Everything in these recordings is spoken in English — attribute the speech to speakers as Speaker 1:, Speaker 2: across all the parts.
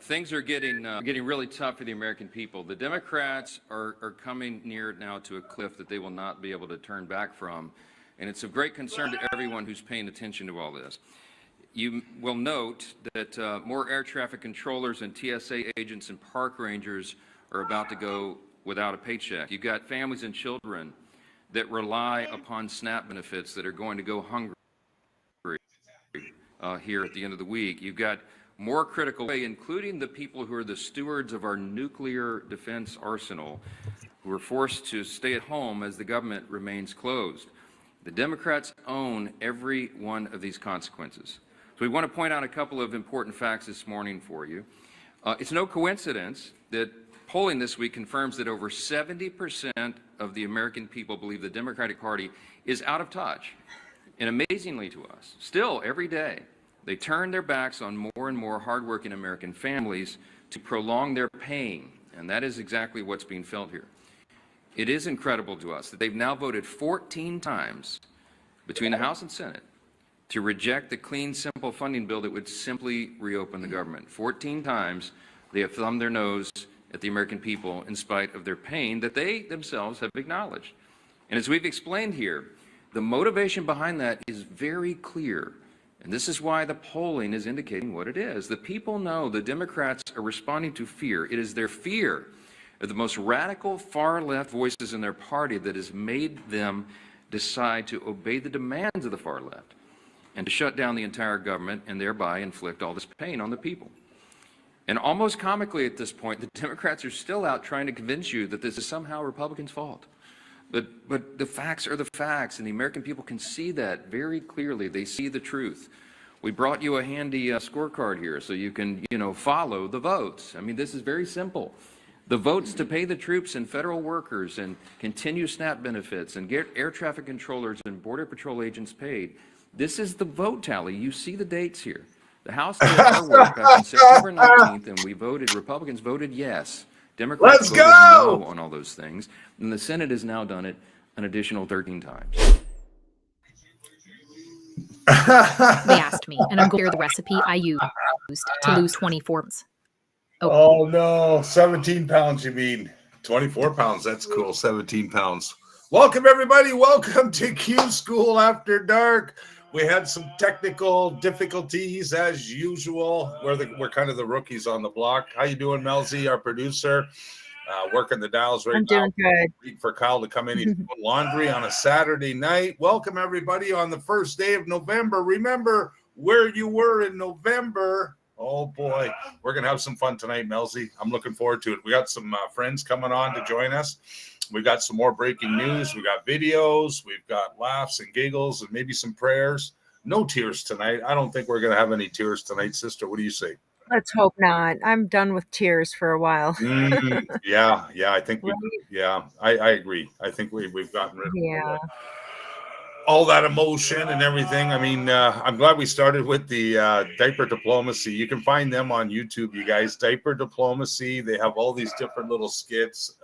Speaker 1: things are getting really tough for the American people. The Democrats are coming near now to a cliff that they will not be able to turn back from, and it's of great concern to everyone who's paying attention to all this. You will note that more air traffic controllers and TSA agents and park rangers are about to go without a paycheck. You've got families and children that rely upon SNAP benefits that are going to go hungry here at the end of the week. You've got more critical, including the people who are the stewards of our nuclear defense arsenal, who are forced to stay at home as the government remains closed. The Democrats own every one of these consequences. So we want to point out a couple of important facts this morning for you. It's no coincidence that polling this week confirms that over 70% of the American people believe the Democratic Party is out of touch. And amazingly to us, still every day, they turn their backs on more and more hardworking American families to prolong their pain. And that is exactly what's being felt here. It is incredible to us that they've now voted 14 times between the House and Senate to reject the clean, simple funding bill that would simply reopen the government. 14 times they have thumbed their nose at the American people in spite of their pain that they themselves have acknowledged. And as we've explained here, the motivation behind that is very clear. And this is why the polling is indicating what it is. The people know the Democrats are responding to fear. It is their fear of the most radical far-left voices in their party that has made them decide to obey the demands of the far left and to shut down the entire government and thereby inflict all this pain on the people. And almost comically at this point, the Democrats are still out trying to convince you that this is somehow Republicans' fault. But the facts are the facts, and the American people can see that very clearly. They see the truth. We brought you a handy scorecard here so you can, follow the votes. I mean, this is very simple. The votes to pay the troops and federal workers and continue SNAP benefits and get air traffic controllers and Border Patrol agents paid. This is the vote tally. You see the dates here. The House did our work back on September 19th, and Republicans voted yes. Democrats voted no on all those things, and the Senate has now done it an additional 13 times.
Speaker 2: They asked me, and I'm going to share the recipe I used to lose 24 pounds.
Speaker 3: Oh, no, 17 pounds, you mean? 24 pounds, that's cool, 17 pounds. Welcome, everybody. Welcome to Q School After Dark. We had some technical difficulties as usual. We're kind of the rookies on the block. How you doing, Melzie, our producer? Working the dials right now.
Speaker 2: I'm doing good.
Speaker 3: Waiting for Kyle to come in. He's doing laundry on a Saturday night. Welcome, everybody, on the first day of November. Remember where you were in November. Oh, boy. We're going to have some fun tonight, Melzie. I'm looking forward to it. We got some friends coming on to join us. We got some more breaking news. We got videos. We've got laughs and giggles and maybe some prayers. No tears tonight. I don't think we're going to have any tears tonight, sister. What do you say?
Speaker 4: Let's hope not. I'm done with tears for a while.
Speaker 3: Yeah. I think I agree. I think we've gotten rid of all that emotion and everything. I mean, I'm glad we started with the diaper diplomacy. You can find them on YouTube, you guys. Diaper diplomacy. They have all these different little skits.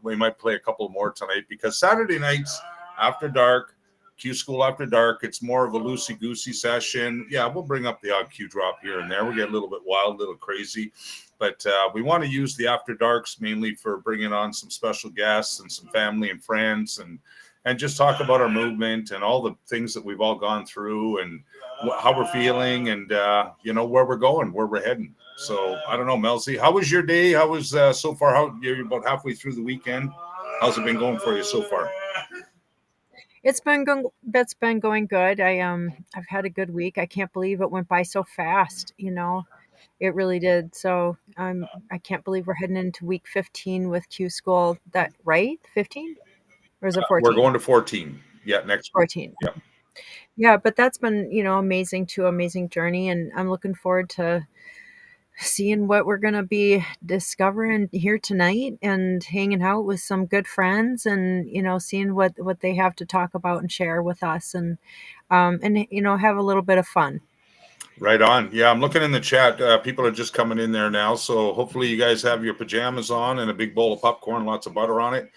Speaker 3: We might play a couple more tonight because Saturday nights after dark, Q School After Dark, it's more of a loosey-goosey session. Yeah, we'll bring up the odd Q drop here and there. We get a little bit wild, a little crazy. But we want to use the After Darks mainly for bringing on some special guests and some family and friends and just talk about our movement and all the things that we've all gone through and how we're feeling and, where we're going, where we're heading. So I don't know, Melzie, how was your day? How was so far? You're about halfway through the weekend. How's it been going for you so far?
Speaker 4: It's been going good. I've had a good week. I can't believe it went by so fast. It really did. So I can't believe we're heading into week 15 with Q School. That right? 15 or is it 14?
Speaker 3: We're going to 14. Yeah, next
Speaker 4: 14.
Speaker 3: Week.
Speaker 4: Yeah, but that's been amazing journey, and I'm looking forward to seeing what we're going to be discovering here tonight and hanging out with some good friends and, seeing what they have to talk about and share with us and have a little bit of fun.
Speaker 3: Right on. Yeah, I'm looking in the chat. People are just coming in there now. So hopefully you guys have your pajamas on and a big bowl of popcorn, lots of butter on it.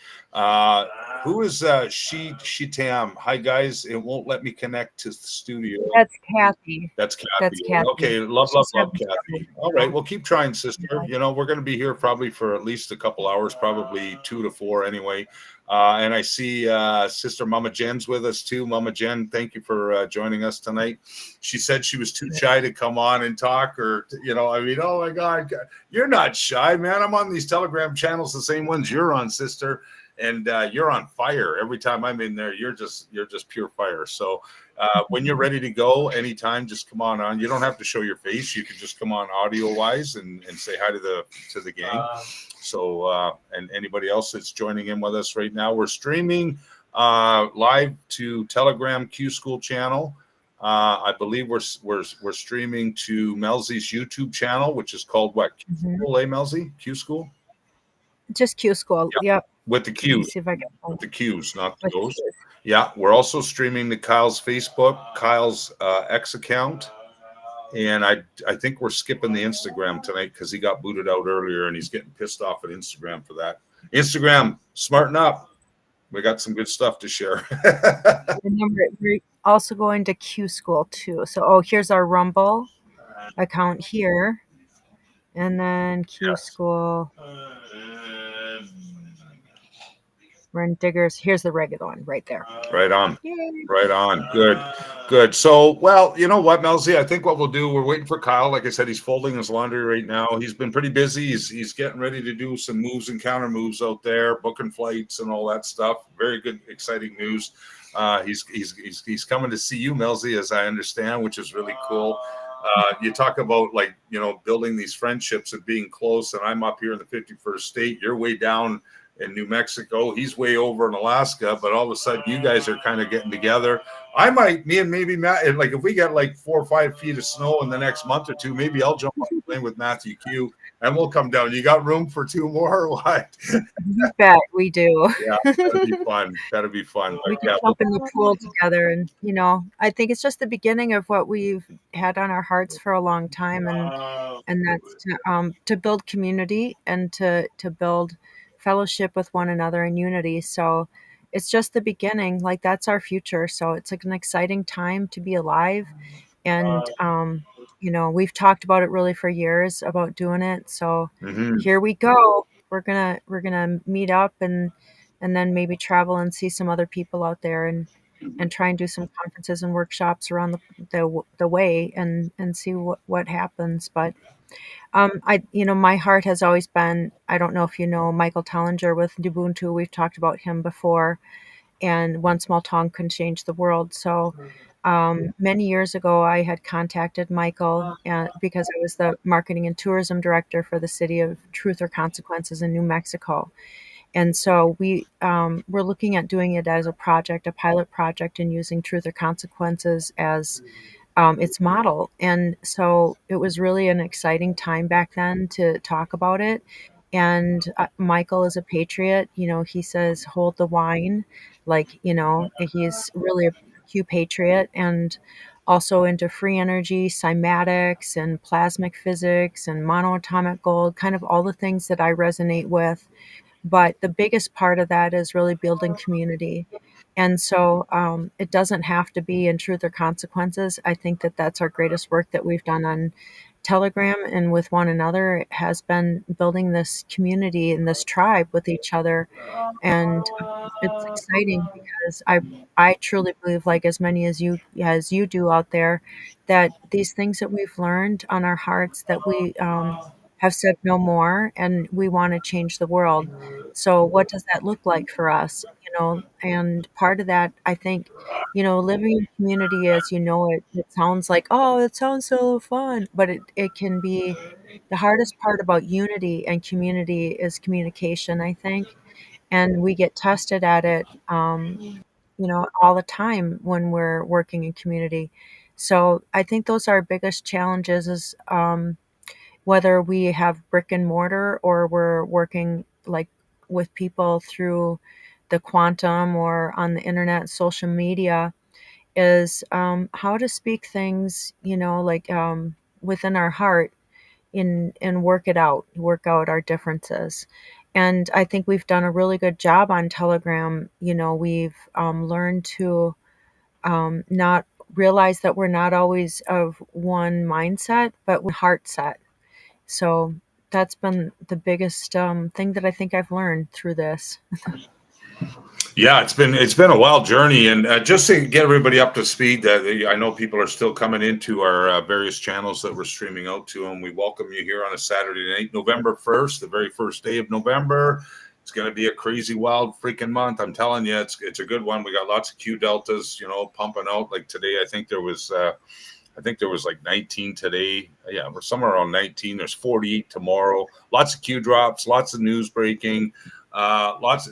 Speaker 3: Who is she Tam? Hi guys, it won't let me connect to the studio.
Speaker 4: That's Kathy.
Speaker 3: That's Kathy.
Speaker 4: That's Kathy.
Speaker 3: Okay, love,
Speaker 4: She's
Speaker 3: love, love,
Speaker 4: having
Speaker 3: Kathy.
Speaker 4: trouble.
Speaker 3: All right, well, keep trying, sister. You know, we're going to be here probably for at least a couple hours, probably 2 to 4 anyway. And I see Sister Mama Jen's with us too. Mama Jen, thank you for joining us tonight. She said she was too shy to come on and talk, or you know, I mean, oh my God, you're not shy, man. I'm on these Telegram channels, the same ones you're on, sister, and you're on fire every time I'm in there. You're just pure fire. So when you're ready to go, anytime, just come on. You don't have to show your face. You can just come on audio wise and say hi to the gang. So and anybody else that's joining in with us right now, we're streaming live to Telegram Q School channel. I believe we're streaming to Melzie's YouTube channel, which is called what? Q School, Melzie? Q School?
Speaker 4: Just Q School. Yep.
Speaker 3: With the
Speaker 4: Let me
Speaker 3: Q's.
Speaker 4: see if I can.
Speaker 3: With the Q's, not the
Speaker 4: With the
Speaker 3: O's.
Speaker 4: Qs.
Speaker 3: Yeah, we're also streaming to Kyle's Facebook, Kyle's X account. And I think we're skipping the Instagram tonight because he got booted out earlier and he's getting pissed off at Instagram for that. Instagram, smarten up. We got some good stuff to share.
Speaker 4: Remember, we're also going to Q School too. So, here's our Rumble account here. And then Q School. We're in Diggers. Here's the regular one right there.
Speaker 3: Right on.
Speaker 4: Yay.
Speaker 3: Right on. Good. So, well, you know what, Melzie? I think what we'll do, we're waiting for Kyle. Like I said, he's folding his laundry right now. He's been pretty busy. He's getting ready to do some moves and counter moves out there, booking flights and all that stuff. Very good, exciting news. He's coming to see you, Melzie, as I understand, which is really cool. You talk about, like, you know, building these friendships and being close, and I'm up here in the 51st state. You're way down in New Mexico. He's way over in Alaska, but all of a sudden you guys are kind of getting together. Me and maybe Matt, like if we get like 4 or 5 feet of snow in the next month or two, maybe I'll jump on the plane with Matthew Q and we'll come down. You got room for 2 more or what?
Speaker 4: You bet we do.
Speaker 3: Yeah, that'd be fun. That'd be fun.
Speaker 4: We can jump in the pool together, and you know, I think it's just the beginning of what we've had on our hearts for a long time, and that's to build community and to build fellowship with one another and unity. So it's just the beginning. Like, that's our future. So it's like an exciting time to be alive, and you know, we've talked about it really for years about doing it. So here we go. We're gonna meet up and then maybe travel and see some other people out there and try and do some conferences and workshops around the way and see what happens. But my heart has always been, I don't know if you know Michael Tellinger with Ubuntu. We've talked about him before, and one small tongue can change the world. So many years ago, I had contacted Michael because I was the marketing and tourism director for the city of Truth or Consequences in New Mexico. And so we're looking at doing it as a project, a pilot project, and using Truth or Consequences as its model. And so it was really an exciting time back then to talk about it. And Michael is a patriot. You know, he says, hold the wine. Like, you know, he's really a Q patriot and also into free energy, cymatics, and plasmic physics, and monoatomic gold, kind of all the things that I resonate with. But the biggest part of that is really building community. And so it doesn't have to be in Truth or Consequences. I think that that's our greatest work that we've done on Telegram and with one another. It has been building this community and this tribe with each other. And it's exciting because I truly believe, like as many as you do out there, that these things that we've learned on our hearts, that we have said no more, and we want to change the world. So what does that look like for us? You know, and part of that, I think, you know, living in community as you know it, it sounds like, oh, it sounds so fun, but it can be the hardest part about unity and community is communication, I think. And we get tested at it, you know, all the time when we're working in community. So I think those are our biggest challenges is whether we have brick and mortar or we're working like with people through the quantum or on the internet, social media, is how to speak things, you know, like within our heart and work it out, work out our differences. And I think we've done a really good job on Telegram. We've learned to not realize that we're not always of one mindset, but one heart set. So that's been the biggest thing that I think I've learned through this.
Speaker 3: Yeah, it's been a wild journey, and just to get everybody up to speed, I know people are still coming into our various channels that we're streaming out to, and we welcome you here on a Saturday night, November 1st, the very first day of November. It's going to be a crazy, wild, freaking month. I'm telling you, it's a good one. We got lots of Q deltas, pumping out. Like today, I think there was like 19 today. Yeah, we're somewhere around 19. There's 48 tomorrow. Lots of Q drops, lots of news breaking.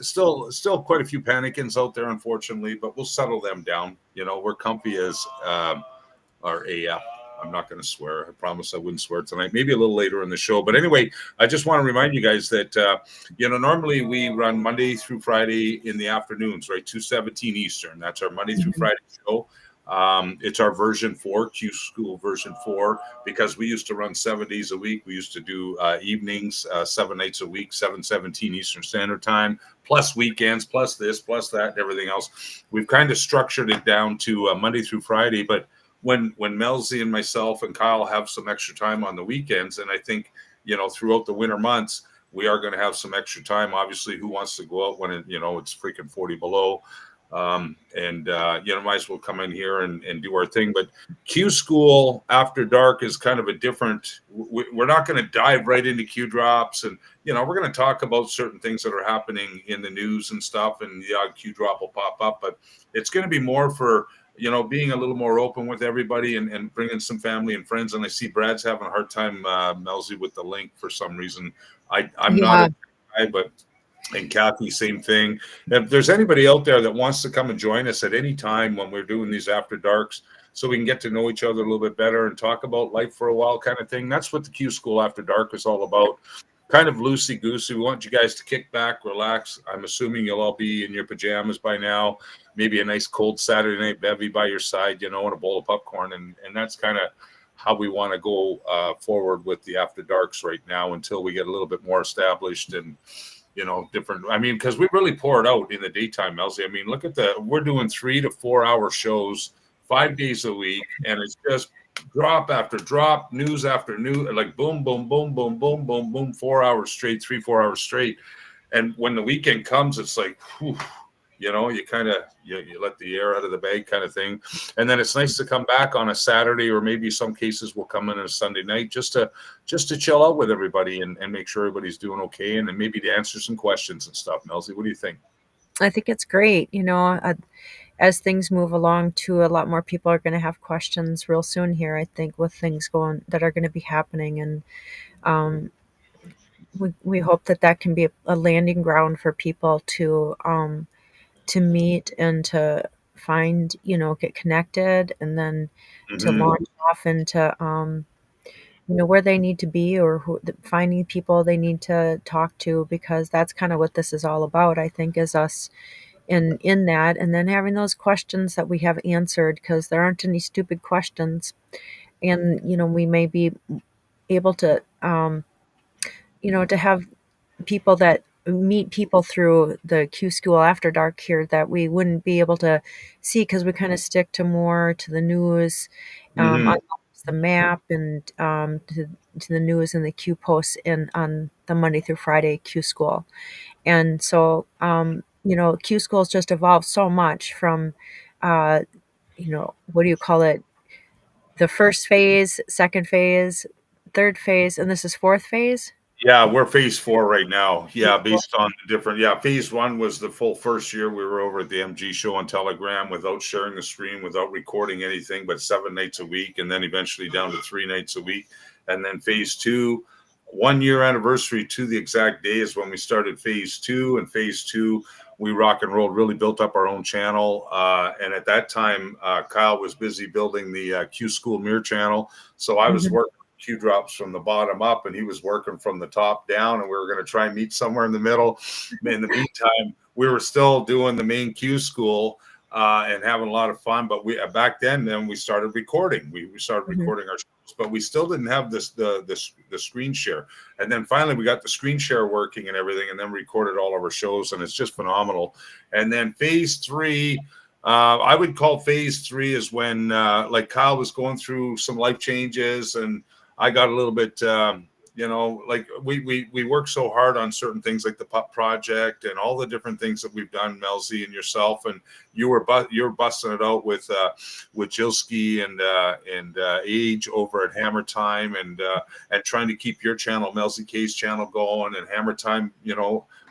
Speaker 3: Still quite a few panicins out there, unfortunately, but we'll settle them down. We're comfy as our AF. I'm not going to swear. I promise I wouldn't swear tonight. Maybe a little later in the show. But anyway, I just want to remind you guys that, normally we run Monday through Friday in the afternoons, right? 2:17 Eastern. That's our Monday through Friday show. It's our version 4, Q School version 4, because we used to run 7 days a week. We used to do evenings, 7 nights a week, 7:17 Eastern Standard Time, plus weekends, plus this, plus that, and everything else. We've kind of structured it down to Monday through Friday, but when Melzie and myself and Kyle have some extra time on the weekends, and I think, throughout the winter months, we are going to have some extra time. Obviously, who wants to go out when it's freaking 40 below? Might as well come in here and do our thing. But Q School After Dark is kind of a different, we're not going to dive right into Q drops, and we're going to talk about certain things that are happening in the news and stuff, and the odd Q drop will pop up, but it's going to be more for being a little more open with everybody and bringing some family and friends. And I see Brad's having a hard time, Melzie, with the link for some reason. I'm not a guy, but and Kathy, same thing. If there's anybody out there that wants to come and join us at any time when we're doing these After Darks, so we can get to know each other a little bit better and talk about life for a while kind of thing, that's what the Q School After Dark is all about. Kind of loosey-goosey. We want you guys to kick back, relax. I'm assuming you'll all be in your pajamas by now. Maybe a nice cold Saturday night bevy by your side, and a bowl of popcorn. And that's kind of how we want to go forward with the After Darks right now until we get a little bit more established and different. I mean, because we really pour it out in the daytime, Melzie. I mean, look at we're doing 3 to 4 hour shows 5 days a week, and it's just drop after drop, news after news, like boom, boom, boom, boom, boom, boom, boom, 4 hours straight, 3-4 hours straight. And when the weekend comes, it's like, whew, you kind of you let the air out of the bag kind of thing. And then it's nice to come back on a Saturday, or maybe some cases we'll come in on a Sunday night just to chill out with everybody and make sure everybody's doing okay, and then maybe to answer some questions and stuff. Melzie, what do you think?
Speaker 4: I think it's great. As things move along too, a lot more people are going to have questions real soon here, I think, with things that are going to be happening. And we hope that can be a landing ground for people to meet and to find, get connected, and then to launch off into, where they need to be, or finding people they need to talk to, because that's kind of what this is all about, I think, is us in that, and then having those questions that we have answered, because there aren't any stupid questions. And, we may be able to, to have people that meet people through the Q School After Dark here that we wouldn't be able to see, because we kind of stick to more to the news, on the map, and to the news and the Q posts on the Monday through Friday Q School. And so, Q School's just evolved so much from, what do you call it? The first phase, second phase, third phase, and this is fourth phase.
Speaker 3: Yeah, we're phase 4 right now. Yeah, based on the different. Yeah, phase 1 was the full first year. We were over at the MG show on Telegram without sharing the stream, without recording anything, but 7 nights a week, and then eventually down to 3 nights a week. And then phase 2, 1 year anniversary to the exact day, is when we started phase 2. And phase 2, we rock and rolled, really built up our own channel. And at that time, Kyle was busy building the Q School Mirror channel. So I was working Q drops from the bottom up, and he was working from the top down, and we were going to try and meet somewhere in the middle. In the meantime, we were still doing the main Q School and having a lot of fun. But we back then we started recording. We started recording our shows but we still didn't have the screen share. And then finally we got the screen share working and everything, and then recorded all of our shows, and it's just phenomenal. And then phase 3, I would call phase 3 is when like Kyle was going through some life changes, and I got a little bit like we work so hard on certain things like the Pup Project and all the different things that we've done, Melzie and yourself, and you're busting it out with Jilski and Age over at Hammer Time, and trying to keep your channel, MelzieKaye's channel, going, and Hammer Time.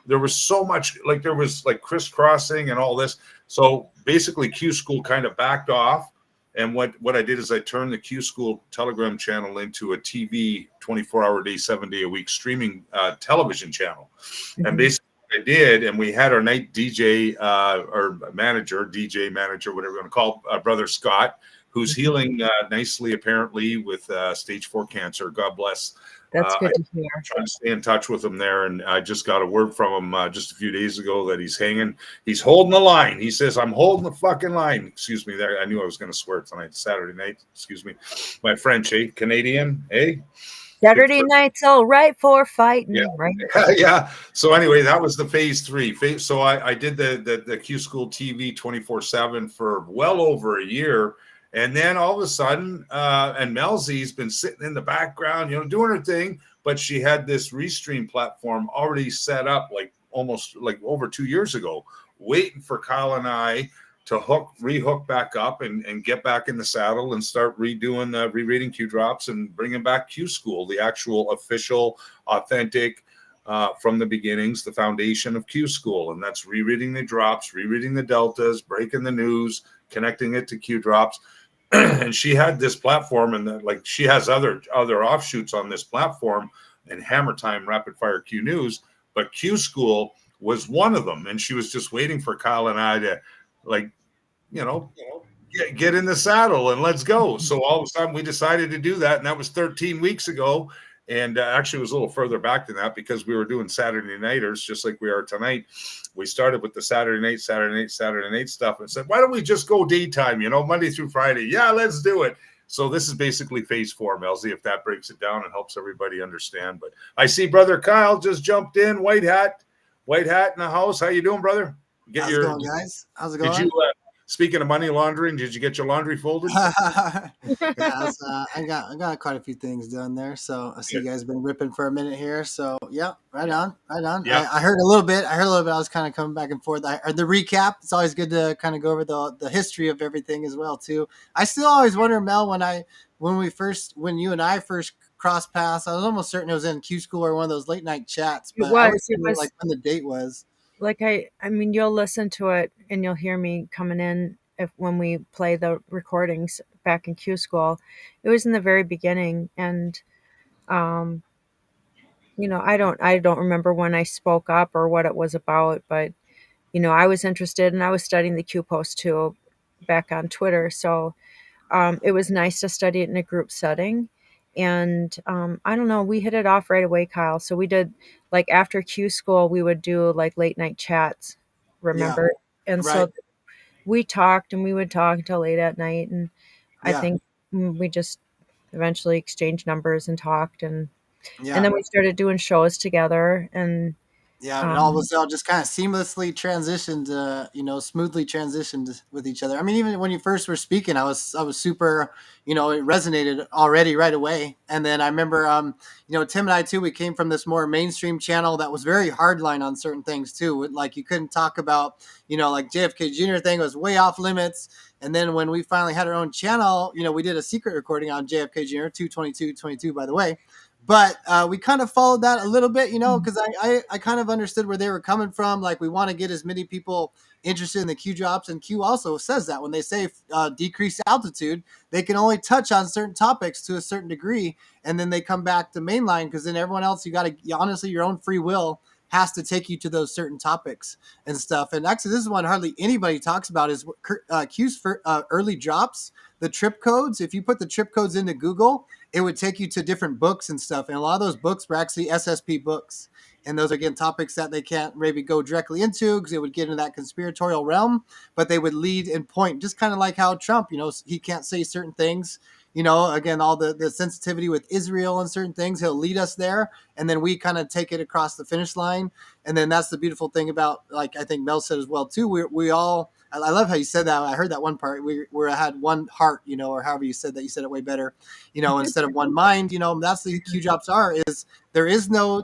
Speaker 3: There was so much, like there was like crisscrossing and all this. So basically, Q School kind of backed off. And what I did is I turned the Q School Telegram channel into a TV 24-hour day, 7-day a week streaming television channel. Mm-hmm. And basically what I did, and we had our night DJ or DJ manager, whatever you want to call Brother Scott, who's healing nicely, apparently, with stage 4 cancer. God bless.
Speaker 4: That's good to hear.
Speaker 3: I'm trying to stay in touch with him there, and I just got a word from him just a few days ago that he's hanging. He's holding the line. He says, "I'm holding the fucking line." Excuse me, there. I knew I was going to swear tonight, Saturday night. Excuse me, my French, Canadian,
Speaker 4: Saturday night's all right for fighting, right?
Speaker 3: Yeah. So anyway, that was the phase 3. So I did the Q School TV 24/7 for well over a year. And then all of a sudden, and Melzie's been sitting in the background, doing her thing, but she had this Restream platform already set up almost over 2 years ago, waiting for Kyle and I to rehook back up and get back in the saddle and start rereading Q Drops and bringing back Q School, the actual official, authentic, from the beginnings, the foundation of Q School. And that's rereading the drops, rereading the deltas, breaking the news, connecting it to Q Drops. And she had this platform, and she has other offshoots on this platform, and Hammer Time, Rapid Fire Q News, but Q School was one of them. And she was just waiting for Kyle and I to get in the saddle and let's go. So all of a sudden we decided to do that, and that was 13 weeks ago. And actually, it was a little further back than that, because we were doing Saturday nighters just like we are tonight. We started with the Saturday night stuff, and said, why don't we just go daytime, Monday through Friday? Yeah, let's do it. So this is basically phase 4, Melzie, if that breaks it down and helps everybody understand. But I see Brother Kyle just jumped in, white hat in the house. How you doing, brother?
Speaker 5: How's it going, guys? How's it going?
Speaker 3: Did you, speaking of money laundering, did you get your laundry folded?
Speaker 5: I got quite a few things done there. So I see you guys have been ripping for a minute here. So yeah, right on.
Speaker 3: Yeah.
Speaker 5: I heard a little bit. I was kind of coming back and forth. I heard the recap. It's always good to kind of go over the history of everything as well too. I still always wonder, Mel, when you and I first crossed paths, I was almost certain it was in Q School or one of those late night chats. But
Speaker 4: it was
Speaker 5: like when the date was.
Speaker 4: I mean, you'll listen to it and you'll hear me coming in when we play the recordings back in Q School. It was in the very beginning, and I don't remember when I spoke up or what it was about, but I was interested, and I was studying the Q Post too back on Twitter. So it was nice to study it in a group setting. And I don't know, we hit it off right away, Kyle. So we did, after Q School, we would do late night chats, remember? Yeah, and right. So we talked, and we would talk until late at night. And I think we just eventually exchanged numbers and talked. And then we started doing shows together. And
Speaker 5: and all just kind of seamlessly transitioned, smoothly transitioned with each other. I mean, even when you first were speaking, I was super, it resonated already right away. And then I remember, Tim and I too, we came from this more mainstream channel that was very hardline on certain things too. Like you couldn't talk about, like JFK Jr. thing was way off limits. And then when we finally had our own channel, we did a secret recording on JFK Jr. 22222, by the way. But we kind of followed that a little bit, because I kind of understood where they were coming from. Like, we want to get as many people interested in the Q Drops. And Q also says that when they say decreased altitude, they can only touch on certain topics to a certain degree. And then they come back to mainline, because then everyone else, you got to, honestly, your own free will has to take you to those certain topics and stuff. And actually, this is one hardly anybody talks about, is Q's for early drops, the trip codes. If you put the trip codes into Google, it would take you to different books and stuff. And a lot of those books were actually SSP books. And those are, again, topics that they can't maybe go directly into, because it would get into that conspiratorial realm, but they would lead and point, just kind of like how Trump, he can't say certain things, again, all the sensitivity with Israel and certain things. He'll lead us there, and then we kind of take it across the finish line. And then that's the beautiful thing about, like I think Mel said as well too. We all. I love how you said that. I heard that one part. We had one heart, or however you said that. You said it way better, instead of one mind. That's the Q drops are. Is there is no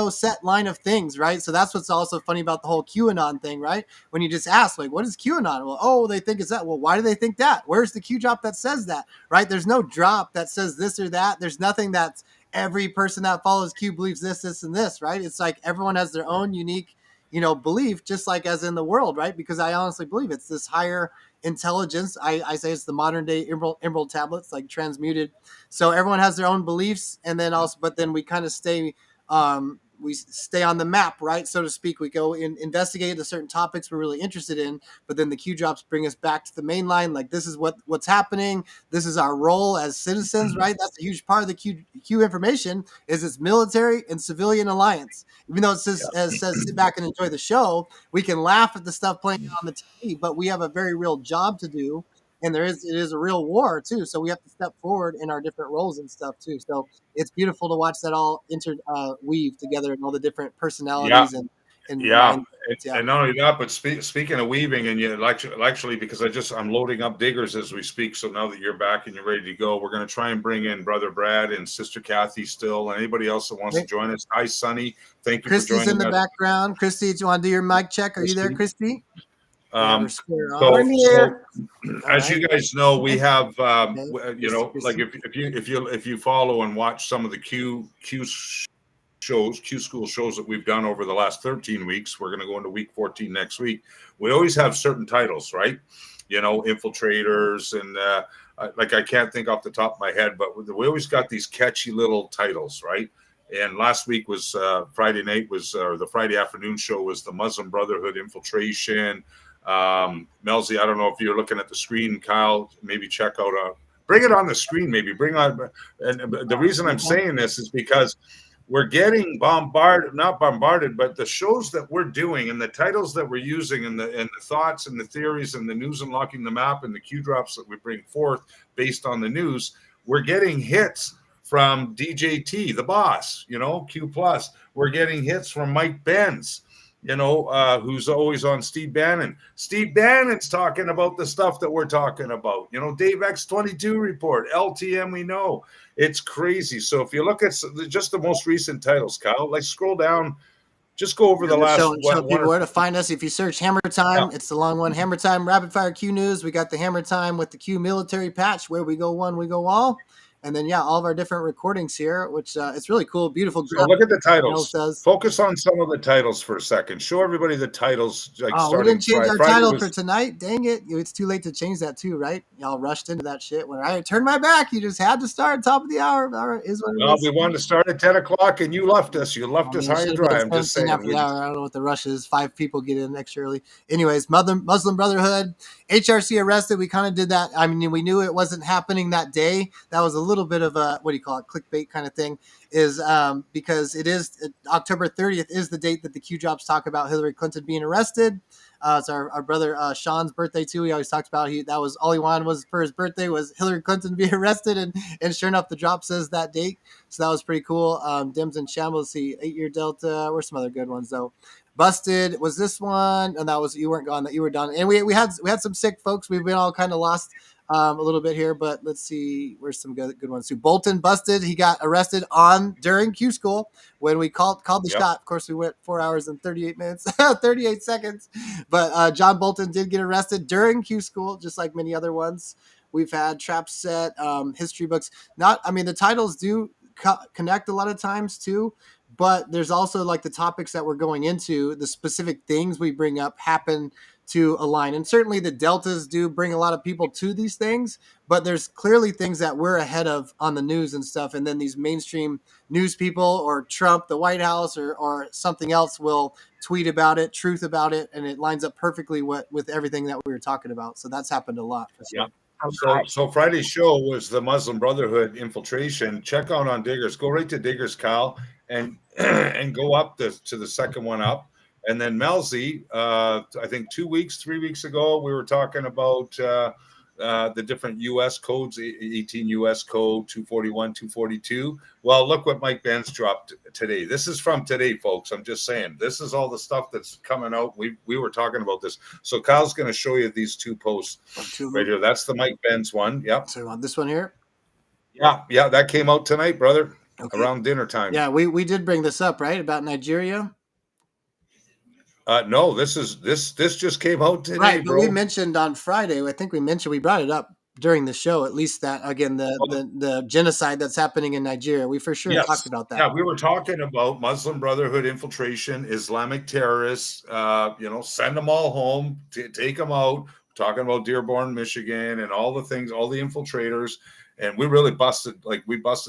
Speaker 5: set line of things, right? So that's what's also funny about the whole QAnon thing, right? When you just ask, like, what is QAnon? Well, oh, they think it's that. Well, why do they think that? Where's the Q drop that says that, right? There's no drop that says this or that. There's nothing that's every person that follows Q believes this, and this, right? It's like everyone has their own unique, belief, just like as in the world, right? Because I honestly believe it's this higher intelligence. I say it's the modern day emerald tablets, like transmuted. So everyone has their own beliefs, and then also, but then we kind of stay on the map, right, so to speak. We go and investigate the certain topics we're really interested in, but then the Q drops bring us back to the main line. Like, this is what's happening. This is our role as citizens, right? That's a huge part of the Q information is its military and civilian alliance. Even though it says sit back and enjoy the show, we can laugh at the stuff playing on the TV, but we have a very real job to do. And it is a real war too. So we have to step forward in our different roles and stuff too. So it's beautiful to watch that all weave together and all the different personalities and
Speaker 3: and not only that, but speaking of weaving, and you actually, because I'm loading up diggers as we speak. So now that you're back and you're ready to go, we're going to try and bring in Brother Brad and Sister Kathy still, and anybody else that wants to join us. Hi, Sonny. Thank you for joining us.
Speaker 5: Christy's in the background. Christy, do you want to do your mic check? Are you there, Christy?
Speaker 3: So as you guys know, we have like if you follow and watch some of the Q school shows that we've done over the last 13 weeks, we're going to go into week 14 next week. We always have certain titles, right? Infiltrators and like, I can't think off the top of my head, but we always got these catchy little titles, right? And last week was Friday night or the Friday afternoon show was the Muslim Brotherhood infiltration. Melzie, I don't know if you're looking at the screen, Kyle, maybe check out bring it on the screen, maybe bring on. And the reason I'm saying this is because we're getting not bombarded, but the shows that we're doing and the titles that we're using and the thoughts and the theories and the news unlocking the map and the Q drops that we bring forth based on the news, we're getting hits from DJT, the boss, Q plus. We're getting hits from Mike Benz, who's always on Steve Bannon. Steve Bannon's talking about the stuff that we're talking about. Dave X22 report, LTM, we know. It's crazy. So if you look at just the most recent titles, Kyle, like scroll down, just go over the last
Speaker 5: show people where to find us. If you search Hammer Time, it's the long one. Hammer Time, Rapid Fire Q News. We got the Hammer Time with the Q military patch, where we go one, we go all. And then, all of our different recordings here, which it's really cool, beautiful.
Speaker 3: So look at the titles. Focus on some of the titles for a second. Show everybody the titles.
Speaker 5: We didn't change our title for tonight. Dang it. It's too late to change that too, right? Y'all rushed into that shit. When I turned my back, you just had to start top of the hour. All right, is what it is.
Speaker 3: We wanted to start at 10 o'clock, and you left us. You left us high and dry. I'm just saying.
Speaker 5: I don't know what the rush is. 5 people get in extra early. Anyways, Muslim Brotherhood, HRC arrested. We kind of did that. I mean, we knew it wasn't happening that day. That was a little bit of a, what do you call it, clickbait kind of thing, is because it is October 30th is the date that the Q drops talk about Hillary Clinton being arrested. It's our brother Sean's birthday too. He always talked about that was all he wanted was for his birthday was Hillary Clinton to be arrested, and sure enough, the drop says that date. So that was pretty cool. Dims and Shambles, see 8-year Delta. Where's some other good ones though? Busted was this one, and that was you weren't gone, that you were done. And we had some sick folks. We've been all kind of lost a little bit here, but let's see. Where's some good ones too? Bolton busted. He got arrested during Q school when we called the shot. Of course, we went 4 hours and 38 minutes, 38 seconds. But John Bolton did get arrested during Q school, just like many other ones. We've had trap set, history books. The titles do connect a lot of times too. But there's also like the topics that we're going into, the specific things we bring up happen to align. And certainly the deltas do bring a lot of people to these things, but there's clearly things that we're ahead of on the news and stuff. And then these mainstream news people or Trump, the White House or something else will tweet about it, truth about it. And it lines up perfectly with everything that we were talking about. So that's happened a lot. For sure.
Speaker 3: So Friday's show was the Muslim Brotherhood infiltration. Check out on Diggers. Go right to Diggers, Kyle, and go up to the second one up. And then Melzie, I think 3 weeks ago, we were talking about the different U.S. codes, 18 U.S. code, 241, 242. Well, look what Mike Benz dropped today. This is from today, folks. I'm just saying, this is all the stuff that's coming out. We were talking about this. So Kyle's going to show you these two posts right here. That's the Mike Benz one. Yep.
Speaker 5: So you want this one here?
Speaker 3: Yeah, that came out tonight, brother, around dinner time.
Speaker 5: Yeah, we did bring this up, right, about Nigeria.
Speaker 3: No, this just came out today,
Speaker 5: right? But
Speaker 3: bro.
Speaker 5: we mentioned on Friday. I think we brought it up during the show. At least that again, the genocide that's happening in Nigeria. We for sure talked about that.
Speaker 3: Yeah, we were talking about Muslim Brotherhood infiltration, Islamic terrorists. Send them all home, take them out. We're talking about Dearborn, Michigan, and all the things, all the infiltrators. And we really busted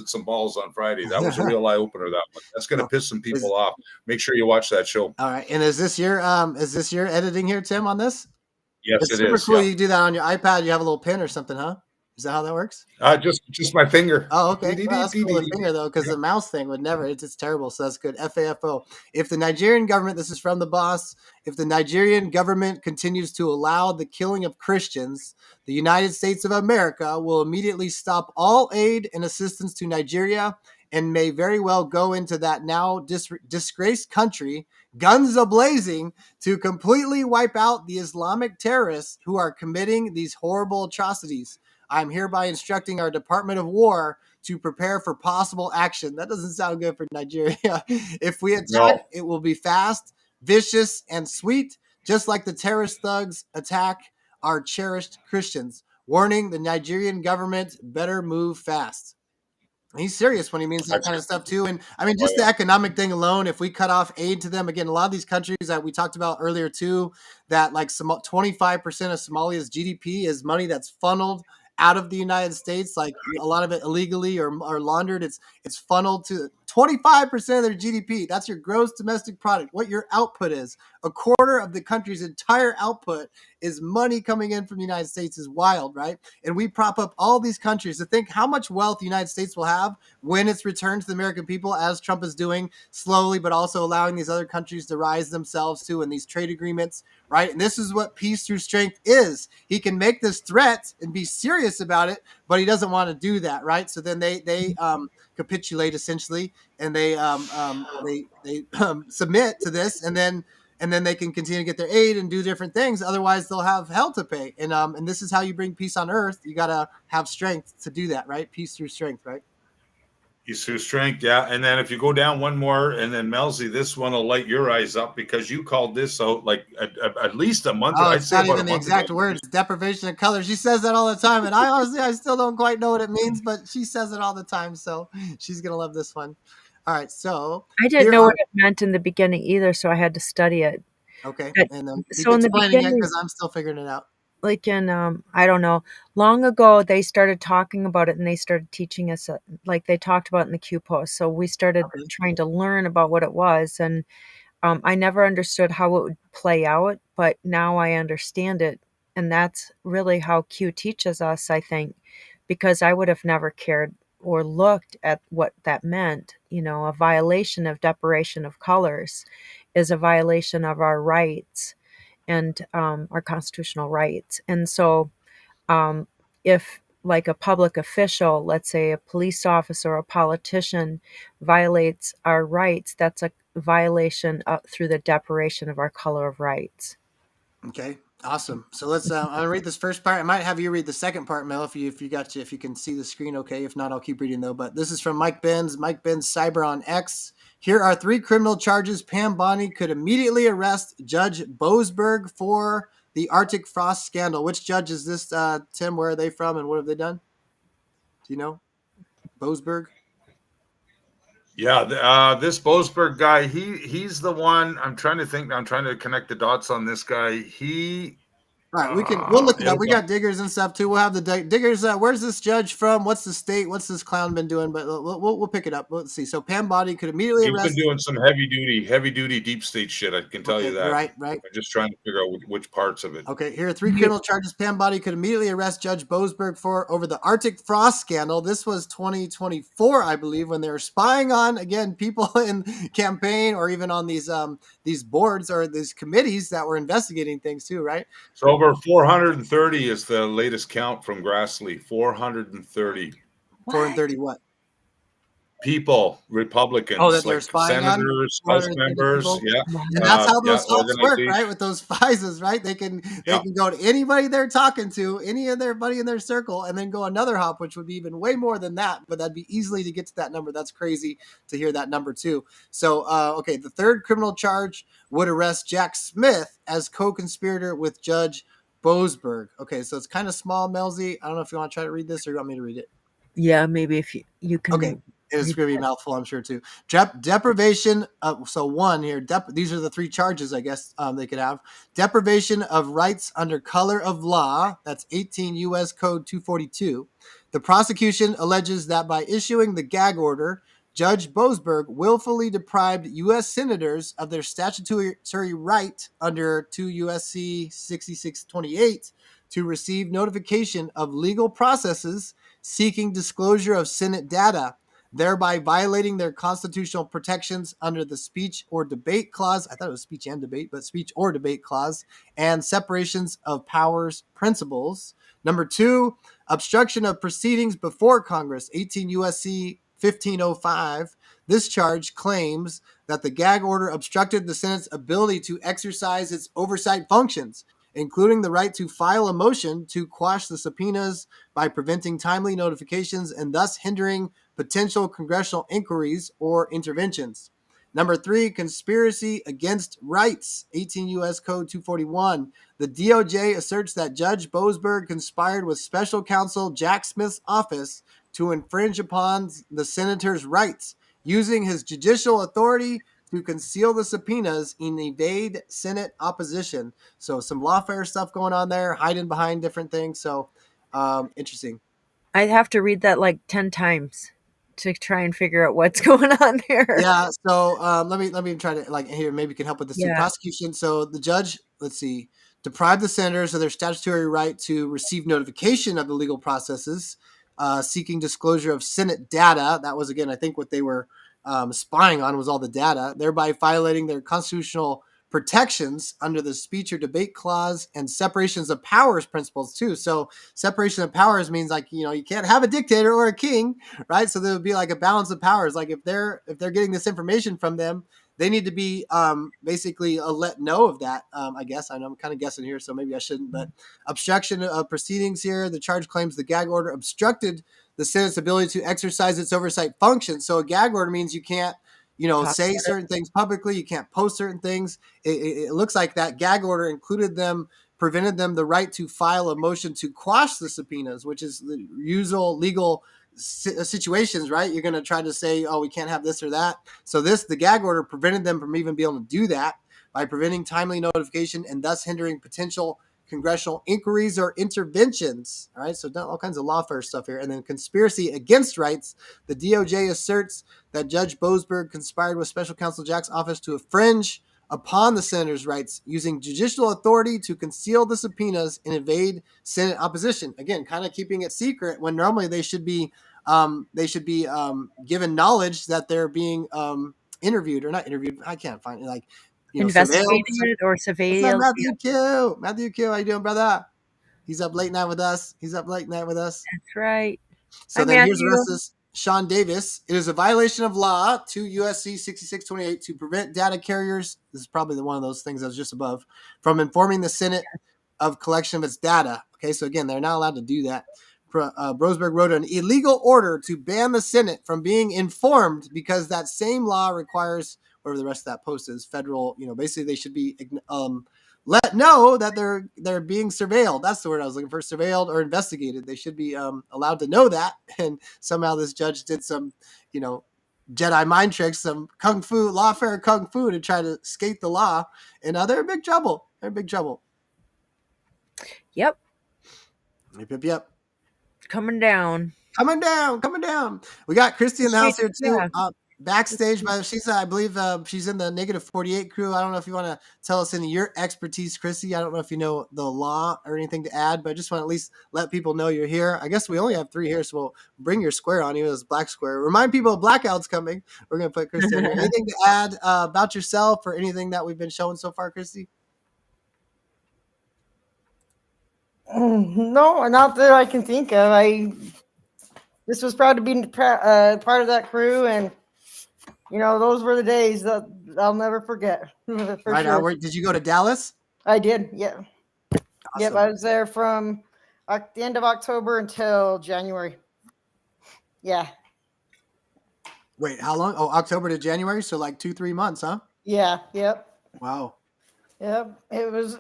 Speaker 3: some balls on Friday. That was a real eye opener. That one. That's going to piss some people off. Make sure you watch that show.
Speaker 5: All right. And is this your editing here, Tim, on this?
Speaker 3: Yes,
Speaker 5: it's super cool. Yeah. You do that on your iPad. You have a little pin or something, huh? Is that how that works?
Speaker 3: Just my finger.
Speaker 5: Oh, okay. Well, that's cool, the finger though, because the mouse thing would never. It's terrible. So that's good. FAFO. If the Nigerian government, this is from the boss. If the Nigerian government continues to allow the killing of Christians, the United States of America will immediately stop all aid and assistance to Nigeria and may very well go into that now disgraced country, guns a-blazing, to completely wipe out the Islamic terrorists who are committing these horrible atrocities. I'm hereby instructing our Department of War to prepare for possible action. That doesn't sound good for Nigeria. If we attack, It will be fast, vicious, and sweet, just like the terrorist thugs attack our cherished Christians. Warning, the Nigerian government better move fast. He's serious when he means that kind of stuff too. And I mean, just the economic thing alone, if we cut off aid to them, again, a lot of these countries that we talked about earlier too, that like 25% of Somalia's GDP is money that's funneled out of the United States, like a lot of it illegally or laundered. It's funneled to 25% of their GDP. That's your gross domestic product, what your output is. A quarter of the country's entire output is money coming in from the United States. Is wild, right? And we prop up all these countries to think how much wealth the United States will have when it's returned to the American people, as Trump is doing slowly, but also allowing these other countries to rise themselves too in these trade agreements, right? And this is what peace through strength is. He can make this threat and be serious about it, but he doesn't want to do that, right? So then they capitulate essentially, and they submit to this, and then they can continue to get their aid and do different things. Otherwise, they'll have hell to pay. And this is how you bring peace on earth. You got to have strength to do that, right? Peace through strength, right?
Speaker 3: Peace through strength, yeah. And then if you go down one more, and then Melzie, this one will light your eyes up because you called this out like at least a month.
Speaker 5: Oh, it's not even the exact words. Deprivation of color. She says that all the time, and I still don't quite know what it means, but she says it all the time. So she's gonna love this one. All right, so
Speaker 4: I didn't know what it meant in the beginning either, so I had to study it.
Speaker 5: Okay,
Speaker 4: and so in the beginning,
Speaker 5: because I'm still figuring it out.
Speaker 4: Like in I don't know, long ago they started talking about it, and they started teaching us, like they talked about it in the Q post. So we started trying to learn about what it was, and I never understood how it would play out, but now I understand it, and that's really how Q teaches us, I think, because I would have never cared or looked at what that meant. A violation of deprivation of colors is a violation of our rights and our constitutional rights. And so if like a public official, let's say a police officer or a politician, violates our rights, that's a violation through the deprivation of our color of rights.
Speaker 5: Okay. Awesome. So let's. I'll read this first part. I might have you read the second part, Mel, if you can see the screen. Okay. If not, I'll keep reading though. But this is from Mike Benz. Mike Benz Cyber on X. Here are 3 criminal charges Pam Bondi could immediately arrest Judge Boasberg for the Arctic Frost scandal. Which judge is this, Tim? Where are they from, and what have they done? Do you know? Boasberg.
Speaker 3: Yeah, this Boasberg guy, he's the one. I'm trying to think. I'm trying to connect the dots on this guy.
Speaker 5: All right, we'll look it up. We got diggers and stuff too. We'll have the diggers. Where's this judge from? What's the state? What's this clown been doing? But we'll pick it up. Let's see. So Pam Bondi could immediately arrest.
Speaker 3: He's been doing some heavy duty deep state shit. I can tell you that.
Speaker 5: Right.
Speaker 3: I'm just trying to figure out which parts of it.
Speaker 5: Okay, here are 3 criminal charges Pam Bondi could immediately arrest Judge Boasberg for over the Arctic Frost scandal. This was 2024, I believe, when they were spying on, again, people in campaign or even on these boards or these committees that were investigating things too, right?
Speaker 3: So Over 430 is the latest count from Grassley. 430
Speaker 5: 430 what?
Speaker 3: people,
Speaker 5: Oh,
Speaker 3: Republicans,
Speaker 5: that they're
Speaker 3: like
Speaker 5: spying on
Speaker 3: senators, House
Speaker 5: 430
Speaker 3: members.
Speaker 5: people.
Speaker 3: Yeah.
Speaker 5: And that's how
Speaker 3: Yeah.
Speaker 5: those hops work, right?
Speaker 3: Organization.
Speaker 5: With those FISAs, right? They can
Speaker 3: Yeah.
Speaker 5: go to anybody they're talking to, any of their buddy in their circle, and then go another hop, which would be even way more than that. But that'd be easily to get to that number. That's crazy to hear that number too. So, okay, the third criminal charge would arrest Jack Smith as co-conspirator with Judge Boasberg. Okay, so it's kind of small, Melzie. I don't know if you want to try to read this or you want me to read it.
Speaker 4: Yeah, maybe if you can.
Speaker 5: Okay. It's going to be a mouthful, I'm sure, too. Deprivation of, so one here, these are the three charges, I guess, they could have. Deprivation of rights under color of law, that's 18 U.S. Code 242. The prosecution alleges that by issuing the gag order, Judge Boasberg willfully deprived U.S. senators of their statutory right under 2 U.S.C. 6628 to receive notification of legal processes seeking disclosure of Senate data, thereby violating their constitutional protections under the speech or debate clause. I thought it was speech and debate, but speech or debate clause and separations of powers principles. Number two, obstruction of proceedings before Congress, 18 U.S.C. 1505. This charge claims that the gag order obstructed the Senate's ability to exercise its oversight functions, including the right to file a motion to quash the subpoenas by preventing timely notifications and thus hindering potential congressional inquiries or interventions. Number three, conspiracy against rights, 18 U.S. Code 241. The DOJ asserts that Judge Boasberg conspired with special counsel Jack Smith's office to infringe upon the senator's rights, using his judicial authority to conceal the subpoenas and evade Senate opposition. So some lawfare stuff going on there, hiding behind different things. So interesting.
Speaker 4: I'd have to read that like 10 times to try and figure out what's going on there.
Speaker 5: Yeah. So let me try to like here. Maybe you can help with this too.
Speaker 4: Yeah.
Speaker 5: Prosecution. So the judge, let's see, deprived the senators of their statutory right to receive notification of the legal processes, seeking disclosure of Senate data. That was again, I think, what they were spying on was all the data, thereby violating their constitutional protections under the speech or debate clause and separations of powers principles too. So separation of powers means like, you can't have a dictator or a king, right? So there would be like a balance of powers. Like if they're getting this information from them, they need to be basically let know of that. I guess I know I'm kind of guessing here, so maybe I shouldn't. But obstruction of proceedings here. The charge claims the gag order obstructed the Senate's ability to exercise its oversight function. So a gag order means you can't, say certain things publicly. You can't post certain things. It looks like that gag order prevented them the right to file a motion to quash the subpoenas, which is the usual legal situations, right? You're going to try to say, oh, we can't have this or that. So the gag order prevented them from even being able to do that by preventing timely notification and thus hindering potential congressional inquiries or interventions. All right, so all kinds of lawfare stuff here. And then conspiracy against rights. The DOJ asserts that Judge Boasberg conspired with special counsel Jack's office to infringe upon the senator's rights using judicial authority to conceal the subpoenas and evade Senate opposition. Again, kind of keeping it secret when normally they should be given knowledge that they're being interviewed or not interviewed. I can't find it. Like,
Speaker 4: Investigated or surveilled.
Speaker 5: Matthew Q. Matthew Q. How you doing, brother? He's up late night with us.
Speaker 4: That's right.
Speaker 5: So then here's the rest of this. Sean Davis. It is a violation of law, 2 U.S.C. 6628, to prevent data carriers, this is probably one of those things that was just above, from informing the Senate of collection of its data. Okay, so again, they're not allowed to do that. Boasberg wrote an illegal order to ban the Senate from being informed because that same law requires, whatever the rest of that post is, federal, basically they should be let know that they're being surveilled. That's the word I was looking for, surveilled or investigated. They should be allowed to know that. And somehow this judge did some, Jedi mind tricks, some lawfare kung fu to try to skate the law. And they're in big trouble.
Speaker 4: Yep.
Speaker 5: Yep.
Speaker 4: Coming down.
Speaker 5: We got Christy in the house here too.
Speaker 4: Yeah.
Speaker 5: Backstage, I believe she's in the Negative 48 crew. I don't know if you want to tell us any of your expertise, Christy. I don't know if you know the law or anything to add, but I just want to at least let people know you're here. I guess we only have 3 here, so we'll bring your square on, even though it's black square. Remind people of Blackout's coming. We're going to put Christy on here. Anything to add about yourself or anything that we've been showing so far, Christy?
Speaker 6: No, not that I can think of. I just was proud to be part of that crew, and those were the days that I'll never forget. For
Speaker 5: Right
Speaker 6: sure.
Speaker 5: now, did you go to Dallas?
Speaker 6: I did. Yeah. Yep.
Speaker 5: Awesome.
Speaker 6: I was there from the end of October until January. Yeah.
Speaker 5: Wait, how long? Oh, October to January, so like 2-3 months, huh?
Speaker 6: Yeah. Yep.
Speaker 5: Wow.
Speaker 6: Yep. It was.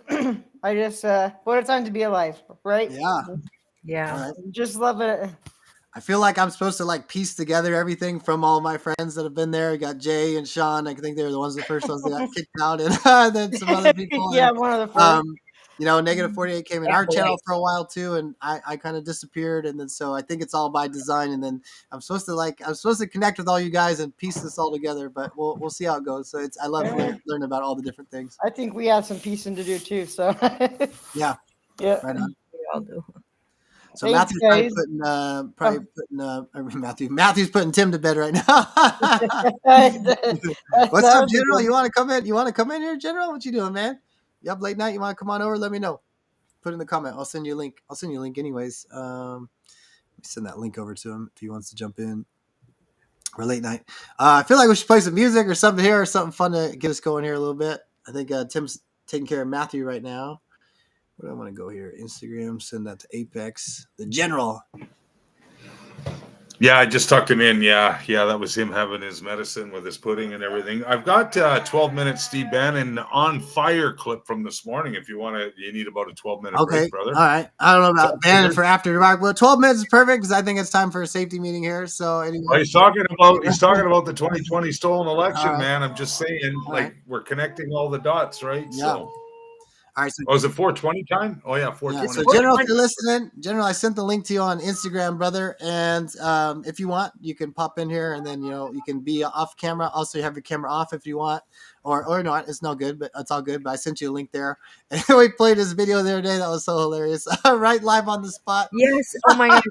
Speaker 6: I just what a time to be alive, right?
Speaker 5: Yeah.
Speaker 4: Yeah.
Speaker 5: All right.
Speaker 6: Just love it.
Speaker 5: I feel like I'm supposed to like piece together everything from all my friends that have been there. You got Jay and Sean. I think they were the first ones that got kicked out, and then some other people.
Speaker 6: Yeah,
Speaker 5: and,
Speaker 6: one of the first.
Speaker 5: Negative 48 came in our channel for a while too, and I kind of disappeared, and then so I think it's all by design. And then I'm supposed to connect with all you guys and piece this all together, but we'll see how it goes. So I love learning about all the different things.
Speaker 6: I think we have some piecing to do too. So
Speaker 5: yeah,
Speaker 6: yeah,
Speaker 5: right on.
Speaker 4: We all do.
Speaker 5: So
Speaker 6: Thanks,
Speaker 5: Matthew's putting Tim to bed right now. What's up, General? You want to come in? You want to come in here, General? What you doing, man? You up late night? You want to come on over? Let me know. Put in the comment. I'll send you a link. Anyways. Let me send that link over to him if he wants to jump in. Or late night. I feel like we should play some music or something here, or something fun to get us going here a little bit. I think Tim's taking care of Matthew right now. Where do I want to go here? Instagram, send that to Apex. The General.
Speaker 3: Yeah, I just tucked him in. Yeah, that was him having his medicine with his pudding and everything. I've got 12 minutes Steve Bannon on fire clip from this morning. If you need about a 12-minute break, brother.
Speaker 5: All right. I don't know about Bannon for after dark. Well, 12 minutes is perfect because I think it's time for a safety meeting here. So anyway.
Speaker 3: Well, he's talking about the 2020 stolen election, man. I'm just saying, we're connecting all the dots, right?
Speaker 5: Yeah.
Speaker 3: So.
Speaker 5: All right, so
Speaker 3: is it 420 time? Oh, yeah, 420.
Speaker 5: Yeah, so, General, if you're listening, General, I sent the link to you on Instagram, brother. And if you want, you can pop in here and then, you can be off camera. Also, you have your camera off if you want. Or not. It's no good, but it's all good. But I sent you a link there. And we played this video the other day. That was so hilarious. Right live on the spot.
Speaker 4: Yes. Oh, my gosh.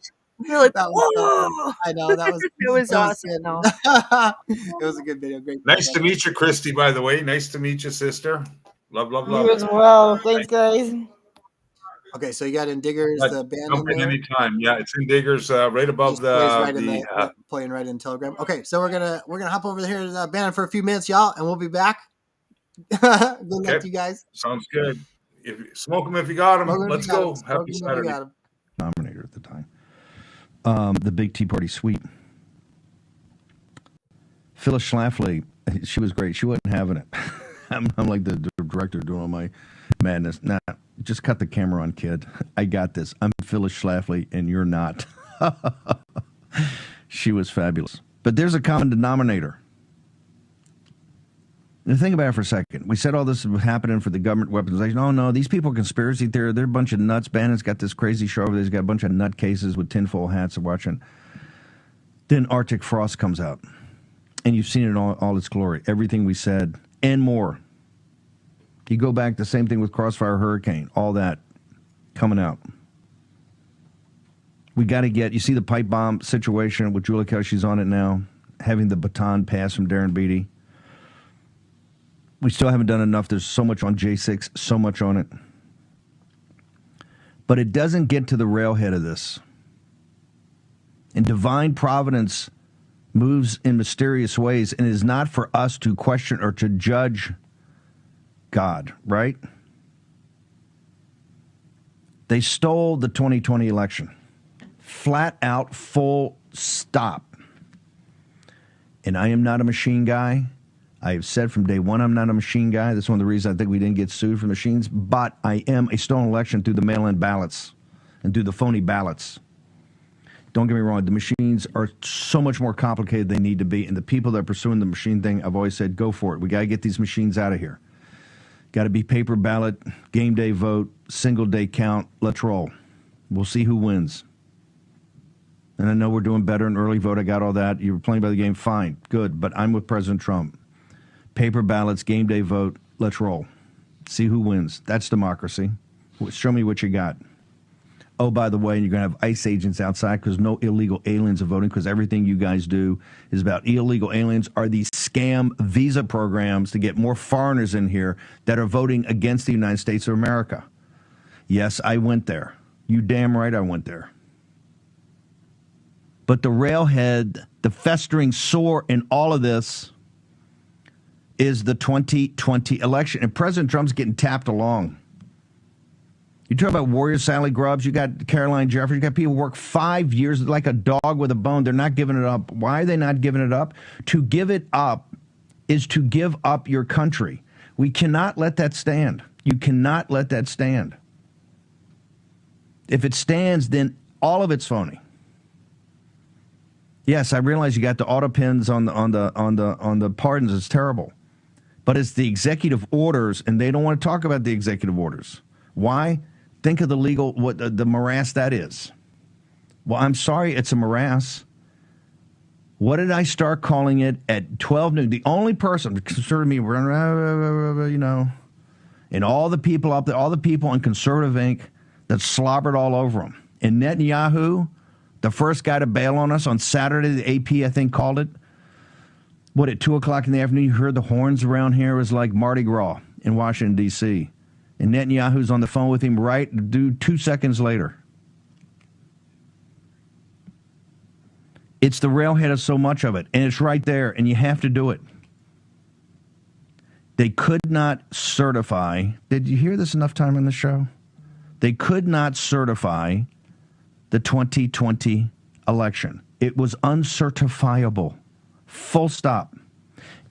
Speaker 4: You're like,
Speaker 5: that was I know. That was
Speaker 4: it was awesome. No.
Speaker 5: It was a good video. Great.
Speaker 3: Nice to meet you, Christy, by the way. Nice to meet you, sister. Love.
Speaker 6: You as well. Thanks, guys.
Speaker 5: Okay, so you got in Diggers, the band
Speaker 3: jump in anytime. Yeah, it's in Diggers, right above
Speaker 5: playing right in Telegram. Okay, so we're gonna hop over here to Bannon for a few minutes, y'all, and we'll be back. Good luck to you guys.
Speaker 3: Sounds good. Smoke them if you got them. Let's go. Happy Saturday.
Speaker 7: Nominator at the time. The Big Tea Party Suite. Phyllis Schlafly, she was great. She wasn't having it. I'm like the director doing all my madness. Nah, just cut the camera on, kid. I got this. I'm Phyllis Schlafly, and you're not. She was fabulous. But there's a common denominator. Now think about it for a second. We said all this was happening for the government weaponization. Oh, no, these people are conspiracy theory. They're a bunch of nuts. Bannon's got this crazy show over there. He's got a bunch of nut cases with tinfoil hats and watching. Then Arctic Frost comes out. And you've seen it in all its glory. Everything we said and more. You go back, the same thing with Crossfire Hurricane, all that coming out. We got to get, you see the pipe bomb situation with Julia Kelly, she's on it now, having the baton pass from Darren Beatty. We still haven't done enough. There's so much on J6, so much on it. But it doesn't get to the railhead of this. And divine providence moves in mysterious ways, and it is not for us to question or to judge God, right? They stole the 2020 election. Flat out, full stop. And I am not a machine guy. I have said from day one I'm not a machine guy. That's one of the reasons I think we didn't get sued for machines. But I am a stolen election through the mail-in ballots and through the phony ballots. Don't get me wrong, the machines are so much more complicated than they need to be, and the people that are pursuing the machine thing, I've always said, go for it. We got to get these machines out of here. Got to be paper ballot, game day vote, single day count. Let's roll. We'll see who wins. And I know we're doing better in early vote. I got all that. You were playing by the game, fine, good, but I'm with President Trump. Paper ballots, game day vote, let's roll. See who wins. That's democracy. Show me what you got. Oh, by the way, you're going to have ICE agents outside because no illegal aliens are voting, because everything you guys do is about illegal aliens are these scam visa programs to get more foreigners in here that are voting against the United States of America. Yes, I went there. You damn right I went there. But the railhead, the festering sore in all of this is the 2020 election. And President Trump's getting tapped along. You talk about Warrior Sally Grubbs, you got Caroline Jeffries, you got people who work 5 years like a dog with a bone. They're not giving it up. Why are they not giving it up? To give it up is to give up your country. We cannot let that stand. You cannot let that stand. If it stands, then all of it's phony. Yes, I realize you got the auto pins on the pardons. It's terrible, but it's the executive orders, and they don't want to talk about the executive orders. Why? Think of the legal the morass that is. Well, I'm sorry, it's a morass. What did I start calling it at 12 noon? The only person considered me, you know, and all the people up there, all the people on Conservative Inc. that slobbered all over them. And Netanyahu, the first guy to bail on us on Saturday, the AP, I think, called it. What, at 2 o'clock in the afternoon, you heard the horns around here. It was like Mardi Gras in Washington, D.C. And Netanyahu's on the phone with him 2 seconds later. It's the railhead of so much of it, and it's right there, and you have to do it. They could not certify. Did you hear this enough time on the show? They could not certify the 2020 election. It was uncertifiable. Full stop.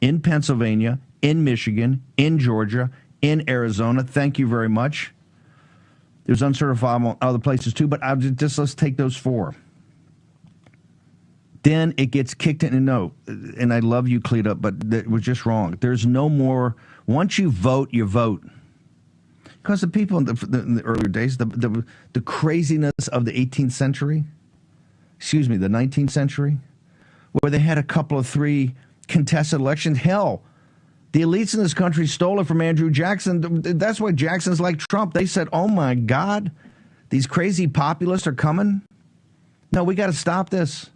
Speaker 7: In Pennsylvania, in Michigan, in Georgia, in Arizona. Thank you very much. It was uncertifiable in other places too, but let's take those 4. Then it gets kicked in. No, and I love you, Cleta, but it was just wrong. There's no more. Once you vote, you vote. Because the people in the earlier days, the craziness of the 18th century, the 19th century, where they had a couple of 3 contested elections. Hell, the elites in this country stole it from Andrew Jackson. That's why Jackson's like Trump. They said, oh, my God, these crazy populists are coming. No, we got to stop this.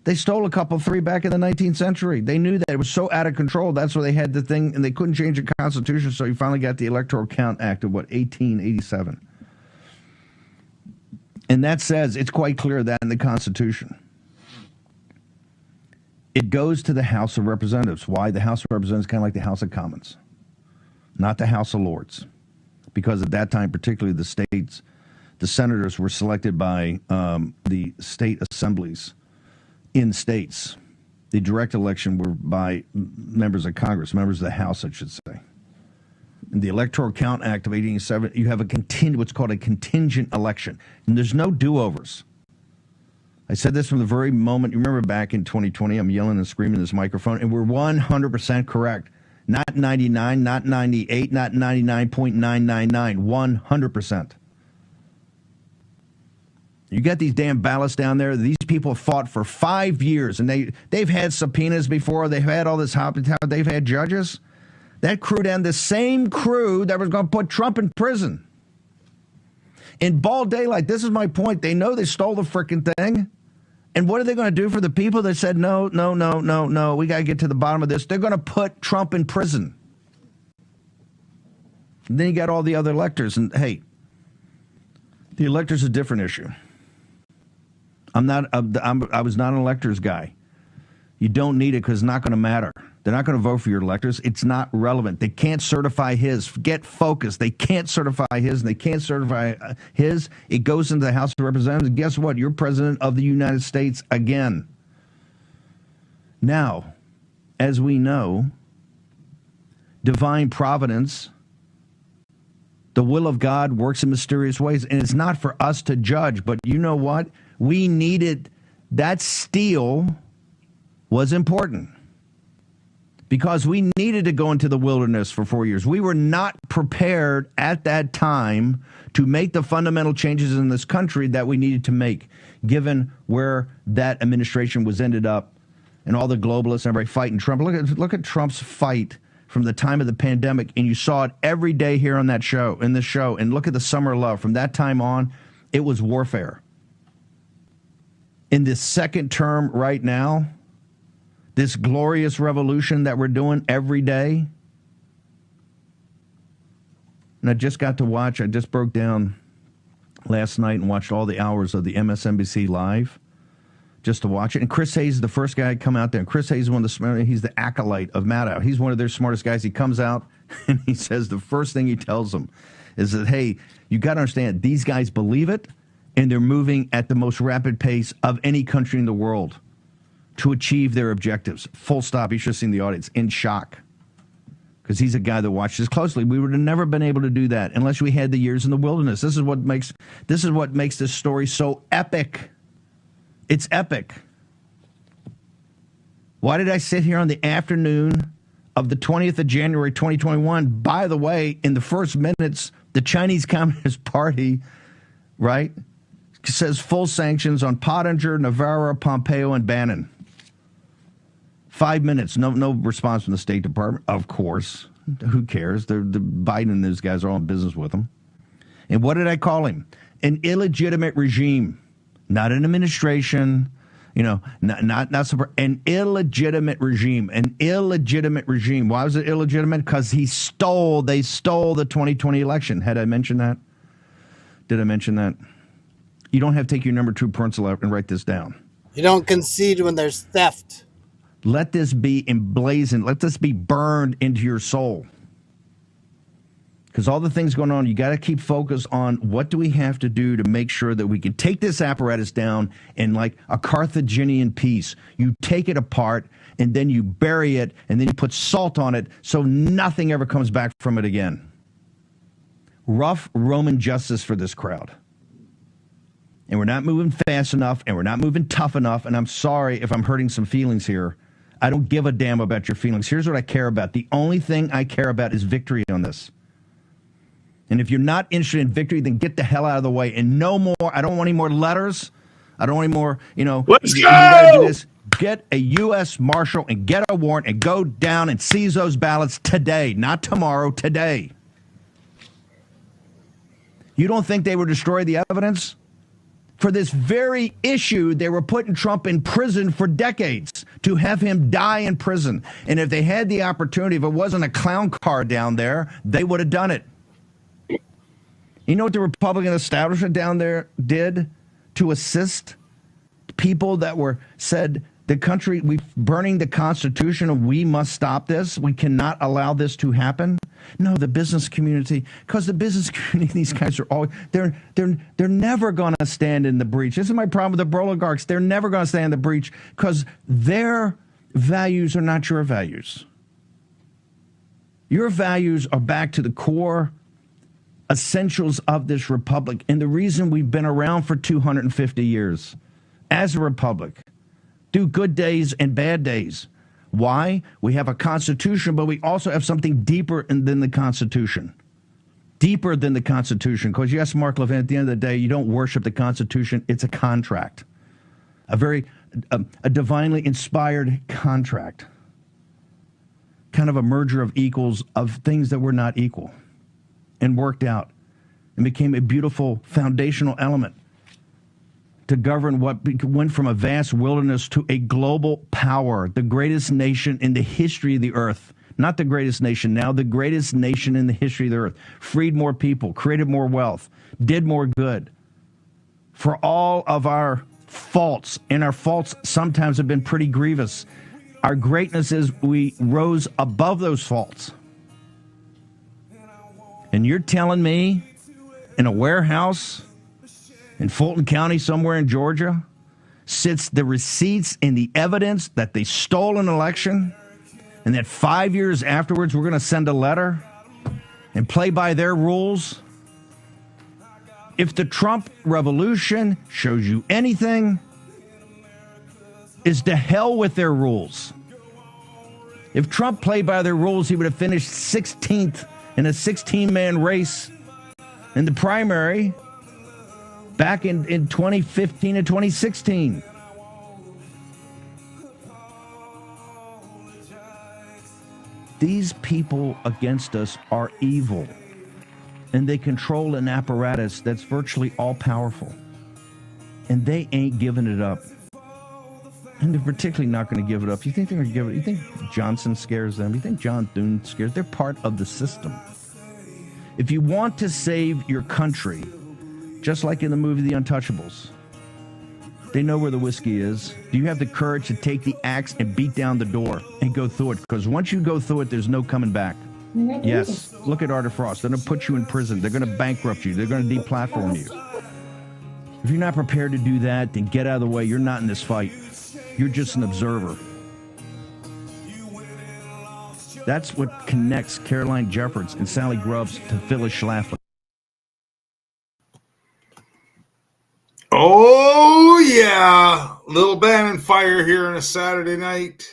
Speaker 7: They stole a couple, 3 back in the 19th century. They knew that it was so out of control. That's why they had the thing, and they couldn't change the Constitution, so you finally got the Electoral Count Act of, 1887. And that says, it's quite clear that in the Constitution. It goes to the House of Representatives. Why? The House of Representatives is kind of like the House of Commons, not the House of Lords. Because at that time, particularly the senators were selected by the state assemblies in states. The direct election were by members of Congress, members of the House, I should say. In the Electoral Count Act of 1887, you have what's called a contingent election. And there's no do-overs. I said this from the very moment. You remember back in 2020, I'm yelling and screaming in this microphone, and we're 100% correct. Not 99, not 98, not 99.999, 100%. You got these damn ballots down there. These people fought for 5 years, and they've had subpoenas before. They've had all this hospitality. They've had judges. That crew down, the same crew that was going to put Trump in prison. In bald daylight, this is my point. They know they stole the frickin' thing. And what are they going to do for the people that said, no, we got to get to the bottom of this? They're going to put Trump in prison. And then you got all the other electors. And, hey, the electors is a different issue. I was not an electors guy. You don't need it because it's not going to matter. They're not going to vote for your electors. It's not relevant. They can't certify his. Get focused. They can't certify his, and they can't certify his. It goes into the House of Representatives. And guess what? You're president of the United States again. Now, as we know, divine providence, the will of God works in mysterious ways, and it's not for us to judge. But you know what? We needed that steel was important because we needed to go into the wilderness for 4 years. We were not prepared at that time to make the fundamental changes in this country that we needed to make, given where that administration was ended up and all the globalists and everybody fighting Trump. Look at Trump's fight from the time of the pandemic, and you saw it every day here on this show. And look at the summer of love. From that time on, it was warfare. In this second term right now, this glorious revolution that we're doing every day. And I just got to watch, I just broke down last night and watched all the hours of the MSNBC Live just to watch it. And Chris Hayes is the first guy to come out there. And Chris Hayes is one of the smart. He's the acolyte of Maddow. He's one of their smartest guys. He comes out and he says the first thing he tells them is that, hey, you got to understand, these guys believe it, and they're moving at the most rapid pace of any country in the world to achieve their objectives. Full stop. You should have seen the audience in shock, because he's a guy that watches closely. We would have never been able to do that unless we had the years in the wilderness. This is what makes this story so epic. It's epic. Why did I sit here on the afternoon of the 20th of January, 2021? By the way, in the first minutes, the Chinese Communist Party, right, says full sanctions on Pottinger, Navarro, Pompeo, and Bannon. 5 minutes, no response from the State Department. Of course, who cares? The Biden and those guys are all in business with him. And what did I call him? An illegitimate regime, not an administration. Not an illegitimate regime. An illegitimate regime. Why was it illegitimate? Because they stole the 2020 election. Had I mentioned that? Did I mention that? You don't have to take your number 2 pencil out and write this down.
Speaker 5: You don't concede when there's theft.
Speaker 7: Let this be emblazoned. Let this be burned into your soul. Because all the things going on, you got to keep focus on what do we have to do to make sure that we can take this apparatus down in like a Carthaginian piece. You take it apart, and then you bury it, and then you put salt on it so nothing ever comes back from it again. Rough Roman justice for this crowd. And we're not moving fast enough, and we're not moving tough enough, and I'm sorry if I'm hurting some feelings here. I don't give a damn about your feelings. Here's what I care about. The only thing I care about is victory on this. And if you're not interested in victory, then get the hell out of the way. And no more. I don't want any more letters. I don't want any more,
Speaker 3: Let's
Speaker 7: you
Speaker 3: go!
Speaker 7: gotta do this. Get a U.S. Marshal and get a warrant and go down and seize those ballots today, not tomorrow, today. You don't think they would destroy the evidence? For this very issue, they were putting Trump in prison for decades to have him die in prison. And if they had the opportunity, if it wasn't a clown car down there, they would have done it. You know what the Republican establishment down there did to assist people that said the country, we're burning the Constitution and we must stop this. We cannot allow this to happen. No, the business community, because the business community, these guys are always, they're never going to stand in the breach. This is my problem with the oligarchs. They're never going to stand in the breach because their values are not your values. Your values are back to the core essentials of this republic, and the reason we've been around for 250 years as a republic, through good days and bad days. Why? We have a constitution, but we also have something deeper than the constitution. Deeper than the constitution, because yes, Mark Levin, at the end of the day, you don't worship the Constitution. It's a contract, a divinely inspired contract, kind of a merger of equals of things that were not equal, and worked out and became a beautiful foundational element to govern what went from a vast wilderness to a global power, the greatest nation in the history of the earth. Not the greatest nation now, the greatest nation in the history of the earth. Freed more people, created more wealth, did more good. For all of our faults, and our faults sometimes have been pretty grievous, our greatness is we rose above those faults. And you're telling me in a warehouse in Fulton County somewhere in Georgia sits the receipts and the evidence that they stole an election, and that 5 years afterwards we're going to send a letter and play by their rules? If the Trump revolution shows you anything, is to hell with their rules. If Trump played by their rules, he would have finished 16th in a 16-man race in the primary back in 2015 and 2016. These people against us are evil, and they control an apparatus that's virtually all-powerful, and they ain't giving it up. And they're particularly not going to give it up. You think they're going to give it? You think Johnson scares them? You think John Thune scares? They're part of the system. If you want to save your country, just like in the movie The Untouchables. They know where the whiskey is. Do you have the courage to take the axe and beat down the door and go through it? Because once you go through it, there's no coming back. Yes, look at Arthur Frost. They're going to put you in prison. They're going to bankrupt you. They're going to deplatform you. If you're not prepared to do that, then get out of the way. You're not in this fight. You're just an observer. That's what connects Caroline Jeffords and Sally Grubbs to Phyllis Schlafly.
Speaker 3: Oh, yeah. Little Bannon fire here on a Saturday night.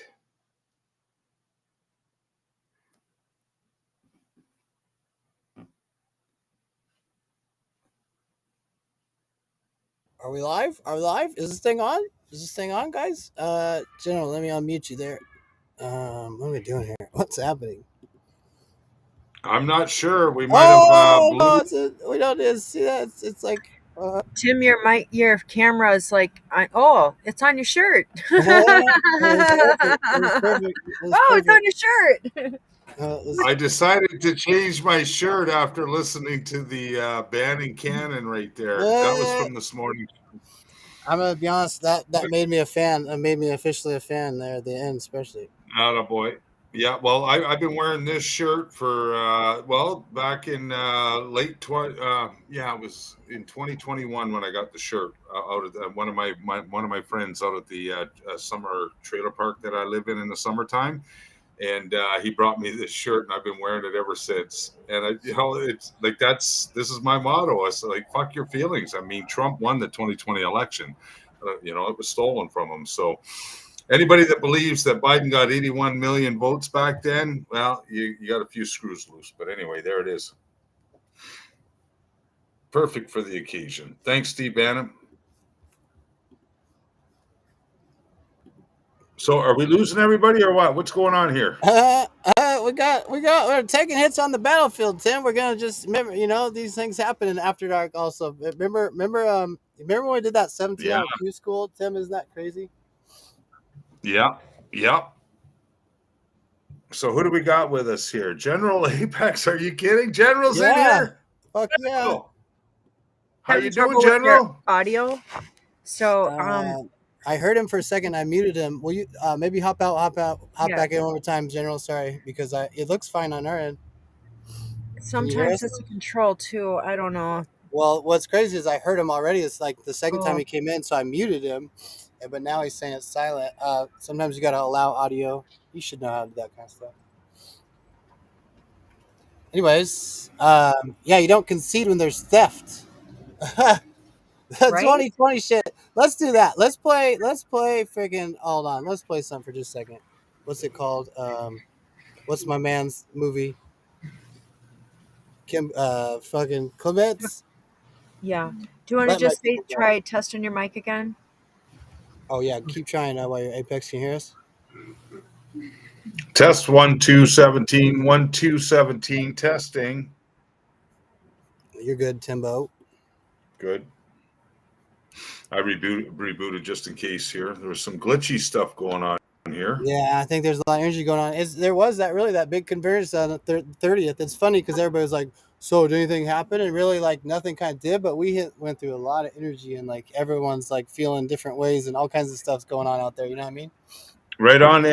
Speaker 8: Are we live? Are we live? Is this thing on? Is this thing on, guys? General, let me unmute you there. What are we doing here? What's happening?
Speaker 3: I'm not sure. We might have.
Speaker 8: We don't see that. It's like.
Speaker 4: Tim, your camera is like, it's on your shirt.
Speaker 8: It was perfect.
Speaker 4: It's on your shirt.
Speaker 3: I decided to change my shirt after listening to the Bannon Cannon right there. That was from this morning.
Speaker 8: I'm gonna be honest. That made me a fan. That made me officially a fan there at the end, especially.
Speaker 3: Attaboy. Yeah, well, I've been wearing this shirt for back in it was in 2021 when I got the shirt out of one of my friends out at the summer trailer park that I live in the summertime, and he brought me this shirt, and I've been wearing it ever since. And it's like this is my motto. It's like, fuck your feelings. I mean, Trump won the 2020 election. It was stolen from him. So. Anybody that believes that Biden got 81 million votes back then, well, you got a few screws loose. But anyway, there it is. Perfect for the occasion. Thanks, Steve Bannon. So are we losing everybody or what? What's going on here?
Speaker 8: We're taking hits on the battlefield, Tim. We're gonna just remember, these things happen in After Dark also. Remember when we did that 17-hour Q school, Tim? Isn't that crazy?
Speaker 3: Yeah. So who do we got with us here? General Apex, are you kidding? General's in here.
Speaker 8: Fuck yeah.
Speaker 3: How you doing, General?
Speaker 4: Audio. So
Speaker 8: I heard him for a second. I muted him. Will you maybe hop back in one more time, General? Sorry, because it looks fine on our end.
Speaker 4: Sometimes it's a control too. I don't know.
Speaker 8: Well, what's crazy is I heard him already. It's like the second time he came in, so I muted him. But now he's saying it's silent. Sometimes you got to allow audio. You should know how to do that kind of stuff. Anyways, you don't concede when there's theft. Right? 2020 shit. Let's do that. Let's play freaking. Hold on. Let's play something for just a second. What's it called? What's my man's movie? Fucking Clements.
Speaker 4: Yeah. Do you want to just try testing your mic again?
Speaker 8: Oh yeah, keep trying while you're Apex. Can you hear us?
Speaker 3: Test 1 2 17 1 2 17 testing.
Speaker 8: You're good, Timbo.
Speaker 3: Good. I rebooted just in case here. There was some glitchy stuff going on here.
Speaker 8: Yeah, I think there's a lot of energy going on. There was that big convergence on the 30th. It's funny because everybody was like, so did anything happen? And really, like, nothing kind of did, but we went through a lot of energy, and like everyone's like feeling different ways, and all kinds of stuff's going on out there. You know what I mean?
Speaker 3: Right on.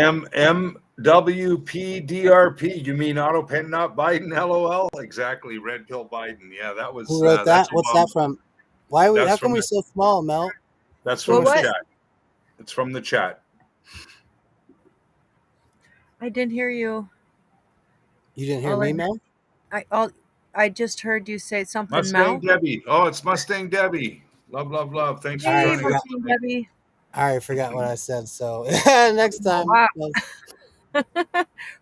Speaker 3: MWPDRP. You mean auto pen not Biden? LOL. Exactly. Red pill Biden. Yeah, that was.
Speaker 8: Who wrote that? What's that from? How come we're so small, Mel?
Speaker 3: That's from the chat. It's from the chat.
Speaker 4: I didn't hear you.
Speaker 8: You didn't hear me, Mel?
Speaker 4: I just heard you say something,
Speaker 3: Mustang
Speaker 4: Mel.
Speaker 3: Debbie. Oh, it's Mustang Debbie. Love. Thanks for joining us.
Speaker 4: Mustang Debbie.
Speaker 8: I already forgot what I said, so next time.
Speaker 4: Wow.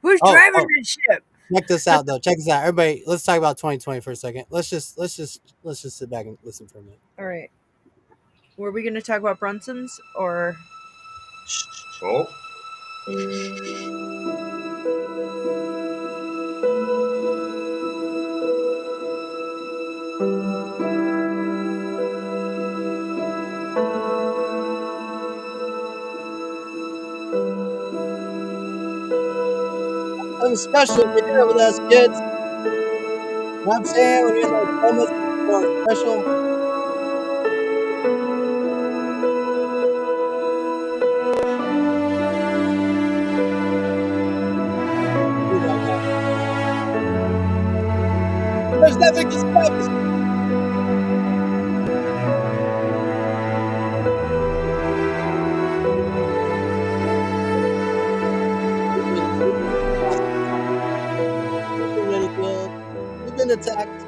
Speaker 4: Who's driving this ship?
Speaker 8: Check this out, though. Check this out, everybody. Let's talk about 2020 for a second. Let's just sit back and listen for a minute.
Speaker 4: All right. Were we going to talk about Brunson's or?
Speaker 3: Oh.
Speaker 8: Something special when you're with us, kids. You know what I'm saying? When you're in those moments, more special. There's nothing to stop us. We've been ridiculed. We've been attacked.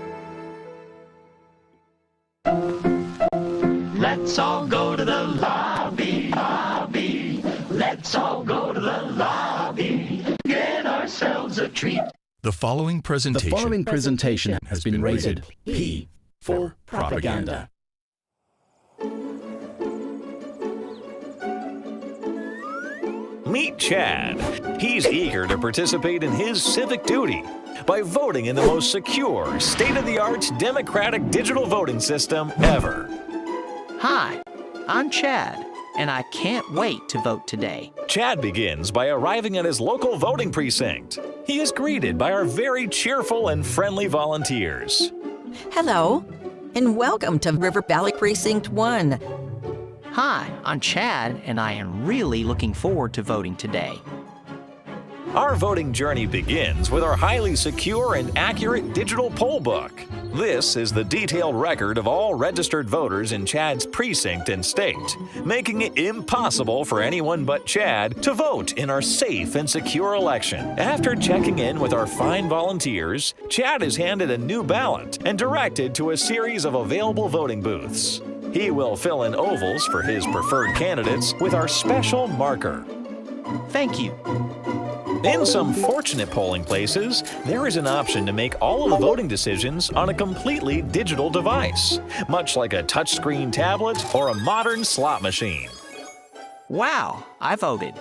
Speaker 9: Let's all go to the lobby. Let's all go to the lobby. Get ourselves a treat.
Speaker 10: The following presentation has been rated P for propaganda.
Speaker 11: Meet Chad. He's eager to participate in his civic duty by voting in the most secure, state-of-the-art democratic digital voting system ever.
Speaker 12: Hi, I'm Chad, and I can't wait to vote today.
Speaker 11: Chad begins by arriving at his local voting precinct. He is greeted by our very cheerful and friendly volunteers.
Speaker 13: Hello, and welcome to River Valley Precinct 1.
Speaker 12: Hi, I'm Chad, and I am really looking forward to voting today.
Speaker 11: Our voting journey begins with our highly secure and accurate digital poll book. This is the detailed record of all registered voters in Chad's precinct and state, making it impossible for anyone but Chad to vote in our safe and secure election. After checking in with our fine volunteers, Chad is handed a new ballot and directed to a series of available voting booths. He will fill in ovals for his preferred candidates with our special marker.
Speaker 12: Thank you.
Speaker 11: In some fortunate polling places, there is an option to make all of the voting decisions on a completely digital device, much like a touchscreen tablet or a modern slot machine.
Speaker 12: Wow, I voted.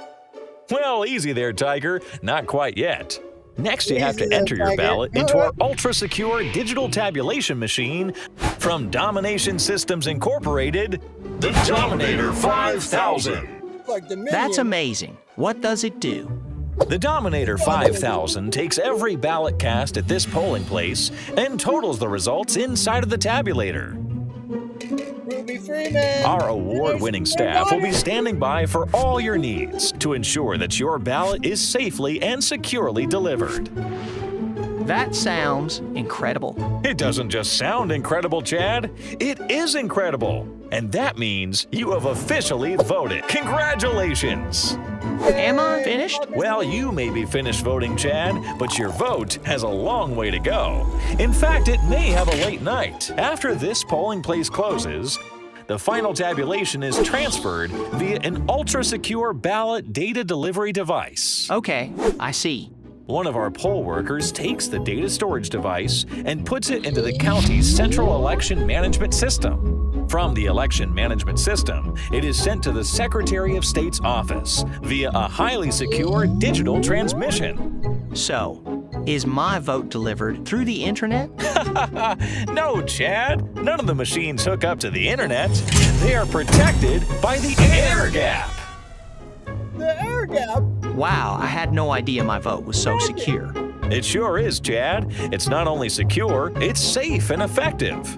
Speaker 11: Well, easy there, Tiger. Not quite yet. Next, you have to enter your ballot into our ultra-secure digital tabulation machine from Domination Systems Incorporated, the Dominator 5000.
Speaker 12: That's amazing. What does it do?
Speaker 11: The Dominator 5000 takes every ballot cast at this polling place and totals the results inside of the tabulator. Our award-winning staff will be standing by for all your needs to ensure that your ballot is safely and securely delivered.
Speaker 12: That sounds incredible.
Speaker 11: It doesn't just sound incredible, Chad. It is incredible. And that means you have officially voted. Congratulations!
Speaker 12: Am I finished?
Speaker 11: Well, you may be finished voting, Chad, but your vote has a long way to go. In fact, it may have a late night. After this polling place closes, the final tabulation is transferred via an ultra-secure ballot data delivery device.
Speaker 12: Okay, I see.
Speaker 11: One of our poll workers takes the data storage device and puts it into the county's central election management system. From the election management system, it is sent to the Secretary of State's office via a highly secure digital transmission.
Speaker 12: So, is my vote delivered through the internet?
Speaker 11: No, Chad. None of the machines hook up to the internet. They are protected by the air gap.
Speaker 8: The air gap?
Speaker 12: Wow, I had no idea my vote was so secure.
Speaker 11: It sure is, Chad. It's not only secure, it's safe and effective.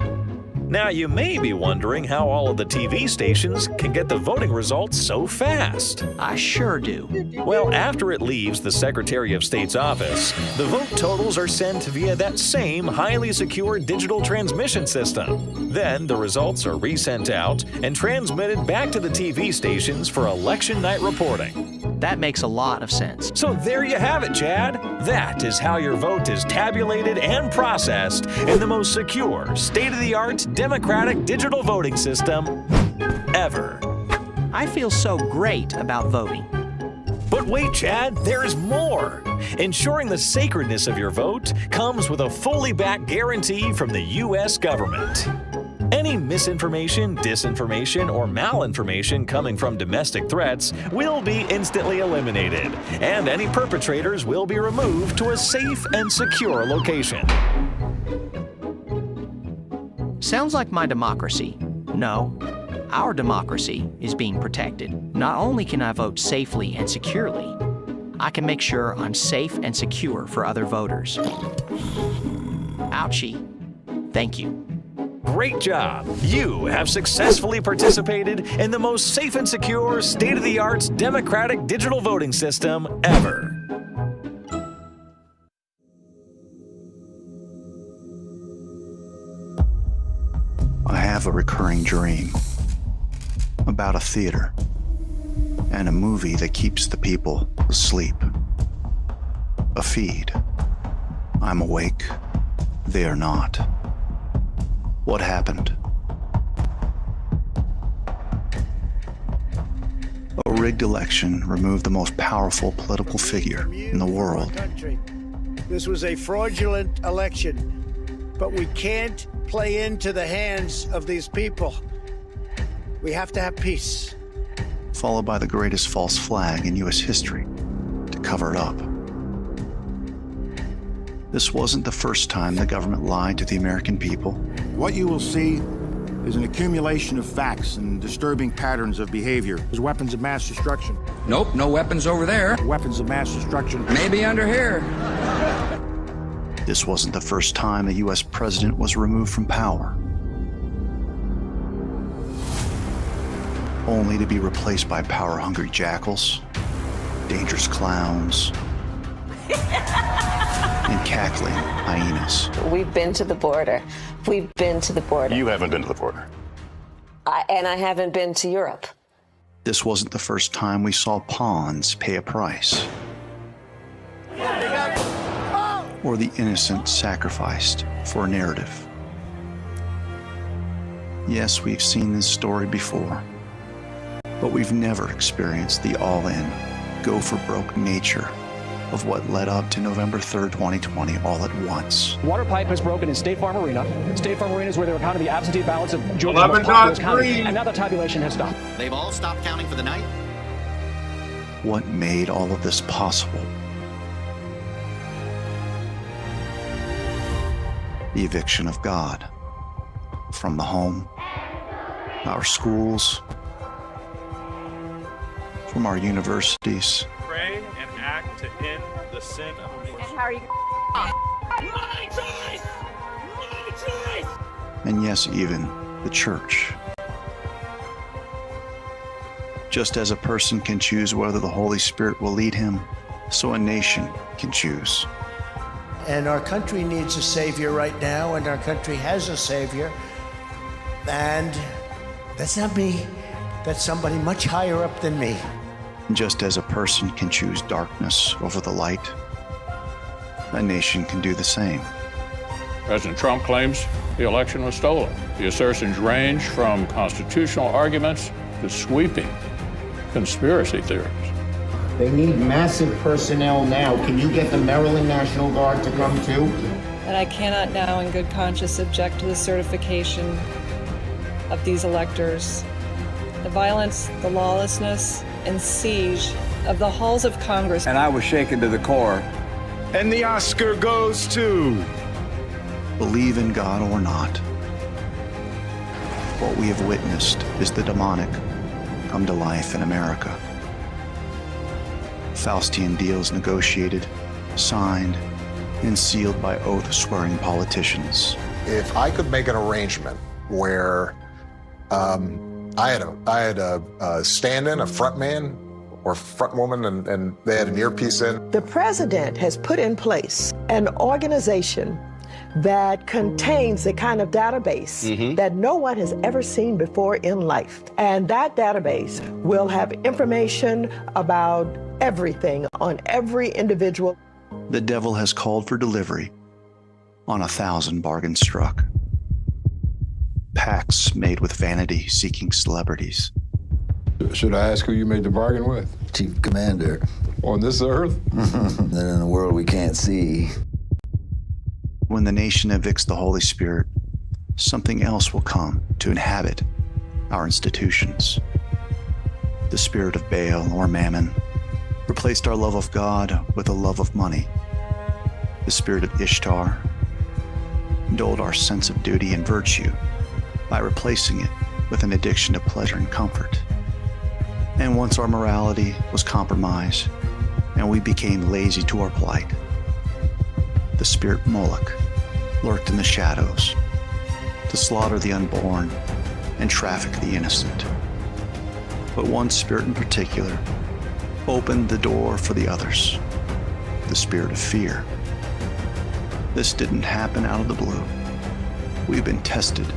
Speaker 11: Now, you may be wondering how all of the TV stations can get the voting results so fast.
Speaker 12: I sure do.
Speaker 11: Well, after it leaves the Secretary of State's office, the vote totals are sent via that same highly secure digital transmission system. Then the results are resent out and transmitted back to the TV stations for election night reporting.
Speaker 12: That makes a lot of sense.
Speaker 11: So there you have it, Chad. That is how your vote is tabulated and processed in the most secure, state-of-the-art democratic digital voting system ever.
Speaker 12: I feel so great about voting.
Speaker 11: But wait, Chad, there's more. Ensuring the sacredness of your vote comes with a fully backed guarantee from the U.S. government. Any misinformation, disinformation, or malinformation coming from domestic threats will be instantly eliminated, and any perpetrators will be removed to a safe and secure location.
Speaker 12: Sounds like my democracy. No, our democracy is being protected. Not only can I vote safely and securely, I can make sure I'm safe and secure for other voters. Ouchie. Thank you.
Speaker 11: Great job! You have successfully participated in the most safe and secure, state-of-the-art democratic digital voting system ever.
Speaker 14: have a recurring dream about a theater and a movie that keeps the people asleep. A feed. I'm awake. They are not. What happened? A rigged election removed the most powerful political figure in the world.
Speaker 15: This was a fraudulent election, but we can't play into the hands of these people. We have to have peace.
Speaker 14: Followed by the greatest false flag in U.S. history to cover it up. This wasn't the first time the government lied to the American people.
Speaker 16: What you will see is an accumulation of facts and disturbing patterns of behavior. There's weapons of mass destruction.
Speaker 17: Nope, no weapons over there.
Speaker 16: Weapons of mass destruction.
Speaker 17: Maybe under here.
Speaker 14: This wasn't the first time a U.S. president was removed from power, only to be replaced by power-hungry jackals, dangerous clowns, and cackling hyenas.
Speaker 18: We've been to the border. We've been to the border.
Speaker 19: You haven't been to the border.
Speaker 18: And I haven't been to Europe.
Speaker 14: This wasn't the first time we saw pawns pay a price, or the innocent sacrificed for a narrative. Yes, we've seen this story before, but we've never experienced the all-in, go-for-broke nature of what led up to November 3rd, 2020 all at once.
Speaker 20: Water pipe has broken in State Farm Arena. State Farm Arena is where they were counting the absentee ballots of Georgia, and now the tabulation has stopped.
Speaker 21: They've all stopped counting for the night?
Speaker 14: What made all of this possible? The eviction of God from the home, our schools, from our universities.
Speaker 22: Pray and act to end the sin of the nation.
Speaker 18: And how are you?
Speaker 9: My choice! My choice!
Speaker 14: And yes, even the church. Just as a person can choose whether the Holy Spirit will lead him, so a nation can choose.
Speaker 15: And our country needs a savior right now, and our country has a savior. And that's not me. That's somebody much higher up than me.
Speaker 14: Just as a person can choose darkness over the light, a nation can do the same.
Speaker 23: President Trump claims the election was stolen. The assertions range from constitutional arguments to sweeping conspiracy theories.
Speaker 24: They need massive personnel now. Can you get the Maryland National Guard to come too?
Speaker 25: And I cannot now in good conscience object to the certification of these electors. The violence, the lawlessness, and siege of the halls of Congress.
Speaker 26: And I was shaken to the core.
Speaker 16: And the Oscar goes to...
Speaker 14: Believe in God or not, what we have witnessed is the demonic come to life in America. Faustian deals negotiated, signed, and sealed by oath-swearing politicians.
Speaker 27: If I could make an arrangement where I had a stand-in, a front man or front woman, and they had an earpiece in.
Speaker 28: The president has put in place an organization that contains the kind of database that no one has ever seen before in life. And that database will have information about everything on every individual.
Speaker 14: The devil has called for delivery on 1,000 bargains struck. Pacts made with vanity seeking celebrities.
Speaker 29: Should I ask who you made the bargain with?
Speaker 30: Chief Commander.
Speaker 29: On this earth?
Speaker 30: Then in a world we can't see.
Speaker 14: When the nation evicts the Holy Spirit, something else will come to inhabit our institutions. The spirit of Baal or Mammon replaced our love of God with a love of money. The spirit of Ishtar dulled our sense of duty and virtue by replacing it with an addiction to pleasure and comfort. And once our morality was compromised and we became lazy to our plight, the spirit Moloch lurked in the shadows to slaughter the unborn and traffic the innocent. But one spirit in particular opened the door for the others, the spirit of fear. This didn't happen out of the blue. We've been tested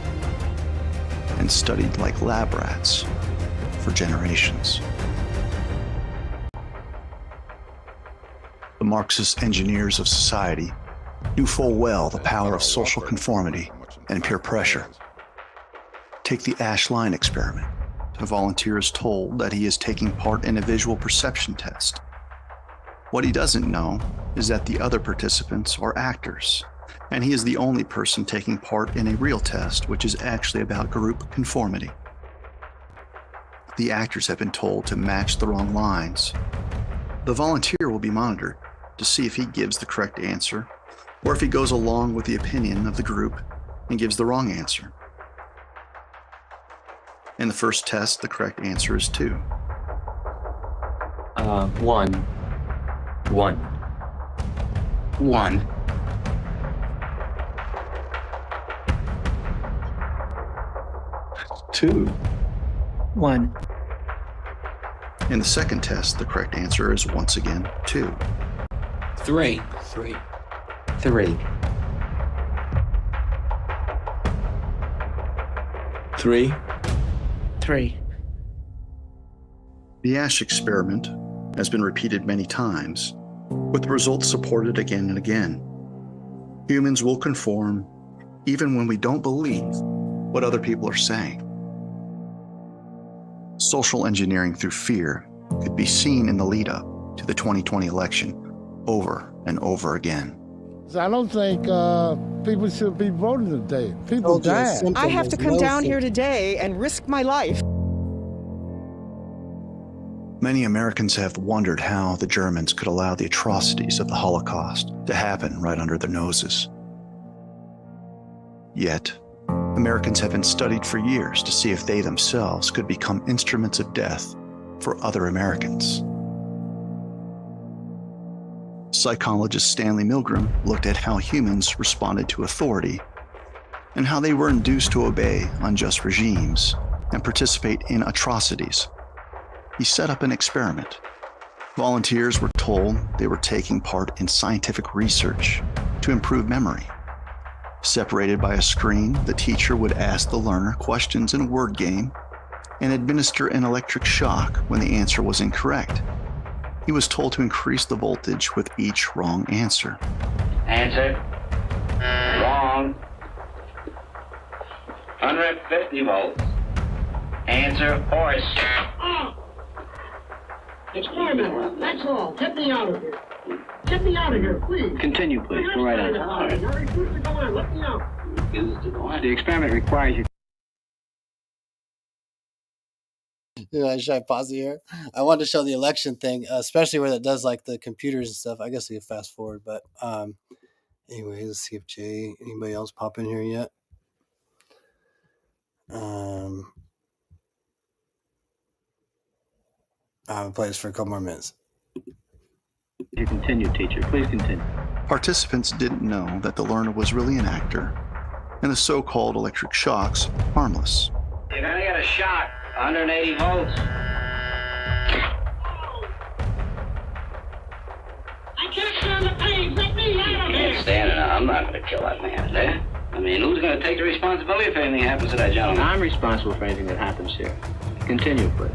Speaker 14: and studied like lab rats for generations. The Marxist engineers of society knew full well the power of social conformity and peer pressure. Take the Ash Line experiment. A volunteer is told that he is taking part in a visual perception test. What he doesn't know is that the other participants are actors, and he is the only person taking part in a real test, which is actually about group conformity. The actors have been told to match the wrong lines. The volunteer will be monitored to see if he gives the correct answer, or if he goes along with the opinion of the group and gives the wrong answer. In the first test, the correct answer is 2.
Speaker 1: 1. 1. 1.
Speaker 14: 2.
Speaker 1: 1.
Speaker 14: In the second test, the correct answer is once again 2.
Speaker 1: 3. 3. 3. 3. 3.
Speaker 14: The Ash experiment has been repeated many times, with the results supported again and again. Humans will conform even when we don't believe what other people are saying. Social engineering through fear could be seen in the lead-up to the 2020 election over and over again.
Speaker 2: I don't think people should be voting today. People die.
Speaker 28: I have to come down here today and risk my life.
Speaker 14: Many Americans have wondered how the Germans could allow the atrocities of the Holocaust to happen right under their noses. Yet, Americans have been studied for years to see if they themselves could become instruments of death for other Americans. Psychologist Stanley Milgram looked at how humans responded to authority and how they were induced to obey unjust regimes and participate in atrocities. He set up an experiment. Volunteers were told they were taking part in scientific research to improve memory. Separated by a screen, the teacher would ask the learner questions in a word game and administer an electric shock when the answer was incorrect. He was told to increase the voltage with each wrong answer.
Speaker 3: Answer. Wrong. 150 volts. Answer, horse.
Speaker 4: Experiment. That's all. Get me out of here. Get me out of here, please.
Speaker 1: Continue, please. Go right on.
Speaker 4: I refuse to go on. Let me out.
Speaker 1: The experiment requires you.
Speaker 8: Should I pause it here? I wanted to show the election thing, especially where that does like the computers and stuff. I guess we can fast forward, but anyway, let's see if anybody else pop in here yet. I'll play this for a couple more minutes.
Speaker 1: You continue, teacher. Please continue.
Speaker 14: Participants didn't know that the learner was really an actor, and the so-called electric shocks harmless.
Speaker 3: You're gonna get a shock. 180 volts.
Speaker 4: I can't stand the pain. Let me out of
Speaker 3: You
Speaker 4: here.
Speaker 3: can't stand it. I'm not gonna kill that man, is there? I mean, who's gonna take the responsibility if anything happens to that gentleman?
Speaker 1: I'm responsible for anything that happens here. Continue, please.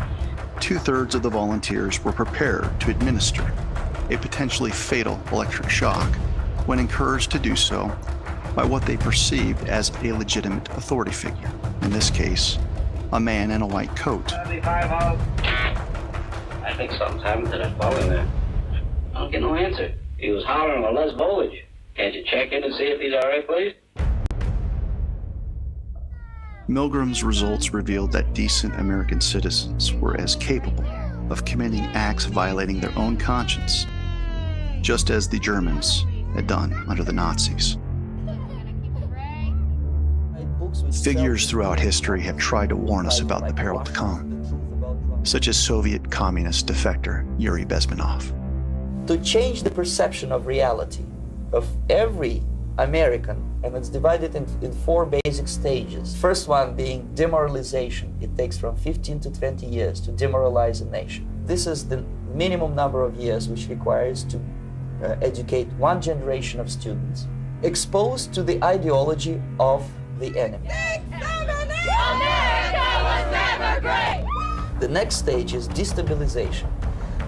Speaker 14: 2/3 of the volunteers were prepared to administer a potentially fatal electric shock when encouraged to do so by what they perceived as a legitimate authority figure. In this case, a man in a white coat.
Speaker 3: 75 volts. I think something's happened to that fellow in there. I don't get no answer. He was hollering with less voltage. Can't you check in and see if he's all right, please?
Speaker 14: Milgram's results revealed that decent American citizens were as capable of committing acts violating their own conscience, just as the Germans had done under the Nazis. Figures throughout history have tried to warn us about the peril to come, such as Soviet communist defector Yuri Bezmenov.
Speaker 5: To change the perception of reality of every American, and it's divided in 4 basic stages. First one being demoralization. It takes from 15 to 20 years to demoralize a nation. This is the minimum number of years which requires to educate one generation of students exposed to the ideology of the enemy.
Speaker 18: gray!
Speaker 5: The next stage is destabilization.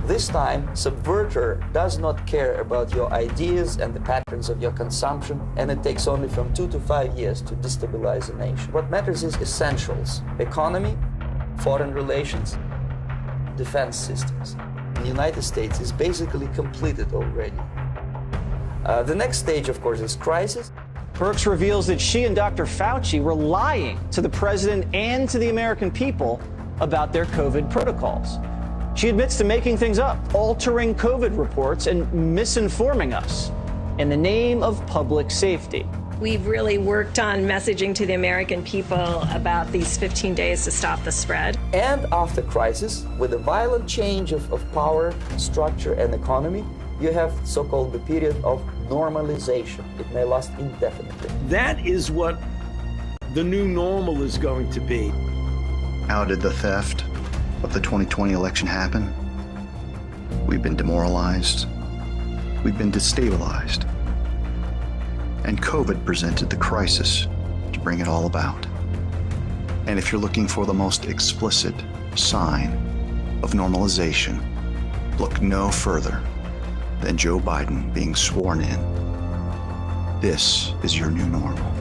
Speaker 5: This time, subverter does not care about your ideas and the patterns of your consumption, and it takes only from 2 to 5 years to destabilize a nation. What matters is essentials: economy, foreign relations, defense systems. The United States is basically completed already. The next stage, of course, is crisis.
Speaker 6: Birx reveals that she and Dr. Fauci were lying to the president and to the American people about their COVID protocols. She admits to making things up, altering COVID reports, and misinforming us in the name of public safety.
Speaker 7: We've really worked on messaging to the American people about these 15 days to stop the spread.
Speaker 5: And after crisis, with a violent change of power, structure, and economy, you have so-called the period of normalization. It may last indefinitely.
Speaker 10: That is what the new normal is going to be.
Speaker 14: How did the theft of the 2020 election happen? We've been demoralized. We've been destabilized. And COVID presented the crisis to bring it all about. And if you're looking for the most explicit sign of normalization, look no further than Joe Biden being sworn in. This is your new normal.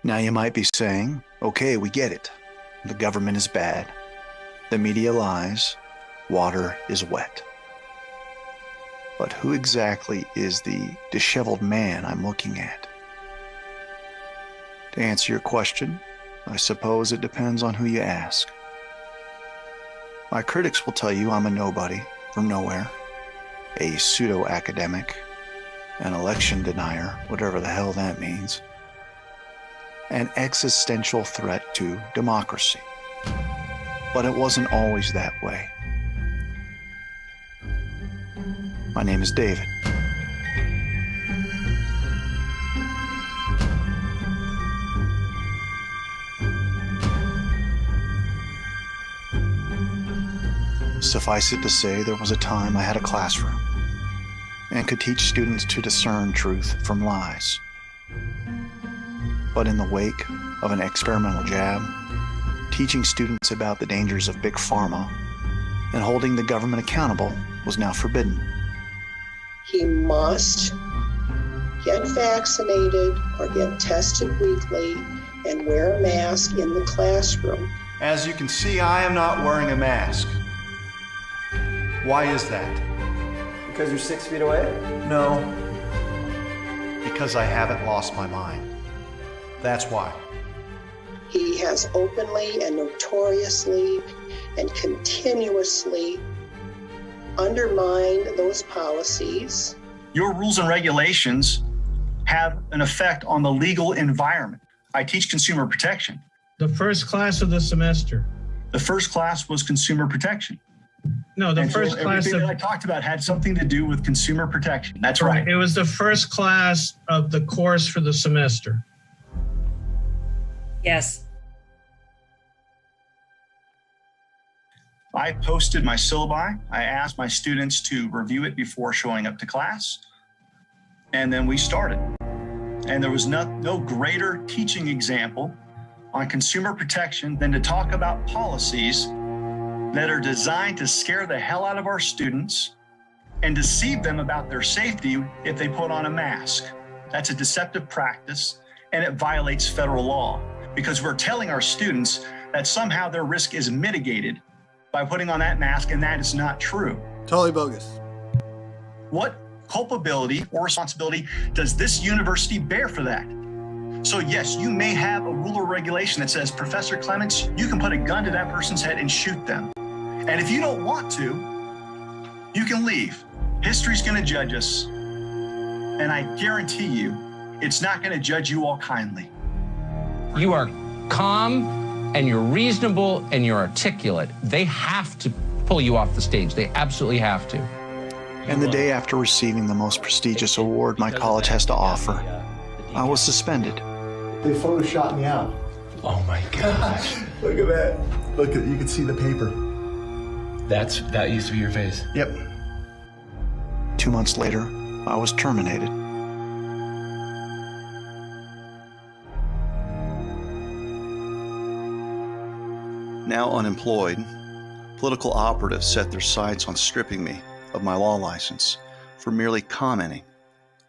Speaker 14: Now you might be saying, okay, we get it. The government is bad. The media lies. Water is wet. But who exactly is the disheveled man I'm looking at? To answer your question, I suppose it depends on who you ask. My critics will tell you I'm a nobody from nowhere, a pseudo-academic, an election denier, whatever the hell that means, an existential threat to democracy. But it wasn't always that way. My name is David. Suffice it to say, there was a time I had a classroom and could teach students to discern truth from lies. But in the wake of an experimental jab, teaching students about the dangers of big pharma and holding the government accountable was now forbidden.
Speaker 11: He must get vaccinated or get tested weekly and wear a mask in the classroom.
Speaker 12: As you can see, I am not wearing a mask. Why is that?
Speaker 6: Because you're 6 feet away?
Speaker 12: No, because I haven't lost my mind. That's why.
Speaker 11: He has openly and notoriously and continuously undermined those policies.
Speaker 13: Your rules and regulations have an effect on the legal environment. I teach consumer protection.
Speaker 17: The first class of the semester.
Speaker 13: The first class was consumer protection.
Speaker 17: No, the first class
Speaker 13: that I talked about had something to do with consumer protection. That's right.
Speaker 17: It was the first class of the course for the semester.
Speaker 7: Yes.
Speaker 13: I posted my syllabi. I asked my students to review it before showing up to class. And then we started. And there was no greater teaching example on consumer protection than to talk about policies that are designed to scare the hell out of our students and deceive them about their safety if they put on a mask. That's a deceptive practice, and it violates federal law because we're telling our students that somehow their risk is mitigated by putting on that mask, and that is not true.
Speaker 12: Totally bogus.
Speaker 13: What culpability or responsibility does this university bear for that? So yes, you may have a rule or regulation that says, Professor Clements, you can put a gun to that person's head and shoot them. And if you don't want to, you can leave. History's gonna judge us. And I guarantee you, it's not gonna judge you all kindly.
Speaker 19: You are calm and you're reasonable and you're articulate. They have to pull you off the stage. They absolutely have to.
Speaker 14: And the day after receiving the most prestigious award my college has to offer, I was suspended.
Speaker 20: They photoshopped me out.
Speaker 26: Oh my gosh.
Speaker 20: Look at that. Look at, you can see the paper.
Speaker 26: That used to be your face?
Speaker 14: Yep. 2 months later, I was terminated. Now unemployed, political operatives set their sights on stripping me of my law license for merely commenting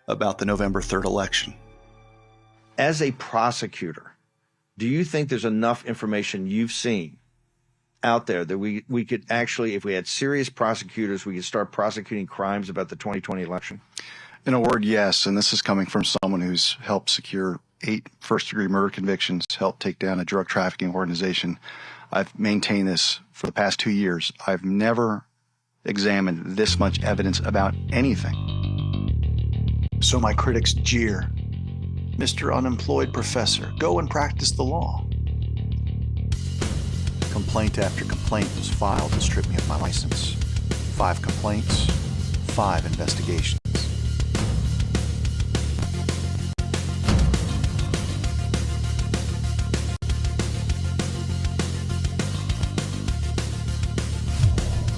Speaker 14: about the November 3rd election.
Speaker 9: As a prosecutor, do you think there's enough information you've seen out there that we could actually, if we had serious prosecutors, we could start prosecuting crimes about the 2020 election?
Speaker 14: In a word, yes, and this is coming from someone who's helped secure 8 first-degree murder convictions, helped take down a drug trafficking organization. I've maintained this for the past 2 years. I've never examined this much evidence about anything. So my critics jeer, "Mr. Unemployed Professor, go and practice the law." Complaint after complaint was filed to strip me of my license. 5 complaints, 5 investigations.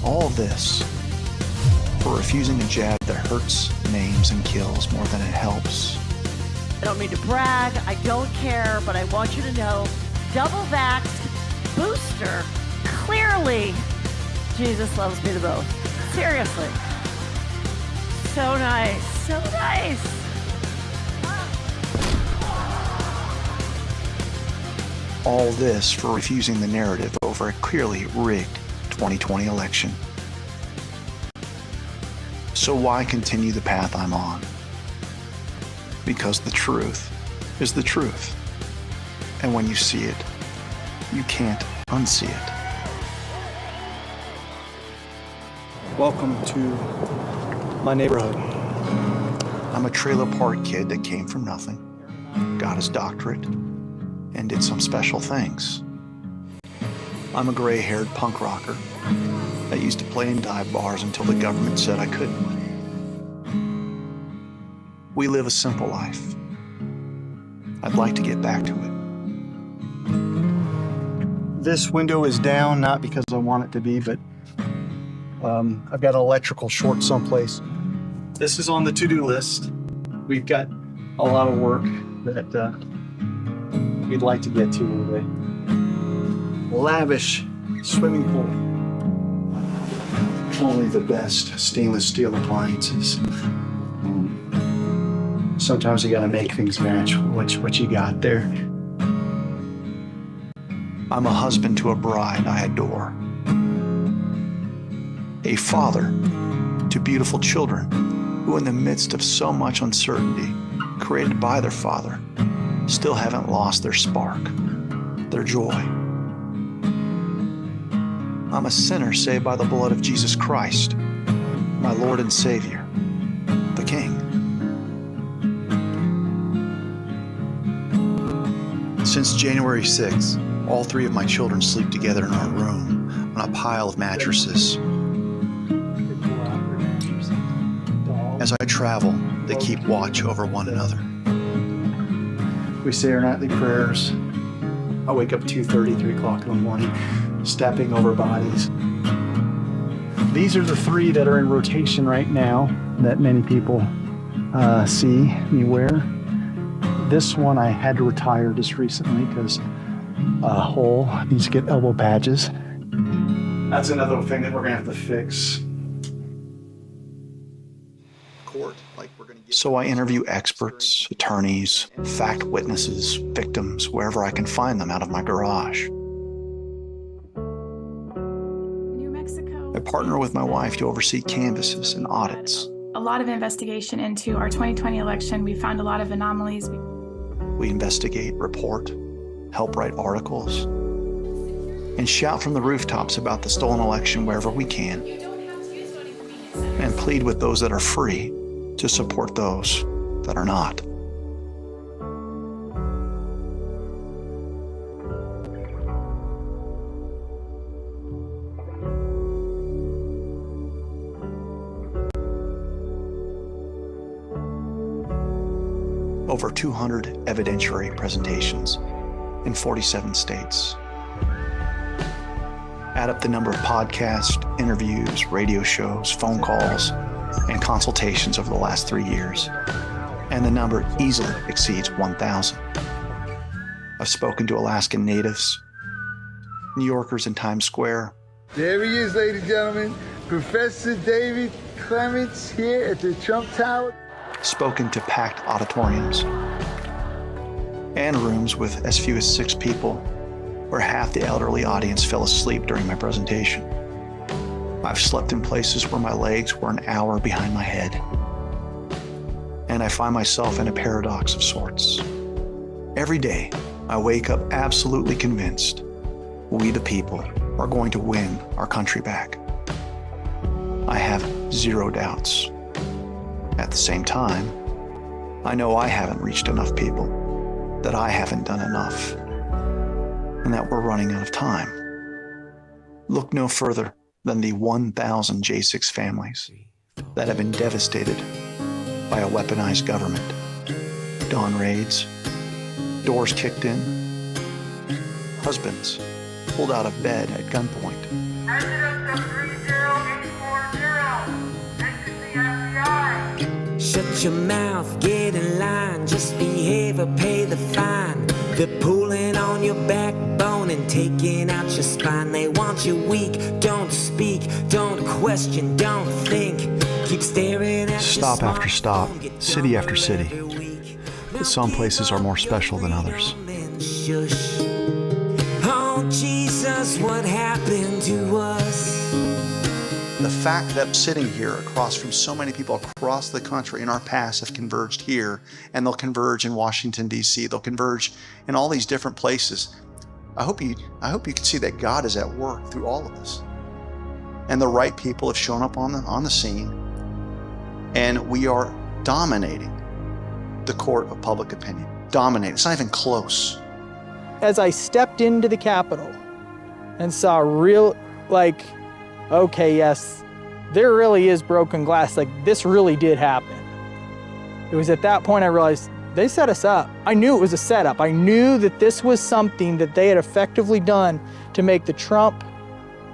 Speaker 14: All this for refusing a jab that hurts, maims, and kills more than it helps.
Speaker 15: I don't mean to brag, I don't care, but I want you to know, double vaxxed, booster, clearly, Jesus loves me the most. Seriously. So nice, so nice.
Speaker 14: All this for refusing the narrative over a clearly rigged 2020 election. So why continue the path I'm on? Because the truth is the truth. And when you see it, you can't unsee it.
Speaker 16: Welcome to my neighborhood.
Speaker 14: I'm a trailer park kid that came from nothing, got his doctorate, and did some special things. I'm a gray-haired punk rocker that used to play in dive bars until the government said I couldn't. We live a simple life. I'd like to get back to it.
Speaker 16: This window is down, not because I want it to be, but I've got an electrical short someplace. This is on the to-do list. We've got a lot of work that we'd like to get to today. Lavish swimming pool. Only the best stainless steel appliances. Sometimes you gotta make things match what you got there.
Speaker 14: I'm a husband to a bride I adore. A father to beautiful children who, in the midst of so much uncertainty created by their father, still haven't lost their spark, their joy. I'm a sinner saved by the blood of Jesus Christ, my Lord and Savior, the King. Since January 6th, all 3 of my children sleep together in our room on a pile of mattresses. As I travel, they keep watch over one another.
Speaker 16: We say our nightly prayers. I wake up 2:30, 3 o'clock in the morning, stepping over bodies. These are the 3 that are in rotation right now that many people see me wear. This one I had to retire just recently because a hole needs to get elbow badges. That's another thing that we're gonna have to fix.
Speaker 14: So I interview experts, attorneys, fact witnesses, victims, wherever I can find them out of my garage.
Speaker 21: New Mexico.
Speaker 14: I partner with my wife to oversee canvasses and audits.
Speaker 21: A lot of investigation into our 2020 election. We found a lot of anomalies.
Speaker 14: We investigate, report, help write articles, and shout from the rooftops about the stolen election wherever we can, and plead with those that are free to support those that are not. Over 200 evidentiary presentations in 47 states. Add up the number of podcasts, interviews, radio shows, phone calls, and consultations over the last 3 years, and the number easily exceeds 1,000. I've spoken to Alaskan natives, New Yorkers in Times Square.
Speaker 20: There he is, ladies and gentlemen. Professor David Clements here at the Trump Tower.
Speaker 14: Spoken to packed auditoriums and rooms with as few as 6 people, where half the elderly audience fell asleep during my presentation. I've slept in places where my legs were an hour behind my head. And I find myself in a paradox of sorts. Every day, I wake up absolutely convinced we the people are going to win our country back. I have 0 doubts. At the same time, I know I haven't reached enough people, that I haven't done enough, and that we're running out of time. Look no further than the 1,000 J6 families that have been devastated by a weaponized government. Dawn raids, doors kicked in, husbands pulled out of bed at gunpoint.
Speaker 2: Shut your mouth, get in line, just behave or pay the fine. They're pulling on your backbone and taking out your spine. They want you weak, don't speak, don't question, don't think. Keep staring at
Speaker 14: Stop after stop, city after city. But some places are more special than others.
Speaker 2: Shush. Oh Jesus, what happened to us?
Speaker 14: The fact that I'm sitting here across from so many people across the country in our past have converged here, and they'll converge in Washington, D.C., they'll converge in all these different places. I hope you can see that God is at work through all of this. And the right people have shown up on the scene, and we are dominating the court of public opinion. Dominating. It's not even close.
Speaker 8: As I stepped into the Capitol and saw okay, yes, there really is broken glass. Like, this really did happen. It was at that point I realized they set us up. I knew it was a setup. I knew that this was something that they had effectively done to make the Trump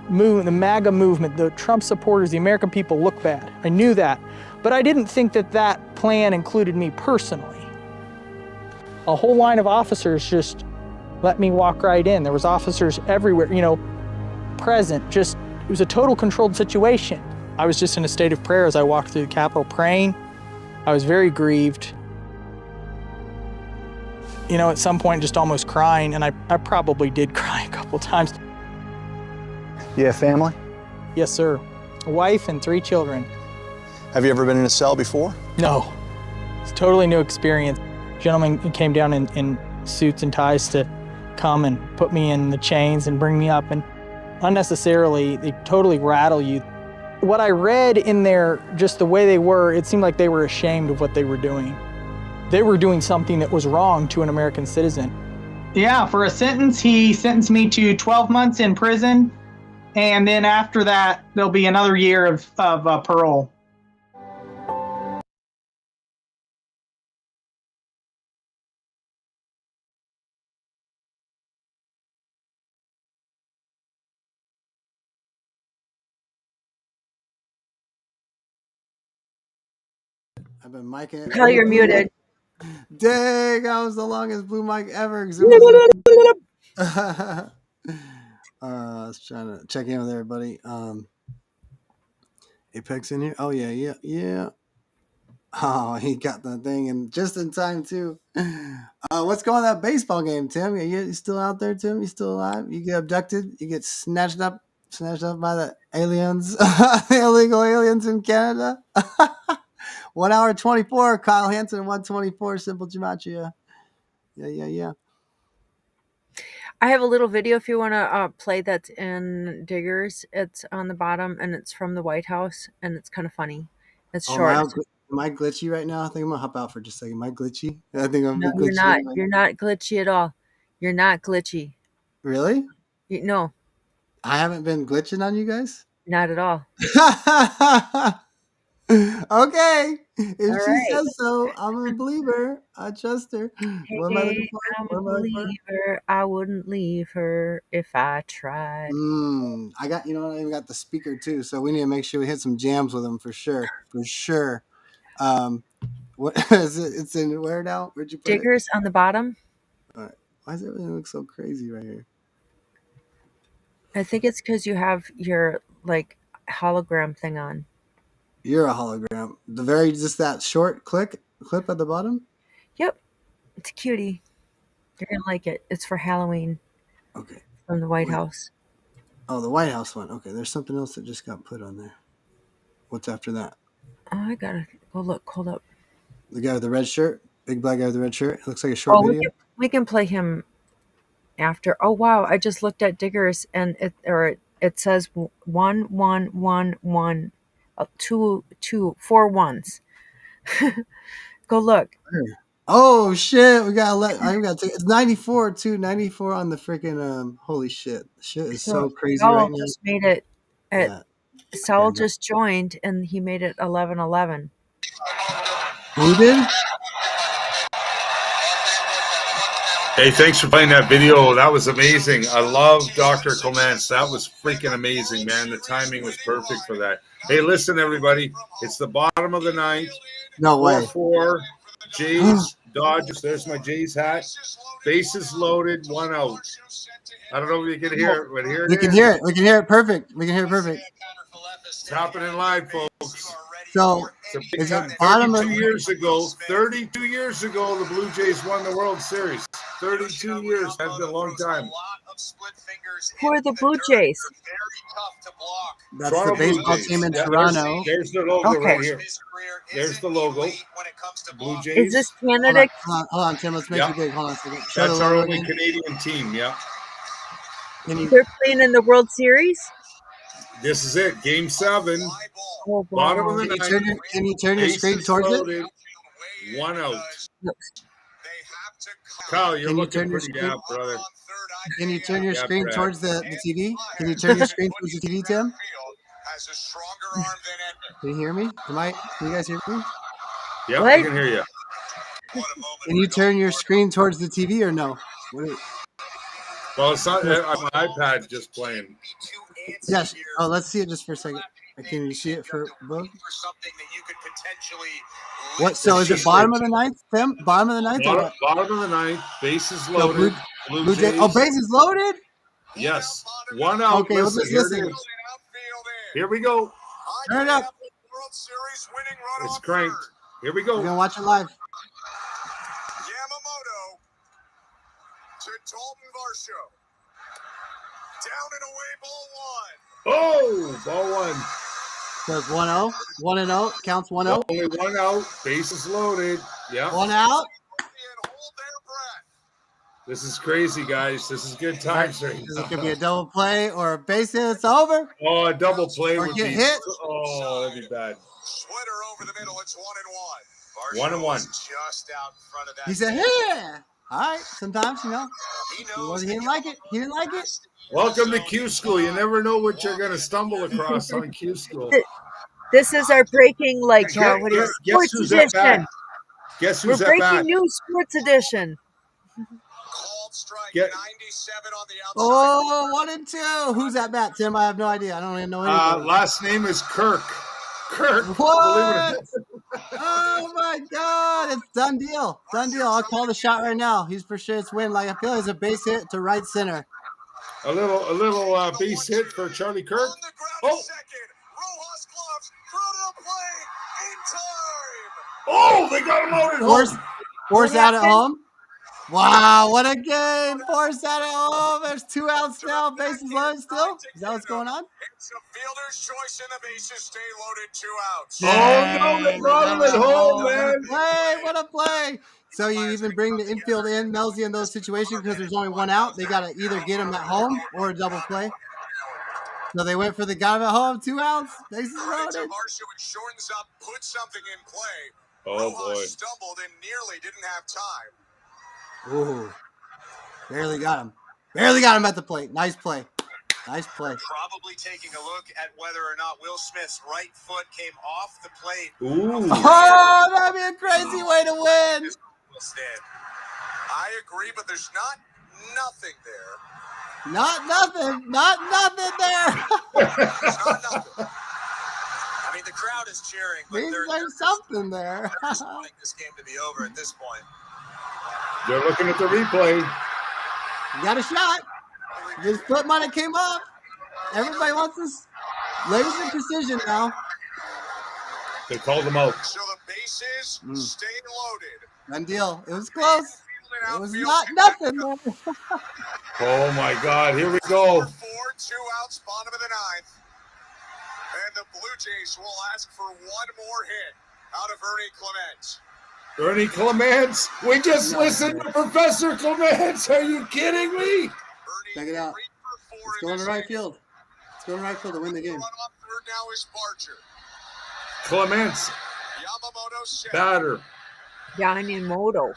Speaker 8: movement, the MAGA movement, the Trump supporters, the American people look bad. I knew that. But I didn't think that that plan included me personally. A whole line of officers just let me walk right in. There was officers everywhere, present, just, it was a total controlled situation. I was just in a state of prayer as I walked through the Capitol praying. I was very grieved. At some point just almost crying, and I probably did cry a couple times.
Speaker 14: You have family?
Speaker 8: Yes, sir. A wife and 3 children.
Speaker 14: Have you ever been in a cell before?
Speaker 8: No. It's a totally new experience. Gentlemen came down in suits and ties to come and put me in the chains and bring me up, and unnecessarily, they totally rattle you. What I read in there, just the way they were, it seemed like they were ashamed of what they were doing. They were doing something that was wrong to an American citizen. Yeah, for a sentence, he sentenced me to 12 months in prison, and then after that, there'll be another year of parole.
Speaker 22: I've been micing it.
Speaker 7: Hell, you're muted.
Speaker 22: Dang, that was the longest blue mic ever. I was trying to check in with everybody. Apex in here? Oh, yeah. Oh, he got the thing and just in time, too. What's going on that baseball game, Tim? You still out there, Tim? You still alive? You get abducted? You get snatched up by the aliens, the illegal aliens in Canada? 1 hour 24, Kyle Hansen, 124, Simple Gematria. Yeah.
Speaker 23: I have a little video if you want to play that's in Diggers. It's on the bottom, and it's from the White House, and it's kind of funny. It's short.
Speaker 22: Am I glitchy right now? I think I'm going to hop out for just a second. Am I glitchy? I think I'm glitchy.
Speaker 23: You're not. You're not glitchy at all. You're not glitchy.
Speaker 22: Really?
Speaker 23: No.
Speaker 22: I haven't been glitching on you guys?
Speaker 23: Not at all.
Speaker 22: Okay. If
Speaker 23: all
Speaker 22: she
Speaker 23: right.
Speaker 22: says so, I'm a believer. I trust her.
Speaker 23: Hey,
Speaker 22: what am I looking for?
Speaker 23: I'm a believer. I wouldn't leave her if I tried.
Speaker 22: I even got the speaker too, so we need to make sure we hit some jams with them for sure. What is it? It's in where now? Where'd you put
Speaker 23: Diggers
Speaker 22: it?
Speaker 23: On the bottom.
Speaker 22: All right. Why does everything look so crazy right here?
Speaker 23: I think it's because you have your like hologram thing on.
Speaker 22: You're a hologram. Just that short clip at the bottom.
Speaker 23: Yep, it's a cutie. You're gonna like it. It's for Halloween.
Speaker 22: Okay.
Speaker 23: From the White
Speaker 22: Wait.
Speaker 23: House.
Speaker 22: Oh, the White House one. Okay, there's something else that just got put on there. What's after that?
Speaker 23: Oh, I gotta go look. Hold up.
Speaker 22: The guy with the red shirt, big black guy with the red shirt. It looks like a short video.
Speaker 23: We can play him after. Oh wow! I just looked at Diggers and it says 1 1 1 1, 2 2 4 ones. Go look.
Speaker 22: Oh shit! I got to. It's 94 too. 94 on the freaking holy shit! Shit is so crazy
Speaker 23: Saul
Speaker 22: right now.
Speaker 23: just made it. Saul just joined and he made it 11:11.
Speaker 22: Who did?
Speaker 1: Hey, thanks for playing that video. That was amazing. I love Dr. Clements. That was freaking amazing, man. The timing was perfect for that. Hey, listen, everybody. It's the bottom of the ninth.
Speaker 22: No way.
Speaker 1: 4-4. Jays, Dodgers. There's my Jays hat. Bases loaded. 1 out. I don't know if you can hear it, but here it is.
Speaker 22: We can hear it. We can hear it perfect. We can hear it perfect.
Speaker 1: It's happening live, folks.
Speaker 22: So, is it bottom of
Speaker 1: 32 years ago, the Blue Jays won the World Series. 32 years. That's been a long time.
Speaker 23: Who are the Blue Jays?
Speaker 22: That's
Speaker 1: Toronto
Speaker 22: the baseball
Speaker 1: Blue Jays.
Speaker 22: team in
Speaker 1: Yeah,
Speaker 22: Toronto.
Speaker 1: There's the logo
Speaker 23: Okay.
Speaker 1: right here. There's the logo. Blue Jays.
Speaker 23: Is this Canada?
Speaker 22: Hold on, Tim. Let's make it big. Hold on a second. Show
Speaker 1: That's
Speaker 22: the
Speaker 1: our
Speaker 22: logo
Speaker 1: only
Speaker 22: again.
Speaker 1: Canadian team. Yeah.
Speaker 23: They're playing in the World Series?
Speaker 1: This is it. Game 7.
Speaker 23: Oh, wow.
Speaker 1: Bottom of the ninth.
Speaker 22: Can you turn your screen
Speaker 1: Bases
Speaker 22: towards
Speaker 1: loaded.
Speaker 22: it?
Speaker 1: 1 out. Kyle, you're looking pretty down, brother.
Speaker 22: Can you turn your
Speaker 1: Yeah,
Speaker 22: screen
Speaker 1: Brad.
Speaker 22: towards the TV? Can you turn your screen towards the TV, Tim? Can you hear me? Can you guys hear me?
Speaker 1: Yep,
Speaker 23: What?
Speaker 1: I can hear you.
Speaker 22: Can you turn your screen towards the TV or no?
Speaker 1: Well, it's not on my iPad just playing.
Speaker 22: Yes. Oh, let's see it just for a second. Can you see it for both? What? So is it bottom of the ninth, Tim? Bottom of the ninth? Or what?
Speaker 1: Bottom of the ninth. Bases
Speaker 22: So
Speaker 1: loaded.
Speaker 22: Blue Jays. Oh, bases loaded?
Speaker 1: Yes. 1 out.
Speaker 22: Okay, well, just
Speaker 1: Here it
Speaker 22: listen.
Speaker 1: is. Here we go.
Speaker 22: Turn it up.
Speaker 1: It's cranked. Here we go.
Speaker 22: We're going to watch it live.
Speaker 3: Yamamoto to Dalton Varsho. Down and away, ball 1.
Speaker 1: Oh, ball 1.
Speaker 22: So it's 1-0. 1-0. Counts 1-0.
Speaker 1: Only 1 out. Bases loaded. Yeah.
Speaker 22: 1 out.
Speaker 1: This is crazy, guys. This is good times right
Speaker 22: Is
Speaker 1: now.
Speaker 22: it going to be a double play or a base hit? It's over.
Speaker 1: Oh, a double play
Speaker 22: Or
Speaker 1: would
Speaker 22: get
Speaker 1: be
Speaker 22: hit.
Speaker 1: Oh, that'd be bad.
Speaker 3: Splitter over the middle. It's 1-1.
Speaker 1: 1-1.
Speaker 3: Just out in front of that.
Speaker 22: He said, "Yeah." All right. Sometimes, he didn't like it. He didn't like it.
Speaker 1: Welcome to Q School. You never know what you're going to stumble across on Q School.
Speaker 23: This is our breaking, like,
Speaker 1: Guess
Speaker 23: sports
Speaker 1: who's at
Speaker 23: edition.
Speaker 1: bat? Guess who's
Speaker 23: We're
Speaker 1: at bat?
Speaker 23: breaking news sports edition.
Speaker 1: Get,
Speaker 22: Oh, 1 and 2. Who's at bat, Tim? I have no idea. I don't even know anything.
Speaker 1: last name is Kirk. Kirk.
Speaker 22: What? Oh my God! It's done deal. Done deal. I'll call the shot right now. He's for sure. It's win. Like I feel like it's a base hit to right center.
Speaker 1: A little base hit for Charlie Kirk. Oh. Oh, they got him out at home.
Speaker 22: Force out at home. Wow, what a game! Force out at home. There's 2 outs now. Bases loaded still. Is that what's going on?
Speaker 3: It's a fielder's choice and the bases stay loaded. 2 outs.
Speaker 1: Oh no, they brought him at home, man.
Speaker 22: What a play! So you even bring the infield in, Melzie, in those situations because there's only 1 out. They got to either get him at home or a double play. So they went for the guy at home. 2 outs. Bases loaded.
Speaker 3: Shortens up, put something in play.
Speaker 1: Oh
Speaker 3: Rojas
Speaker 1: boy.
Speaker 3: stumbled and nearly didn't have time.
Speaker 22: Ooh, barely got him. Barely got him at the plate. Nice play. Nice play.
Speaker 3: Probably taking a look at whether or not Will Smith's right foot came off the plate.
Speaker 1: Ooh.
Speaker 22: Oh, that'd be a crazy way to win.
Speaker 3: I agree, but there's nothing there.
Speaker 22: Not nothing there.
Speaker 3: There's not nothing. I mean, the crowd is cheering, but
Speaker 22: There's something there.
Speaker 3: they're just wanting this game to be over at this point.
Speaker 1: They're looking at the replay.
Speaker 22: You got a shot. His foot might have came off. Everybody wants this laser precision now.
Speaker 1: They called them out.
Speaker 3: So the bases stay loaded.
Speaker 22: Done deal. It was close. It was not nothing, man.
Speaker 1: Oh my God! Here we go.
Speaker 3: 4, 2 outs, bottom of the ninth. And the Blue Jays will ask for one more hit out of Ernie Clements.
Speaker 1: Ernie Clements. We just listened to Professor Clements. Are you kidding me?
Speaker 22: Check it out. It's going to right field. It's going to right field to win the game.
Speaker 3: Third now is Barger.
Speaker 1: Clements.
Speaker 3: Yamamoto set.
Speaker 1: Batter.
Speaker 23: Yamamoto.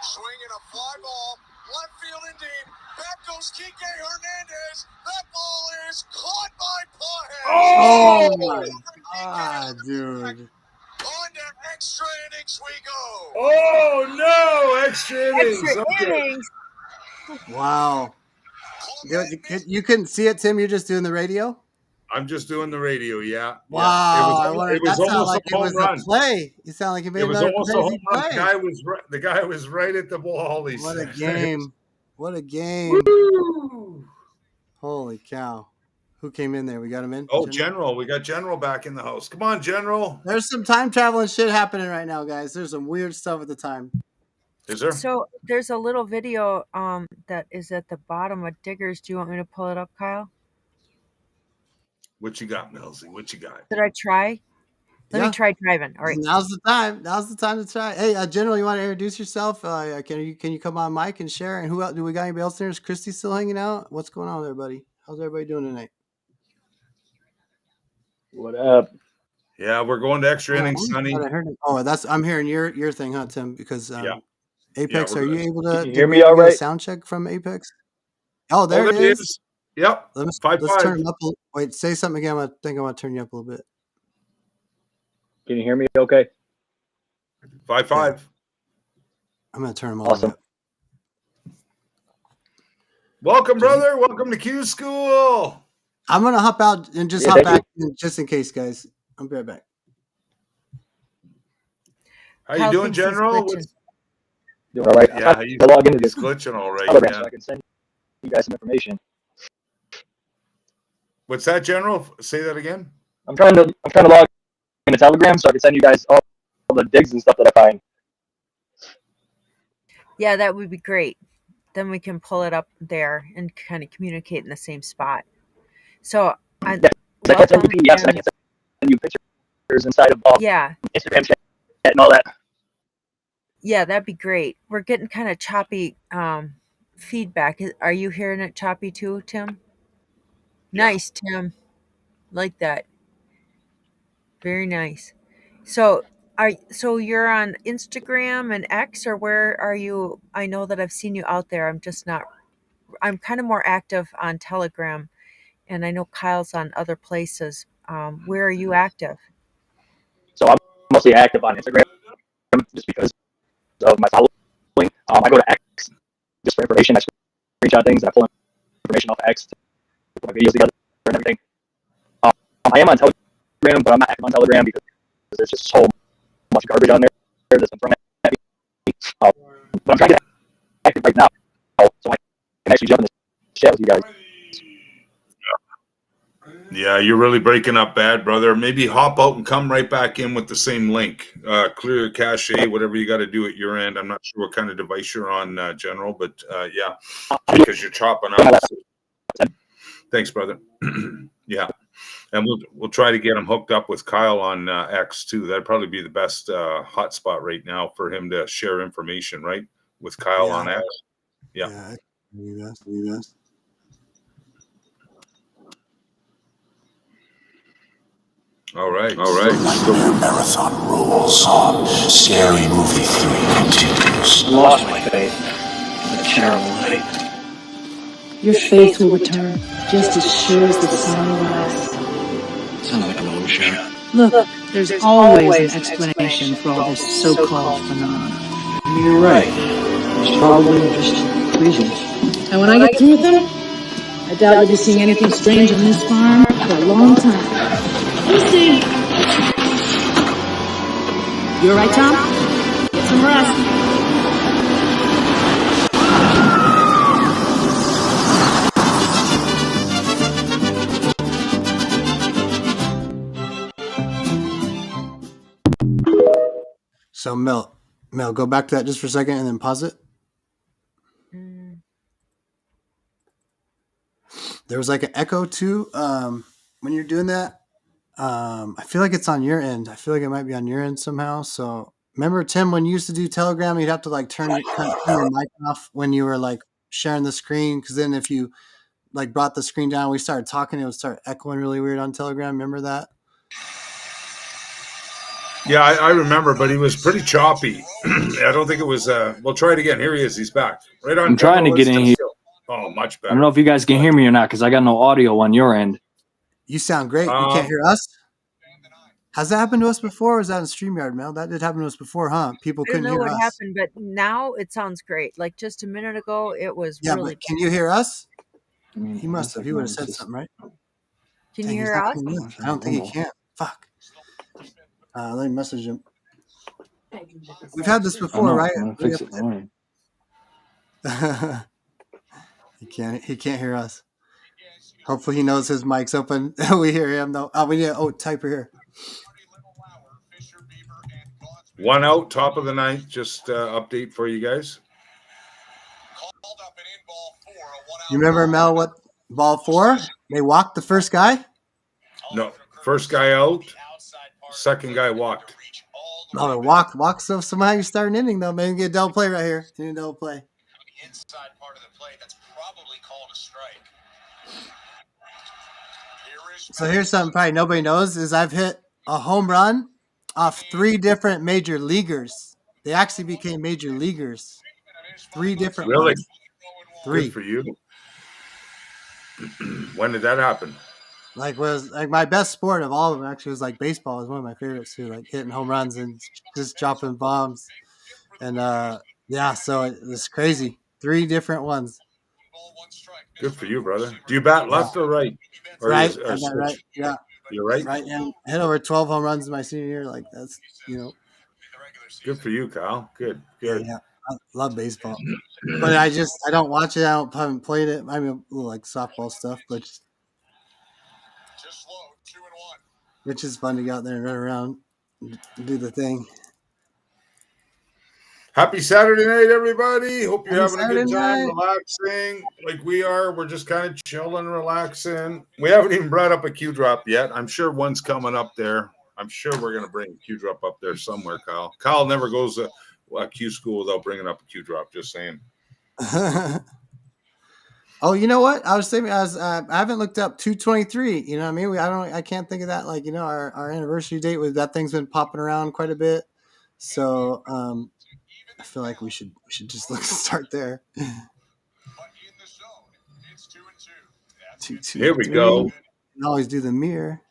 Speaker 3: Swinging a fly ball. Left field and deep. Back goes Kike Hernandez. That ball is caught by Pajes.
Speaker 22: Oh my God, dude.
Speaker 3: On to extra innings we go.
Speaker 1: Oh no! Extra innings.
Speaker 23: Extra
Speaker 1: Okay.
Speaker 23: innings.
Speaker 22: Wow. You couldn't see it, Tim? You're just doing the radio?
Speaker 1: I'm just doing the radio, yeah.
Speaker 22: Wow.
Speaker 1: It was almost
Speaker 22: like
Speaker 1: a home run.
Speaker 22: A play. You sound like you made
Speaker 1: It was
Speaker 22: another
Speaker 1: almost a home
Speaker 22: crazy
Speaker 1: run.
Speaker 22: play.
Speaker 1: The guy was right at the ball.
Speaker 22: What a game. What a game.
Speaker 1: Woo!
Speaker 22: Holy cow. Who came in there? We got him in?
Speaker 1: Oh, General. We got General back in the house. Come on, General.
Speaker 22: There's some time traveling shit happening right now, guys. There's some weird stuff at the time.
Speaker 1: Is there?
Speaker 23: So there's a little video that is at the bottom of Diggers. Do you want me to pull it up, Kyle?
Speaker 1: What you got, Melzie? What you got?
Speaker 23: Did I try? Let me try driving. All right.
Speaker 22: Now's the time. Now's the time to try. Hey, General, you want to introduce yourself? Can you come on mic and share? And who else? Do we got anybody else there? Is Christy still hanging out? What's going on there, buddy? How's everybody doing tonight?
Speaker 4: What up?
Speaker 1: Yeah, we're going to extra innings, Sonny.
Speaker 22: I'm hearing your thing, huh, Tim? Because Apex,
Speaker 1: Yeah,
Speaker 22: are you able to
Speaker 4: Can you hear me all right?
Speaker 22: sound check from Apex? Oh, there it is.
Speaker 1: Yep.
Speaker 22: Let's
Speaker 1: 5-5.
Speaker 22: turn it up. Wait, say something again. I think I want to turn you up a little bit.
Speaker 4: Can you hear me okay?
Speaker 1: 5-5.
Speaker 22: I'm going to turn them all
Speaker 4: Awesome.
Speaker 22: up.
Speaker 1: Welcome, brother. Welcome to Q School.
Speaker 22: I'm going to hop out and just hop
Speaker 4: thank
Speaker 22: back just in case, guys. I'll be right back.
Speaker 1: How you doing, General?
Speaker 4: Doing all right.
Speaker 1: Yeah,
Speaker 4: I'm to log into
Speaker 1: he's
Speaker 4: this
Speaker 1: glitching all right.
Speaker 4: Telegram
Speaker 1: Yeah.
Speaker 4: so I can send you guys some information.
Speaker 1: What's that, General? Say that again.
Speaker 4: I'm trying to log into Telegram so I can send you guys all the digs and stuff that I find.
Speaker 23: Yeah, that would be great. Then we can pull it up there and kind of communicate in the same spot. So I
Speaker 4: can't send you PDFs and I can't send you pictures inside of Instagram chat and all that.
Speaker 23: Yeah, that'd be great. We're getting kind of choppy feedback. Are you hearing it choppy too, Tim? Nice, Tim. Like that. Very nice. So you're on Instagram and X, or where are you? I know that I've seen you out there. I'm kind of more active on Telegram, and I know Kyle's on other places. Where are you active?
Speaker 4: So I'm mostly active on Instagram just because of my following. I go to X just for information. I screenshot things. I pull information off X to put my videos together and everything. I am on Telegram, but I'm not active on Telegram because there's just so much garbage on there that's been thrown at me. But I'm trying to get active right now, so I can actually jump in the chat with you guys.
Speaker 1: Yeah, you're really breaking up bad, brother. Maybe hop out and come right back in with the same link. Clear your cache, whatever you got to do at your end. I'm not sure what kind of device you're on, General, but yeah, because you're chopping out. Thanks, brother. Yeah, and we'll try to get him hooked up with Kyle on X too. That'd probably be the best hotspot right now for him to share information, right? With Kyle on X. Yeah.
Speaker 22: Yes.
Speaker 1: All right.
Speaker 5: Marathon rules on Scary Movie 3 continues.
Speaker 10: Lost my faith. A terrible night.
Speaker 18: Your faith will return, just as sure as the sun will rise.
Speaker 10: Sounds like an old show.
Speaker 18: Look, there's always an explanation for all this so-called phenomenon.
Speaker 10: You're right. It's probably just craziness.
Speaker 18: And when I get through with them, I doubt you'll be seeing anything strange on this farm for a long time. We'll see. You all right, Tom? Get some rest.
Speaker 22: So Mel, go back to that just for a second and then pause it. There was like an echo too when you're doing that. I feel like it's on your end. I feel like it might be on your end somehow. So remember, Tim, when you used to do Telegram, you'd have to like turn your mic off when you were like sharing the screen, because then if you like brought the screen down, we started talking, it would start echoing really weird on Telegram. Remember that?
Speaker 1: Yeah, I remember, but he was pretty choppy. I don't think it was. We'll try it again. Here he is. He's back. Right on.
Speaker 6: I'm trying to get in here.
Speaker 1: Oh, much better.
Speaker 6: I don't know if you guys can hear me or not because I got no audio on your end.
Speaker 22: You sound great. You can't hear us? Has that happened to us before, or is that in StreamYard, Mel? That did happen to us before, huh? People couldn't hear us. I don't know what
Speaker 23: happened, but now it sounds great. Like just a minute ago, it was really
Speaker 22: but can you hear us? He must have. He would have said something, right?
Speaker 23: Can you hear us?
Speaker 22: I don't think he can. Fuck. Let me message him. We've had this before, right? He can't hear us. Hopefully he knows his mic's open. We hear him though. We need typer here.
Speaker 1: 1 out, top of the ninth. Just update for you guys.
Speaker 22: You remember, Mel, what ball 4? They walked the first guy?
Speaker 1: No, first guy out. Second guy walked.
Speaker 22: No, they walked. So somehow you start an inning though. Maybe get a double play right here. You need a double play.
Speaker 3: The inside part of the plate, that's probably called a strike.
Speaker 22: So here's something probably nobody knows is I've hit a home run off 3 different major leaguers. They actually became major leaguers. 3 different ones. 3.
Speaker 1: Good for you. When did that happen?
Speaker 22: Like was like my best sport of all of them actually was like baseball was one of my favorites too, like hitting home runs and just dropping bombs. And so it was crazy. 3 different ones.
Speaker 1: Good for you, brother. Do you bat left or right? Or
Speaker 22: right.
Speaker 1: right.
Speaker 22: Yeah.
Speaker 1: You're right.
Speaker 22: Right. And hit over 12 home runs in my senior year. Like that's
Speaker 1: Good for you, Kyle. Good. Good.
Speaker 22: Yeah. I love baseball. But I don't watch it. I haven't played it. I mean, a little like softball stuff, but which is fun to go out there and run around and do the thing.
Speaker 1: Happy Saturday night, everybody. Hope you're having a good time,
Speaker 22: night.
Speaker 1: relaxing like we are. We're just kind of chilling, relaxing. We haven't even brought up a Q drop yet. I'm sure one's coming up there. I'm sure we're going to bring a Q drop up there somewhere, Kyle. Kyle never goes to a Q school without bringing up a Q drop, just saying.
Speaker 22: Oh, you know what? I was thinking, I haven't looked up 223. You know what I mean? I can't think of that. Like, our anniversary date with that thing's been popping around quite a bit. So, I feel like we should just start there. 2, 2,
Speaker 1: Here we go.
Speaker 22: You can always do the mirror.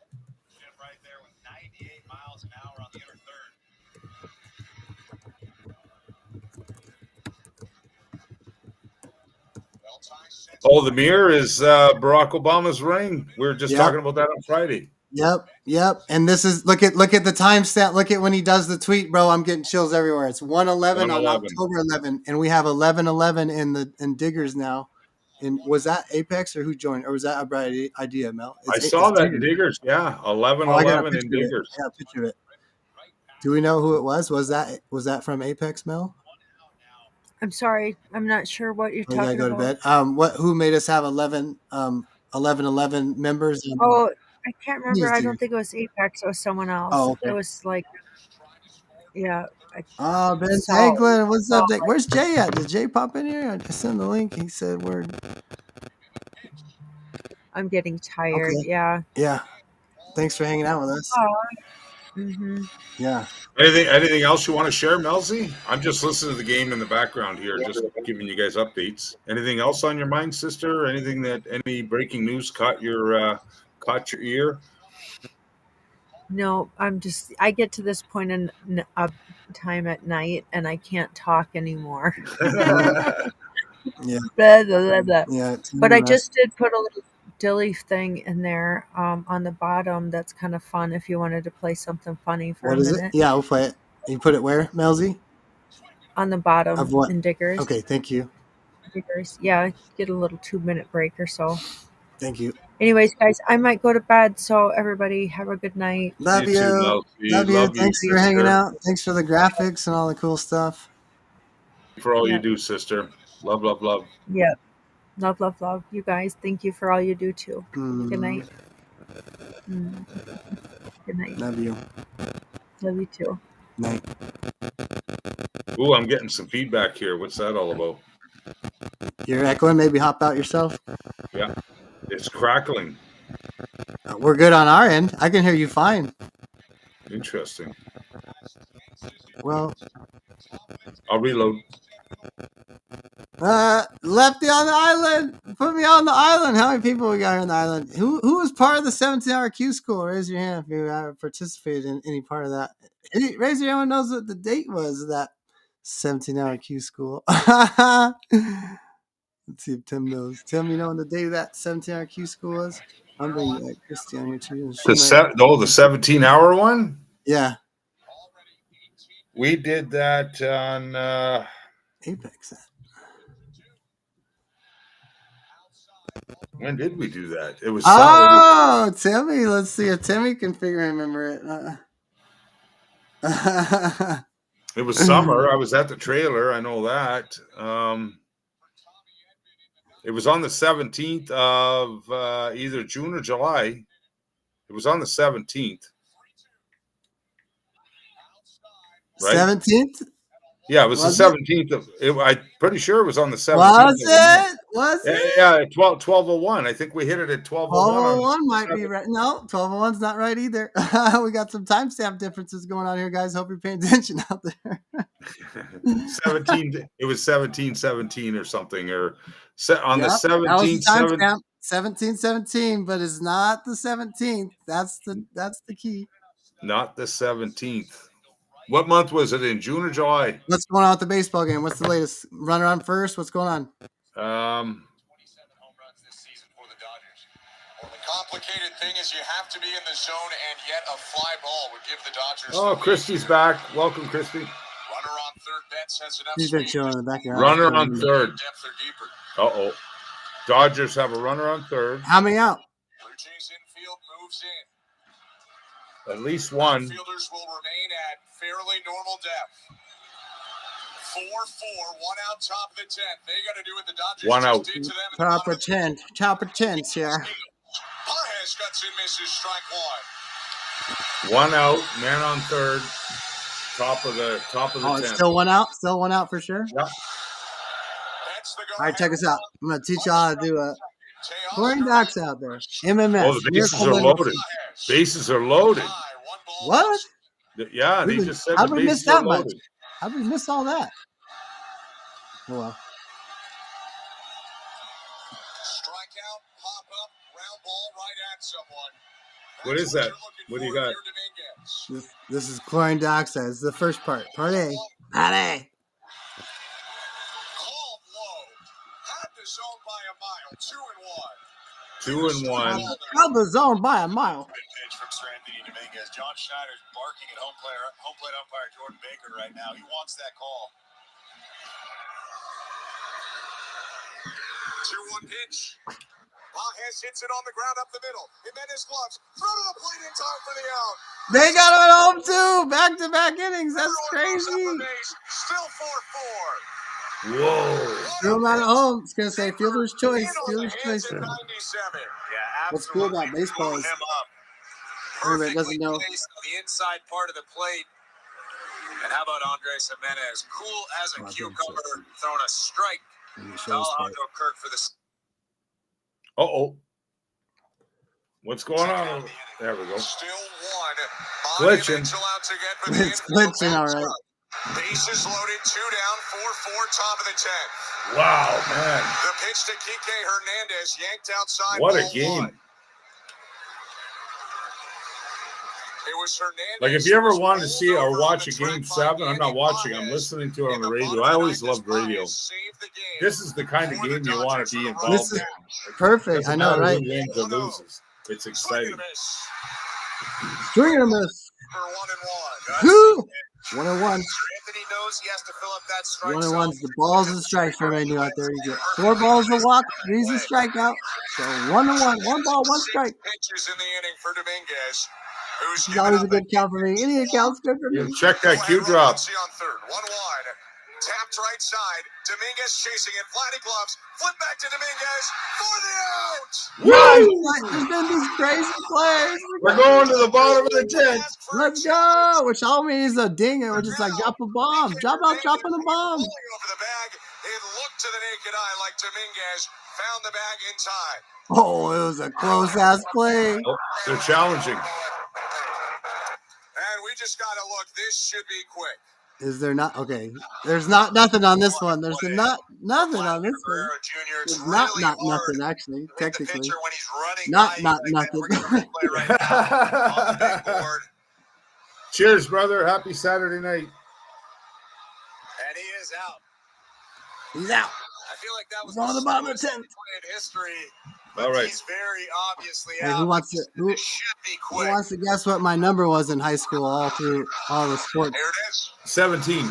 Speaker 1: Oh, the mirror is Barack Obama's ring. We were just talking about that on Friday.
Speaker 22: Yep. And this is look at the timestamp. Look at when he does the tweet, bro. I'm getting chills everywhere. It's 1/11 on October 11, and we have 11/11 in Diggers now. And was that Apex or who joined, or was that a bright idea, Mel?
Speaker 1: I saw that in Diggers. Yeah, 11/11 in Diggers.
Speaker 22: I got a picture of it. Do we know who it was? Was that from Apex, Mel?
Speaker 23: I'm sorry, I'm not sure what you're talking about.
Speaker 22: Go to bed. Who made us have 11/11 members?
Speaker 23: Oh, I can't remember. I don't think it was Apex. It was someone else.
Speaker 22: Oh, okay.
Speaker 23: It was like, yeah.
Speaker 22: Ben Tanglin, what's up? Where's Jay at? Did Jay pop in here? I sent the link. He said word.
Speaker 23: I'm getting tired.
Speaker 22: Okay.
Speaker 23: Yeah.
Speaker 22: Yeah. Thanks for hanging out with us.
Speaker 23: Mm-hmm.
Speaker 22: Yeah.
Speaker 1: Anything else you want to share, Melzie? I'm just listening to the game in the background here, just giving you guys updates. Anything else on your mind, sister? Any breaking news caught your ear?
Speaker 23: No, I get to this point in time at night and I can't talk anymore.
Speaker 22: Yeah.
Speaker 23: Blah, blah, blah, blah.
Speaker 22: Yeah.
Speaker 23: But I just did put a little dilly thing in there on the bottom. That's kind of fun if you wanted to play something funny for a minute.
Speaker 22: What is it? Yeah, we'll play it. You put it where, Melzie?
Speaker 23: On the bottom
Speaker 22: of what?
Speaker 23: in Diggers.
Speaker 22: Okay, thank you.
Speaker 23: Diggers. Yeah, get a little 2-minute break or so.
Speaker 22: Thank you.
Speaker 23: Anyways, guys, I might go to bed, so everybody have a good night.
Speaker 22: Love
Speaker 1: You too,
Speaker 22: you.
Speaker 1: Melzie.
Speaker 22: Love you.
Speaker 1: Love you,
Speaker 22: Thanks for hanging
Speaker 1: sister.
Speaker 22: out. Thanks for the graphics and all the cool stuff.
Speaker 1: For all you
Speaker 23: Yeah.
Speaker 1: do, sister. Love, love, love.
Speaker 23: Yeah. Love, love, love. You guys, thank you for all you do too. Good night. Good night.
Speaker 22: Love you.
Speaker 23: Love you too.
Speaker 22: Night.
Speaker 1: Ooh, I'm getting some feedback here. What's that all about?
Speaker 22: You're echoing. Maybe hop out yourself.
Speaker 1: Yeah, it's crackling.
Speaker 22: We're good on our end. I can hear you fine.
Speaker 1: Interesting.
Speaker 22: Well,
Speaker 1: I'll reload.
Speaker 22: Lefty on the island. Put me on the island. How many people we got here on the island? Who was part of the 17-hour Q school? Raise your hand if you participated in any part of that. Raise your hand who knows what the date was of that 17-hour Q school. Let's see if Tim knows. Tim, you know when the date of that 17-hour Q school was? I'm bringing Christy on here too.
Speaker 1: The 17-hour one?
Speaker 22: Yeah.
Speaker 1: We did that on
Speaker 22: Apex.
Speaker 1: When did we do that? It was
Speaker 22: Timmy. Let's see if Timmy can remember it.
Speaker 1: It was summer. I was at the trailer. I know that. It was on the 17th of either June or July. It was on the 17th. Right?
Speaker 22: 17th?
Speaker 1: Yeah, it was the 17th of it? I'm pretty sure it was on the 17th.
Speaker 22: Was it? Was it?
Speaker 1: Yeah, 12:01. I think we hit it at 12:01.
Speaker 22: 12:01 might be right. No, 12:01's not right either. We got some timestamp differences going on here, guys. Hope you're paying attention out there.
Speaker 1: 17. It was 1717 or something, or on the 17th.
Speaker 22: That was the timestamp. 1717, but it's not the 17th. That's the key.
Speaker 1: Not the 17th. What month was it in? June or July?
Speaker 22: What's going on with the baseball game? What's the latest? Runner on first? What's going on?
Speaker 3: The complicated thing is you have to be in the zone, and yet a fly ball would give the Dodgers.
Speaker 1: Oh, Christy's back. Welcome, Christy.
Speaker 3: Runner on third base has enough
Speaker 22: He's been
Speaker 3: speed.
Speaker 22: chilling in the backyard.
Speaker 1: Runner on third.
Speaker 3: Depth or deeper.
Speaker 1: Uh-oh. Dodgers have a runner on third.
Speaker 22: How many out?
Speaker 3: Blue Jays infield moves in.
Speaker 1: At least one.
Speaker 3: Fielders will remain at fairly normal depth. 4-4, one out, top of the 10th. They got to do what the Dodgers
Speaker 1: One out.
Speaker 3: did to them.
Speaker 22: Top of 10. Top of 10, yeah.
Speaker 3: Pages cuts in, misses, strike one.
Speaker 1: One out, man on third. Top of the 10th.
Speaker 22: It's still one out? Still one out for sure?
Speaker 1: Yep.
Speaker 22: All right, check us out. I'm going to teach y'all how to do a pouring docs out there. MMS.
Speaker 1: Oh, the bases are loaded. Bases are loaded.
Speaker 22: What?
Speaker 1: Yeah, they just said
Speaker 22: How'd
Speaker 1: the
Speaker 22: we miss
Speaker 1: bases are
Speaker 22: that much?
Speaker 1: loaded.
Speaker 22: How'd we miss all that? Oh, well.
Speaker 3: Strikeout, pop up, round ball right at someone.
Speaker 1: What is that? What do you got?
Speaker 22: This is chlorine dioxide. This is the first part. Part A. Part A.
Speaker 3: Called low. Had the zone by a mile. 2-1.
Speaker 1: 2-1.
Speaker 22: Held the zone by a mile.
Speaker 3: Pitch from Sir Anthony Dominguez. John Schneider's barking at home plate umpire Jordan Baker right now. He wants that call. 2-1 pitch. Pages hits it on the ground up the middle. Jimenez gloves. Throw to the plate in time for the out.
Speaker 22: They got him at home too. Back-to-back innings. That's crazy.
Speaker 3: Still 4-4.
Speaker 1: Whoa.
Speaker 22: Threw him out at home. It's going to say fielder's choice. Fielder's choice.
Speaker 3: 97. Yeah,
Speaker 22: What's cool about baseball is everybody doesn't know.
Speaker 3: The inside part of the plate. And how about Andres Jimenez? Cool as a cucumber, throwing a strike. Alejandro Kirk for the.
Speaker 1: Uh-oh. What's going on? There we go.
Speaker 3: Still one.
Speaker 1: Glitching.
Speaker 22: It's glitching, all right.
Speaker 3: Bases loaded, 2 down, 4-4, top of the 10th.
Speaker 1: Wow, man.
Speaker 3: The pitch to Kike Hernandez, yanked outside.
Speaker 1: What a game.
Speaker 3: It was Hernandez.
Speaker 1: Like, if you ever wanted to see or watch a Game 7, I'm not watching. I'm listening to it on the radio. I always loved radio. This is the kind of game you want to be involved in.
Speaker 22: Perfect. I know, right?
Speaker 1: Who wins or loses. It's exciting.
Speaker 22: Swing and a miss. Who? 1-1.
Speaker 3: Anthony knows he has to fill up that strike
Speaker 22: 1-1's the balls and strikes for everybody new out there. You get 4 balls to walk, 3's a strikeout. So 1-1, 1 ball, 1 strike.
Speaker 3: pitches in the inning for Dominguez.
Speaker 22: This is always a good count for me. Any account's good for me.
Speaker 1: Check that cue drop.
Speaker 3: On third, 1 wide. Tapped right side. Dominguez chasing it. Flatty gloves. Flip back to Dominguez for the out.
Speaker 22: There's been these crazy plays.
Speaker 1: We're going to the bottom of the 10th.
Speaker 22: Let's go. Which all means a ding it. We're just like drop a bomb. Drop out, dropping a bomb.
Speaker 3: Over the bag. It looked to the naked eye like Dominguez found the bag in time.
Speaker 22: Oh, it was a close ass play.
Speaker 1: Oh, they're challenging.
Speaker 3: And we just got to look. This should be quick.
Speaker 22: Is there not? Okay. There's nothing on this one. There's nothing on this one. There's nothing actually, technically. Nothing.
Speaker 1: Cheers, brother. Happy Saturday night.
Speaker 3: And he is out.
Speaker 22: He's out.
Speaker 3: I feel like that was
Speaker 22: on the bottom of the 10th.
Speaker 3: In history.
Speaker 1: All right.
Speaker 3: He's very obviously
Speaker 22: Hey,
Speaker 3: out.
Speaker 22: who wants to guess what my number was in high school all through all the sports?
Speaker 3: Here it is.
Speaker 1: 17.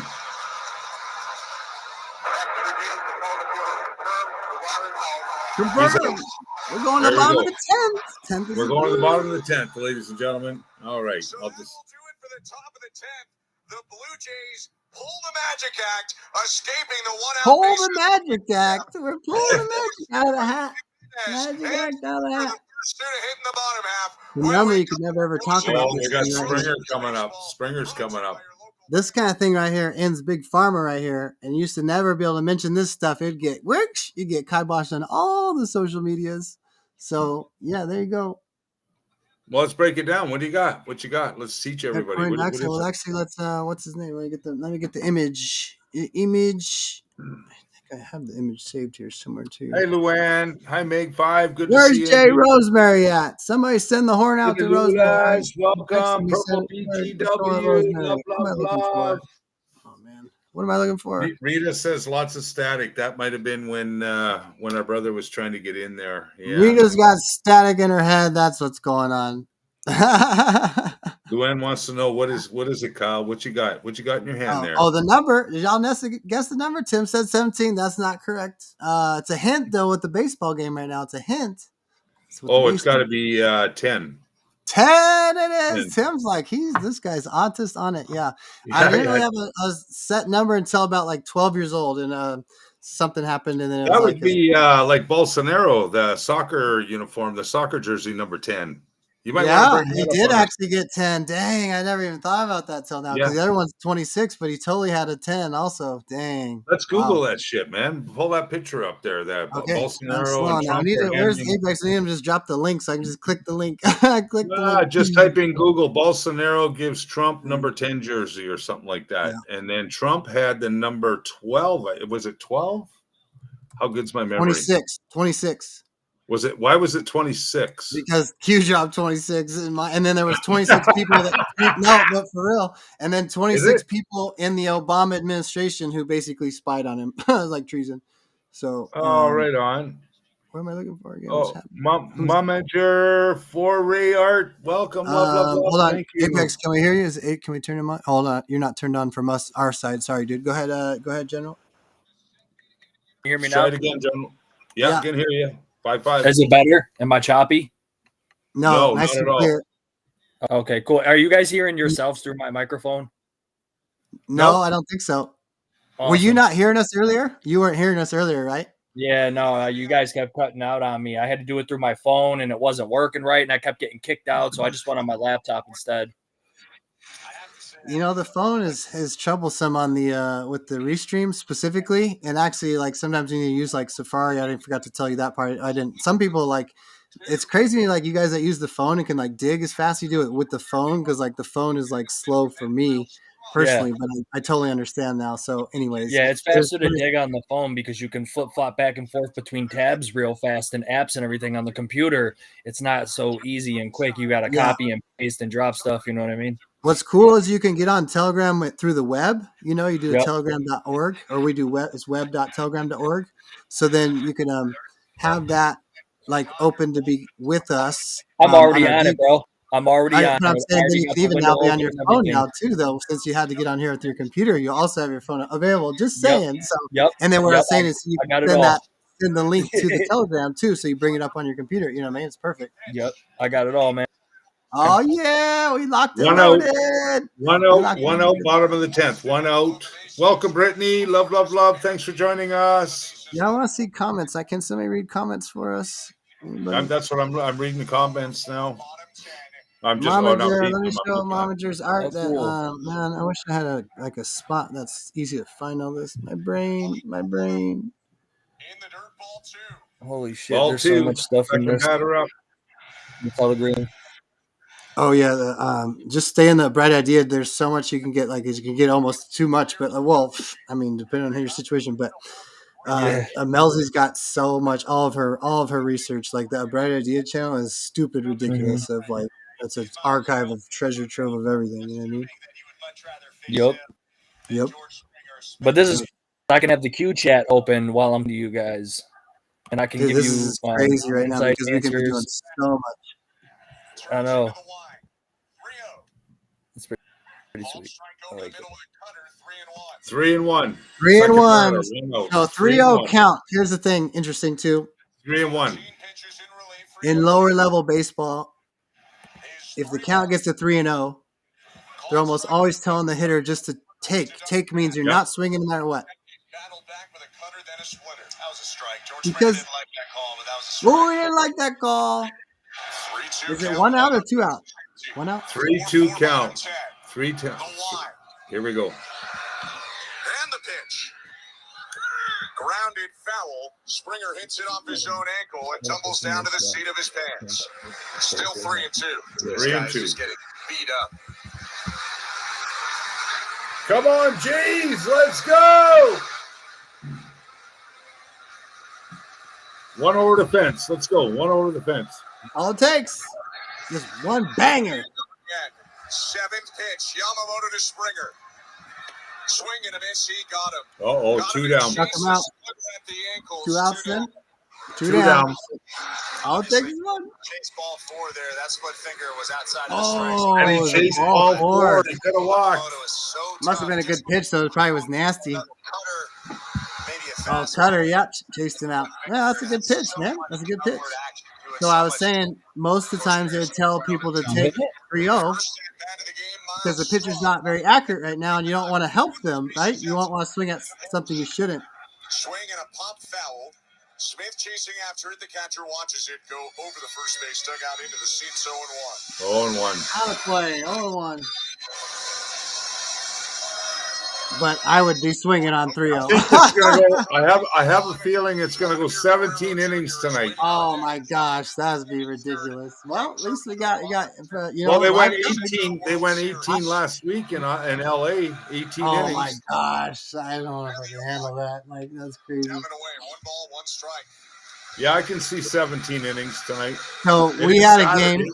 Speaker 22: Confirmed. We're going to the bottom of the 10th.
Speaker 1: We're going to the bottom of the 10th, ladies and gentlemen. All right. I'll just...
Speaker 3: For the top of the 10th, the Blue Jays pull the magic act, escaping the one-out.
Speaker 22: Pull the magic act. We're pulling the magic out of the hat. Magic act out of the hat. Remember, you could never ever talk about this.
Speaker 1: We got
Speaker 22: thing right
Speaker 1: Springer
Speaker 22: here.
Speaker 1: coming up. Springer's coming up.
Speaker 22: This kind of thing right here ends Big Pharma right here, and you used to never be able to mention this stuff. It'd get whoosh, you get kiboshed on all the social medias. So yeah, there you go.
Speaker 1: Well, let's break it down. What do you got? What you got? Let's teach everybody.
Speaker 22: Let's
Speaker 1: it?
Speaker 22: What's his name? Let me get the image. Image. I think I have the image saved here somewhere too.
Speaker 1: Hey, Luann. Hi, Meg 5. Good
Speaker 22: Where's
Speaker 1: to see you.
Speaker 22: Jay Rosemary at? Somebody send the horn out to Rosemary.
Speaker 1: Welcome. Purple PTW. Love, love, love.
Speaker 22: Oh man, what am I looking for?
Speaker 1: Rita says lots of static. That might have been when our brother was trying to get in there. Yeah.
Speaker 22: Rita's got static in her head. That's what's going on.
Speaker 1: Luann wants to know what is it, Kyle? What you got? What you got in your hand there?
Speaker 22: Oh, the number. Did y'all guess the number? Tim said 17. That's not correct. It's a hint though with the baseball game right now. It's a hint.
Speaker 1: It's got to be 10.
Speaker 22: 10 it is. 10. Tim's like, this guy's autist on it. Yeah. I didn't really have a set number until about like 12 years old, and something happened, and then
Speaker 1: that would be like Bolsonaro, the soccer uniform, the soccer jersey number 10. You might want to
Speaker 22: he did actually get 10. Dang, I never even thought about that till now, because the other one's 26, but he totally had a 10 also. Dang.
Speaker 1: Let's Google that shit, man. Pull that picture up there. That Bolsonaro and Trump.
Speaker 22: Where's Apex? I need him to just drop the link so I can just click the link.
Speaker 1: Just type in Google Bolsonaro gives Trump number 10 jersey or something like that. Yeah. And then Trump had the number 12. Was it 12? How good's my memory?
Speaker 22: 26.
Speaker 1: Was it? Why was it 26?
Speaker 22: Because Q dropped 26 and then there was 26 people but for real. And then 26 people in the Obama administration who basically spied on him. It was like treason. So
Speaker 1: right on.
Speaker 22: What am I looking for again?
Speaker 1: Momager for Ray Art. Welcome. Love.
Speaker 22: Hold on.
Speaker 1: Thank you.
Speaker 22: Apex, can we hear you? Can we turn him on? Hold on. You're not turned on from our side. Sorry, dude. Go ahead, General.
Speaker 11: You hear me now?
Speaker 1: Try it again, General. Yeah, I can hear you. 5-5.
Speaker 11: Is it better? Am I choppy?
Speaker 22: No, nice and clear.
Speaker 11: Okay, cool. Are you guys hearing yourselves through my microphone?
Speaker 22: No, I don't think so. Awesome. Were you not hearing us earlier? You weren't hearing us earlier, right?
Speaker 11: Yeah, no, you guys kept cutting out on me. I had to do it through my phone, and it wasn't working right, and I kept getting kicked out, so I just went on my laptop instead.
Speaker 22: You know, the phone is troublesome on the with the restream specifically, and actually, like sometimes you need to use like Safari. I forgot to tell you that part. I didn't. Some people like it's crazy. Like you guys that use the phone and can like dig as fast as you do it with the phone, because like the phone is like slow for me personally. But I totally understand now. So, anyways,
Speaker 11: it's faster to dig on the phone because you can flip flop back and forth between tabs real fast and apps and everything. On the computer, it's not so easy and quick. You got to copy and paste and drop stuff. You know what I mean?
Speaker 22: What's cool is you can get on Telegram through the web. You know, you do telegram.org, or we do it's web.telegram.org. So then you can have that like open to be with us.
Speaker 11: I'm already on it, bro. I'm already on
Speaker 22: But I'm
Speaker 11: it. I
Speaker 22: saying then
Speaker 11: already
Speaker 22: you
Speaker 11: got
Speaker 22: can
Speaker 11: the
Speaker 22: even
Speaker 11: window
Speaker 22: now be on
Speaker 11: open
Speaker 22: your
Speaker 11: and
Speaker 22: phone
Speaker 11: everything.
Speaker 22: now too, though, since you had to get on here with your computer. You also have your phone available. Just
Speaker 11: Yep.
Speaker 22: saying. So,
Speaker 11: Yep.
Speaker 22: and then what I
Speaker 11: Yep.
Speaker 22: was saying is you
Speaker 11: I got it
Speaker 22: send
Speaker 11: all.
Speaker 22: the link to the Telegram too, so you bring it up on your computer. You know what I mean? It's perfect.
Speaker 11: Yep. I got it all, man.
Speaker 22: Oh yeah, we locked and
Speaker 1: 1 out.
Speaker 22: loaded.
Speaker 1: 1
Speaker 22: We
Speaker 1: out.
Speaker 22: locked
Speaker 1: 1
Speaker 22: and
Speaker 1: out.
Speaker 22: loaded.
Speaker 1: Bottom of the 10th. 1 out. Welcome, Brittany. Love, love, love. Thanks for joining us.
Speaker 22: Yeah, I want to see comments. Can somebody read comments for us? Anybody?
Speaker 1: That's what I'm reading the comments now. I'm just not
Speaker 22: Momager,
Speaker 1: reading
Speaker 22: let me
Speaker 1: them. I'm
Speaker 22: show
Speaker 1: looking at
Speaker 22: Momager's art.
Speaker 11: Oh,
Speaker 22: That
Speaker 11: cool.
Speaker 22: man, I wish I had a spot that's easy to find all this. My brain.
Speaker 11: Holy shit.
Speaker 1: Ball
Speaker 11: There's so
Speaker 1: 2.
Speaker 11: much stuff in
Speaker 1: Second
Speaker 11: this.
Speaker 1: batter up.
Speaker 11: The color green.
Speaker 22: Oh yeah, just stay in the bright idea. There's so much you can get. Like you can get almost too much, but well, I mean, depending on your situation. But
Speaker 11: Yeah.
Speaker 22: Melzie's got so much. All of her research, like the Bright Idea channel, is stupid ridiculous. Of like, it's an archive of treasure trove of everything. You know what I mean?
Speaker 11: Yep.
Speaker 22: Yep.
Speaker 11: But this is, I can have the Q chat open while I'm to you guys, and I can
Speaker 22: Dude,
Speaker 11: give
Speaker 22: this
Speaker 11: you
Speaker 22: is crazy right now
Speaker 11: insight
Speaker 22: because we can be doing
Speaker 11: answers.
Speaker 22: so much.
Speaker 11: I know. It's pretty sweet. I like it.
Speaker 1: 3-1.
Speaker 22: 3 and
Speaker 1: Second
Speaker 22: 1.
Speaker 1: batter, 1 out.
Speaker 22: No, 3-0 count. Here's the thing, interesting too.
Speaker 1: 3-1.
Speaker 22: In lower level baseball, if the count gets to 3-0, they're almost always telling the hitter just to take. Take means you're not swinging no matter what. Because we didn't like that call. Is it 1 out or 2 out? 1 out.
Speaker 1: 3-2 count. 3-2. Here we go.
Speaker 3: And the pitch. Grounded foul. Springer hits it off his own ankle and tumbles down to the seat of his pants. Still 3-2. This guy's just getting beat up.
Speaker 1: Come on, G's. Let's go. 1 over the fence. Let's go. 1 over the fence.
Speaker 22: All it takes. Just one banger.
Speaker 3: Seventh pitch. Yamamoto to Springer. Swing and a miss. He got him.
Speaker 1: Uh-oh, 2 down.
Speaker 22: Chuck him out. 2 outs then. 2 down. All it takes is one.
Speaker 3: Chase ball 4 there. That split finger was outside of the
Speaker 22: Oh,
Speaker 1: And he chased ball 4. He could have walked.
Speaker 22: Must have been a good pitch, though. It probably was nasty. Oh, Cutter, yep, chased him out. Yeah, that's a good pitch, man. That's a good pitch. So I was saying, most of the times they would tell people to take 3-0 because the pitcher's not very accurate right now, and you don't want to help them, right? You don't want to swing at something you shouldn't.
Speaker 3: Swing and a pop foul. Smith chasing after it. The catcher watches it go over the first base dugout into the seats. 0-1.
Speaker 1: 0-1.
Speaker 22: Out of play. 0-1. But I would be swinging on 3-0.
Speaker 1: I have a feeling it's going to go 17 innings tonight.
Speaker 22: Oh my gosh, that would be ridiculous. Well, at least we got
Speaker 1: Well, they went 18. They went 18 last week in LA. 18 innings.
Speaker 22: Oh my gosh, I don't know if I can handle that. Like, that's crazy.
Speaker 3: 1 ball, 1 strike.
Speaker 1: Yeah, I can see 17 innings tonight.
Speaker 22: So we had a game.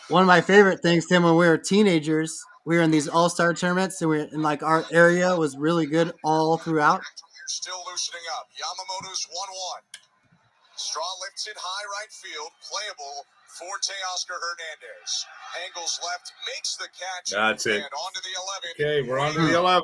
Speaker 22: One of my favorite things, Tim, when we were teenagers, we were in these all-star tournaments, and our area was really good all throughout.
Speaker 3: Still loosening up. Yamamoto's 1-1. Straw lifts it high right field. Playable for Teoscar Hernandez. Angles left, makes the catch.
Speaker 1: That's it.
Speaker 3: And on to the 11th.
Speaker 1: Okay, we're on to the 11th.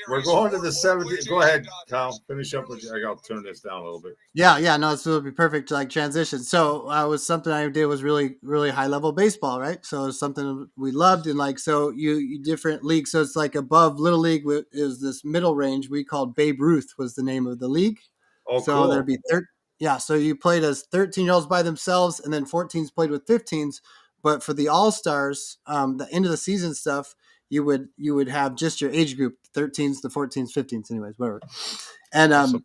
Speaker 1: We're going to the 17th. Go ahead, Kyle. Finish up with you. I got to turn this down a little bit.
Speaker 22: Yeah, no, this would be perfect to like transition. So something I did was really, really high level baseball, right? So it's something we loved, and like so you different leagues. So it's like above Little League is this middle range we called Babe Ruth was the name of the league.
Speaker 1: Oh,
Speaker 22: so
Speaker 1: cool.
Speaker 22: there'd be so you played as 13-year-olds by themselves, and then 14s played with 15s. But for the All-Stars, the end of the season stuff, you would have just your age group, 13s, the 14s, 15s, anyways, whatever. And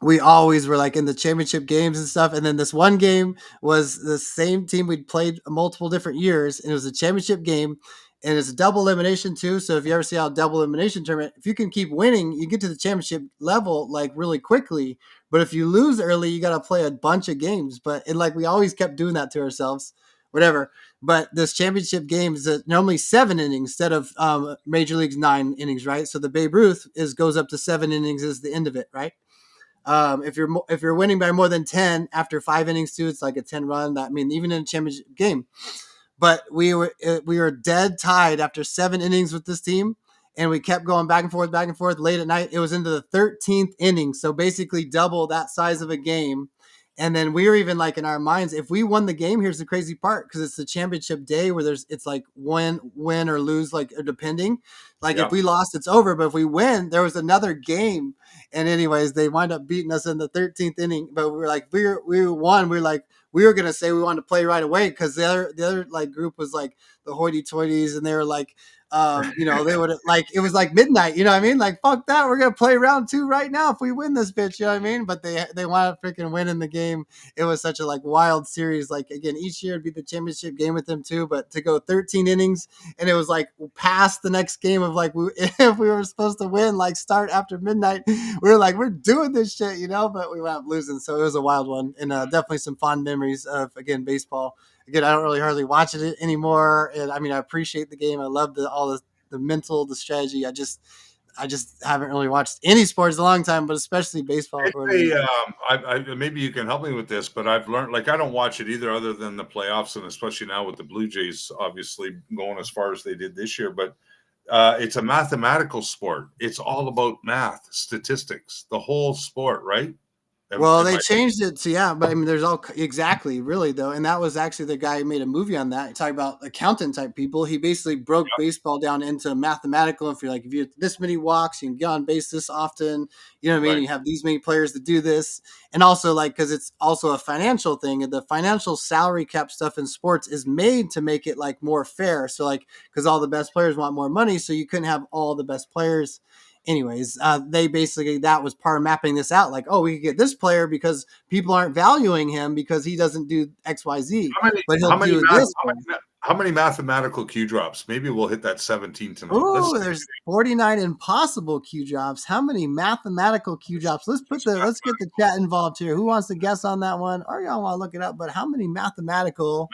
Speaker 22: we always were like in the championship games and stuff. And then this one game was the same team we'd played multiple different years, and it was a championship game. And it's a double elimination too. So if you ever see how a double elimination tournament, if you can keep winning, you get to the championship level like really quickly. But if you lose early, you got to play a bunch of games. Like we always kept doing that to ourselves, whatever. But this championship game is normally 7 innings instead of Major League's 9 innings, right? So the Babe Ruth goes up to 7 innings is the end of it, right? If you're winning by more than 10 after 5 innings too, it's like a 10 run. I mean, even in a championship game. But we were dead tied after 7 innings with this team, and we kept going back and forth late at night. It was into the 13th inning, so basically double that size of a game. And then we were even like in our minds, if we won the game, here's the crazy part, because it's the championship day where it's like win or lose, like depending. Like if we lost, it's over. But if we win, there was another game. And anyways, they wind up beating us in the 13th inning. But we were like, we won. We were like, we were gonna say we wanted to play right away, because the other like group was like the hoity-toities, and they were like, they would like, it was like midnight, you know what I mean? Like, fuck that, we're gonna play round 2 right now if we win this bitch, you know what I mean? But they wound up freaking winning the game. It was such a like wild series. Like again, each year it'd be the championship game with them too, but to go 13 innings, and it was like past the next game of like, if we were supposed to win, like start after midnight, we were like, we're doing this shit, but we wound up losing. So it was a wild one, and definitely some fond memories of, again, baseball. Again, I don't really hardly watch it anymore, and I mean, I appreciate the game. I love all the mental, the strategy. I just haven't really watched any sports in a long time, but especially baseball.
Speaker 1: Maybe you can help me with this, but I've learned, like, I don't watch it either, other than the playoffs, and especially now with the Blue Jays obviously going as far as they did this year. But it's a mathematical sport. It's all about math, statistics, the whole sport, right?
Speaker 22: Well, they changed it to, but I mean, there's exactly, really, though. And that was actually the guy who made a movie on that. Talking about accountant type people. He basically broke baseball down into mathematical. If you have this many walks, you can get on base this often. You know what I mean?
Speaker 1: Right.
Speaker 22: You have these many players to do this. And also, like, because it's also a financial thing. And the financial salary cap stuff in sports is made to make it like more fair. So like, because all the best players want more money, so you couldn't have all the best players. Anyways, they basically, that was part of mapping this out. Like, oh, we could get this player because people aren't valuing him because he doesn't do X, Y, Z.
Speaker 1: How many mathematical Q drops? Maybe we'll hit that 17 tonight.
Speaker 22: Oh, there's 49 impossible Q drops. How many mathematical Q drops? Let's get the chat involved here. Who wants to guess on that one? Or y'all want to look it up? But how many mathematical?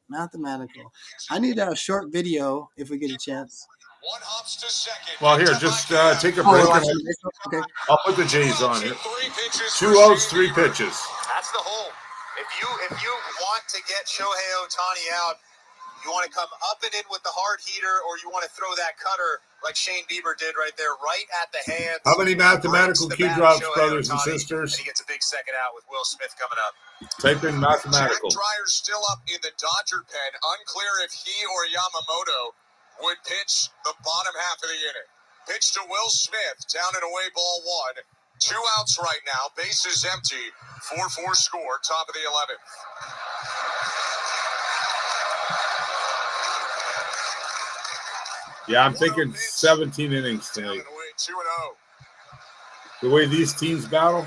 Speaker 22: Mathematical. I need a short video if we get a chance.
Speaker 1: Well, here, just take a break.
Speaker 22: Okay.
Speaker 1: I'll put the Jays on here. 2 outs, 3 pitches.
Speaker 3: That's the hole. If you want to get Shohei Ohtani out, you want to come up and in with the hard heater, or you want to throw that cutter like Shane Bieber did right there, right at the hands.
Speaker 1: How many mathematical Q drops, brothers and sisters?
Speaker 3: And he gets a big second out with Will Smith coming up.
Speaker 1: Type in mathematical.
Speaker 3: Jack Dryer's still up in the Dodger pen. Unclear if he or Yamamoto would pitch the bottom half of the inning. Pitch to Will Smith, down and away, ball 1. 2 outs right now, bases empty. 4-4 score, top of the 11th.
Speaker 1: Yeah, I'm thinking 17 innings tonight.
Speaker 3: Down and away, 2-0.
Speaker 1: The way these teams battle.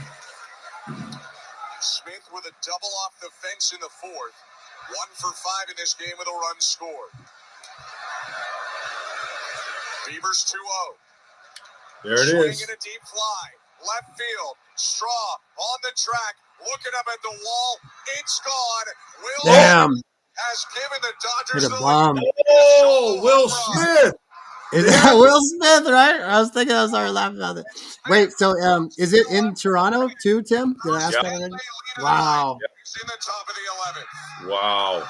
Speaker 3: Smith with a double off the fence in the 4th. 1 for 5 in this game with a run scored. Beavers 2-0.
Speaker 1: There it is.
Speaker 3: Swinging a deep fly. Left field. Straw on the track. Looking up at the wall. It's gone. Will has given the Dodgers the lead.
Speaker 1: Oh, Will Smith.
Speaker 22: Will Smith, right? I was thinking I was already laughing about it. Wait, so is it in Toronto too, Tim? Did I ask that already? Wow.
Speaker 3: He's in the top of the 11th.
Speaker 1: Wow.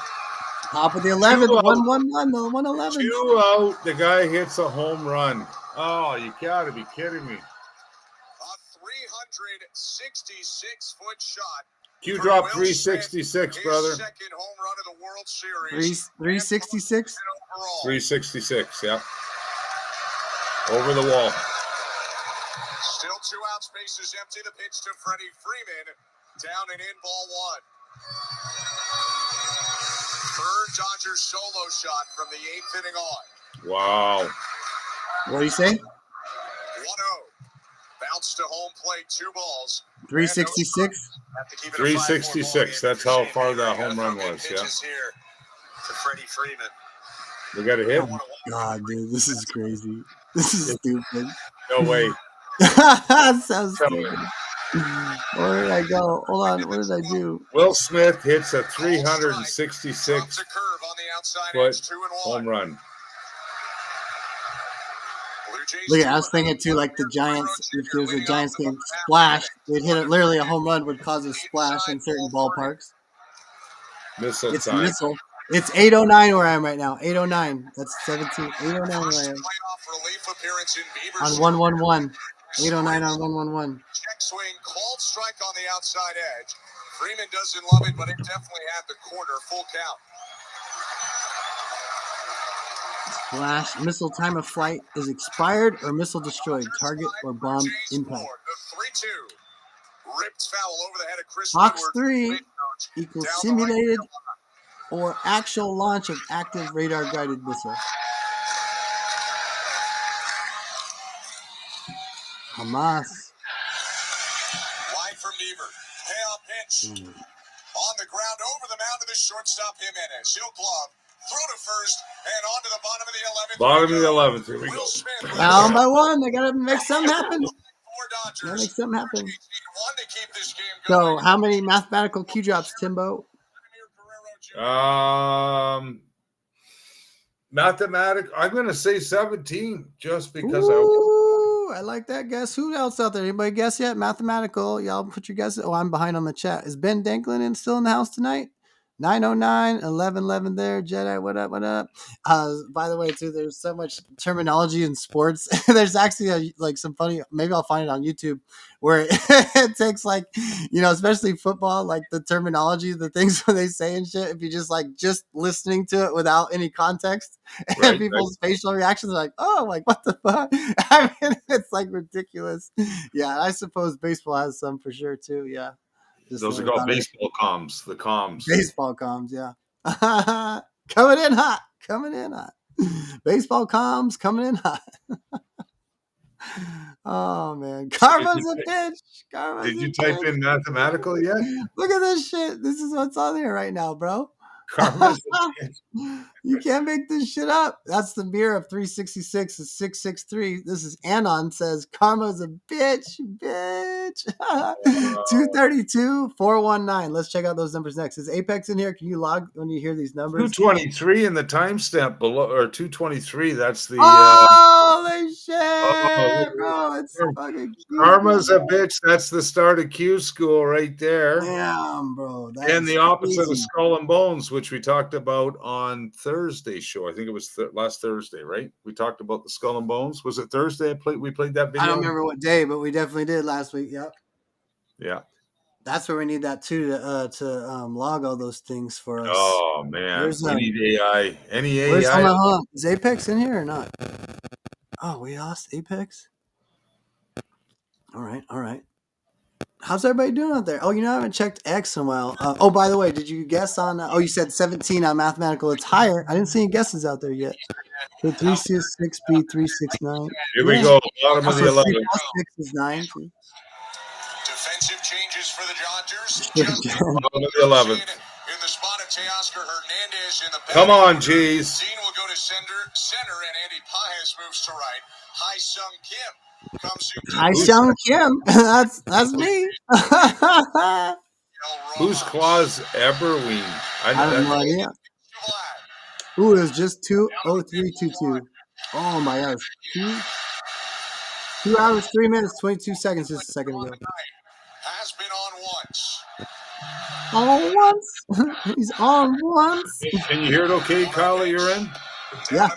Speaker 22: Top of the 11th, 1-1-1, the 111.
Speaker 1: 2 out, the guy hits a home run. Oh, you gotta be kidding me.
Speaker 3: A 366-foot shot.
Speaker 1: Q drop 366, brother.
Speaker 3: Second home run of the World Series.
Speaker 22: 366?
Speaker 1: 366, yeah. Over the wall.
Speaker 3: Still 2 outs, bases empty. The pitch to Freddie Freeman. Down and in, ball 1. Third Dodgers solo shot from the 8th inning on.
Speaker 1: Wow.
Speaker 22: What do you say?
Speaker 3: 1-0. Bounce to home plate, 2 balls.
Speaker 22: 366?
Speaker 1: 366. That's how far that home run was, yeah.
Speaker 3: Here to Freddie Freeman.
Speaker 1: We got a hit.
Speaker 22: God, dude, this is crazy. This is stupid.
Speaker 1: No way.
Speaker 22: That's so stupid. Where did I go? Hold on. What did I do?
Speaker 1: Will Smith hits a 366-foot home run.
Speaker 22: Look, I was thinking too, like the Giants. If there's a Giants game splash, they'd hit it. Literally, a home run would cause a splash in certain ballparks.
Speaker 1: Missile
Speaker 22: It's
Speaker 1: time.
Speaker 22: missile. It's 8:09 where I am right now. 8:09. That's 17. 8:09 where I am. On 111. 8:09 on 111.
Speaker 3: Check swing, called strike on the outside edge. Freeman doesn't love it, but it definitely had the corner. Full count.
Speaker 22: Flash. Missile time of flight is expired or missile destroyed. Target or bomb impact.
Speaker 3: The 3-2. Ripped foul over the head of Chris
Speaker 22: Fox
Speaker 3: Woodward.
Speaker 22: 3 equals simulated or actual launch of active radar guided missile. Hamas.
Speaker 3: Wide from Beaver. Payoff pitch. On the ground over the mound of the shortstop Jimenez. He'll glove. Throw to first and on to the bottom of the 11th.
Speaker 1: Bottom of the 11th. Here we go.
Speaker 22: Down by one. They gotta make something happen. Gotta make something happen. So, how many mathematical Q drops, Timbo?
Speaker 1: Mathematic. I'm going to say 17 just because
Speaker 22: I like that guess. Who else out there? Anybody guess yet? Mathematical. Y'all put your guesses. Oh, I'm behind on the chat. Is Ben Danklin still in the house tonight? 909, 1111 there. Jedi, what up, what up? By the way, too, there's so much terminology in sports. There's actually like some funny, maybe I'll find it on YouTube, where it takes like, especially football, like the terminology, the things when they say and shit, if you just listening to it without any context, and people's facial reactions are like, oh, like what the fuck? I mean, it's like ridiculous. Yeah, I suppose baseball has some for sure too. Yeah.
Speaker 1: Those are called baseball comms. The comms.
Speaker 22: Baseball comms, yeah. Coming in hot. Baseball comms coming in hot. Oh, man. Karma's a bitch.
Speaker 1: Did you type in mathematical yet?
Speaker 22: Look at this shit. This is what's on here right now, bro.
Speaker 1: Karma's a bitch.
Speaker 22: You can't make this shit up. That's the mirror of 366 is 663. This is Anon says Karma's a bitch. 232 419. Let's check out those numbers next. Is Apex in here? Can you log when you hear these numbers?
Speaker 1: 223 in the timestamp below, or 223. That's the
Speaker 22: holy shit, bro. It's fucking
Speaker 1: Karma's a bitch. That's the start of Q School right there.
Speaker 22: Damn, bro.
Speaker 1: And the opposite of Skull and Bones, which we talked about on Thursday show. I think it was last Thursday, right? We talked about the Skull and Bones. Was it Thursday? We played that video.
Speaker 22: I don't remember what day, but we definitely did last week. Yep.
Speaker 1: Yeah.
Speaker 22: That's where we need that too to log all those things for us.
Speaker 1: Oh man, we need AI. Any AI?
Speaker 22: Hold on. Is Apex in here or not? Oh, we lost Apex. All right. How's everybody doing out there? Oh, I haven't checked X in a while. Oh, by the way, did you guess on? You said 17 on mathematical. It's higher. I didn't see any guesses out there yet. So 366B 369.
Speaker 1: Here we go. Bottom of the 11.
Speaker 22: 3 + 6 is 9. Too.
Speaker 3: Defensive changes for the Dodgers.
Speaker 1: Bottom of the 11.
Speaker 3: In the spot of Teoscar Hernandez in the back.
Speaker 1: Come on, G's.
Speaker 3: Dean will go to center, and Andy Paez moves to right. Hai-Sung Kim comes in.
Speaker 22: Hai-Sung Kim. That's me.
Speaker 1: Who's Claus Eberween?
Speaker 22: I have no idea. Ooh, it was just 2:03:22. Oh my gosh. 2 hours, 3 minutes, 22 seconds just a second ago.
Speaker 3: Has been on once.
Speaker 22: On once. He's on once.
Speaker 1: Can you hear it okay, Kyle, you're in?
Speaker 22: Yeah.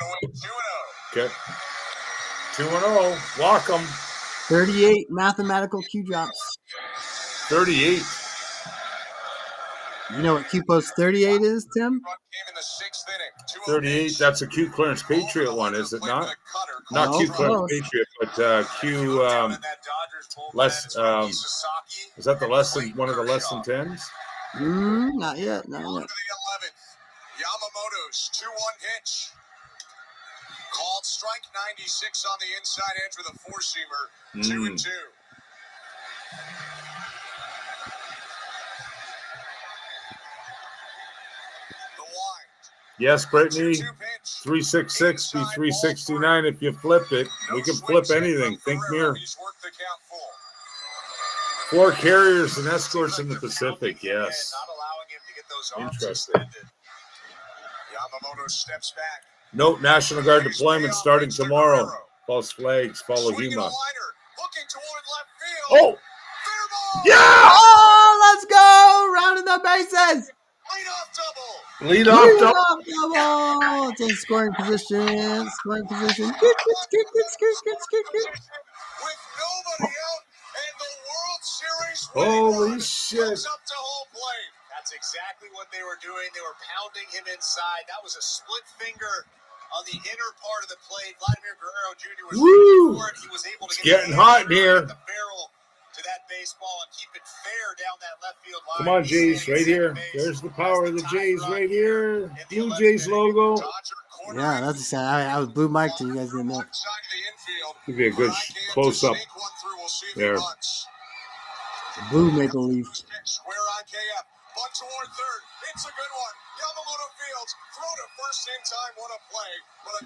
Speaker 1: Okay. 2-0. Walk them.
Speaker 22: 38 mathematical Q drops.
Speaker 1: 38.
Speaker 22: You know what Q post 38 is, Tim?
Speaker 1: 38. That's a Q Clearance Patriot one, is it not? Not Q Clearance Patriot, but Q less. Is that the less than one of the less than 10s?
Speaker 22: Not yet.
Speaker 3: Yamamoto's 2-1 pitch. Called strike 96 on the inside edge with a 4-seamer. 2-2.
Speaker 1: Yes, Brittany. 366 be 369. If you flip it, we can flip anything. Think mirror. 4 carriers and escorts in the Pacific. Yes. Interesting.
Speaker 3: Yamamoto steps back.
Speaker 1: Note: National Guard deployment starting tomorrow. False flags. Follow
Speaker 3: Swinging a
Speaker 1: Huma.
Speaker 3: liner, looking toward left field.
Speaker 1: Oh! Yeah!
Speaker 22: Oh, let's go! Rounding the bases.
Speaker 1: Lead off double.
Speaker 22: Double. It's in scoring position. Scoring position.
Speaker 3: With nobody out, and the World Series
Speaker 1: Holy shit.
Speaker 3: comes up to home plate. That's exactly what they were doing. They were pounding him inside. That was a split finger on the inner part of the plate. Vladimir Guerrero Jr. was ready for it. He was able to
Speaker 1: It's
Speaker 3: get
Speaker 1: getting hot in here.
Speaker 3: the barrel to that baseball and keep it fair down that left field line.
Speaker 1: Come on, Jays, right here. There's the power of the Jays right here. Blue Jays logo.
Speaker 22: Yeah, that's exciting. I was blue mic'd and you guys didn't know.
Speaker 1: Could be a good close-up there.
Speaker 22: Blue maple leaf.
Speaker 3: Square on KF. Bunt toward third. It's a good one. Yamamoto Fields. Throw to first in time. What a play.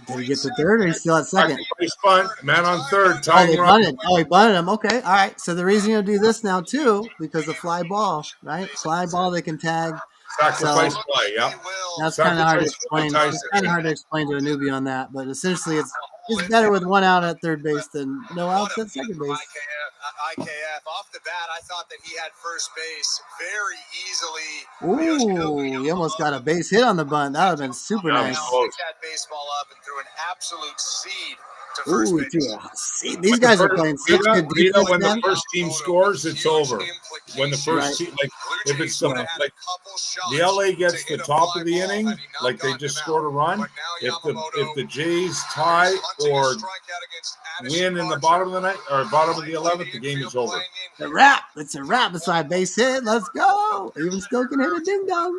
Speaker 22: Did he get to third or he still at second?
Speaker 1: Bunt. Man on third.
Speaker 22: Oh, they bunted. Oh, he bunted him. Okay. All right. So the reason you'll do this now too, because the fly ball, right? Fly ball they can tag.
Speaker 1: Sacrifice play, yeah.
Speaker 22: That's kind of hard to explain. It's kind of hard to explain to a newbie on that, but essentially it's better with one out at third base than no outs at second base.
Speaker 3: IKF off the bat, I thought that he had first base very easily.
Speaker 22: Ooh, he almost got a base hit on the bunt. That would have been super nice.
Speaker 3: Picked that baseball up and threw an absolute seed to first
Speaker 22: Ooh,
Speaker 3: base.
Speaker 22: these guys are playing such good defense.
Speaker 1: When the first team scores, it's over. When the first team, like if it's the, like the LA gets the top of the inning, like they just scored a run. If the Jays tie or win in the bottom of the night or bottom of the 11th, the game is over.
Speaker 22: It's a wrap. It's a wrap. It's my base hit. Let's go. Even still can hit a ding dong.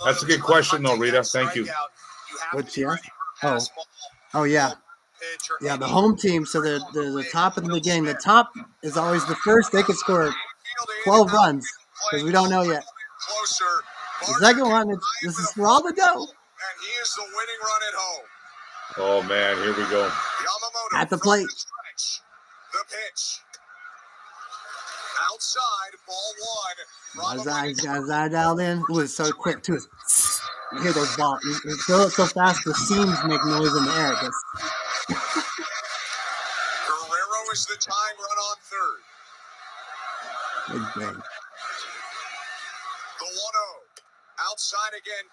Speaker 1: That's a good question, though, Rita. Thank you.
Speaker 22: What's yeah? Oh yeah. Yeah, the home team. So they're the top of the beginning. The top is always the first. They could score 12 runs because we don't know yet. The second one, this is for all the dough.
Speaker 3: And he is the winning run at home.
Speaker 1: Oh man, here we go.
Speaker 3: Yamamoto
Speaker 22: at the plate.
Speaker 3: The pitch. Outside, ball one.
Speaker 22: Guys dialed in. Ooh, it's so quick too. You hear those balls. You throw it so fast, the seams make noise in the air.
Speaker 3: Guerrero is the tying run on third.
Speaker 22: Big bang.
Speaker 3: The 1-0. Outside again,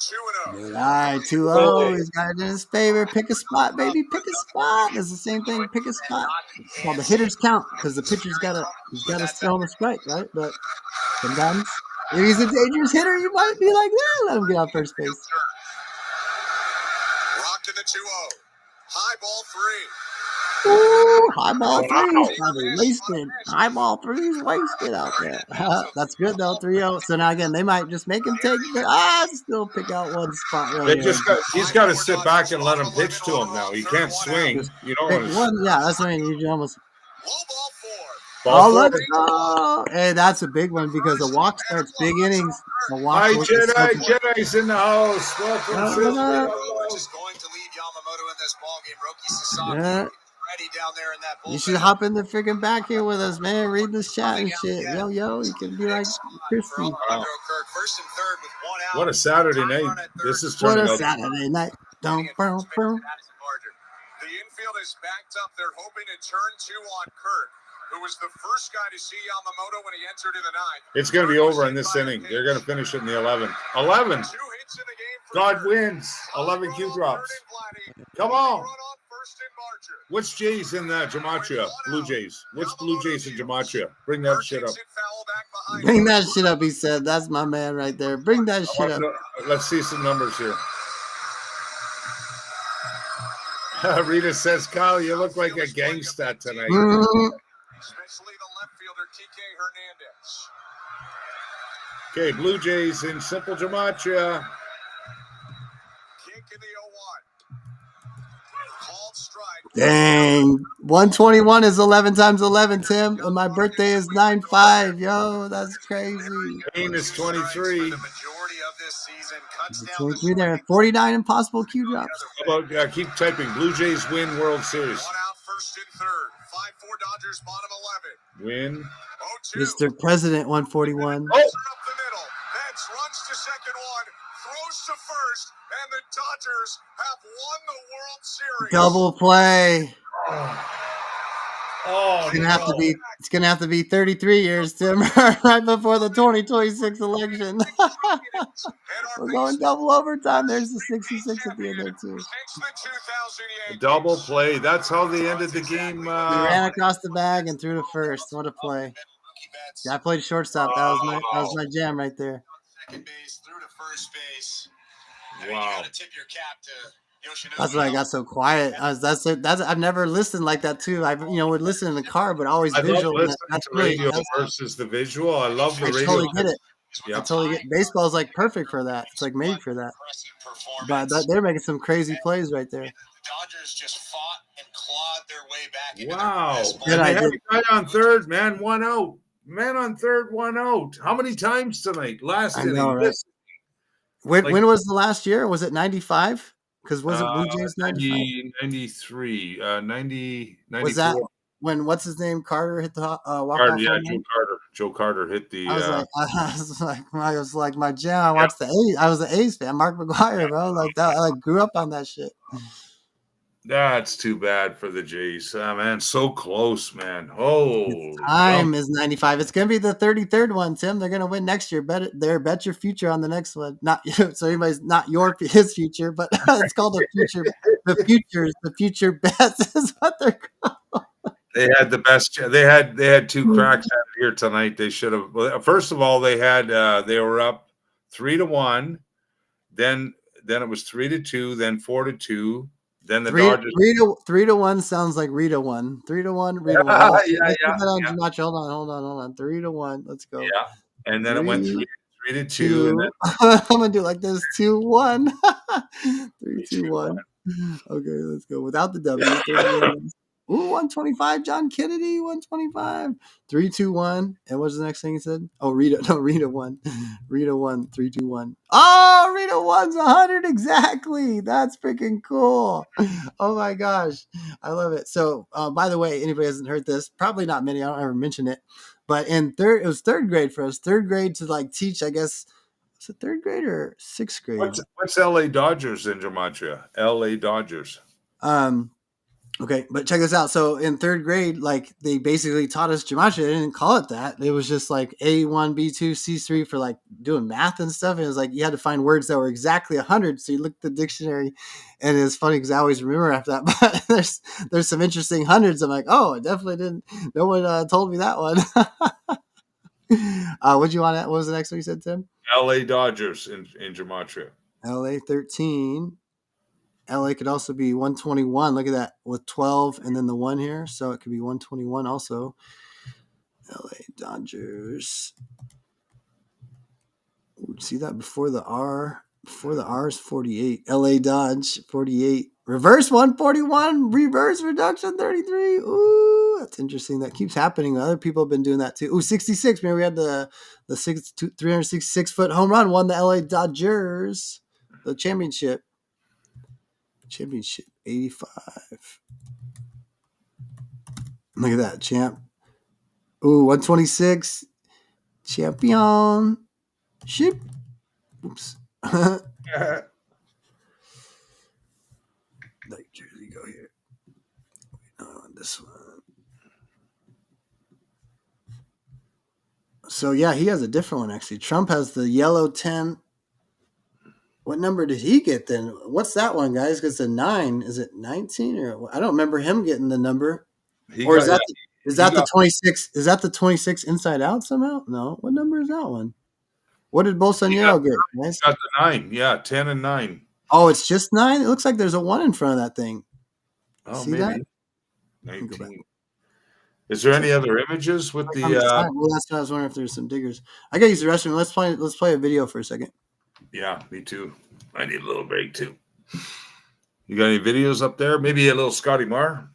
Speaker 3: 2-0.
Speaker 22: All right, 2-0. He's got it in his favor. Pick a spot, baby. Pick a spot. It's the same thing. Pick a spot. It's called the hitters count because the pitcher's gotta throw him a strike, right? But sometimes if he's a dangerous hitter, you might be like, let him get out first base.
Speaker 3: Rocked to the 2-0. High ball 3.
Speaker 22: Ooh, high ball 3 is probably wasted. High ball 3 is wasted out there. That's good though, 3-0. So now again, they might just make him take, but still pick out one spot.
Speaker 1: He's got to sit back and let him pitch to him now. He can't swing. You don't want to.
Speaker 22: One, yeah, that's what I mean. You almost.
Speaker 1: Ball
Speaker 22: let's go! Hey, that's a big one because the walk starts big innings. The walk.
Speaker 1: Hi, Jedi's in the house. Welcome.
Speaker 3: Is going to leave Yamamoto in this ball game. Roki Sasaki.
Speaker 22: Yeah.
Speaker 3: Down there in that
Speaker 22: you should hop in the freaking back here with us, man. Read this chat and shit. Yo, you can be like Christy.
Speaker 1: Wow. What a Saturday night. This is turning out.
Speaker 22: What a Saturday night.
Speaker 3: The infield is backed up. They're hoping to turn 2 on Kirk, who was the first guy to see Yamamoto when he entered in the 9th.
Speaker 1: It's going to be over in this inning. They're going to finish it in the 11th. 11.
Speaker 3: 2 hits in the game.
Speaker 1: God wins. 11 Q drops. Come on. Which Jays in Gematria? Blue Jays. Which Blue Jays in Gematria? Bring that shit up.
Speaker 22: Bring that shit up, he said. That's my man right there. Bring that shit up.
Speaker 1: Let's see some numbers here. Rita says, Kyle, you look like a gangsta tonight.
Speaker 3: Especially the left fielder, TK Hernandez.
Speaker 1: Okay, Blue Jays in Simple Gematria.
Speaker 3: Kick in the 0-1. Called strike.
Speaker 22: Dang. 121 is 11 times 11, Tim. And my birthday is 9/5. Yo, that's crazy.
Speaker 1: Kane is 23.
Speaker 22: 23 there. 49 impossible Q drops.
Speaker 1: How about keep typing. Blue Jays win World Series.
Speaker 3: 1 out, first and third. 5-4 Dodgers, bottom 11.
Speaker 1: Win.
Speaker 22: Mr. President 141.
Speaker 1: Oh.
Speaker 3: Up the middle. Mets runs to second one. Throws to first. And the Dodgers have won the World Series.
Speaker 22: Double play.
Speaker 1: Oh,
Speaker 22: It's gonna have to be 33 years, Tim, right before the 2026 election. We're going double overtime. There's the 66 at the end there too.
Speaker 1: Double play. That's how they ended the game.
Speaker 22: He ran across the bag and threw to first. What a play! Yeah, I played shortstop. That was my jam right there.
Speaker 3: Second base through to first base.
Speaker 1: Wow.
Speaker 3: You gotta tip your cap to Yoshinobu.
Speaker 22: That's why I got so quiet. That's I've never listened like that too. I would listen in the car, but always
Speaker 1: I love
Speaker 22: visual.
Speaker 1: listening
Speaker 22: That's
Speaker 1: to
Speaker 22: really
Speaker 1: radio versus the visual. I love the
Speaker 22: I
Speaker 1: radio.
Speaker 22: totally get it.
Speaker 1: Yeah.
Speaker 22: I totally get. Baseball is like perfect for that. It's like made for that. But they're making some crazy plays right there.
Speaker 3: The Dodgers just fought and clawed their way back into
Speaker 1: Wow.
Speaker 3: their best
Speaker 1: And they had
Speaker 22: idea.
Speaker 1: a guy on third, man, 1 out. Man on third, 1 out. How many times tonight? Last
Speaker 22: I
Speaker 1: inning.
Speaker 22: know, right?
Speaker 1: This
Speaker 22: When was the last year? Was it 95? Because was it Blue Jays 95?
Speaker 1: 93, 90, 94.
Speaker 22: Was that when what's his name Carter hit the walk
Speaker 1: Carter,
Speaker 22: off?
Speaker 1: yeah,
Speaker 22: home
Speaker 1: Joe
Speaker 22: run?
Speaker 1: Carter. Joe Carter hit the.
Speaker 22: I was like my jam. I watched the A's. I was an A's fan. Mark McGuire, bro. Like that. I grew up on that shit.
Speaker 1: That's too bad for the Jays. Man, so close, man. Holy
Speaker 22: Time is 95. It's gonna be the 33rd one, Tim. They're gonna win next year. Bet your future on the next one. Not so anybody's not his future, but it's called the future. The future bets is what they're called.
Speaker 1: They had the best. They had two cracks at it here tonight. They should have. Well, first of all, they were up 3-1. Then it was 3-2. Then 4-2. Then the Dodgers
Speaker 22: 3-1 sounds like Rita 1. 3-1, Rita 1.
Speaker 1: Yeah.
Speaker 22: Hold on. 3-1. Let's go.
Speaker 1: Yeah. And then it went 3-2. And then
Speaker 22: I'm gonna do it like this. 2-1. 3-2-1. Okay, let's go without the W. Ooh, 125. John Kennedy, 125. 3-2-1. And what's the next thing he said? Oh, Rita 1. Rita 1, 3-2-1. Oh, Rita 1's 100 exactly. That's freaking cool. Oh my gosh. I love it. So by the way, anybody hasn't heard this, probably not many, I don't ever mention it. But it was third grade for us. Third grade to like teach, I guess. Was it third grade or sixth grade?
Speaker 1: what's LA Dodgers in Gematria? LA Dodgers.
Speaker 22: Okay, but check this out. So in third grade, like they basically taught us gematria. They didn't call it that. It was just like A1, B2, C3 for like doing math and stuff. And it was like you had to find words that were exactly 100. So you look at the dictionary, and it's funny because I always remember after that. But there's some interesting hundreds. I'm like, oh, I definitely didn't. No one told me that one. What'd you want? What was the next one you said, Tim?
Speaker 1: LA Dodgers in Gematria.
Speaker 22: LA 13. LA could also be 121. Look at that with 12 and then the 1 here. So it could be 121 also. LA Dodgers. Ooh, see that before the R? Before the R is 48. LA Dodge 48. Reverse 141. Reverse reduction 33. Ooh, that's interesting. That keeps happening. Other people have been doing that too. Ooh, 66. Remember we had the 366-foot home run. Won the LA Dodgers. The championship. 85. Look at that, champ. Ooh, 126. Champion. Ship. Oops. Like Jersey, go here. This one. So yeah, he has a different one actually. Trump has the yellow 10. What number did he get then? What's that one, guys? Because the 9, is it 19 or I don't remember him getting the number. Or is that the 26? Is that the 26 inside out somehow? No. What number is that one? What did Bolsonaro get, guys?
Speaker 1: Got the 9. Yeah, 10 and 9.
Speaker 22: Oh, it's just 9? It looks like there's a 1 in front of that thing.
Speaker 1: Oh,
Speaker 22: see
Speaker 1: maybe.
Speaker 22: that?
Speaker 1: 19. Is there any other images with the
Speaker 22: well, that's what I was wondering if there's some diggers. I gotta use the restroom. Let's play a video for a second.
Speaker 1: Yeah, me too. I need a little break too. You got any videos up there? Maybe a little Scotty Marr?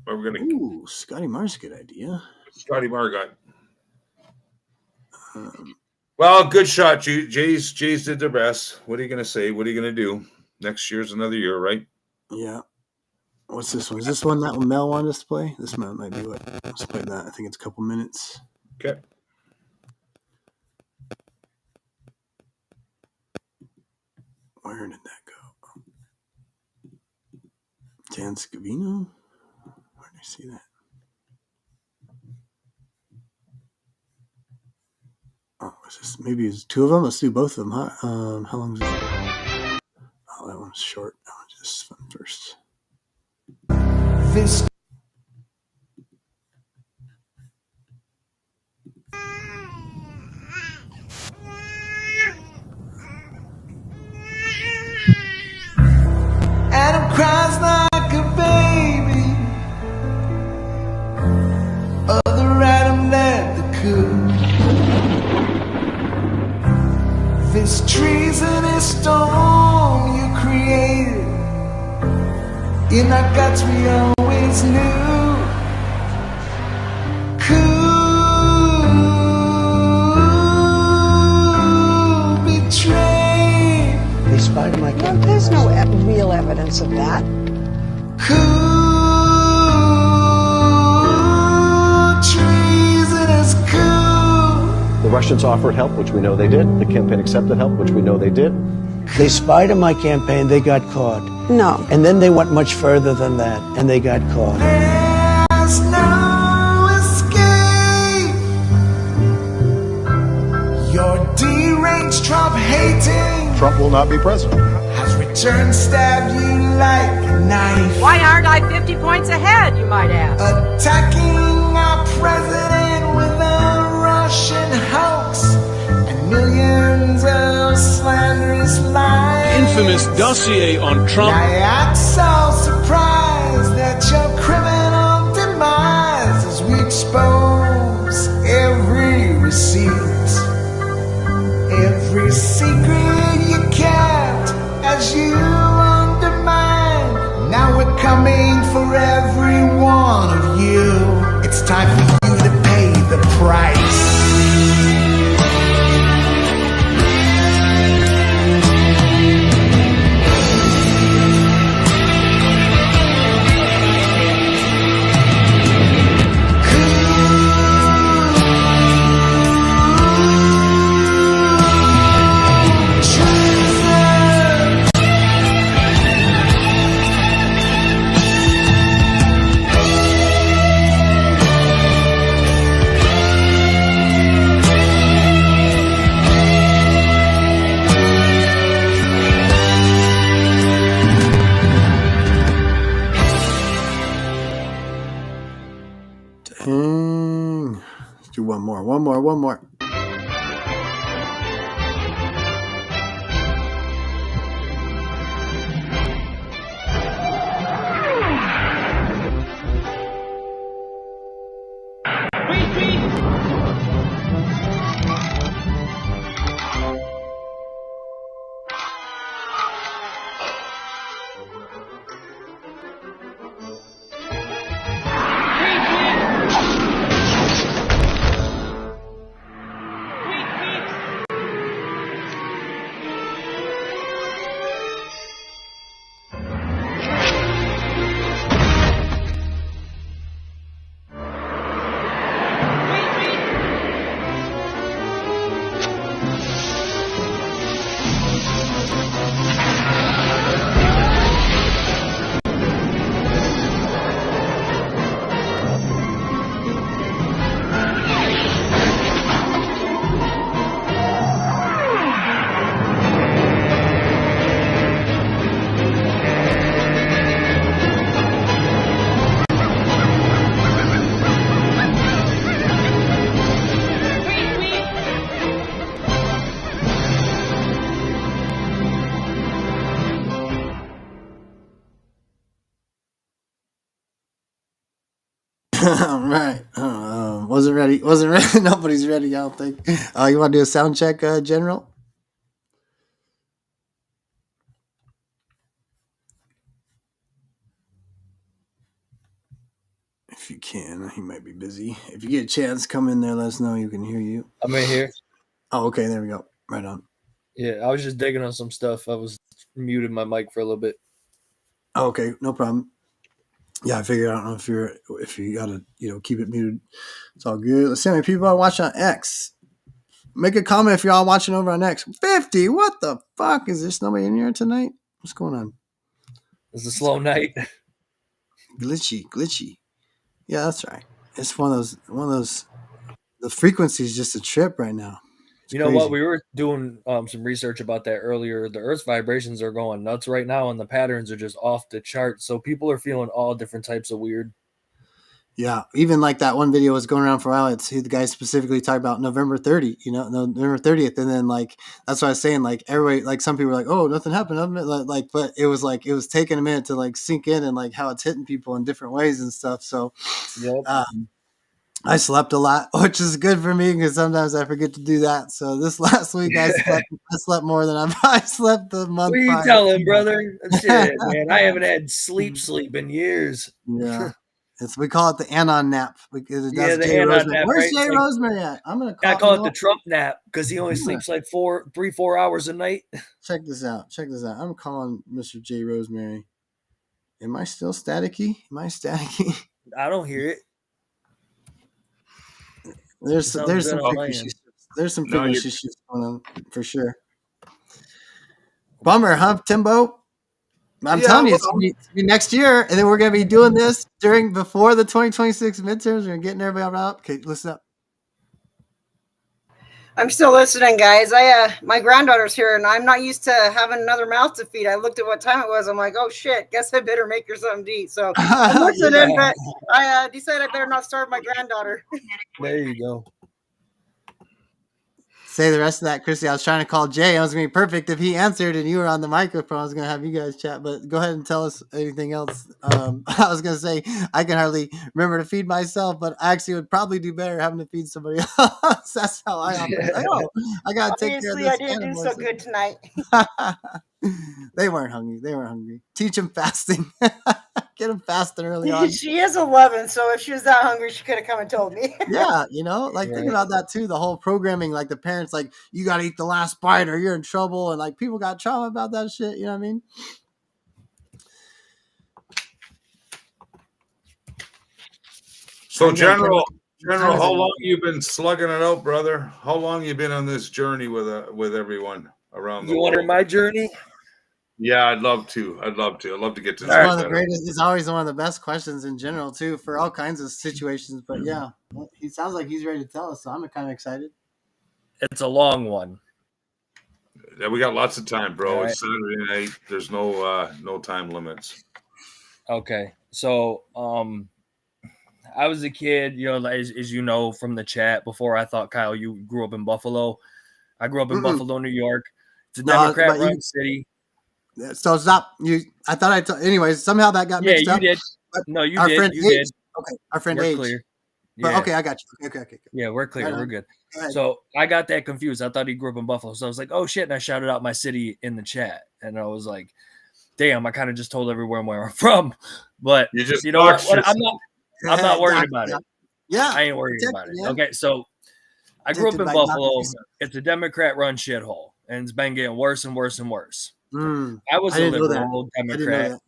Speaker 1: Or we're gonna.
Speaker 22: Ooh, Scotty Marr's a good idea.
Speaker 1: Scotty Marr got. Well, good shot. Jays did their best. What are you gonna say? What are you gonna do? Next year's another year, right?
Speaker 22: Yeah. What's this one? Is this one that Mel wanted us to play? This might be what. Let's play that. I think it's a couple minutes.
Speaker 1: Okay.
Speaker 22: Where did that go? Dan Scavino? see that. Oh, maybe it's two of them. Let's do both of them, huh? How long is it? Oh, that one's short. That one's just fun first.
Speaker 2: This Adam cries like a baby. Other Adam led the coup. This treasonous storm you created. In our guts we always knew. Coup betrayed.
Speaker 10: They spied my campaign.
Speaker 12: There's no real evidence of that.
Speaker 2: Treasonous coup.
Speaker 13: The Russians offered help, which we know they did. The campaign accepted help, which we know they did.
Speaker 10: They spied on my campaign. They got caught.
Speaker 12: No.
Speaker 10: And then they went much further than that, and they got caught.
Speaker 2: There's no escape. Your deranged Trump hating
Speaker 13: Trump will not be president.
Speaker 2: has returned, stabbed you like a knife.
Speaker 12: Why aren't I 50 points ahead, you might ask?
Speaker 2: Attacking our president with a Russian hoax and millions of slanderous lies.
Speaker 17: Infamous dossier on Trump.
Speaker 2: I act so surprised at your criminal demise as we expose every receipt, every secret you kept as you undermined. Now we're coming for every one of you. It's time for you to pay the price.
Speaker 22: Dang. Let's do one more. All right. Wasn't ready. Nobody's ready, I don't think. You want to do a sound check, General? If you can. He might be busy. If you get a chance, come in there. Let us know. You can hear you.
Speaker 11: I'm in here.
Speaker 22: Oh, okay. There we go. Right on.
Speaker 11: Yeah, I was just digging on some stuff. I was muted my mic for a little bit.
Speaker 22: Oh, okay. No problem. Yeah, I figured. I don't know if you gotta keep it muted. It's all good. Let's see how many people are watching on X. Make a comment if you're all watching over on X. 50. What the fuck? Is there nobody in here tonight? What's going on?
Speaker 11: It's a slow night.
Speaker 22: Glitchy. Yeah, that's right. It's one of those. The frequency is just a trip right now. It's
Speaker 11: You know
Speaker 22: crazy.
Speaker 11: what? We were doing some research about that earlier. The Earth's vibrations are going nuts right now, and the patterns are just off the chart. So people are feeling all different types of weird.
Speaker 22: Yeah, even like that one video was going around for a while. It's the guy specifically talked about November 30, November 30th, and then like that's what I was saying. Like everybody, like some people were like, "Oh, nothing happened," like, but it was taking a minute to like sink in and like how it's hitting people in different ways and stuff. So,
Speaker 11: Yep.
Speaker 22: I slept a lot, which is good for me because sometimes I forget to do that. So this last week I slept more than I slept the month
Speaker 11: What are you
Speaker 22: prior.
Speaker 11: telling, brother? Shit, man. I haven't had sleep in years.
Speaker 22: Yeah. We call it the Anon nap because
Speaker 11: Yeah,
Speaker 22: that's
Speaker 11: the
Speaker 22: Jay
Speaker 11: Anon
Speaker 22: Rosemary.
Speaker 11: nap,
Speaker 22: Where's
Speaker 11: right?
Speaker 22: Jay
Speaker 11: It's like,
Speaker 22: Rosemary at? I'm gonna
Speaker 11: I
Speaker 22: call.
Speaker 11: call
Speaker 22: You
Speaker 11: it
Speaker 22: know
Speaker 11: the
Speaker 22: what?
Speaker 11: Trump nap because he only sleeps like 4 hours a night.
Speaker 22: Check this out. I'm calling Mr. Jay Rosemary. Am I still staticky? Am I staticky?
Speaker 11: I don't hear it.
Speaker 22: There's
Speaker 11: Sounds good
Speaker 22: some
Speaker 11: on my
Speaker 22: frequency
Speaker 11: end.
Speaker 22: shifts. There's some
Speaker 1: No,
Speaker 22: frequency shifts going on for sure. Bummer, huh, Timbo? I'm telling you, it's gonna be next year, and then we're gonna be doing this before the 2026 midterms. We're getting everybody up. Okay, listen up.
Speaker 12: I'm still listening, guys. My granddaughter's here, and I'm not used to having another mouth to feed. I looked at what time it was. I'm like, oh shit, guess I better make her something to eat. So I'm listening, but I decided I better not starve my granddaughter.
Speaker 11: There you go.
Speaker 22: Say the rest of that, Chrissy. I was trying to call Jay. It was gonna be perfect if he answered and you were on the microphone. I was gonna have you guys chat, but go ahead and tell us anything else. I was gonna say I can hardly remember to feed myself, but I actually would probably do better having to feed somebody else. That's how I operate. Like, oh, I gotta take care of
Speaker 12: Obviously,
Speaker 22: this
Speaker 12: I didn't do
Speaker 22: animal.
Speaker 12: so good tonight.
Speaker 22: They weren't hungry. Teach them fasting. Get them fasting early on.
Speaker 12: She is 11, so if she was that hungry, she could have come and told me.
Speaker 22: Yeah, think about that too. The whole programming, like the parents, like you got to eat the last bite or you're in trouble, and like people got trauma about that shit. You know what I mean?
Speaker 1: So, General, how long you been slugging it out, brother? How long you been on this journey with everyone around the world?
Speaker 11: You want to hear my journey?
Speaker 1: Yeah, I'd love to. I'd love to get to
Speaker 22: It's
Speaker 1: know
Speaker 22: one of the
Speaker 1: better.
Speaker 22: greatest. It's always one of the best questions in general too, for all kinds of situations. But yeah, he sounds like he's ready to tell us, so I'm kind of excited.
Speaker 11: It's a long one.
Speaker 1: Yeah, we got lots of time, bro.
Speaker 11: All
Speaker 1: It's Saturday night. There's no time limits.
Speaker 11: Okay, so I was a kid, as you know from the chat before. I thought, Kyle, you grew up in Buffalo. I grew up in Buffalo, New York. It's a Democrat-run city.
Speaker 22: So stop. I thought anyways. Somehow that got mixed up.
Speaker 11: You did. No, you
Speaker 22: our
Speaker 11: did.
Speaker 22: Friend
Speaker 11: You
Speaker 22: Age,
Speaker 11: did.
Speaker 22: Okay, our friend
Speaker 11: We're
Speaker 22: Age.
Speaker 11: clear.
Speaker 22: But
Speaker 11: Yeah.
Speaker 22: okay, I got you. Okay.
Speaker 11: Yeah, we're clear.
Speaker 22: Right
Speaker 11: We're
Speaker 22: on.
Speaker 11: good.
Speaker 22: Go ahead.
Speaker 11: So I got that confused. I thought he grew up in Buffalo. So I was like, oh shit. And I shouted out my city in the chat. And I was like, damn, I kind of just told everyone where I'm from. But you know what? I'm not worried about it.
Speaker 22: Yeah.
Speaker 11: I ain't worried about it. Okay, so I grew up in Buffalo. It's a Democrat-run shithole. And it's been getting worse and worse and worse. I was a liberal Democrat,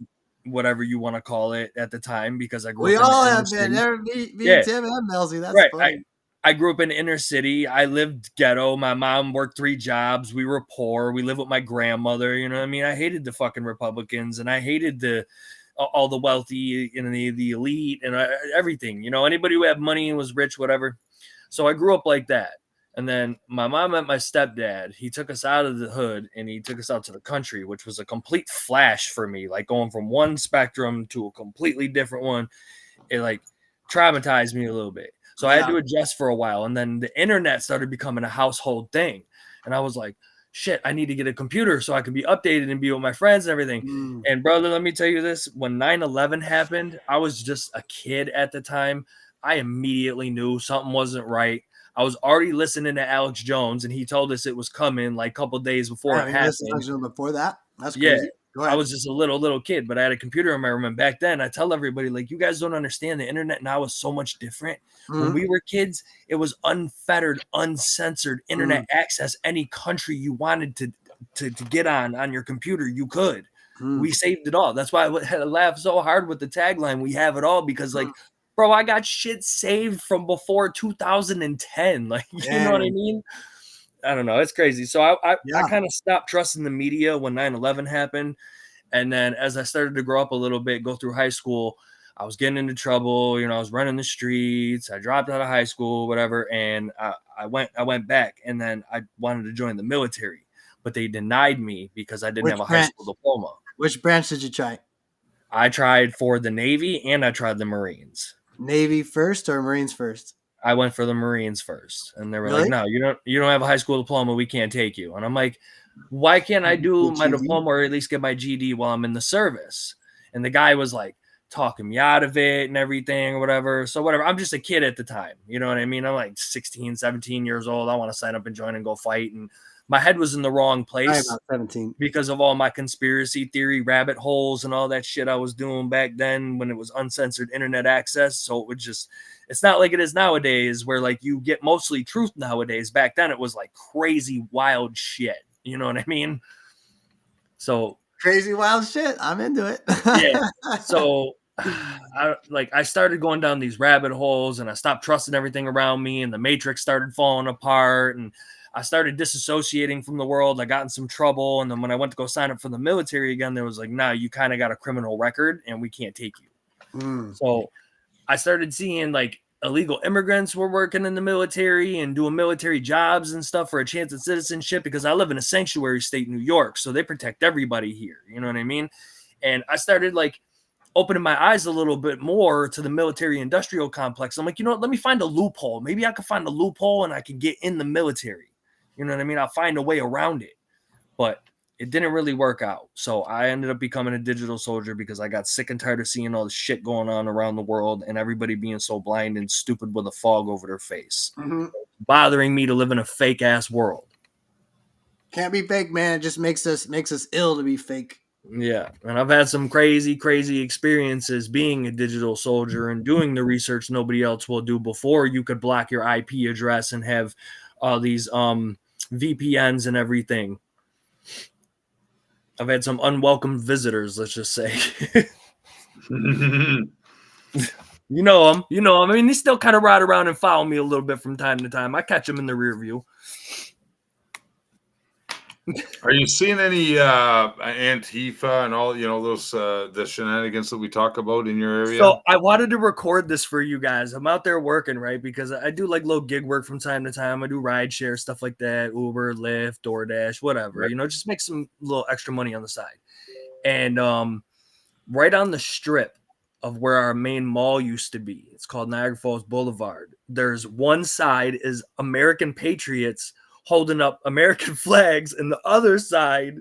Speaker 11: whatever you want to call it at the time, because I grew up in
Speaker 22: all
Speaker 11: the
Speaker 22: have
Speaker 11: inner
Speaker 22: been.
Speaker 11: city.
Speaker 22: Me, Tim, and Melzie. That's
Speaker 11: right.
Speaker 22: funny.
Speaker 11: I grew up in the inner city. I lived ghetto. My mom worked 3 jobs. We were poor. We lived with my grandmother. You know what I mean? I hated the fucking Republicans, and I hated all the wealthy and the elite and everything. You know, anybody who had money and was rich, whatever. So I grew up like that. And then my mom met my stepdad. He took us out of the hood and he took us out to the country, which was a complete flash for me. Like going from one spectrum to a completely different one. It like traumatized me a little bit. So I had to adjust for a while. And then the internet started becoming a household thing. And I was like, shit, I need to get a computer so I can be updated and be with my friends and everything. And brother, let me tell you this. When 9/11 happened, I was just a kid at the time. I immediately knew something wasn't right. I was already listening to Alex Jones, and he told us it was coming like a couple of days before it happened.
Speaker 22: Before that? That's crazy.
Speaker 11: I was just a little kid, but I had a computer in my room. And back then, I tell everybody, like, you guys don't understand. The internet now is so much different. When we were kids, it was unfettered, uncensored internet access. Any country you wanted to get on your computer, you could. We saved it all. That's why I laugh so hard with the tagline, "We have it all," because like, bro, I got shit saved from before 2010. Like, you know what I mean? I don't know. It's crazy. So I kind of stopped trusting the media when 9/11 happened. And then as I started to grow up a little bit, go through high school, I was getting into trouble. I was running the streets. I dropped out of high school, whatever. And I went back, and then I wanted to join the military, but they denied me because I didn't have a high school diploma.
Speaker 22: Which branch did you try?
Speaker 11: I tried for the Navy and I tried the Marines.
Speaker 22: Navy first or Marines first?
Speaker 11: I went for the Marines first, and they were
Speaker 22: Really?
Speaker 11: like, "No, you don't have a high school diploma. We can't take you." And I'm like, "Why can't I do my diploma or at least get my GD while I'm in the service?" And the guy was like talking me out of it and everything or whatever. So whatever. I'm just a kid at the time. You know what I mean? I'm like 16, 17 years old. I want to sign up and join and go fight. And my head was in the wrong place.
Speaker 22: I'm about 17.
Speaker 11: Because of all my conspiracy theory rabbit holes and all that shit I was doing back then when it was uncensored internet access. So it would just, it's not like it is nowadays where like you get mostly truth nowadays. Back then it was like crazy wild shit. You know what I mean? So
Speaker 22: crazy wild shit. I'm into it.
Speaker 11: yeah. So I started going down these rabbit holes, and I stopped trusting everything around me, and the matrix started falling apart, and I started disassociating from the world. I got in some trouble. And then when I went to go sign up for the military again, there was like, nah, you kind of got a criminal record and we can't take you. So I started seeing like illegal immigrants were working in the military and doing military jobs and stuff for a chance at citizenship, because I live in a sanctuary state, New York. So they protect everybody here. You know what I mean? And I started like opening my eyes a little bit more to the military industrial complex. I'm like, you know what? Let me find a loophole. Maybe I could find a loophole and I can get in the military. You know what I mean? I'll find a way around it. But it didn't really work out. So I ended up becoming a digital soldier because I got sick and tired of seeing all the shit going on around the world and everybody being so blind and stupid with a fog over their face. Bothering me to live in a fake ass world.
Speaker 22: Can't be fake, man. It just makes us ill to be fake.
Speaker 11: Yeah. And I've had some crazy experiences being a digital soldier and doing the research nobody else will do before you could block your IP address and have all these VPNs and everything. I've had some unwelcome visitors, let's just say. You know them. I mean, they still kind of ride around and follow me a little bit from time to time. I catch them in the rear view.
Speaker 1: Are you seeing any Antifa and all, those the shenanigans that we talk about in your area?
Speaker 11: So I wanted to record this for you guys. I'm out there working, right? Because I do like little gig work from time to time. I do ride share, stuff like that, Uber, Lyft, DoorDash, whatever. Right. Just make some little extra money on the side. And right on the strip of where our main mall used to be, it's called Niagara Falls Boulevard. There's one side is American patriots holding up American flags, and the other side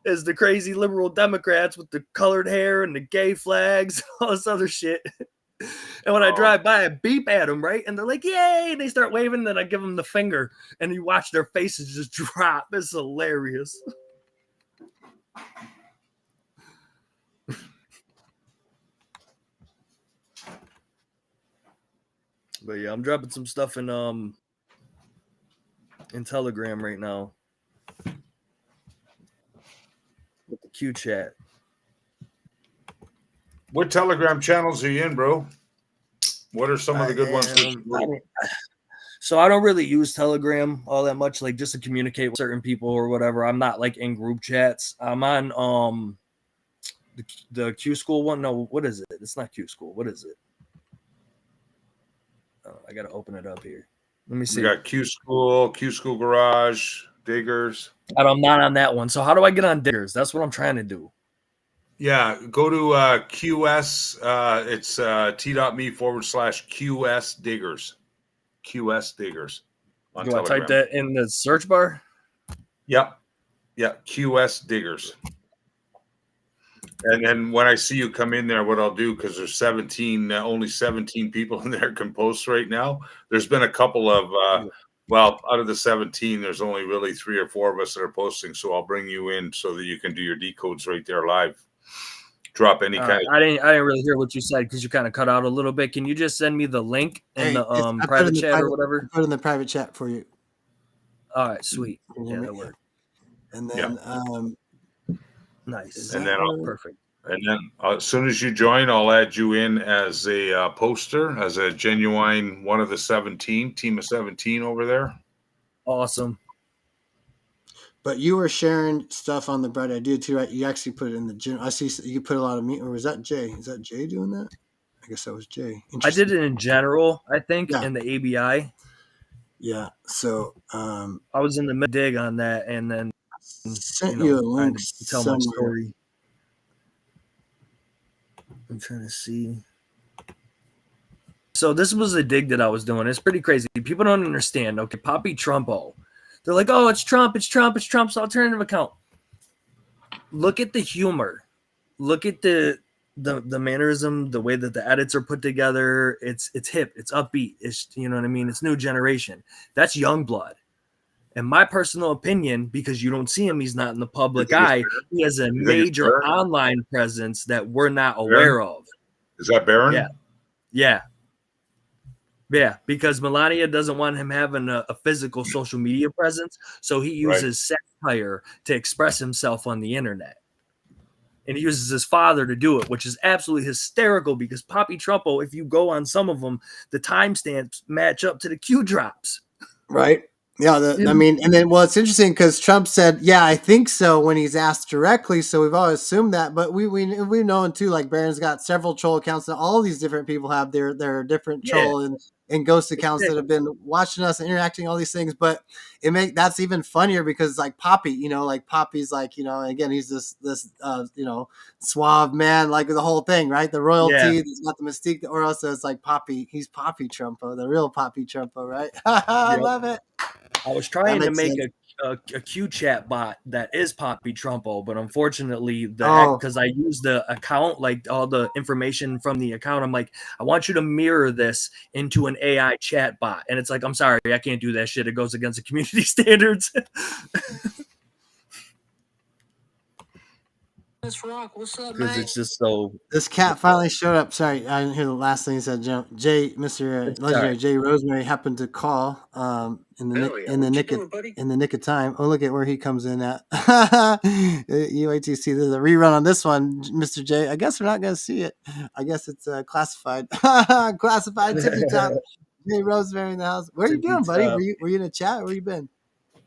Speaker 11: is the crazy liberal Democrats with the colored hair and the gay flags, all this other shit. And when I drive by, I beep at them, right? And they're like, yay! And they start waving, and then I give them the finger, and you watch their faces just drop. It's hilarious. But yeah, I'm dropping some stuff in Telegram right now with the Q chat.
Speaker 1: What Telegram channels are you in, bro? What are some of the good ones?
Speaker 11: So I don't really use Telegram all that much, like just to communicate with certain people or whatever. I'm not like in group chats. I'm on the Q School one. No, what is it? It's not Q School. What is it? I gotta open it up here. Let me see.
Speaker 1: We got Q School Garage, Diggers.
Speaker 11: And I'm not on that one. So how do I get on Diggers? That's what I'm trying to do.
Speaker 1: Yeah, go to QS. It's t.me/QS Diggers. QS Diggers.
Speaker 11: Do Telegram. I type that in the search bar?
Speaker 1: Yep. Yeah, QS Diggers. And then when I see you come in there, what I'll do, because there's only 17 people in there can post right now. There's been a couple of, out of the 17, there's only really 3 or 4 of us that are posting. So I'll bring you in so that you can do your decodes right there live. Drop any kind of.
Speaker 11: I didn't really hear what you said because you kind of cut out a little bit. Can you just send me the link in the private chat or whatever?
Speaker 22: Put it in the private chat for you.
Speaker 11: All right, sweet. Yeah, that worked.
Speaker 22: And then,
Speaker 11: nice.
Speaker 1: And then
Speaker 11: perfect.
Speaker 1: And then as soon as you join, I'll add you in as a poster, as a genuine one of the 17, team of 17 over there.
Speaker 11: Awesome.
Speaker 22: But you were sharing stuff on the Bright Idea too, right? You actually put it in the gym. I see you put a lot of meat. Or was that Jay? Is that Jay doing that? I guess that was Jay.
Speaker 11: I did it in general, I think,
Speaker 22: Yeah.
Speaker 11: in the ABI.
Speaker 22: Yeah. So
Speaker 11: I was in the mid dig on that, and then
Speaker 22: sent you a
Speaker 11: trying
Speaker 22: link
Speaker 11: to tell my
Speaker 22: somewhere.
Speaker 11: story. I'm trying to see. So this was a dig that I was doing. It's pretty crazy. People don't understand. Okay, Poppy Trumpo. They're like, oh, it's Trump, it's Trump, it's Trump's alternative account. Look at the humor. Look at the mannerism, the way that the edits are put together. It's hip, it's upbeat. It's, you know what I mean? It's new generation. That's young blood. In my personal opinion, because you don't see him, he's not in the public eye. He has a major online presence that we're not aware of.
Speaker 1: Is that Barron?
Speaker 11: Yeah. Yeah. Yeah, because Melania doesn't want him having a physical social media presence, so he uses satire to express himself on the internet. And he uses his father to do it, which is absolutely hysterical because Poppy Trumpo, if you go on some of them, the timestamps match up to the Q drops.
Speaker 22: Right. Yeah. I mean, and then, well, it's interesting because Trump said, yeah, I think so when he's asked directly. So we've always assumed that, but we've known too, like Barron's got several troll accounts and all these different people have their different troll and ghost accounts that have been watching us and interacting, all these things. But that's even funnier because like Poppy, like Poppy's like, again, he's this suave man, like the whole thing, right? The royalty, he's got the mystique, or else it's like Poppy, he's Poppy Trumpo, the real Poppy Trumpo, right? I love it.
Speaker 11: I was trying to make a Q chat bot that is Poppy Trumpo, but unfortunately, because I use the account, like all the information from the account, I'm like, I want you to mirror this into an AI chat bot, and it's like, I'm sorry, I can't do that shit. It goes against the community standards.
Speaker 22: What's up,
Speaker 11: because it's just so.
Speaker 22: This cat finally showed up. Sorry, I didn't hear the last thing he said. Mr. Legendary Jay Rosemary happened to call in the nick of time. Oh, look at where he comes in at. UATC. There's a rerun on this one, Mr. J. I guess we're not going to see it. I guess it's classified. Classified tippy top. Jay Rosemary in the house. What are you doing, buddy? Were you in a chat? Where you been?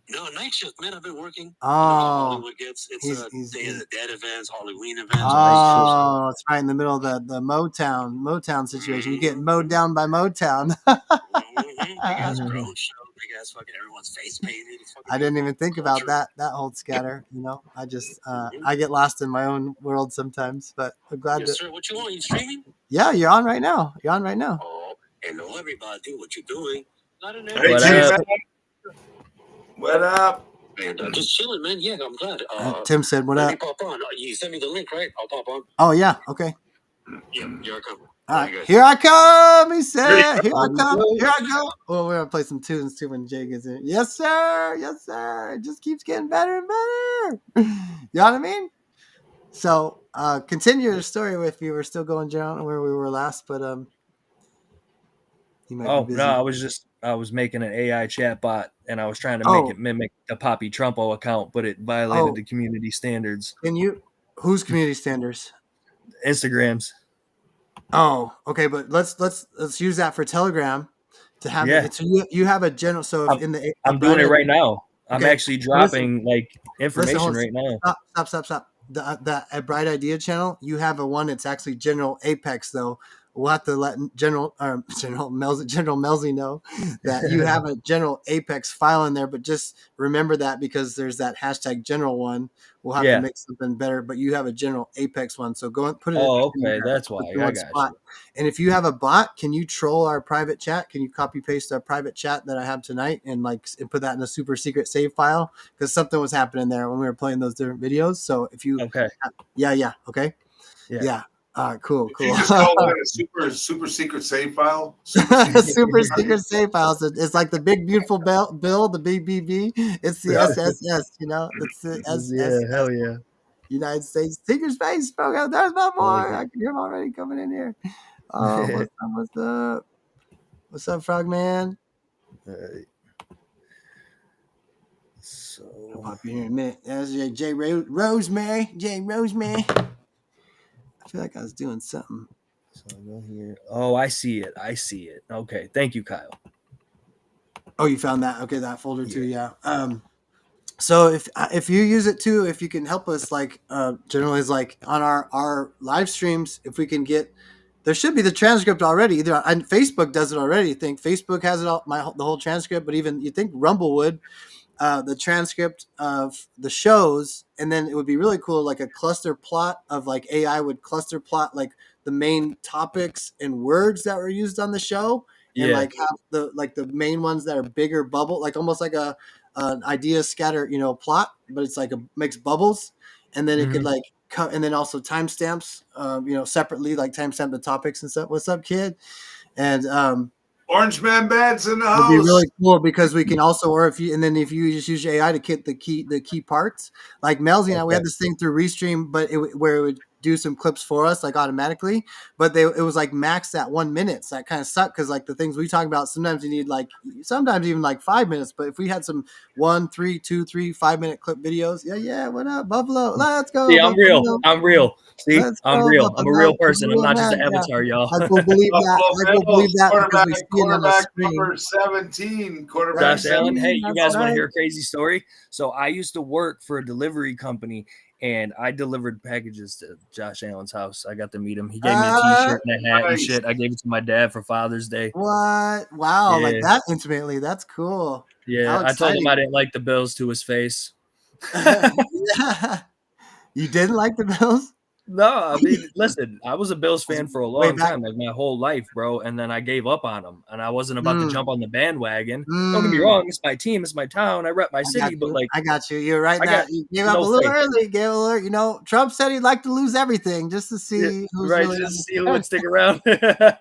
Speaker 9: No, night shift, man. I've been working.
Speaker 22: Oh,
Speaker 9: Hollywood gets Day of the Dead events, Halloween events.
Speaker 22: Oh, it's right in the middle of the Motown situation. You get mowed down by Motown.
Speaker 9: Big ass road show, big ass fucking everyone's face painted.
Speaker 22: I didn't even think about that whole scatter. I just I get lost in my own world sometimes. But I'm glad
Speaker 9: Yes, sir. What you want? You streaming?
Speaker 22: Yeah, you're on right now.
Speaker 9: Oh, hello everybody. What you doing? Not in there.
Speaker 1: What up?
Speaker 9: And just chilling, man. Yeah, I'm glad.
Speaker 22: Tim said, "What up?"
Speaker 9: Me pop on. You send me the link, right? I'll pop on.
Speaker 22: Oh yeah, okay.
Speaker 9: Yeah, here I come.
Speaker 22: All right, here I come. He said, "Here I come. Here I go." Oh, we're gonna play some tunes too when Jay gets in. Yes, sir. Yes, sir. It just keeps getting better and better. You know what I mean? So, continue your story if you were still going down where we were last, but you might be busy.
Speaker 11: No, I was making an AI chat bot and I was trying to make it mimic the Poppy Trumpo account, but it violated the community standards.
Speaker 22: Whose community standards?
Speaker 11: Instagram's.
Speaker 22: Oh, okay, but let's use that for Telegram to have it. So you have a general. So
Speaker 11: I'm doing it right now. I'm actually dropping information right now.
Speaker 22: Stop. The Bright Idea channel. You have a one that's actually General Apex though. We'll have to let General Melzie know that you have a General Apex file in there, but just remember that because there's that hashtag General one. We'll have to make something better, but you have a General Apex one. So go and put it.
Speaker 11: Oh, okay. That's why. I got you.
Speaker 22: And if you have a bot, can you troll our private chat? Can you copy paste our private chat that I have tonight and put that in a super secret save file? Because something was happening there when we were playing those different videos. So if you, okay. Cool.
Speaker 1: You just call it a super secret save file.
Speaker 22: Super secret save files. It's like the big beautiful bill, the BBB. It's the SSS. It's the SSS.
Speaker 11: Yeah, hell yeah.
Speaker 22: United States Secret Space Program. There's no more. I can hear him already coming in here. Oh, what's up? What's up, Frogman?
Speaker 11: So
Speaker 22: I'll pop you in a minute. That's Jay Rosemary. I feel like I was doing something.
Speaker 11: So I go here. Oh, I see it. Okay. Thank you, Kyle.
Speaker 22: Oh, you found that? Okay, that folder too. Yeah. So if you use it too, if you can help us, generally is on our live streams, if we can get there should be the transcript already. Either and Facebook does it already. I think Facebook has it all, the whole transcript, but even you think Rumble would. The transcript of the shows, and then it would be really cool, like a cluster plot of like AI would cluster plot like the main topics and words that were used on the show, and
Speaker 11: Yeah.
Speaker 22: like have the main ones that are bigger bubble, like almost like an idea scatter, plot, but it's like makes bubbles, and then it could like cut, and then also timestamps, separately, like timestamp the topics and stuff. What's up, kid? And
Speaker 1: Orange Man Bad's in the house.
Speaker 22: it'd be really cool because we can also, or if you just use your AI to get the key parts, like Melzie and I, we had this thing through Restream, but where it would do some clips for us like automatically, but it was like maxed at 1 minute. So that kind of sucked because like the things we talk about, sometimes you need sometimes even like 5 minutes. But if we had some 1, 3, 2, 3, 5 minute clip videos, yeah, what up, Buffalo? Let's go.
Speaker 11: See, I'm real. I'm real. See,
Speaker 22: Let's
Speaker 11: I'm
Speaker 22: go,
Speaker 11: real. I'm a real person. I'm
Speaker 22: Buffalo,
Speaker 11: not just an
Speaker 22: man.
Speaker 11: avatar, y'all.
Speaker 22: I will believe that. I will believe that because we see it on the
Speaker 1: Quarterback
Speaker 22: screen.
Speaker 1: number 17. Quarterback
Speaker 11: Josh Allen. Hey, you
Speaker 22: That's
Speaker 11: guys want
Speaker 22: right.
Speaker 11: to hear a crazy story? So I used to work for a delivery company, and I delivered packages to Josh Allen's house. I got to meet him. He gave me a T-shirt and a hat and shit. I gave it to my dad for Father's Day.
Speaker 22: What? Wow, like
Speaker 11: Yeah.
Speaker 22: that intimately. That's cool.
Speaker 11: Yeah, I told him I didn't like the Bills to his face.
Speaker 22: Yeah. You didn't like the Bills?
Speaker 11: No, I mean, listen, I was a Bills fan for a
Speaker 22: Way
Speaker 11: long
Speaker 22: back.
Speaker 11: time, like my whole life, bro. And then I gave up on them, and I wasn't about to jump on the bandwagon. Don't get me wrong; it's my team, it's my town, I rep my city, but like,
Speaker 22: I got you. You're right.
Speaker 11: I
Speaker 22: Now
Speaker 11: got
Speaker 22: you gave up
Speaker 11: no
Speaker 22: a little
Speaker 11: faith.
Speaker 22: early. Gave a little. Trump said he'd like to lose everything just to see who's
Speaker 11: right,
Speaker 22: really
Speaker 11: just to see who would stick around. That's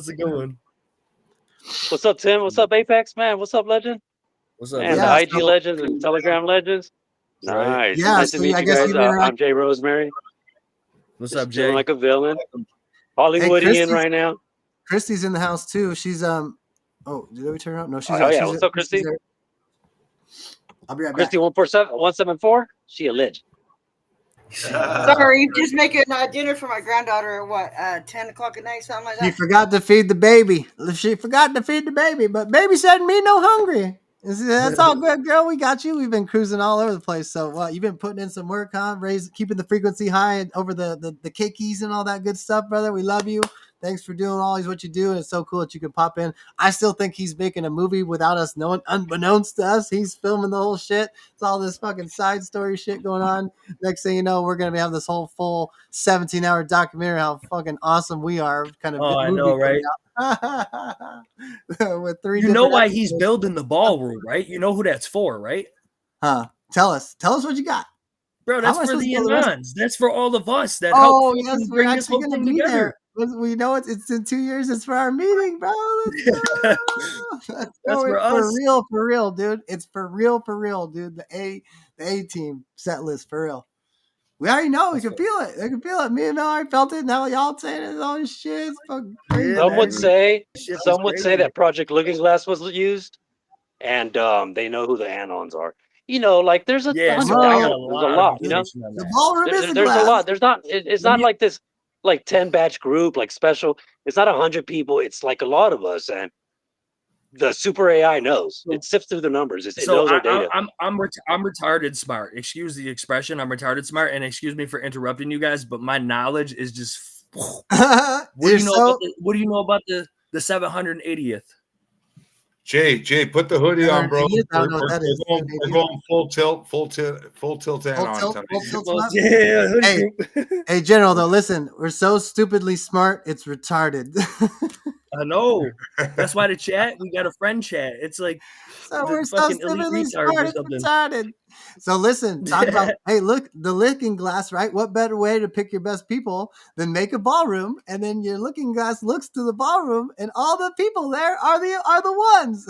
Speaker 11: a good one.
Speaker 15: What's up, Tim? What's up, Apex man? What's up, Legend?
Speaker 11: What's up,
Speaker 15: man?
Speaker 22: Yeah,
Speaker 15: The IG legends and Telegram legends. Nice.
Speaker 22: Yeah,
Speaker 15: Nice to
Speaker 22: so
Speaker 15: meet
Speaker 22: I
Speaker 15: you
Speaker 22: guess
Speaker 15: guys.
Speaker 22: you've interacted-
Speaker 15: I'm Jay Rosemary.
Speaker 11: What's
Speaker 15: Just
Speaker 11: up,
Speaker 15: chilling
Speaker 11: Jay?
Speaker 15: like a villain.
Speaker 22: Hey,
Speaker 15: Hollywoodian right now.
Speaker 22: Christy's in the house too. She's Oh, did we turn her up? No, she's
Speaker 15: Oh yeah,
Speaker 22: she's
Speaker 15: what's up, Christy?
Speaker 22: there. I'll be right back.
Speaker 15: Christy 174. She a legend.
Speaker 12: Sorry, just making dinner for my granddaughter at 10 o'clock at night, something like
Speaker 22: She
Speaker 12: that.
Speaker 22: forgot to feed the baby. She forgot to feed the baby, but baby said me no hungry. That's all good, girl. We got you. We've been cruising all over the place. So you've been putting in some work, huh? Keeping the frequency high and over the keys and all that good stuff, brother. We love you. Thanks for doing always what you do. And it's so cool that you can pop in. I still think he's making a movie without us knowing, unbeknownst to us. He's filming the whole shit. It's all this fucking side story shit going on. Next thing you know, we're going to have this whole full 17-hour documentary how fucking awesome we are. Kind of
Speaker 11: I
Speaker 22: movie
Speaker 11: know, right?
Speaker 22: With 3
Speaker 11: You know
Speaker 22: different
Speaker 11: why he's
Speaker 22: episodes.
Speaker 11: building the ballroom, right? You know who that's for, right?
Speaker 22: Huh? Tell us what you got,
Speaker 11: bro.
Speaker 22: How
Speaker 11: That's
Speaker 22: am I
Speaker 11: for
Speaker 22: supposed
Speaker 11: the
Speaker 22: to know the rest?
Speaker 11: Anons. That's for all of us that
Speaker 22: Oh
Speaker 11: help
Speaker 22: yes, we're
Speaker 11: bring this
Speaker 22: actually
Speaker 11: whole
Speaker 22: going to
Speaker 11: thing
Speaker 22: be
Speaker 11: together.
Speaker 22: there. We know it's in 2 years. It's for our meeting, bro. Let's go. Let's
Speaker 11: That's
Speaker 22: go.
Speaker 11: for
Speaker 22: It's
Speaker 11: us.
Speaker 22: for real, dude. It's for real, dude. The A team set list for real. We already know. We can feel it. I can feel it. Me and Mel already felt it. Now y'all saying it. Oh shit, it's fucking crazy.
Speaker 15: Some would say
Speaker 11: Shit is
Speaker 15: some would say
Speaker 11: crazy.
Speaker 15: that Project Looking Glass was used, and they know who the Anons are. Like there's
Speaker 11: Yeah,
Speaker 15: 100
Speaker 11: so I got a
Speaker 15: downloads. There's a
Speaker 11: lot of
Speaker 15: lot.
Speaker 11: information on
Speaker 22: The
Speaker 11: that.
Speaker 22: ballroom is a
Speaker 15: There's a
Speaker 22: glass.
Speaker 15: lot. There's not. It's not like this, like 10 batch group, like special. It's not 100 people. It's like a lot of us, and the super AI knows. It sifts through the numbers. It
Speaker 11: So
Speaker 15: knows our data.
Speaker 11: I'm retarded smart. Excuse the expression. I'm retarded smart, and excuse me for interrupting you guys, but my knowledge is just. What do you know about the 780th?
Speaker 1: Jay, put the hoodie on, bro.
Speaker 22: I don't know what that is.
Speaker 1: We're going full tilt and on tonight.
Speaker 22: Yeah. Hey, General, though, listen, we're so stupidly smart, it's retarded.
Speaker 11: I know. That's why the chat, we got a friend chat. It's like
Speaker 22: So we're so
Speaker 11: fucking elite
Speaker 22: stupidly
Speaker 11: retards
Speaker 22: smart,
Speaker 11: or
Speaker 22: it's
Speaker 11: something.
Speaker 22: retarded. So listen, talk about, hey, look, the looking glass, right? What better way to pick your best people than make a ballroom, and then your looking glass looks to the ballroom, and all the people there are the ones.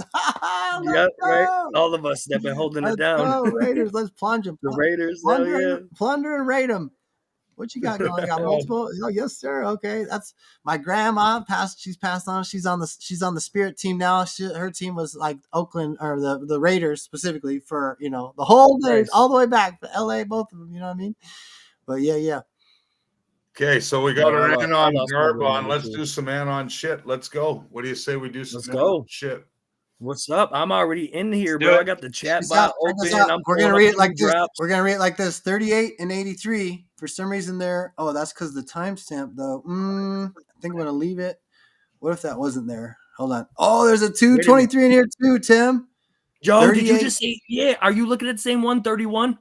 Speaker 11: Yep, right. All of us that been holding it down.
Speaker 22: Go, Raiders, let's plunge them.
Speaker 11: The Raiders,
Speaker 22: Plunder and raid them. What you got going? Got multiple? Oh, yes, sir. Okay, that's my grandma. She's passed on. She's on the Spirit team now. Her team was like Oakland or the Raiders specifically for the whole day, all the way back to LA, both of them. You know what I mean? But yeah.
Speaker 1: Okay, so we got our Anon
Speaker 11: lost my
Speaker 1: garb
Speaker 11: grandmother,
Speaker 1: on. Let's
Speaker 11: too.
Speaker 1: do some Anon shit. Let's go. What do you say we do some
Speaker 11: Let's
Speaker 1: Anon
Speaker 11: go.
Speaker 1: shit?
Speaker 11: What's up? I'm already in here,
Speaker 1: do
Speaker 11: bro.
Speaker 1: it.
Speaker 11: I got the chat
Speaker 22: Check this out,
Speaker 11: bot
Speaker 22: check this
Speaker 11: open.
Speaker 22: out.
Speaker 11: I'm
Speaker 22: We're gonna
Speaker 11: pulling
Speaker 22: read
Speaker 11: up
Speaker 22: it like this.
Speaker 11: drops.
Speaker 22: We're gonna read it like this: 38 and 83. For some reason, there. Oh, that's because the timestamp, though. I think I'm gonna leave it. What if that wasn't there? Hold on. Oh, there's a
Speaker 11: Wait a minute.
Speaker 22: 223 in here too, Tim.
Speaker 11: Joe, did you
Speaker 22: 38.
Speaker 11: just say, yeah? Are you looking at the same 131?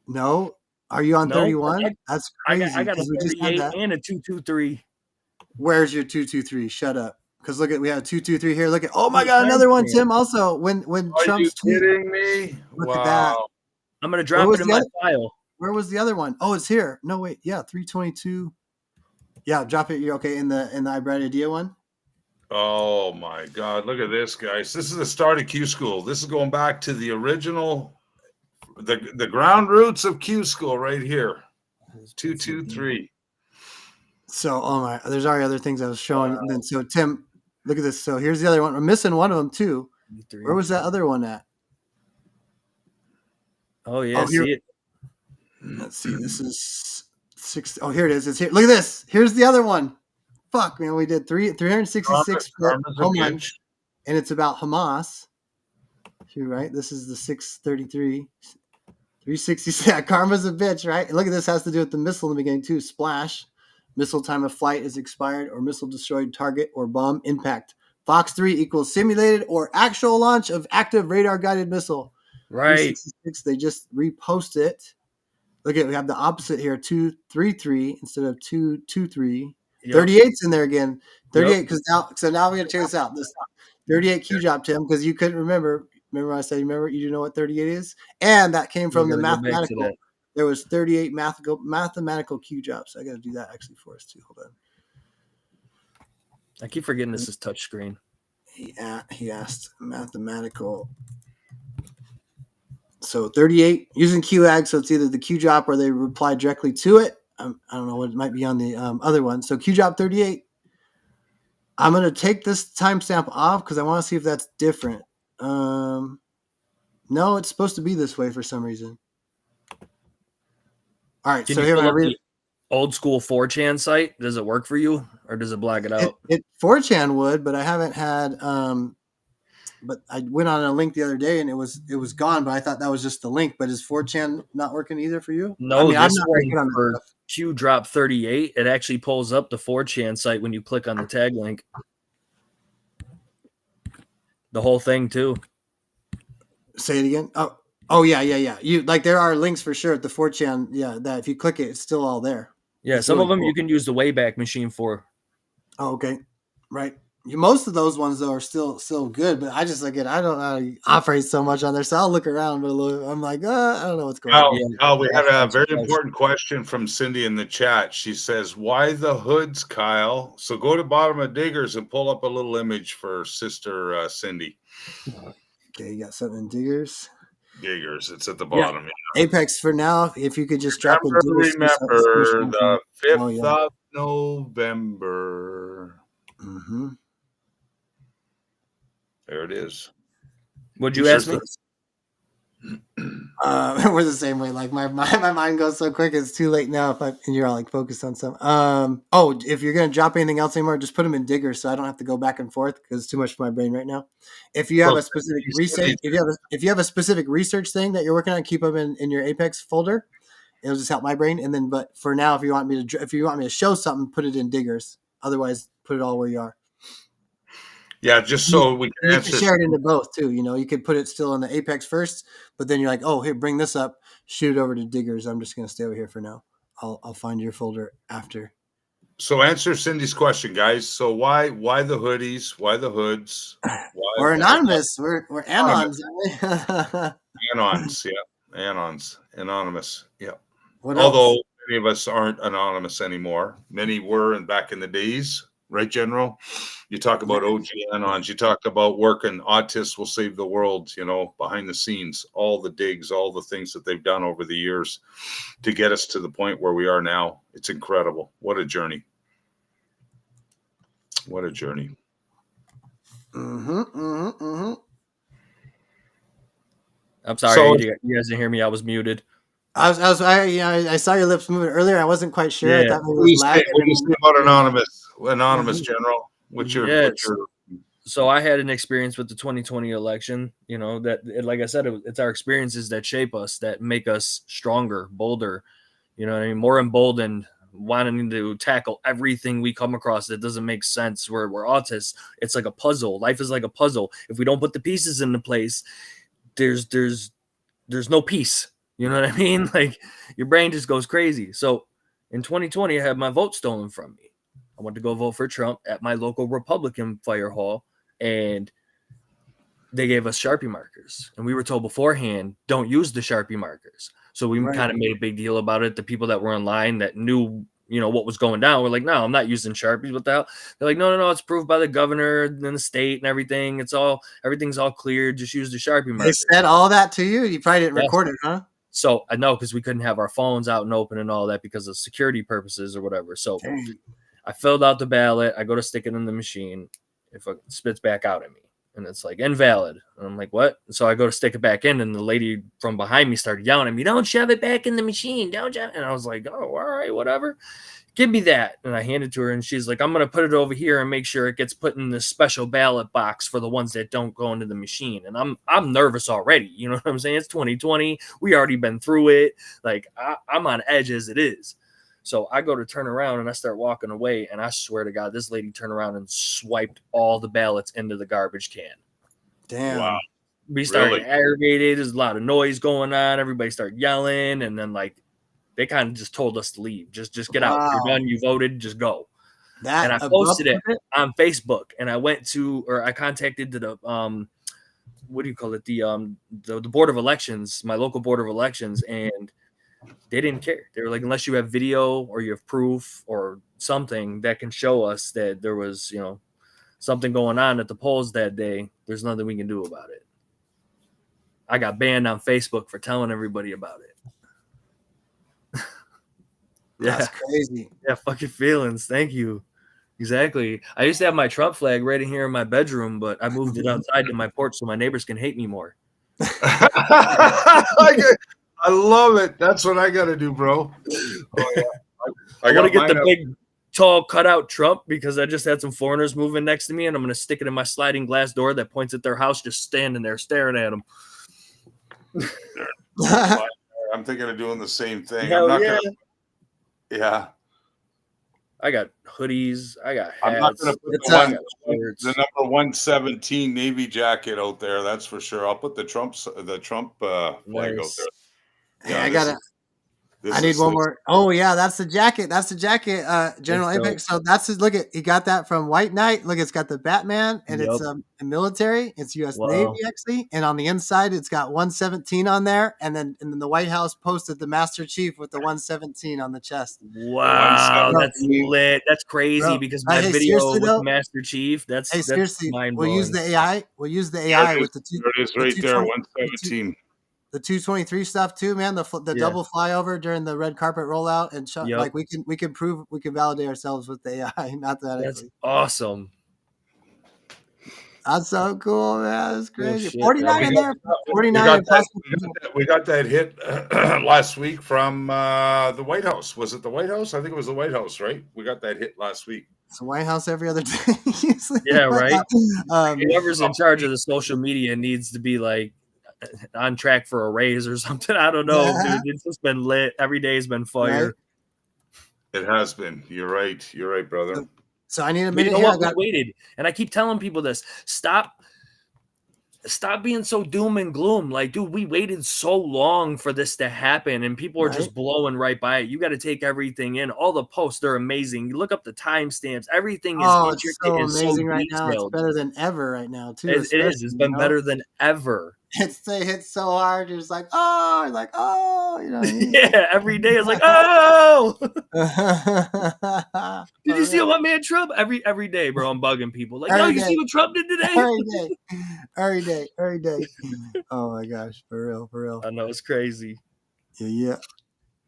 Speaker 22: No. Are you on
Speaker 11: No,
Speaker 22: 31? That's
Speaker 11: I
Speaker 22: crazy
Speaker 11: got a
Speaker 22: because we just had
Speaker 11: 38
Speaker 22: that.
Speaker 11: and a 223.
Speaker 22: Where's your 223? Shut up. Because look at we have 223 here. Look at oh my
Speaker 11: The
Speaker 22: god, another one,
Speaker 11: timestamp.
Speaker 22: Tim. Also, when
Speaker 1: Are you
Speaker 22: Trump's tweet.
Speaker 1: kidding me?
Speaker 22: Look at that.
Speaker 1: Wow.
Speaker 11: I'm gonna
Speaker 22: Where
Speaker 11: drop
Speaker 22: was
Speaker 11: it in
Speaker 22: the
Speaker 11: my
Speaker 22: other?
Speaker 11: file.
Speaker 22: Where was the other one? Oh, it's here. No, wait. Yeah, 322. Yeah, drop it. You're okay in the I Bright Idea one.
Speaker 1: Oh my God! Look at this, guys. This is the start of Q School. This is going back to the original, the ground roots of Q School right here. 223.
Speaker 22: So, oh my, there's already other things I was showing. And then, so Tim, look at this. So here's the other one. We're missing one of them too. Where was that other one at?
Speaker 11: Oh yeah,
Speaker 22: Oh, here.
Speaker 11: see it.
Speaker 22: Let's see. This is 6. Oh, here it is. It's here. Look at this. Here's the other one. Fuck, man. We did 366 homeland, and it's about Hamas. Here, right? This is the 633. 366. Yeah, karma's a bitch, right? And look at this. Has to do with the missile in the beginning too. Splash. Missile time of flight is expired, or missile destroyed target, or bomb impact. Fox 3 equals simulated or actual launch of active radar guided missile.
Speaker 11: Right.
Speaker 22: 366. They just repost it. Look at we have the opposite here, 233 instead of 223.
Speaker 11: Yep.
Speaker 22: 38's in there again. 38 because
Speaker 11: Yep.
Speaker 22: now we're gonna check this out. This 38 Q job, Tim, because you couldn't remember. Remember I said you do know what 38 is? And that came from the mathematical. There was 38 mathematical Q jobs. I gotta do that actually for us too. Hold on.
Speaker 11: I keep forgetting this is touchscreen.
Speaker 22: He asked mathematical. So 38 using QAG, so it's either the Q job or they reply directly to it. I don't know what it might be on the other one. So Q job 38. I'm going to take this timestamp off because I want to see if that's different. No, it's supposed to be this way for some reason. All right,
Speaker 11: Can
Speaker 22: so
Speaker 11: you
Speaker 22: here
Speaker 11: pull
Speaker 22: I
Speaker 11: up
Speaker 22: read
Speaker 11: the old school 4chan site? Does it work for you, or does it black it out?
Speaker 22: it 4chan would, but I haven't had but I went on a link the other day and it was gone, but I thought that was just the link. But is 4chan not working either for you?
Speaker 11: No,
Speaker 22: I mean, I'm
Speaker 11: this
Speaker 22: not
Speaker 11: one
Speaker 22: picking on
Speaker 11: for
Speaker 22: that stuff.
Speaker 11: Q drop 38, it actually pulls up the 4chan site when you click on the tag link. The whole thing too.
Speaker 22: Say it again. Oh yeah. You like there are links for sure at the 4chan. Yeah, that if you click it, it's still all there.
Speaker 11: Yeah,
Speaker 22: It's
Speaker 11: some
Speaker 22: really
Speaker 11: of them
Speaker 22: cool.
Speaker 11: you can use the Wayback Machine for.
Speaker 22: Oh, okay. Right. Most of those ones though are still good, but I just I don't know how to operate so much on there, so I'll look around, but I'm like, I don't know what's going on.
Speaker 1: We had a very important question from Cindy in the chat. She says, "Why the hoods, Kyle?" So go to bottom of Diggers and pull up a little image for Sister Cindy.
Speaker 22: Okay, you got something in Diggers.
Speaker 1: Diggers, it's at the bottom.
Speaker 22: Yeah. Apex for now. If you could just drop a
Speaker 1: Remember the 5th of November.
Speaker 22: Mm-hmm.
Speaker 1: There it is.
Speaker 11: Would you ask me?
Speaker 22: We're the same way. Like my mind goes so quick. It's too late now. And you're all like focused on some. If you're gonna drop anything else anymore, just put them in Diggers, so I don't have to go back and forth because it's too much for my brain right now. If you have a specific research, if you have a specific research thing that you're working on, keep them in your Apex folder. It'll just help my brain. And then, but for now, if you want me to show something, put it in Diggers. Otherwise, put it all where you are.
Speaker 1: Yeah, just so we can answer.
Speaker 22: You can share it into both too. You could put it still on the Apex first, but then you're like, oh, here, bring this up, shoot it over to Diggers. I'm just going to stay over here for now. I'll find your folder after.
Speaker 1: So answer Cindy's question, guys. So why the hoodies? Why the hoods?
Speaker 22: We're anonymous. We're anons.
Speaker 1: Anons, yeah, anons, anonymous, yeah.
Speaker 22: Although
Speaker 1: many of us aren't anonymous anymore. Many were back in the days. Right, General? You talk about OG Anons. You talk about working Autists Will Save the World, behind the scenes, all the digs, all the things that they've done over the years to get us to the point where we are now. It's incredible. What a journey. What a journey.
Speaker 22: Mm-hmm.
Speaker 11: I'm sorry, you guys didn't hear me. I was muted.
Speaker 22: I saw your lips moving earlier. I wasn't quite sure.
Speaker 1: Yeah.
Speaker 22: I thought maybe it was
Speaker 1: What do you say about Anonymous, General? What's your
Speaker 11: So I had an experience with the 2020 election, you know, that, like I said, it's our experiences that shape us, that make us stronger, bolder, you know what I mean? More emboldened, wanting to tackle everything we come across that doesn't make sense. We're autists. It's like a puzzle. Life is like a puzzle. If we don't put the pieces into place, there's no peace. You know what I mean? Like your brain just goes crazy. So in 2020, I had my vote stolen from me. I went to go vote for Trump at my local Republican fire hall, and they gave us Sharpie markers. And we were told beforehand, don't use the Sharpie markers. So we
Speaker 22: Right.
Speaker 11: kind of made a big deal about it. The people that were online that knew, you know, what was going down were like, no, I'm not using Sharpies. What the hell? They're like, no, it's approved by the governor and the state and everything. Everything's all clear. Just use the Sharpie
Speaker 22: They
Speaker 11: markers.
Speaker 22: said all that to you? You probably didn't
Speaker 11: Yes.
Speaker 22: record it, huh?
Speaker 11: So I know, because we couldn't have our phones out and open and all that because of security purposes or whatever. So
Speaker 22: Dang.
Speaker 11: I filled out the ballot. I go to stick it in the machine. If it spits back out at me, and it's like invalid. And I'm like, what? So I go to stick it back in, and the lady from behind me started yelling at me, don't shove it back in the machine. Don't shove it. And I was like, oh, all right, whatever. Give me that. And I handed it to her, and she's like, I'm going to put it over here and make sure it gets put in the special ballot box for the ones that don't go into the machine. And I'm nervous already. You know what I'm saying? It's 2020. We already been through it. Like I'm on edge as it is. So I go to turn around and I start walking away, and I swear to God, this lady turned around and swiped all the ballots into the garbage can.
Speaker 22: Damn.
Speaker 1: Wow.
Speaker 11: We started
Speaker 1: Really?
Speaker 11: aggravated. There's a lot of noise going on. Everybody started yelling, and then like they kind of just told us to leave. Just get out.
Speaker 22: Wow.
Speaker 11: You're done. You voted. Just go.
Speaker 22: That
Speaker 11: And I posted it on Facebook, and I contacted the what do you call it? The board of elections, my local board of elections, and they didn't care. They were like, unless you have video or you have proof or something that can show us that there was, you know, something going on at the polls that day, there's nothing we can do about it. I got banned on Facebook for telling everybody about it.
Speaker 22: That's crazy.
Speaker 11: Yeah, fucking feelings. Thank you. Exactly. I used to have my Trump flag right in here in my bedroom, but I moved it outside to my porch so my neighbors can hate me more.
Speaker 1: I love it. That's what I got to do, bro. Oh, yeah.
Speaker 11: I want to get the
Speaker 1: mine
Speaker 11: big, tall cutout Trump because I just had some foreigners moving next to me, and I'm going to stick it in my sliding glass door that points at their house, just standing there staring at them.
Speaker 1: I'm thinking of doing the same thing.
Speaker 11: Hell
Speaker 1: I'm not
Speaker 11: yeah.
Speaker 1: gonna. Yeah.
Speaker 11: I got hoodies. I got hats.
Speaker 1: I'm not going to put the number 117 Navy jacket out there. That's for sure. I'll put the Trump flag out there.
Speaker 22: Yeah, I need one more. Oh yeah, that's the jacket. That's the jacket, General Apex. So that's his. Look at, he got that from White Knight. Look, it's got the Batman, and it's a military. It's U.S. Navy actually, and on the inside it's got 117 on there, and then the White House posted the Master Chief with the 117 on the chest.
Speaker 11: Wow, that's lit. That's crazy because my video with the Master Chief. That's
Speaker 22: seriously.
Speaker 11: mind-blowing.
Speaker 22: We'll use the AI. We'll use the AI with the two.
Speaker 1: There it is, right there, 117.
Speaker 22: The 223 stuff too, man. The double flyover during the red carpet rollout, and like we can prove, we can validate ourselves with the AI. Not that
Speaker 11: that's awesome.
Speaker 22: That's so cool, man. That's crazy.
Speaker 11: Oh,
Speaker 22: 49 in there. 49.
Speaker 1: We got that hit last week from the White House. Was it the White House? I think it was the White House, right? We got that hit last week.
Speaker 22: It's the White House every other day.
Speaker 11: Yeah, right. Whoever's in charge of the social media needs to be like on track for a raise or something. I don't know, dude. It's just been lit. Every day has been fire.
Speaker 22: Right.
Speaker 1: It has been. You're right. You're right, brother.
Speaker 22: So I need a minute.
Speaker 11: You know what? We waited, and I keep telling people this. Stop being so doom and gloom. Like, dude, we waited so long for this to happen, and people are just blowing right by it. You got to take everything in. All the posts, they're amazing. You look up the timestamps. Everything is
Speaker 22: it's so amazing right now. It's better than ever right now, too.
Speaker 11: It is. It's been better than ever.
Speaker 22: They hit so hard. You're just like, oh, you know what I mean?
Speaker 11: Yeah, every day it's like, oh. Did you see what man Trump? Every day, bro, I'm bugging people. Like, no, you see what Trump did today?
Speaker 22: Every day. Oh my gosh, for real.
Speaker 11: I know, it's crazy.
Speaker 22: Yeah.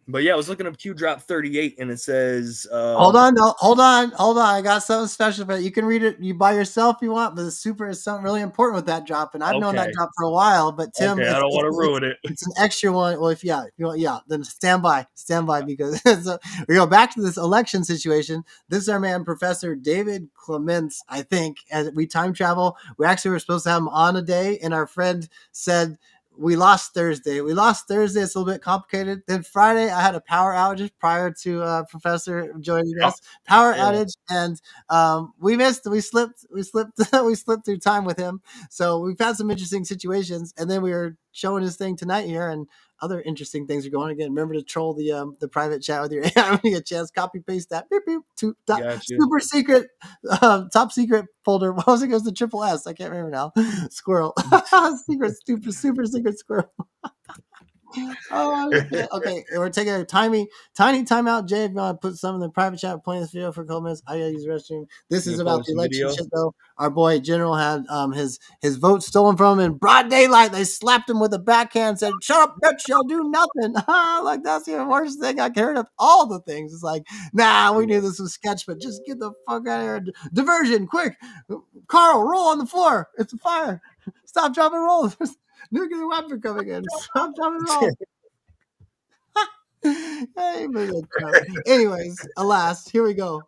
Speaker 11: But yeah, I was looking up Q Drop 38, and it says,
Speaker 22: hold on. I got something special for you. You can read it you by yourself if you want, but the super is something really important with that drop. And I've known that
Speaker 11: Okay.
Speaker 22: drop for a while, but Tim,
Speaker 11: Okay, I don't want to ruin it.
Speaker 22: It's an extra one. Well, if you want, then stand by because so we go back to this election situation. This is our man, Professor David Clements. I think as we time travel, we actually were supposed to have him on a day, and our friend said we lost Thursday. It's a little bit complicated. Then Friday, I had a power outage prior to Professor joining us. Power outage, and we missed. We slipped. We slipped through time with him. So we've had some interesting situations, and then we were showing his thing tonight here, and other interesting things are going again. Remember to troll the private chat with your AI when you get a chance. Copy paste that. Beep, beep, super secret, top secret folder. What was it? It goes to triple S. I can't remember now. Squirrel. super secret squirrel. Oh, okay. We're taking a tiny timeout. Jay, if you want to put some in the private chat, playing this video for a couple minutes, I gotta use the restroom. This is about the election shit, though. Our boy General had his vote stolen from him in broad daylight. They slapped him with a backhand and said, "Shut up, bitch, you'll do nothing." Like, that's the worst thing. I heard of all the things. It's like, nah, we knew this was sketch, but just get the fuck out of here. Diversion, quick. Carl, roll on the floor. It's a fire. Stop, drop, and roll. Nuclear weapon coming in. Stop, drop, and roll. Hey, anyways, alas, here we go.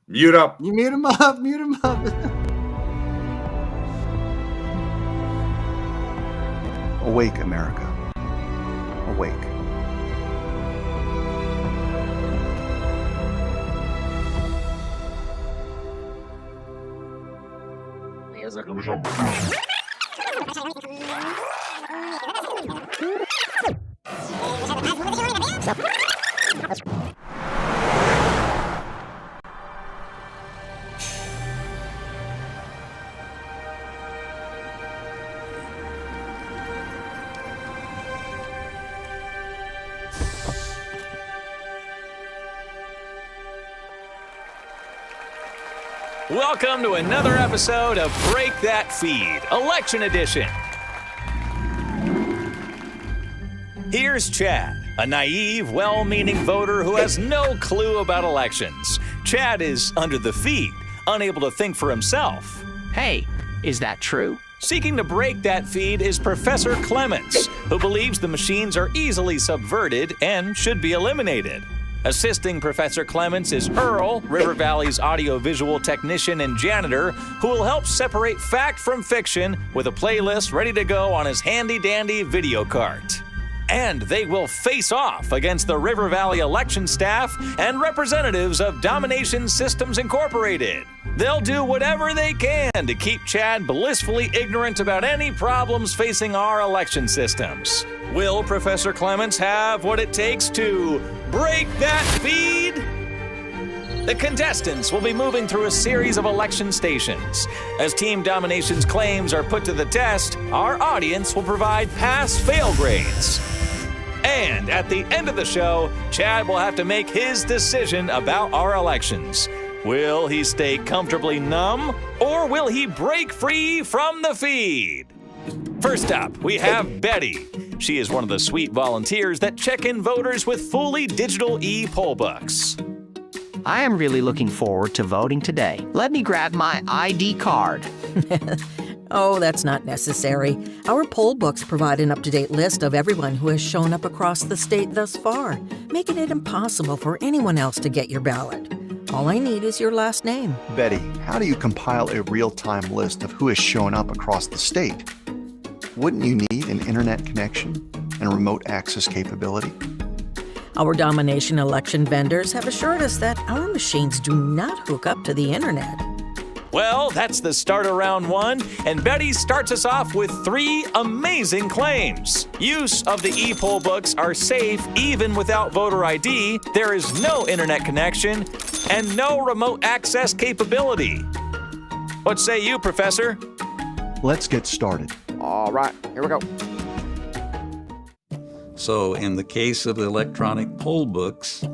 Speaker 1: Mute up.
Speaker 22: You mute him up. Mute him up.
Speaker 14: Awake, America. Awake.
Speaker 16: Welcome to another episode of Break That Feed, Election Edition. Here's Chad, a naive, well-meaning voter who has no clue about elections. Chad is under the feed, unable to think for himself.
Speaker 19: Hey, is that true?
Speaker 16: Seeking to break that feed is Professor Clements, who believes the machines are easily subverted and should be eliminated. Assisting Professor Clements is Earl, River Valley's audiovisual technician and janitor, who will help separate fact from fiction with a playlist ready to go on his handy-dandy video cart. And they will face off against the River Valley election staff and representatives of Domination Systems Incorporated. They'll do whatever they can to keep Chad blissfully ignorant about any problems facing our election systems. Will Professor Clements have what it takes to break that feed? The contestants will be moving through a series of election stations. As Team Domination's claims are put to the test, our audience will provide pass-fail grades. And at the end of the show, Chad will have to make his decision about our elections. Will he stay comfortably numb, or will he break free from the feed? First up, we have Betty. She is one of the sweet volunteers that check in voters with fully digital e-poll books.
Speaker 19: I am really looking forward to voting today. Let me grab my ID card.
Speaker 21: Oh, that's not necessary. Our poll books provide an up-to-date list of everyone who has shown up across the state thus far, making it impossible for anyone else to get your ballot. All I need is your last name.
Speaker 14: Betty, how do you compile a real-time list of who has shown up across the state? Wouldn't you need an internet connection and remote access capability?
Speaker 21: Our Domination election vendors have assured us that our machines do not hook up to the internet.
Speaker 16: Well, that's the start of round one, and Betty starts us off with 3 amazing claims. Use of the e-poll books are safe even without voter ID, there is no internet connection, and no remote access capability. What say you, Professor?
Speaker 14: Let's get started.
Speaker 19: All right, here we go.
Speaker 24: So in the case of the electronic poll books,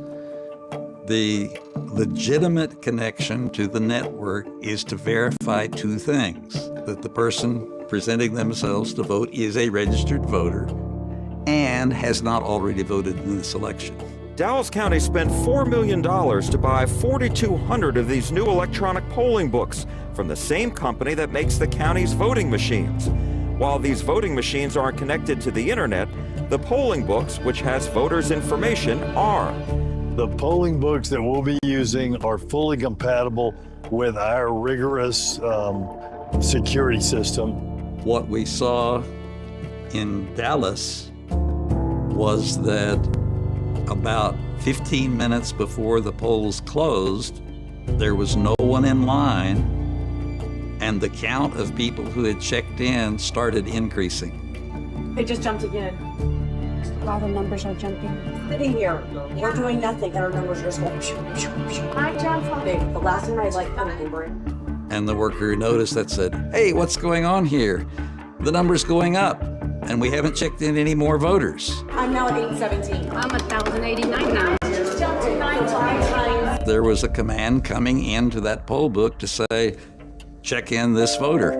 Speaker 24: the legitimate connection to the network is to verify 2 things: that the person presenting themselves to vote is a registered voter, and and has not already voted in this election.
Speaker 4: Dallas County spent $4 million to buy 4,200 of these new electronic polling books from the same company that makes the county's voting machines. While these voting machines aren't connected to the internet, the polling books, which has voters' information, are.
Speaker 7: The polling books that we'll be using are fully compatible with our rigorous security system.
Speaker 24: What we saw in Dallas was that about 15 minutes before the polls closed, there was no one in line, and the count of people who had checked in started increasing.
Speaker 8: They just jumped again. All the numbers are jumping. Sitting here, we're doing nothing, and our numbers are just going. I jumped. The last one I
Speaker 24: And the worker noticed that said, "Hey, what's going on here? The number's going up, and we haven't checked in any more voters."
Speaker 8: I'm now at 817. I'm 1,089 now. Just jumped to 9 times.
Speaker 24: There was a command coming into that poll book to say, check in this voter.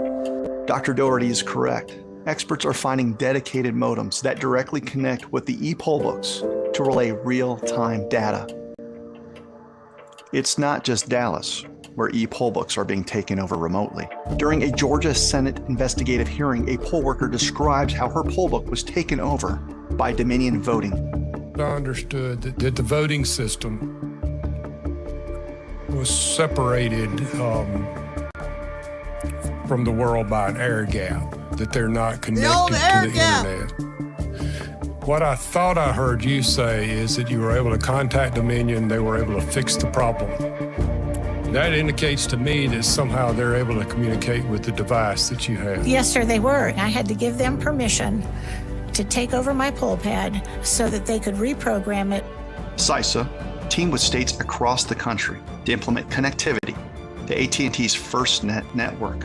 Speaker 14: Dr. Doherty is correct. Experts are finding dedicated modems that directly connect with the e-poll books to relay real-time data. It's not just Dallas, where e-poll books are being taken over remotely. During a Georgia Senate investigative hearing, a poll worker describes how her poll book was taken over by Dominion Voting.
Speaker 20: I understood that the voting system was separated from the world by an air gap, that they're not connected to the internet. What I thought I heard you say is that you were able to contact Dominion, they were able to fix the problem. That indicates to me that somehow they're able to communicate with the device that you have.
Speaker 25: Yes, sir, they were. I had to give them permission to take over my poll pad so that they could reprogram it.
Speaker 14: CISA teamed with states across the country to implement connectivity to AT&T's FirstNet network.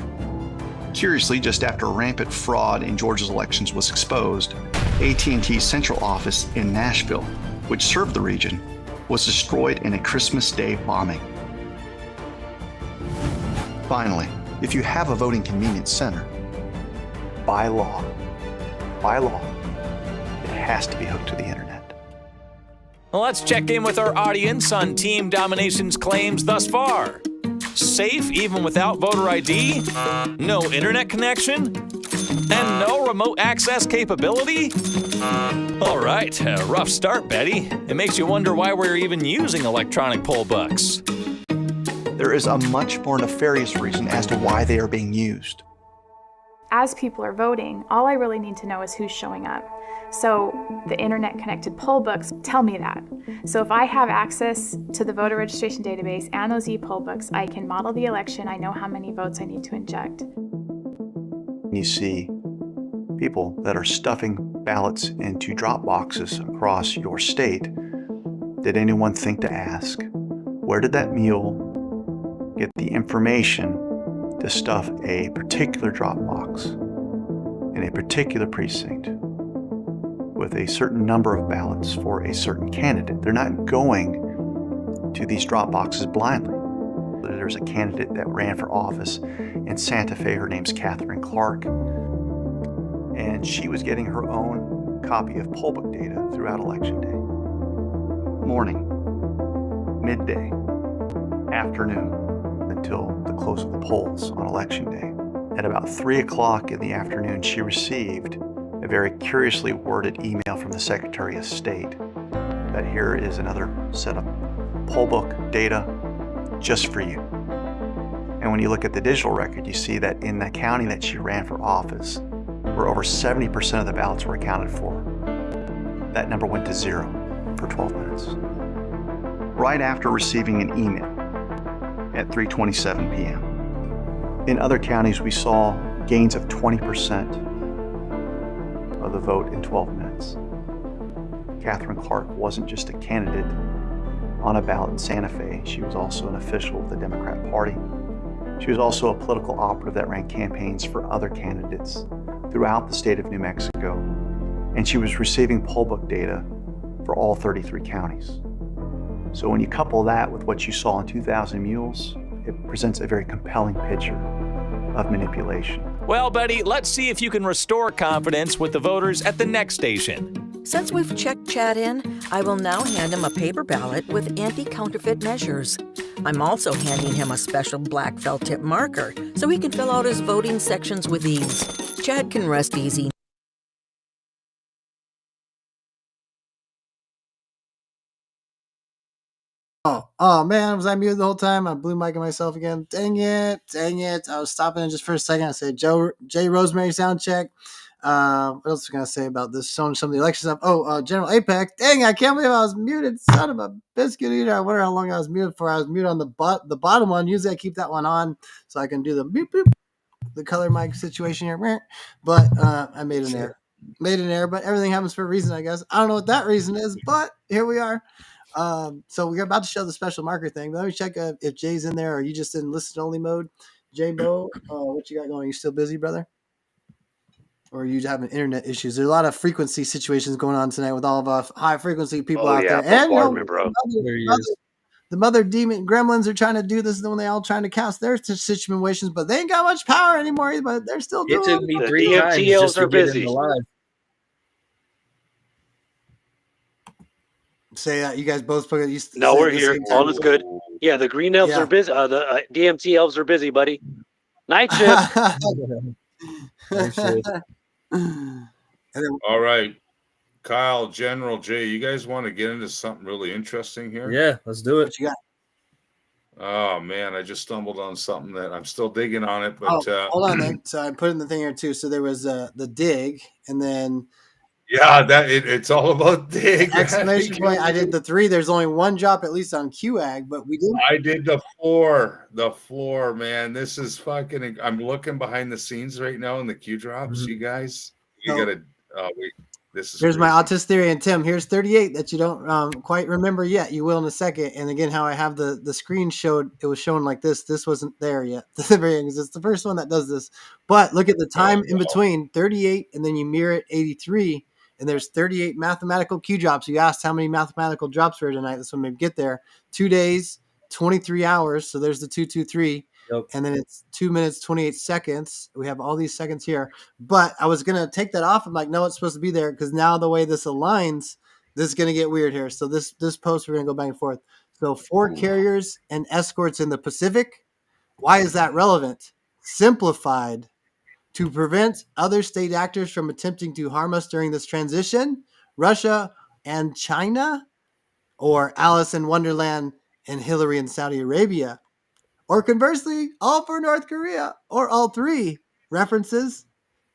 Speaker 14: Curiously, just after rampant fraud in Georgia's elections was exposed, AT&T's central office in Nashville, which served the region, was destroyed in a Christmas Day bombing. Finally, if you have a voting convenience center, by law, it has to be hooked to the internet.
Speaker 16: Well, let's check in with our audience on Team Domination's claims thus far. Safe even without voter ID? No internet connection? And no remote access capability? All right, a rough start, Betty. It makes you wonder why we're even using electronic poll books.
Speaker 14: There is a much more nefarious reason as to why they are being used.
Speaker 26: As people are voting, all I really need to know is who's showing up. So the internet-connected poll books tell me that. So if I have access to the voter registration database and those e-poll books, I can model the election. I know how many votes I need to inject.
Speaker 14: You see people that are stuffing ballots into drop boxes across your state. Did anyone think to ask, where did that mule get the information to stuff a particular drop box in a particular precinct with a certain number of ballots for a certain candidate? They're not going to these drop boxes blindly. There's a candidate that ran for office in Santa Fe. Her name's Catherine Clark, and she was getting her own copy of poll book data throughout Election Day. Morning, midday, afternoon, until the close of the polls on Election Day. At about 3 o'clock in the afternoon, she received a very curiously worded email from the Secretary of State that here is another set of poll book data just for you. And when you look at the digital record, you see that in the county that she ran for office, where over 70% of the ballots were accounted for, that number went to 0 for 12 minutes. Right after receiving an email at 3:27 p.m. In other counties, we saw gains of 20% of the vote in 12 minutes. Catherine Clark wasn't just a candidate on a ballot in Santa Fe. She was also an official of the Democrat Party. She was also a political operative that ran campaigns for other candidates throughout the state of New Mexico. And she was receiving poll book data for all 33 counties. So when you couple that with what you saw in 2,000 Mules, it presents a very compelling picture of manipulation.
Speaker 16: Well, Betty, let's see if you can restore confidence with the voters at the next station.
Speaker 21: Since we've checked Chad in, I will now hand him a paper ballot with anti-counterfeit measures. I'm also handing him a special black felt tip marker so he can fill out his voting sections with ease. Chad can rest easy.
Speaker 22: Oh man, was I muted the whole time? I blew mic on myself again. Dang it. I was stopping in just for a second. I said J Rosemary sound check. What else was I gonna say about this? Some of the election stuff. Oh, General Apex. Dang, I can't believe I was muted. Son of a biscuit eater. I wonder how long I was muted for. I was muted on the bottom one. Usually I keep that one on so I can do the beep boop, the color mic situation here. But I made an error. But everything happens for a reason, I guess. I don't know what that reason is, but here we are. So we're about to show the special marker thing. Let me check if Jay's in there or you just in listen only mode. Jay Bo, what you got going? You still busy, brother? Or are you having internet issues? There's a lot of frequency situations going on tonight with all of us high frequency people out there. And the mother demon gremlins are trying to do this when they all trying to cast their situations, but they ain't got much power anymore, but they're still doing it.
Speaker 11: It took me 3 times just to get in the live.
Speaker 22: Say you guys both put it.
Speaker 15: No, we're here. All is good. Yeah, the green elves are busy. The DMT elves are busy, buddy. Night shift.
Speaker 1: All right, Kyle, General Jay, you guys want to get into something really interesting here?
Speaker 11: Yeah, let's do it.
Speaker 22: What you got?
Speaker 1: Oh man, I just stumbled on something that I'm still digging on it. But
Speaker 22: hold on then. So I put in the thing here too. So there was the dig, and then
Speaker 1: yeah, it's all about dig.
Speaker 22: Exclamation point! I did the 3. There's only one drop at least on QAG, but we did.
Speaker 1: I did the 4. The 4, man. This is fucking. I'm looking behind the scenes right now in the Q drops. You guys, you gotta wait. This is.
Speaker 22: Here's
Speaker 1: crazy.
Speaker 22: my autistic theory, and Tim. Here's 38 that you don't quite remember yet. You will in a second. And again, how I have the screen showed. It was shown like this. This wasn't there yet. It's the first one that does this. But look at the time in between 38, and then you mirror it 83. And there's 38 mathematical Q drops. You asked how many mathematical drops were tonight. This one may get there. 2 days, 23 hours. So there's the 223.
Speaker 11: Yep.
Speaker 22: And then it's 2 minutes, 28 seconds. We have all these seconds here. But I was going to take that off. I'm like, no, it's supposed to be there because now the way this aligns, this is going to get weird here. So this post, we're going to go back and forth. So 4 carriers and escorts in the Pacific. Why is that relevant? Simplified. To prevent other state actors from attempting to harm us during this transition, Russia and China, or Alice in Wonderland and Hillary in Saudi Arabia, or conversely, all for North Korea, or all 3 references.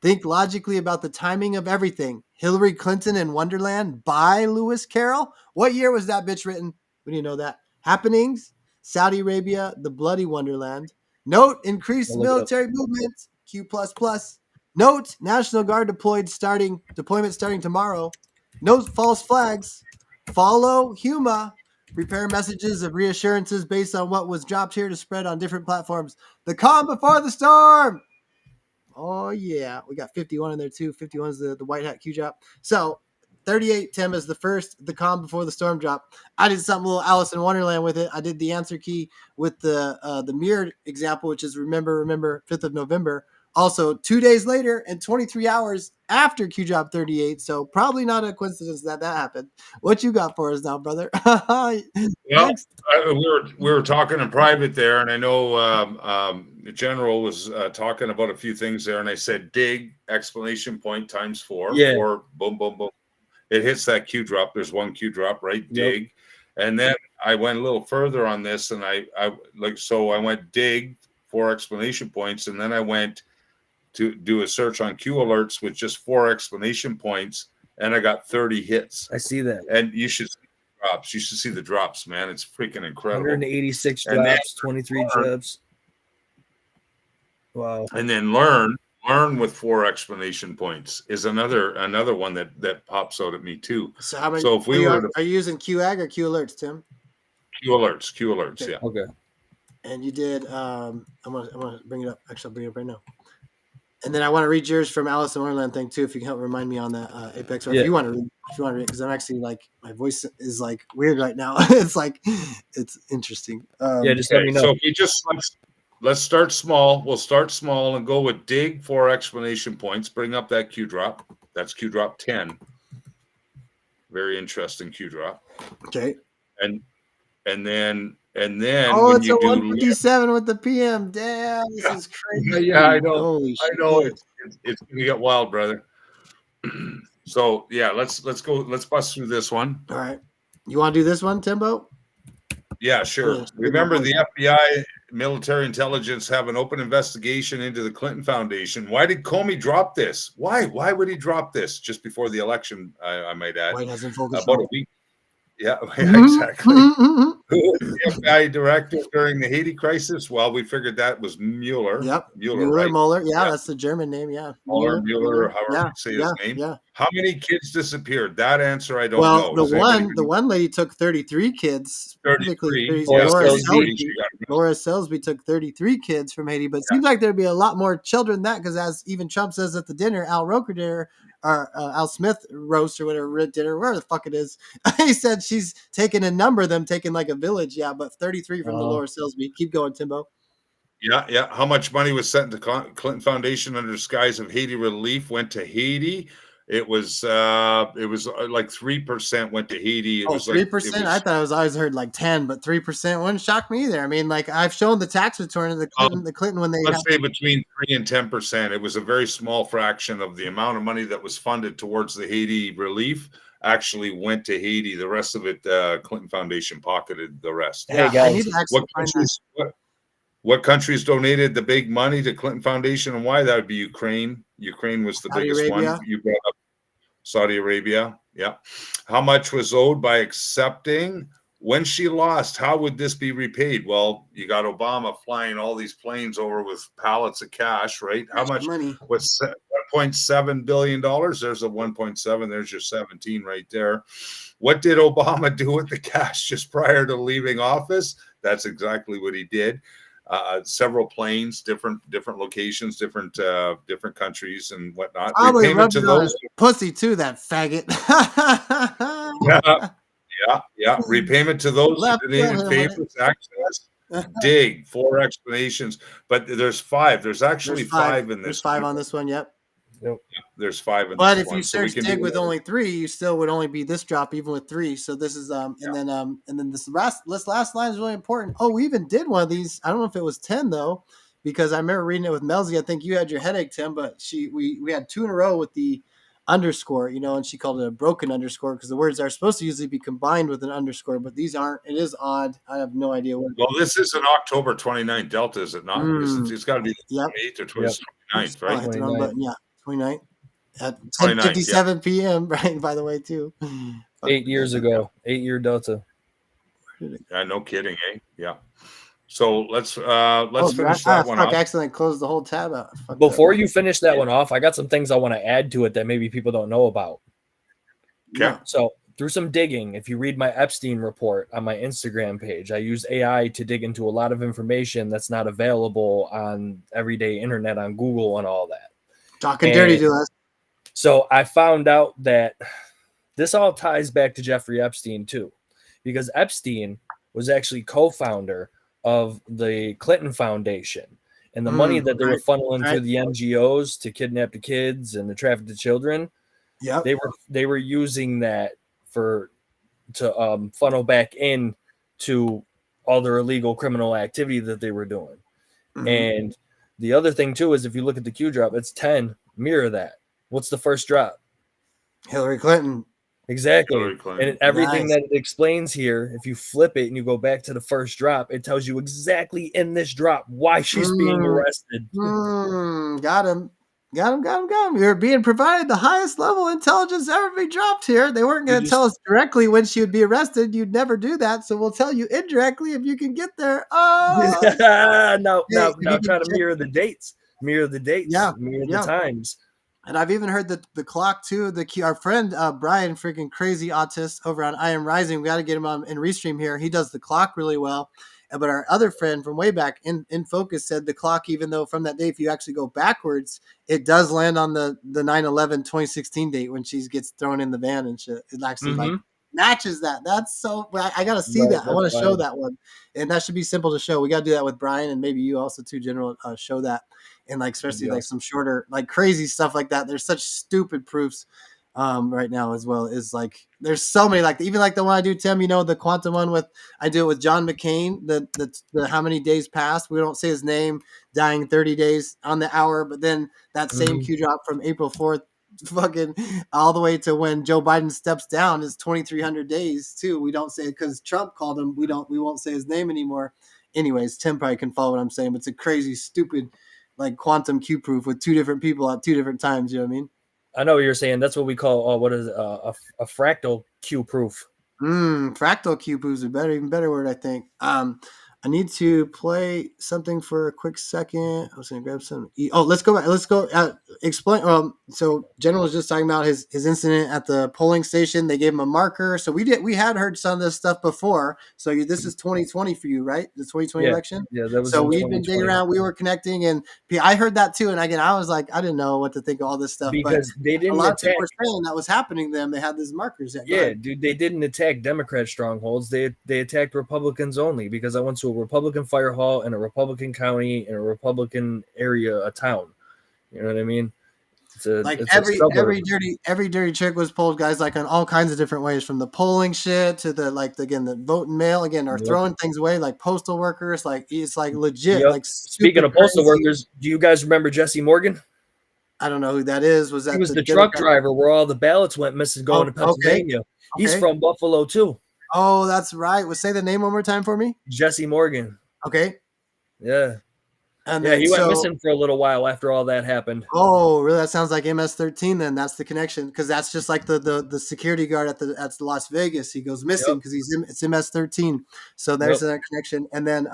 Speaker 22: Think logically about the timing of everything. Hillary Clinton in Wonderland by Lewis Carroll. What year was that bitch written? We didn't know that. Happenings, Saudi Arabia, the bloody Wonderland. Note, increased military movement. Q++. Note, National Guard deployment starting tomorrow. Note, false flags. Follow Huma. Prepare messages of reassurances based on what was dropped here to spread on different platforms. The calm before the storm. Oh, yeah. We got 51 in there, too. 51 is the white hat Q drop. So, 38, Tim, is the first, the calm before the storm drop. I did something little Alice in Wonderland with it. I did the answer key with the mirrored example, which is remember, 5th of November. Also, 2 days later and 23 hours after Q drop 38. So probably not a coincidence that happened. What you got for us now, brother?
Speaker 1: Well, we were talking in private there, and I know the general was talking about a few things there, and I said dig exclamation point times 4.
Speaker 11: Yeah.
Speaker 1: 4, boom, boom, boom. It hits that Q drop. There's one Q drop, right? Dig. Yep. And then I went a little further on this, and I went dig 4 exclamation points, and then I went to do a search on Q alerts with just 4 exclamation points, and I got 30 hits.
Speaker 11: I see that.
Speaker 1: And you should see the drops. You should see the drops, man. It's freaking incredible.
Speaker 11: 186 drops, 23 drops. Wow.
Speaker 1: And then learn with 4 exclamation points is another one that pops out at me too.
Speaker 22: So how many?
Speaker 1: So if we
Speaker 22: are you using QAG or Q alerts, Tim?
Speaker 1: Q alerts,
Speaker 22: okay.
Speaker 1: Yeah.
Speaker 11: Okay.
Speaker 22: And you did. I'm gonna bring it up. Actually, I'll bring it up right now. And then I want to read yours from Alice in Wonderland thing too, if you can help remind me on that Apex. Or if you want to read, because I'm actually like my voice is like weird right now. It's like it's interesting.
Speaker 11: Just let me know.
Speaker 1: So if we just let's start small. We'll start small and go with dig 4 exclamation points. Bring up that Q drop. That's Q drop 10. Very interesting Q drop.
Speaker 22: Okay.
Speaker 1: And then
Speaker 22: Oh,
Speaker 1: when
Speaker 22: it's a
Speaker 1: you do
Speaker 22: 157 with the PM. Damn, this is crazy.
Speaker 1: yeah, I know.
Speaker 22: Holy
Speaker 1: I know
Speaker 22: shit.
Speaker 1: it's gonna get wild, brother. So yeah, let's go. Let's bust through this one.
Speaker 22: All right. You want to do this one, Timbo?
Speaker 1: Yeah, sure.
Speaker 22: Yeah,
Speaker 1: Remember, the FBI military intelligence have an open investigation into the Clinton Foundation. Why did Comey drop this? Why would he drop this just before the election? I might add.
Speaker 22: White hasn't focused
Speaker 1: About
Speaker 22: on
Speaker 1: a week. Yeah,
Speaker 22: Mhm,
Speaker 1: exactly.
Speaker 22: mhm,
Speaker 1: Who was the FBI director during the Haiti crisis? Well, we figured that was Mueller.
Speaker 22: Yep.
Speaker 1: Mueller, right?
Speaker 22: Mueller. Yeah,
Speaker 1: Yeah.
Speaker 22: that's the German name. Yeah.
Speaker 1: Mueller, however
Speaker 22: Yeah.
Speaker 1: you say
Speaker 22: Yeah.
Speaker 1: his name.
Speaker 22: Yeah.
Speaker 1: How many kids disappeared? That answer I don't
Speaker 22: Well,
Speaker 1: know. Does anybody
Speaker 22: the one lady took 33 kids, specifically
Speaker 1: 33?
Speaker 22: Laura
Speaker 1: Laura
Speaker 22: Selsby.
Speaker 1: Selsby, she got
Speaker 22: Laura Selsby took 33 kids from Haiti, but it seems like there'd be a lot more children than that because, as even Trump says at the dinner, Al Roker dinner, or Al Smith roast or whatever dinner, where the fuck it is, he said she's taking a number of them, taking like a village. Yeah, but 33 from the Laura Selsby. Keep going, Timbo.
Speaker 1: Yeah. How much money was sent to Clinton Foundation under disguise of Haiti relief went to Haiti? It was like 3% went to Haiti. It was
Speaker 22: 3%? I thought I always heard like 10, but 3% wouldn't shock me either. I mean, like I've shown the tax return of the Clinton when they
Speaker 1: let's say between 3 and 10%. It was a very small fraction of the amount of money that was funded towards the Haiti relief actually went to Haiti. The rest of it, Clinton Foundation pocketed the rest.
Speaker 22: Yeah, hey guys, I need to actually find that.
Speaker 1: What countries donated the big money to Clinton Foundation and why? That would be Ukraine. Ukraine was the
Speaker 22: Saudi
Speaker 1: biggest
Speaker 22: Arabia.
Speaker 1: one. You brought up Saudi Arabia. Yeah. How much was owed by accepting? When she lost, how would this be repaid? Well, you got Obama flying all these planes over with pallets of cash, right? How much
Speaker 22: money?
Speaker 1: Was $1.7 billion? There's a 1.7. There's your 17 right there. What did Obama do with the cash just prior to leaving office? That's exactly what he did. Several planes, different locations, different countries and whatnot.
Speaker 22: Probably
Speaker 1: Repayment to those
Speaker 22: pussy too, that faggot.
Speaker 1: yeah. Repayment to those who donated favors, access, dig, 4 explanations. But there's 5. There's actually 5 in this.
Speaker 22: There's 5 on this one. Yep.
Speaker 1: There's 5 in
Speaker 22: but
Speaker 1: this
Speaker 22: if
Speaker 1: one.
Speaker 22: you search dig with only 3, you still would only be this drop even with 3. So this is and then this last line is really important. Oh, we even did one of these. I don't know if it was 10 though, because I remember reading it with Melzie. I think you had your headache, Tim, but we had 2 in a row with the underscore, and she called it a broken underscore because the words are supposed to usually be combined with an underscore, but these aren't. It is odd. I have no idea what.
Speaker 1: Well, this is an October 29th Delta, is it not? It's got to be the 28th or 29th, right?
Speaker 22: I hit the wrong button. Yeah, 29th at
Speaker 1: 29th,
Speaker 22: 10:57 p.m. Right, by the way, too.
Speaker 11: 8 years ago, 8-year Delta.
Speaker 1: Yeah, no kidding, eh? Yeah. So let's finish that one off.
Speaker 22: I accidentally closed the whole tab out.
Speaker 11: Before you finish that one off, I got some things I want to add to it that maybe people don't know about.
Speaker 1: Okay.
Speaker 11: So through some digging, if you read my Epstein report on my Instagram page, I use AI to dig into a lot of information that's not available on everyday internet, on Google and all that.
Speaker 22: Talking dirty to us.
Speaker 11: So I found out that this all ties back to Jeffrey Epstein too, because Epstein was actually co-founder of the Clinton Foundation, and the money that they were funneling through the NGOs to kidnap the kids and to traffic the children.
Speaker 22: Yeah,
Speaker 11: they were using that to funnel back in to all their illegal criminal activity that they were doing. And the other thing too is if you look at the Q drop, it's 10. Mirror that. What's the first drop?
Speaker 22: Hillary Clinton.
Speaker 11: Exactly.
Speaker 22: Hillary Clinton.
Speaker 11: And everything that it explains here, if you flip it and you go back to the first drop, it tells you exactly in this drop why she's being arrested.
Speaker 22: Got him. You're being provided the highest level of intelligence ever be dropped here. They weren't going to tell us directly when she would be arrested. You'd never do that. So we'll tell you indirectly if you can get there. Oh,
Speaker 11: no, try to mirror the dates. Mirror the dates.
Speaker 22: Yeah.
Speaker 11: Mirror the times.
Speaker 22: And I've even heard the clock too. Our friend Brian, freaking crazy autist over on I Am Rising. We got to get him on in Restream here. He does the clock really well. But our other friend from way back in Focus said the clock, even though from that day, if you actually go backwards, it does land on the 9/11/2016 date when she gets thrown in the van and shit. It actually like matches that. That's so. I got to see that. I want to show that one, and that should be simple to show. We got to do that with Brian and maybe you also too, General. Show that. And like especially like some shorter, like crazy stuff like that. There's such stupid proofs. right now as well. Is like there's so many, like even like the one I do, Tim, the quantum one I do it with John McCain, the how many days passed, we don't say his name, dying 30 days on the hour, but then that same Q drop from April 4th fucking all the way to when Joe Biden steps down is 2,300 days too. We don't say it because Trump called him. We won't say his name anymore. Anyways, Tim probably can follow what I'm saying, but it's a crazy, stupid, like quantum Q proof with two different people at two different times. You know what I mean?
Speaker 11: I know what you're saying. That's what we call what is it, a fractal Q proof.
Speaker 22: Fractal Q proof is even better word, I think. I need to play something for a quick second. I was going to grab some. Let's go back. Let's go explain. So General was just talking about his incident at the polling station. They gave him a marker. So we had heard some of this stuff before. So this is 2020 for you, right? The 2020 election.
Speaker 11: Yeah, that was.
Speaker 22: So we've been digging around. We were connecting, and I heard that too. And again, I was like, I didn't know what to think of all this stuff
Speaker 11: because they didn't.
Speaker 22: A lot of people were saying that was happening to them. They had these markers.
Speaker 11: Yeah, dude, they didn't attack Democrat strongholds. They attacked Republicans only because I went to a Republican fire hall in a Republican county in a Republican area, a town. You know what I mean?
Speaker 22: Every dirty trick was pulled, guys, like on all kinds of different ways, from the polling shit to the the vote and mail are throwing things away, like postal workers. Like it's like legit.
Speaker 11: Yep.
Speaker 22: Like
Speaker 11: speaking of postal workers, do you guys remember Jesse Morgan?
Speaker 22: I don't know who that is. Was that
Speaker 11: he was the truck driver where all the ballots went missing going to Pennsylvania? Okay. He's from Buffalo too.
Speaker 22: Oh, that's right. Say the name one more time for me.
Speaker 11: Jesse Morgan.
Speaker 22: Okay.
Speaker 11: Yeah. And he went missing for a little while after all that happened.
Speaker 22: Oh, really? That sounds like MS-13 then. That's the connection, because that's just like the security guard at Las Vegas. He goes missing because it's MS-13. So there's that connection. And then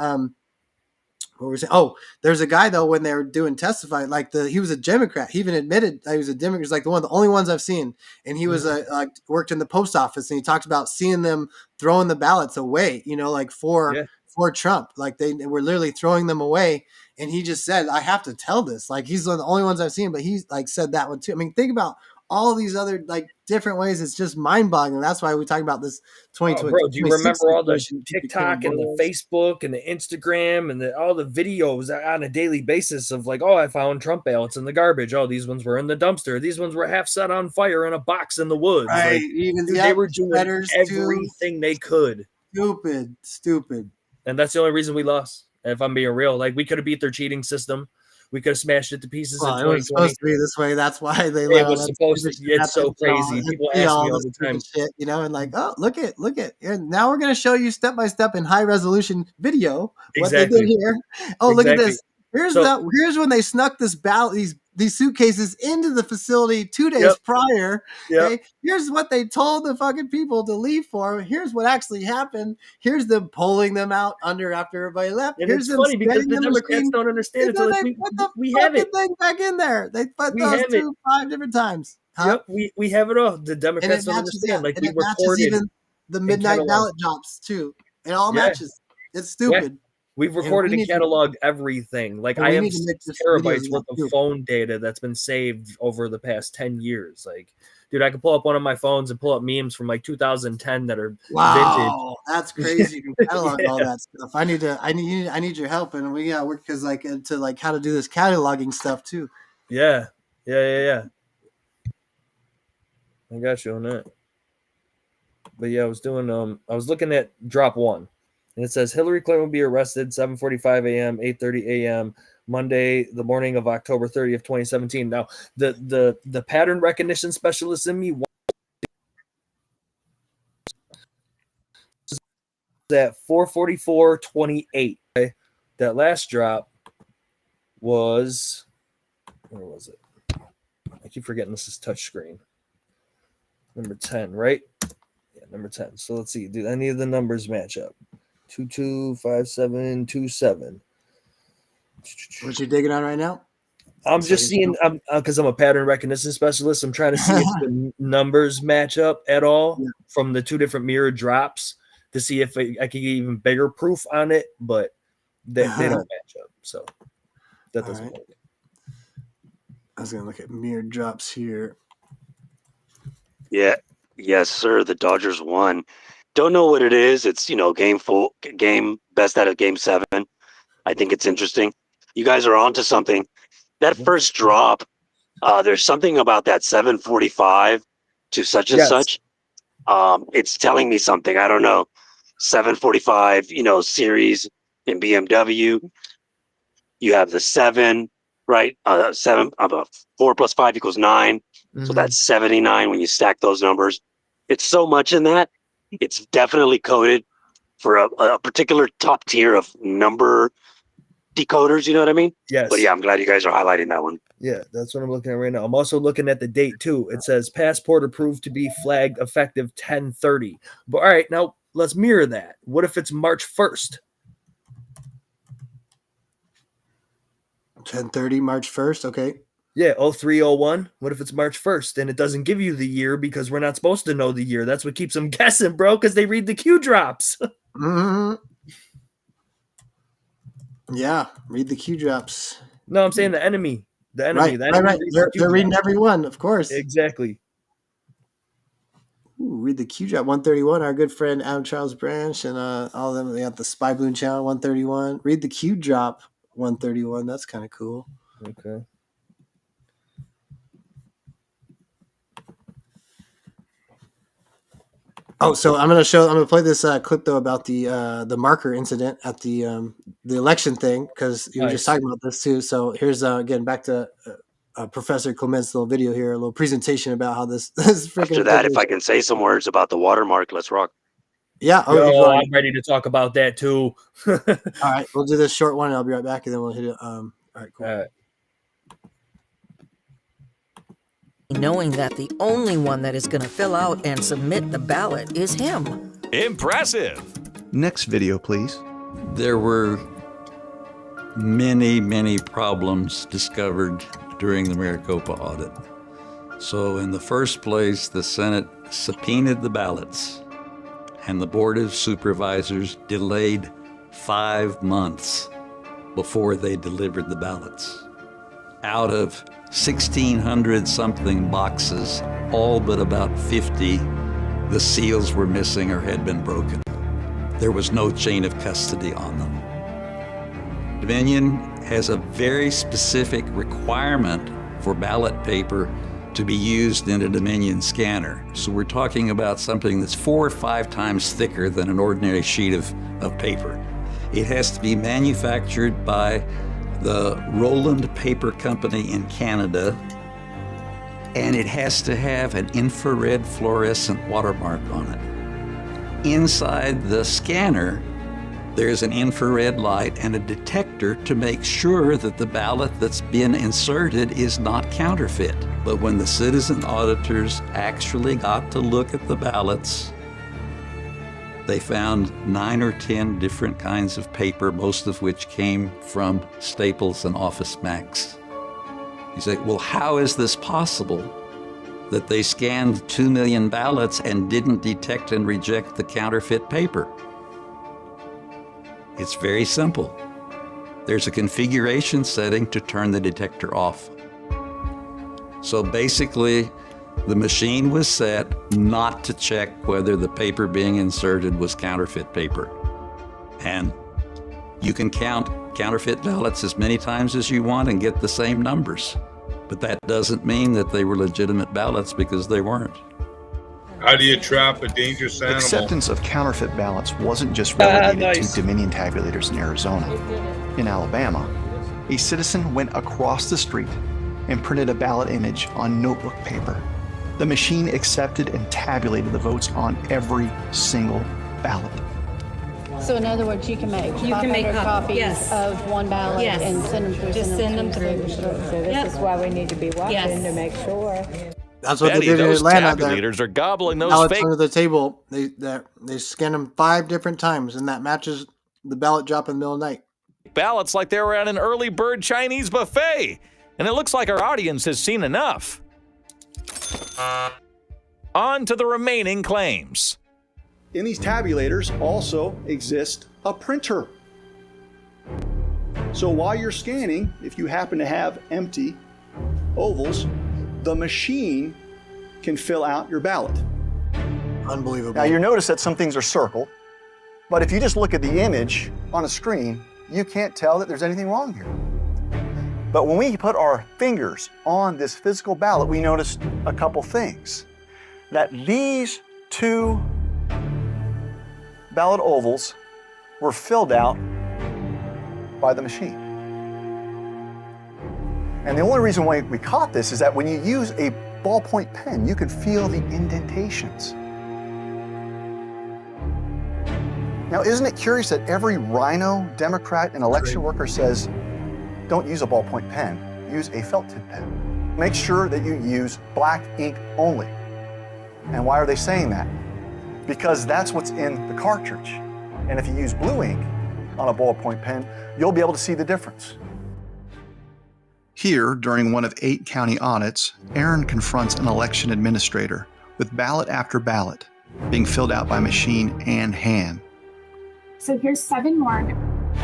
Speaker 22: what were we saying? Oh, there's a guy though when they were doing testify, he was a Democrat. He even admitted he was a Democrat. He's like the only ones I've seen. And he was worked in the post office, and he talked about seeing them throwing the ballots away, for Trump. Like they were literally throwing them away. And he just said, I have to tell this. Like he's one of the only ones I've seen, but he said that one too. I mean, think about all these other different ways. It's just mind-boggling. That's why we talk about this 2020.
Speaker 11: Bro, do you remember all the TikTok and the Facebook and the Instagram and all the videos on a daily basis of I found Trump ballots in the garbage. Oh, these ones were in the dumpster. These ones were half set on fire in a box in the woods.
Speaker 22: Right.
Speaker 11: They were doing everything they could.
Speaker 22: Stupid.
Speaker 11: And that's the only reason we lost. If I'm being real, we could have beat their cheating system. We could have smashed it to pieces in 2020.
Speaker 22: It was supposed to be this way. That's why they
Speaker 11: let it was supposed to. It's so crazy. People ask me all the time.
Speaker 22: Shit, and oh, look at. And now we're going to show you step by step in high resolution video what they did here. Oh, look at this. Here's when they snuck this these suitcases into the facility 2 days prior. Okay? Here's what they told the fucking people to leave for. Here's what actually happened. Here's them pulling them out after everybody left.
Speaker 11: And
Speaker 22: here's
Speaker 11: it's funny because the Democrats don't understand it.
Speaker 22: They put the fucking thing back in there. They put those 5 different times. Huh?
Speaker 11: Yep, we have it all. The Democrats don't understand.
Speaker 22: We recorded even the midnight ballot drops too. It all matches. It's stupid.
Speaker 11: Yeah. We've recorded and cataloged everything. I have 6 terabytes worth of phone data that's been saved over the past 10 years. Dude, I can pull up one of my phones and pull up memes from 2010 that are vintage.
Speaker 22: That's crazy. You can catalog all that stuff. I need your help, and we got work because into how to do this cataloging stuff too.
Speaker 11: Yeah. I got you on that. But yeah, I was looking at drop 1. And it says Hillary Clinton will be arrested 7:45 a.m., 8:30 a.m. Monday, the morning of October 30th, 2017. Now, the pattern recognition specialist in me at 4:44:28. Okay? That last drop was, where was it? I keep forgetting this is touchscreen. Number 10, right? Yeah, number 10. So let's see. Do any of the numbers match up? 225727.
Speaker 22: What you digging on right now?
Speaker 11: I'm just seeing, because I'm a pattern recognition specialist. I'm trying to see if the numbers match up at all from the 2 different mirror drops to see if I can get even bigger proof on it, but they don't match up. So that doesn't work.
Speaker 22: I was going to look at mirror drops here.
Speaker 15: Yeah. Yes, sir. The Dodgers won. Don't know what it is. It's, game best out of game 7. I think it's interesting. You guys are onto something. That first drop, there's something about that 7:45 to such and such. It's telling me something. I don't know. 745, series in BMW. You have the 7, right? 4 plus 5 equals 9. So that's 79 when you stack those numbers. It's so much in that. It's definitely coded for a particular top tier of number decoders. You know what I mean?
Speaker 11: Yes.
Speaker 15: But yeah, I'm glad you guys are highlighting that one.
Speaker 11: Yeah, that's what I'm looking at right now. I'm also looking at the date too. It says passport approved to be flagged effective 10/30. But all right, now let's mirror that. What if it's March 1st?
Speaker 22: 10/30, March 1st. Okay.
Speaker 11: Yeah, 0301. What if it's March 1st and it doesn't give you the year because we're not supposed to know the year? That's what keeps them guessing, bro, because they read the Q drops.
Speaker 22: Yeah, read the Q drops.
Speaker 11: No, I'm saying the enemy. The enemy.
Speaker 22: Right. They're reading every one, of course.
Speaker 11: Exactly.
Speaker 22: Ooh, read the Q drop 131. Our good friend Adam Charles Branch and all of them. They got the Spy Balloon channel 131. Read the Q drop 131. That's kind of cool.
Speaker 11: Okay.
Speaker 22: Oh, so I'm gonna play this clip though about the marker incident at the election thing because you were just talking about this too. So here's again back to Professor Clement's little video here, a little presentation about how this freaking.
Speaker 15: After that, if I can say some words about the watermark, let's rock.
Speaker 22: Yeah.
Speaker 11: I'm ready to talk about that too.
Speaker 22: All right, we'll do this short one and I'll be right back and then we'll hit it. All right, cool.
Speaker 11: All right.
Speaker 21: Knowing that the only one that is going to fill out and submit the ballot is him.
Speaker 16: Impressive.
Speaker 14: Next video, please.
Speaker 24: There were many problems discovered during the Maricopa audit. So in the first place, the Senate subpoenaed the ballots, and the Board of Supervisors delayed 5 months before they delivered the ballots. Out of 1,600 something boxes, all but about 50, the seals were missing or had been broken. There was no chain of custody on them. Dominion has a very specific requirement for ballot paper to be used in a Dominion scanner. So we're talking about something that's 4 or 5 times thicker than an ordinary sheet of paper. It has to be manufactured by the Roland Paper Company in Canada, and it has to have an infrared fluorescent watermark on it. Inside the scanner, there's an infrared light and a detector to make sure that the ballot that's been inserted is not counterfeit. But when the citizen auditors actually got to look at the ballots, they found 9 or 10 different kinds of paper, most of which came from Staples and Office Max. You say, well, how is this possible that they scanned 2 million ballots and didn't detect and reject the counterfeit paper? It's very simple. There's a configuration setting to turn the detector off. So basically, the machine was set not to check whether the paper being inserted was counterfeit paper. And you can count counterfeit ballots as many times as you want and get the same numbers. But that doesn't mean that they were legitimate ballots, because they weren't.
Speaker 1: How do you trap a dangerous animal?
Speaker 14: Acceptance of counterfeit ballots wasn't just relegated to Dominion tabulators in Arizona. In Alabama, a citizen went across the street and printed a ballot image on notebook paper. The machine accepted and tabulated the votes on every single ballot.
Speaker 8: So in other words, you can make 500 copies of one ballot and send them through.
Speaker 3: Just send them through.
Speaker 8: So this is why we need to be watching to make sure.
Speaker 22: That's what
Speaker 16: Betty,
Speaker 22: they did in
Speaker 16: those
Speaker 22: Atlanta.
Speaker 16: tabulators are gobbling those
Speaker 22: ballots
Speaker 16: fake.
Speaker 22: under the table. They scan them 5 different times, and that matches the ballot drop in the middle of the night.
Speaker 16: Ballots like they were at an early bird Chinese buffet. And it looks like our audience has seen enough. On to the remaining claims.
Speaker 5: In these tabulators also exists a printer. So while you're scanning, if you happen to have empty ovals, the machine can fill out your ballot.
Speaker 22: Unbelievable.
Speaker 5: Now you notice that some things are circled, but if you just look at the image on a screen, you can't tell that there's anything wrong here. But when we put our fingers on this physical ballot, we noticed a couple things. that these two ballot ovals were filled out by the machine. And the only reason why we caught this is that when you use a ballpoint pen, you can feel the indentations. Now, isn't it curious that every rhino, Democrat, and election worker says, don't use a ballpoint pen, use a felt tip pen. Make sure that you use black ink only. And why are they saying that? Because that's what's in the cartridge. And if you use blue ink on a ballpoint pen, you'll be able to see the difference.
Speaker 14: Here, during one of 8 county audits, Aaron confronts an election administrator with ballot after ballot being filled out by machine and hand.
Speaker 26: So here's 7 more.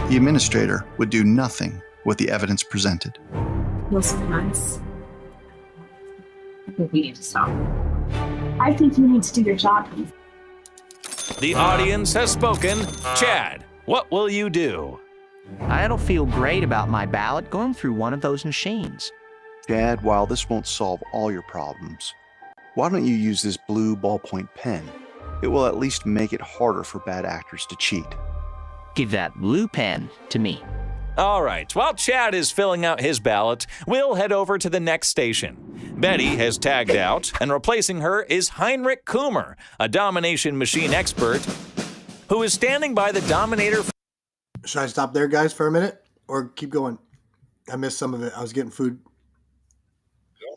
Speaker 14: The administrator would do nothing with the evidence presented.
Speaker 26: Listen, guys. I think we need to stop. I think you need to do your job.
Speaker 16: The audience has spoken. Chad, what will you do?
Speaker 19: I don't feel great about my ballot going through one of those machines.
Speaker 14: Chad, while this won't solve all your problems, why don't you use this blue ballpoint pen? It will at least make it harder for bad actors to cheat.
Speaker 19: Give that blue pen to me.
Speaker 16: All right, while Chad is filling out his ballot, we'll head over to the next station. Betty has tagged out, and replacing her is Heinrich Kummer, a domination machine expert who is standing by the Dominator.
Speaker 22: Should I stop there, guys, for a minute? Or keep going? I missed some of it. I was getting food.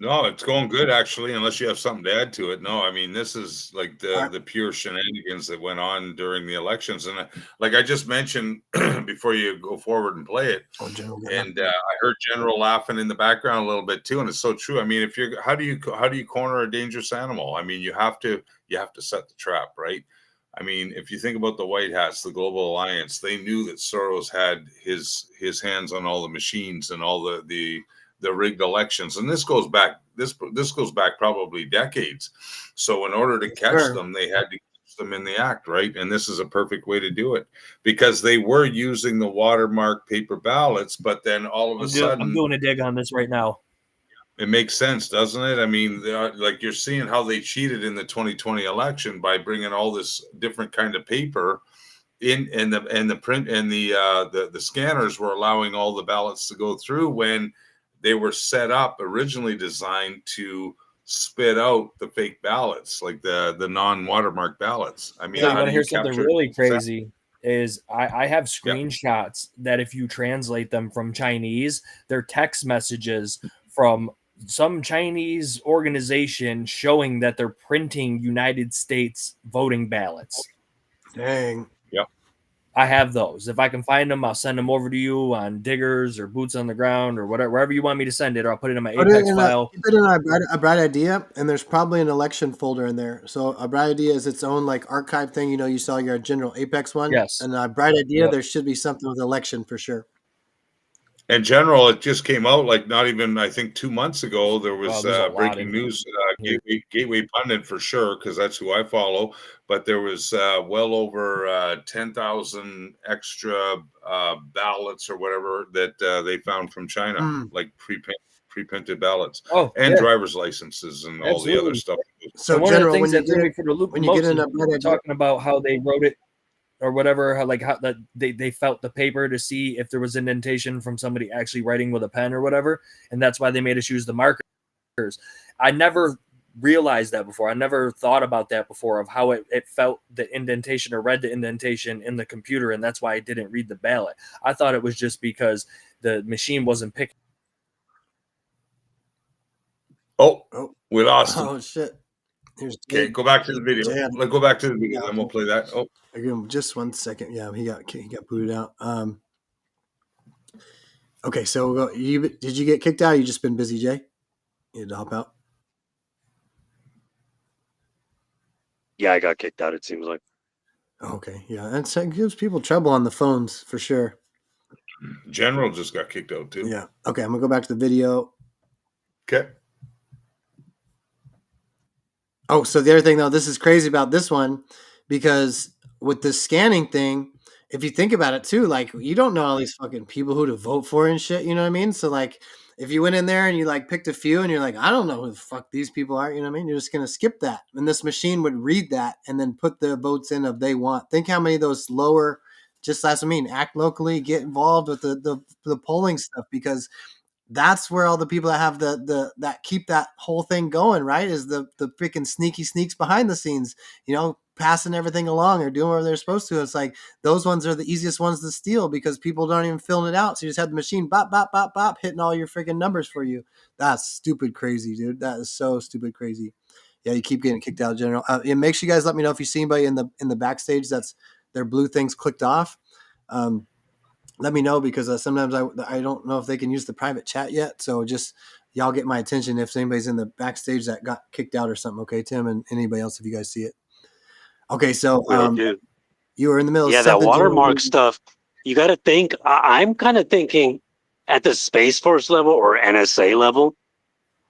Speaker 1: No, it's going good, actually, unless you have something to add to it. No, I mean, this is like the pure shenanigans that went on during the elections. And like I just mentioned before you go forward and play it, and I heard General laughing in the background a little bit too, and it's so true. I mean, if you're how do you corner a dangerous animal? I mean, you have to set the trap, right? I mean, if you think about the White Hats, the Global Alliance, they knew that Soros had his hands on all the machines and all the rigged elections, and this goes back probably decades. So in order to catch them, they had to catch them in the act, right? And this is a perfect way to do it, because they were using the watermark paper ballots, but then all of a sudden,
Speaker 11: I'm doing a dig on this right now.
Speaker 1: It makes sense, doesn't it? I mean, like you're seeing how they cheated in the 2020 election by bringing all this different kind of paper in, and the print and the scanners were allowing all the ballots to go through when they were set up, originally designed to spit out the fake ballots, like the non-watermark ballots. I mean,
Speaker 11: you want to hear something really crazy? Is I have screenshots that if you translate them from Chinese, they're text messages from some Chinese organization showing that they're printing United States voting ballots.
Speaker 22: Dang.
Speaker 1: Yep.
Speaker 11: I have those. If I can find them, I'll send them over to you on Diggers or Boots on the Ground or whatever, wherever you want me to send it, or I'll put it in my Apex file.
Speaker 22: Put it in a Bright Idea, and there's probably an election folder in there. So a Bright Idea is its own like archive thing. You know, you saw your general Apex one.
Speaker 11: Yes.
Speaker 22: And a Bright Idea, there should be something with election for sure.
Speaker 1: In general, it just came out like not even, I think, 2 months ago. There was breaking news, Gateway Pundit for sure, because that's who I follow. But there was well over 10,000 extra ballots or whatever that they found from China, like pre-printed ballots, and driver's licenses and all the other stuff.
Speaker 22: So,
Speaker 11: one
Speaker 22: General,
Speaker 11: of the things that threw me for the loop,
Speaker 22: when you get in a
Speaker 11: talking about how they wrote it or whatever, how that they felt the paper to see if there was indentation from somebody actually writing with a pen or whatever, and that's why they made us use the markers. I never realized that before. I never thought about that before, of how it felt the indentation or read the indentation in the computer, and that's why I didn't read the ballot. I thought it was just because the machine wasn't picking.
Speaker 1: Oh, we lost him.
Speaker 22: Oh shit.
Speaker 1: Okay, go back to the video. Let's go back to the video, and we'll play that. Oh,
Speaker 22: just 1 second. Yeah, he got booted out. Okay, so we'll go. Did you get kicked out? Or you just been busy, Jay? You had to hop out.
Speaker 15: Yeah, I got kicked out. It seems like.
Speaker 22: Okay, yeah, that gives people trouble on the phones for sure.
Speaker 1: General just got kicked out too.
Speaker 22: Yeah. Okay, I'm gonna go back to the video.
Speaker 1: Okay.
Speaker 22: Oh, so the other thing though, this is crazy about this one, because with the scanning thing, if you think about it too, like you don't know all these fucking people who to vote for and shit, you know what I mean? So like if you went in there and you like picked a few and you're like, I don't know who the fuck these people are, you know what I mean? You're just gonna skip that. And this machine would read that and then put the votes in of they want. Think how many of those lower, just as I mean, act locally, get involved with the polling stuff, because that's where all the people that have the that keep that whole thing going, right? Is the freaking sneaky sneaks behind the scenes, you know, passing everything along or doing whatever they're supposed to. It's like those ones are the easiest ones to steal because people don't even fill it out. So you just have the machine bop bop bop bop hitting all your freaking numbers for you. That's stupid crazy, dude. That is so stupid crazy. Yeah, you keep getting kicked out of general. And make sure you guys let me know if you see anybody in the backstage that's their blue things clicked off. Let me know, because sometimes I don't know if they can use the private chat yet. So just y'all get my attention if anybody's in the backstage that got kicked out or something. Okay, Tim, and anybody else if you guys see it. Okay, so you were in the middle of
Speaker 15: that
Speaker 22: something.
Speaker 15: watermark stuff. You got to think. I'm kind of thinking at the Space Force level or NSA level.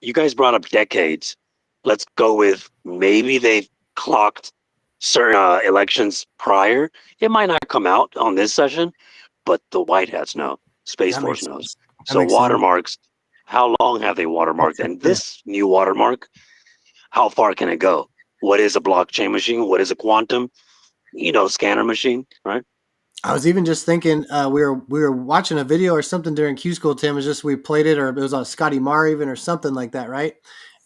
Speaker 15: You guys brought up decades. Let's go with maybe they've clocked certain elections prior. It might not come out on this session, but the White Hats know. Space Force knows. So watermarks, how long have they watermarked? And this new watermark, how far can it go? What is a blockchain machine? What is a quantum, scanner machine, right?
Speaker 22: I was even just thinking, we were watching a video or something during Q School, Tim. It was just we played it, or it was on Scotty Marr even, or something like that, right?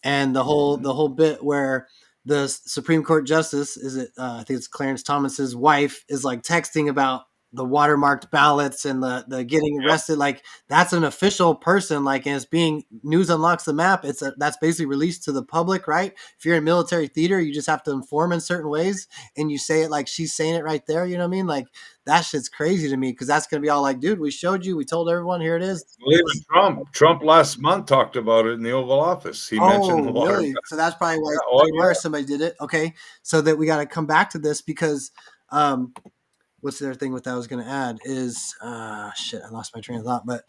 Speaker 22: And the whole bit where the Supreme Court Justice, I think it's Clarence Thomas's wife, is like texting about the watermarked ballots and the getting arrested. Like that's an official person, like, and it's being News Unlocks the Map. That's basically released to the public, right? If you're in military theater, you just have to inform in certain ways, and you say it like she's saying it right there. You know what I mean? Like that shit's crazy to me, because that's gonna be all like, dude, we showed you, we told everyone, here it is.
Speaker 1: Well, even Trump last month talked about it in the Oval Office. He mentioned the water.
Speaker 22: Really? So that's probably why somebody did it. Okay, so that we got to come back to this, because what's the other thing with that I was going to add is shit, I lost my train of thought. But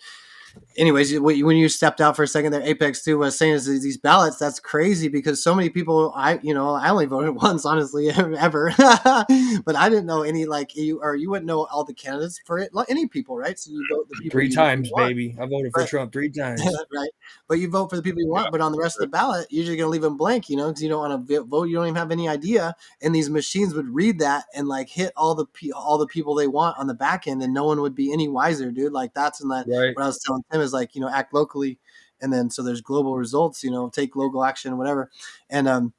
Speaker 22: anyways, when you stepped out for a second there, Apex 2 was saying is these ballots, that's crazy, because so many people, I only voted once, honestly, ever. But I didn't know any, like, you wouldn't know all the candidates for it, like any people, right? So you vote the people
Speaker 11: 3 times, baby. I voted for Trump 3 times.
Speaker 22: Right. But you vote for the people you want, but on the rest of the ballot, you're just going to leave them blank, because you don't want to vote. You don't even have any idea. And these machines would read that and like hit all the people they want on the back end, and no one would be any wiser, dude. Like that's what I was telling him is like, act locally. And then, so there's global results, take local action, whatever. And,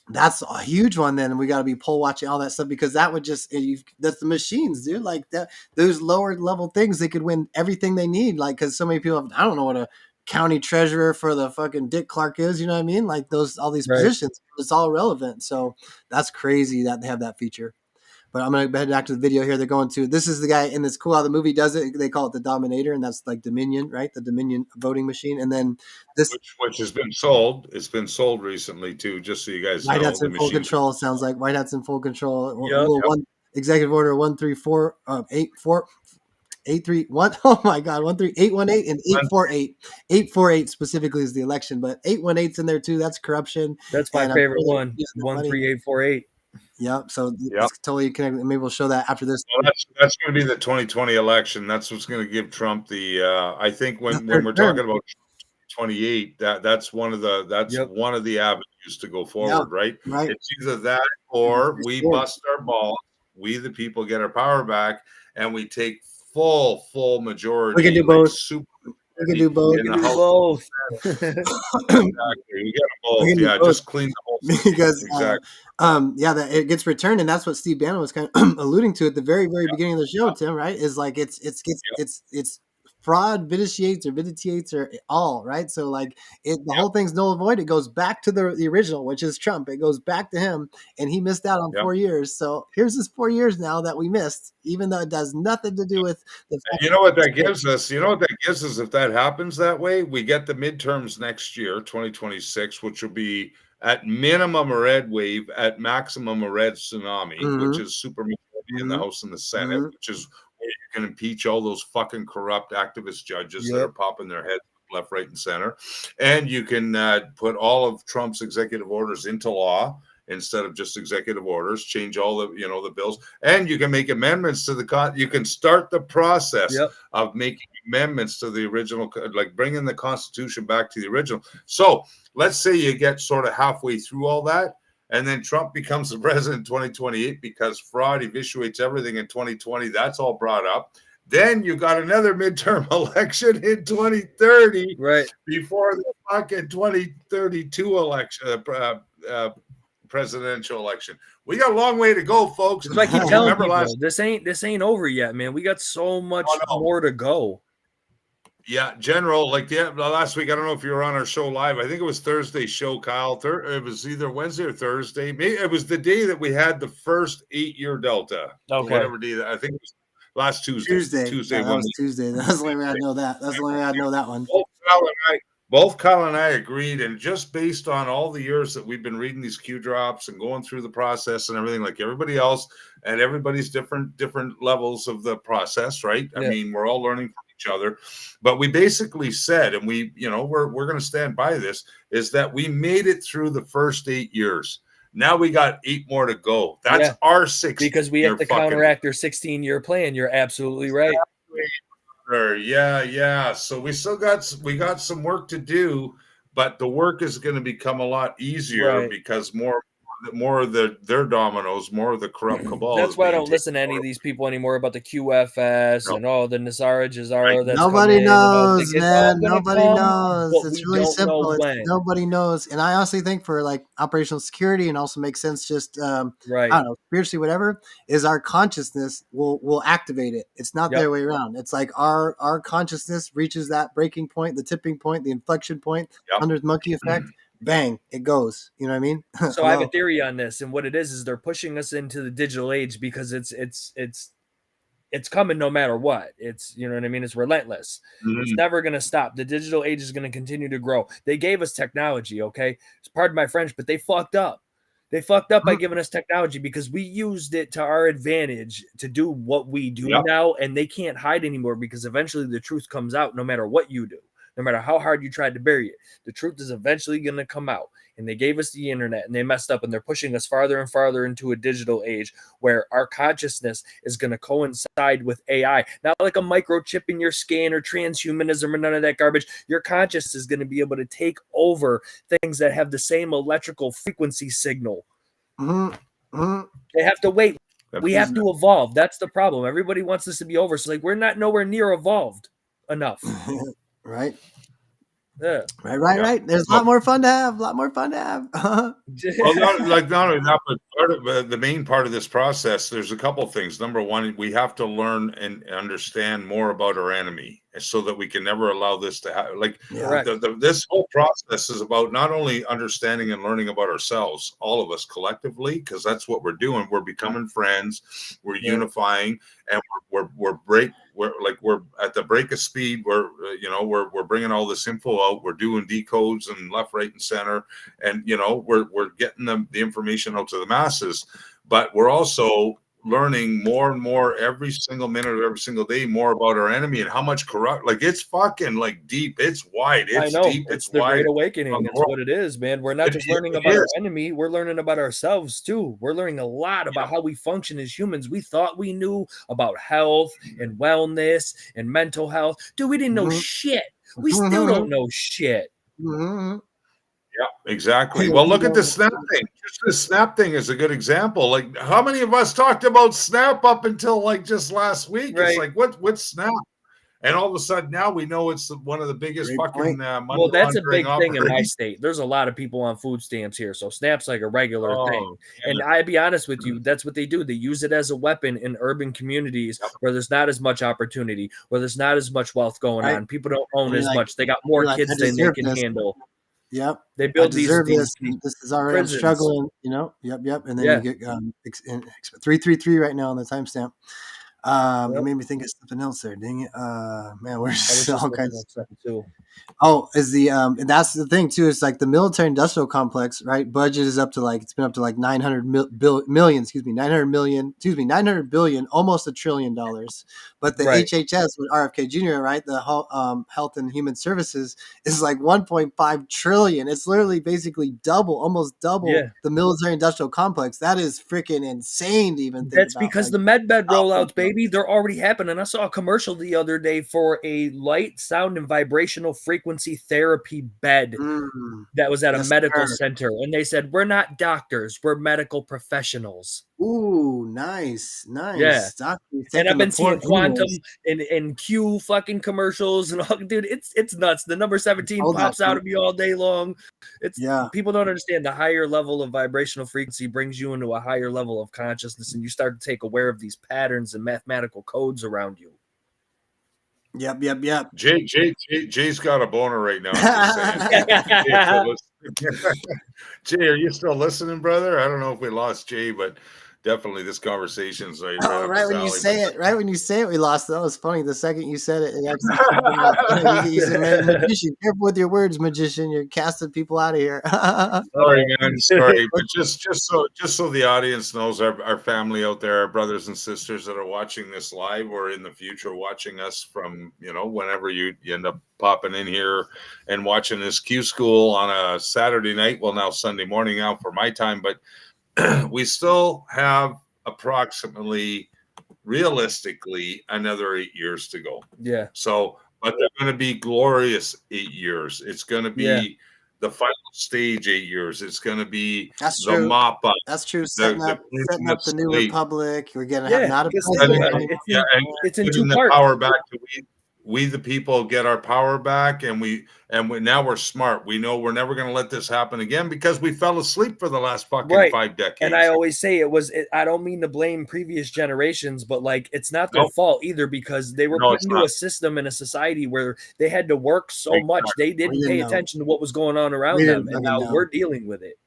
Speaker 22: that's a huge one. Then we got to be poll watching all that stuff, because that would that's the machines, dude. Like that, those lower level things, they could win everything they need. Like, cause so many people I don't know what a county treasurer for the fucking Dick Clark is, you know what I mean? Like all these positions, it's all relevant. So that's crazy that they have that feature. But I'm going to head back to the video here. They're going to, this is the guy, and it's cool how the movie does it. They call it the Dominator, and that's like Dominion, right? The Dominion voting machine. And then this,
Speaker 1: which has been sold. It's been sold recently too, just so you guys know.
Speaker 22: White Hat's in full control. Sounds like White Hat's in full control.
Speaker 1: Yep.
Speaker 22: One Executive Order 831. Oh my God, 818 and 848. 848 specifically is the election, but 818's in there too. That's corruption.
Speaker 11: That's my favorite one. 13848.
Speaker 22: Yep. So it's totally connected. Maybe we'll show that after this.
Speaker 1: Well, that's going to be the 2020 election. That's what's going to give Trump the. I think when we're talking about 28, that's one of the avenues to go forward, right?
Speaker 22: Right.
Speaker 1: It's either that or we bust our balls. We the people get our power back, and we take full majority.
Speaker 22: We can do both.
Speaker 1: We can do both. Exactly. We get both. Yeah, just clean the whole thing.
Speaker 22: Because
Speaker 1: exactly.
Speaker 22: That it gets returned, and that's what Steve Bannon was kind of alluding to at the very beginning of the show, Tim. Right? Is like it's fraud vitiates or all, right? So like the whole thing's null and void. It goes back to the original, which is Trump. It goes back to him, and he missed out on 4 years. So here's his 4 years now that we missed, even though it does nothing to do with the fact.
Speaker 1: You know what that gives us? If that happens that way, we get the midterms next year, 2026, which will be at minimum a red wave, at maximum a red tsunami, which is super majority in the House and the Senate, which is where you can impeach all those fucking corrupt activist judges that are popping their heads left, right, and center. And you can put all of Trump's executive orders into law, instead of just executive orders, change all the, the bills, and you can make amendments to you can start the process of making amendments to the original, like bringing the Constitution back to the original. So let's say you get sort of halfway through all that, and then Trump becomes the president in 2028 because fraud eviscerates everything in 2020. That's all brought up. Then you got another midterm election in 2030,
Speaker 11: right
Speaker 1: before the fucking 2032 election, presidential election. We got a long way to go, folks.
Speaker 11: That's why I keep telling people, this ain't over yet, man. We got so much more to go.
Speaker 1: Yeah, General, like last week, I don't know if you were on our show live. I think it was Thursday's show, Kyle. It was either Wednesday or Thursday. Maybe it was the day that we had the first 8-year Delta.
Speaker 11: Okay.
Speaker 1: Whatever day that, I think it was last Tuesday.
Speaker 22: Yeah, that was Tuesday. That's the only way I know that. That's the only way I know that one.
Speaker 1: Both Kyle and I agreed, and just based on all the years that we've been reading these Q drops and going through the process and everything, like everybody else, and everybody's different levels of the process, right? I mean, we're all learning from each other, but we basically said, and we're going to stand by this, is that we made it through the first 8 years. Now we got 8 more to go. That's our 6
Speaker 11: because we have to counteract their 16-year plan. You're absolutely right.
Speaker 1: Yeah. So we got some work to do, but the work is going to become a lot easier because more of their dominoes, more of the corrupt cabal.
Speaker 11: That's why I don't listen to any of these people anymore about the QFS and the Nazara Jazara. That's
Speaker 22: nobody knows, man. Nobody knows.
Speaker 11: But
Speaker 22: It's really simple. Nobody knows. And I honestly think for like operational security, and also makes sense just I don't know, spiritually, whatever, is our consciousness will activate it. It's not the other way around. It's like our consciousness reaches that breaking point, the tipping point, the inflection point, 100th monkey effect. Bang, it goes. You know what I mean?
Speaker 11: So I have a theory on this, and what it is they're pushing us into the digital age because it's coming no matter what. It's, you know what I mean? It's relentless. It's never going to stop. The digital age is going to continue to grow. They gave us technology, okay? Pardon my French, but they fucked up. They fucked up by giving us technology because we used it to our advantage to do what we do now, and they can't hide anymore because eventually the truth comes out no matter what you do. No matter how hard you tried to bury it, the truth is eventually going to come out. And they gave us the internet and they messed up, and they're pushing us farther and farther into a digital age where our consciousness is going to coincide with AI. Not like a microchip in your skin or transhumanism or none of that garbage. Your consciousness is going to be able to take over things that have the same electrical frequency signal. They have to wait. We have to evolve. That's the problem. Everybody wants this to be over. So like we're not nowhere near evolved enough.
Speaker 22: Right.
Speaker 1: Yeah.
Speaker 22: Right. There's a lot more fun to have. Well,
Speaker 1: not only that, but the main part of this process, there's a couple of things. Number one, we have to learn and understand more about our enemy so that we can never allow this to happen. This whole process is about not only understanding and learning about ourselves, all of us collectively, because that's what we're doing. We're becoming friends. We're unifying, and we're at the break of speed. We're bringing all this info out. We're doing decodes and left, right, and center, and we're getting the information out to the masses. But we're also learning more and more every single minute of every single day more about our enemy and how much corrupt. Like it's fucking like deep. It's wide. It's deep.
Speaker 11: It's the
Speaker 1: wide.
Speaker 11: Great Awakening. That's what it is, man. We're not just learning about our enemy. We're learning about ourselves too. We're learning a lot about how we function as humans. We thought we knew about health and wellness and mental health. Dude, we didn't know shit. We still don't know shit.
Speaker 1: Yeah, exactly. Well, look at the Snap thing. Just the Snap thing is a good example. Like, how many of us talked about Snap up until like just last week? It's like, what's Snap? And all of a sudden now we know it's one of the biggest fucking money
Speaker 11: well, that's a big thing in my
Speaker 1: operations.
Speaker 11: state. There's a lot of people on food stamps here, so Snap's like a regular thing. And I'd be honest with you, that's what they do. They use it as a weapon in urban communities where there's not as much opportunity, where there's not as much wealth going on. People don't own as much. They got more kids than they can handle.
Speaker 22: Yep.
Speaker 11: They build these
Speaker 22: this is already struggling, Yep. And then you get 333 right now on the timestamp. It made me think of something else there. Dang it. Man, we're just all kinds of stuff
Speaker 11: too.
Speaker 22: Oh, is the and that's the thing too. It's like the military industrial complex, right? Budget is up to like it's been up to like 900 million, 900 billion, almost $1 trillion. But the
Speaker 11: Right.
Speaker 22: HHS with RFK Jr., right, the Health and Human Services is like 1.5 trillion. It's literally basically almost double the military industrial complex. That is freaking insane to even think
Speaker 11: That's
Speaker 22: about.
Speaker 11: because
Speaker 22: Like,
Speaker 11: the MedBed rollouts, baby, they're already happening. I saw a commercial the other day for a light, sound, and vibrational frequency therapy bed that was at a
Speaker 22: yes,
Speaker 11: medical
Speaker 22: sir.
Speaker 11: center. And they said, we're not doctors, we're medical professionals.
Speaker 22: Ooh, nice.
Speaker 11: Yeah.
Speaker 22: Doctor,
Speaker 11: And I've been seeing
Speaker 22: port
Speaker 11: Quantum
Speaker 22: anyways.
Speaker 11: and Q fucking commercials and all, dude, it's nuts. The number 17
Speaker 22: Hold that,
Speaker 11: pops out
Speaker 22: dude.
Speaker 11: of me all day long. It's
Speaker 22: Yeah.
Speaker 11: people don't understand the higher level of vibrational frequency brings you into a higher level of consciousness, and you start to take aware of these patterns and mathematical codes around you.
Speaker 22: Yep.
Speaker 1: Jay's got a boner right now. I'm just saying. Jay, are you still listening, brother? I don't know if we lost Jay, but definitely this conversation's right
Speaker 22: Oh,
Speaker 1: up
Speaker 22: right
Speaker 1: his
Speaker 22: when you
Speaker 1: alley.
Speaker 22: say it, we lost. That was funny. The second you said it, actually you said, magician, careful with your words, magician. You're casting people out of here.
Speaker 1: Sorry, man. Sorry, but just so the audience knows, our family out there, our brothers and sisters that are watching this live or in the future watching us from, whenever you end up popping in here and watching this Q School on a Saturday night. Well, now Sunday morning now for my time, but we still have approximately, realistically, another 8 years to go.
Speaker 11: Yeah.
Speaker 1: So, but they're going to be glorious 8 years. It's going to be the final stage 8 years. It's going to be the mop up.
Speaker 22: That's true. Setting up the new republic. We're going to have not a
Speaker 11: president.
Speaker 22: It's
Speaker 11: in
Speaker 22: two
Speaker 1: the
Speaker 22: parts.
Speaker 1: power back to we the people get our power back, and now we're smart. We know we're never going to let this happen again because we fell asleep for the last fucking 5 decades.
Speaker 11: And I always say I don't mean to blame previous generations, but like it's not their fault either because they were put into a system in a society where they had to work so much they didn't pay attention to what was going on around them, and now we're dealing with it.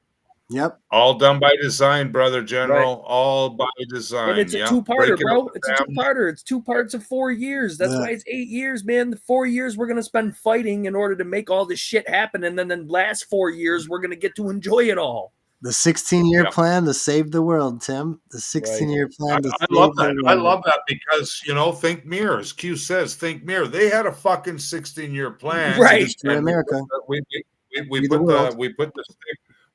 Speaker 22: Yep.
Speaker 1: All done by design, brother general. Right. All by design.
Speaker 11: And it's a two-parter, bro. It's a two-parter. It's 2 parts of 4 years. That's why it's 8 years, man. The 4 years we're going to spend fighting in order to make all this shit happen. And then the last 4 years, we're going to get to enjoy it all.
Speaker 22: The 16-year plan to save the world, Tim. The 16-year plan to save the world.
Speaker 1: I love that because, think mirror. As Q says, think mirror. They had a fucking 16-year plan.
Speaker 22: Right. For America.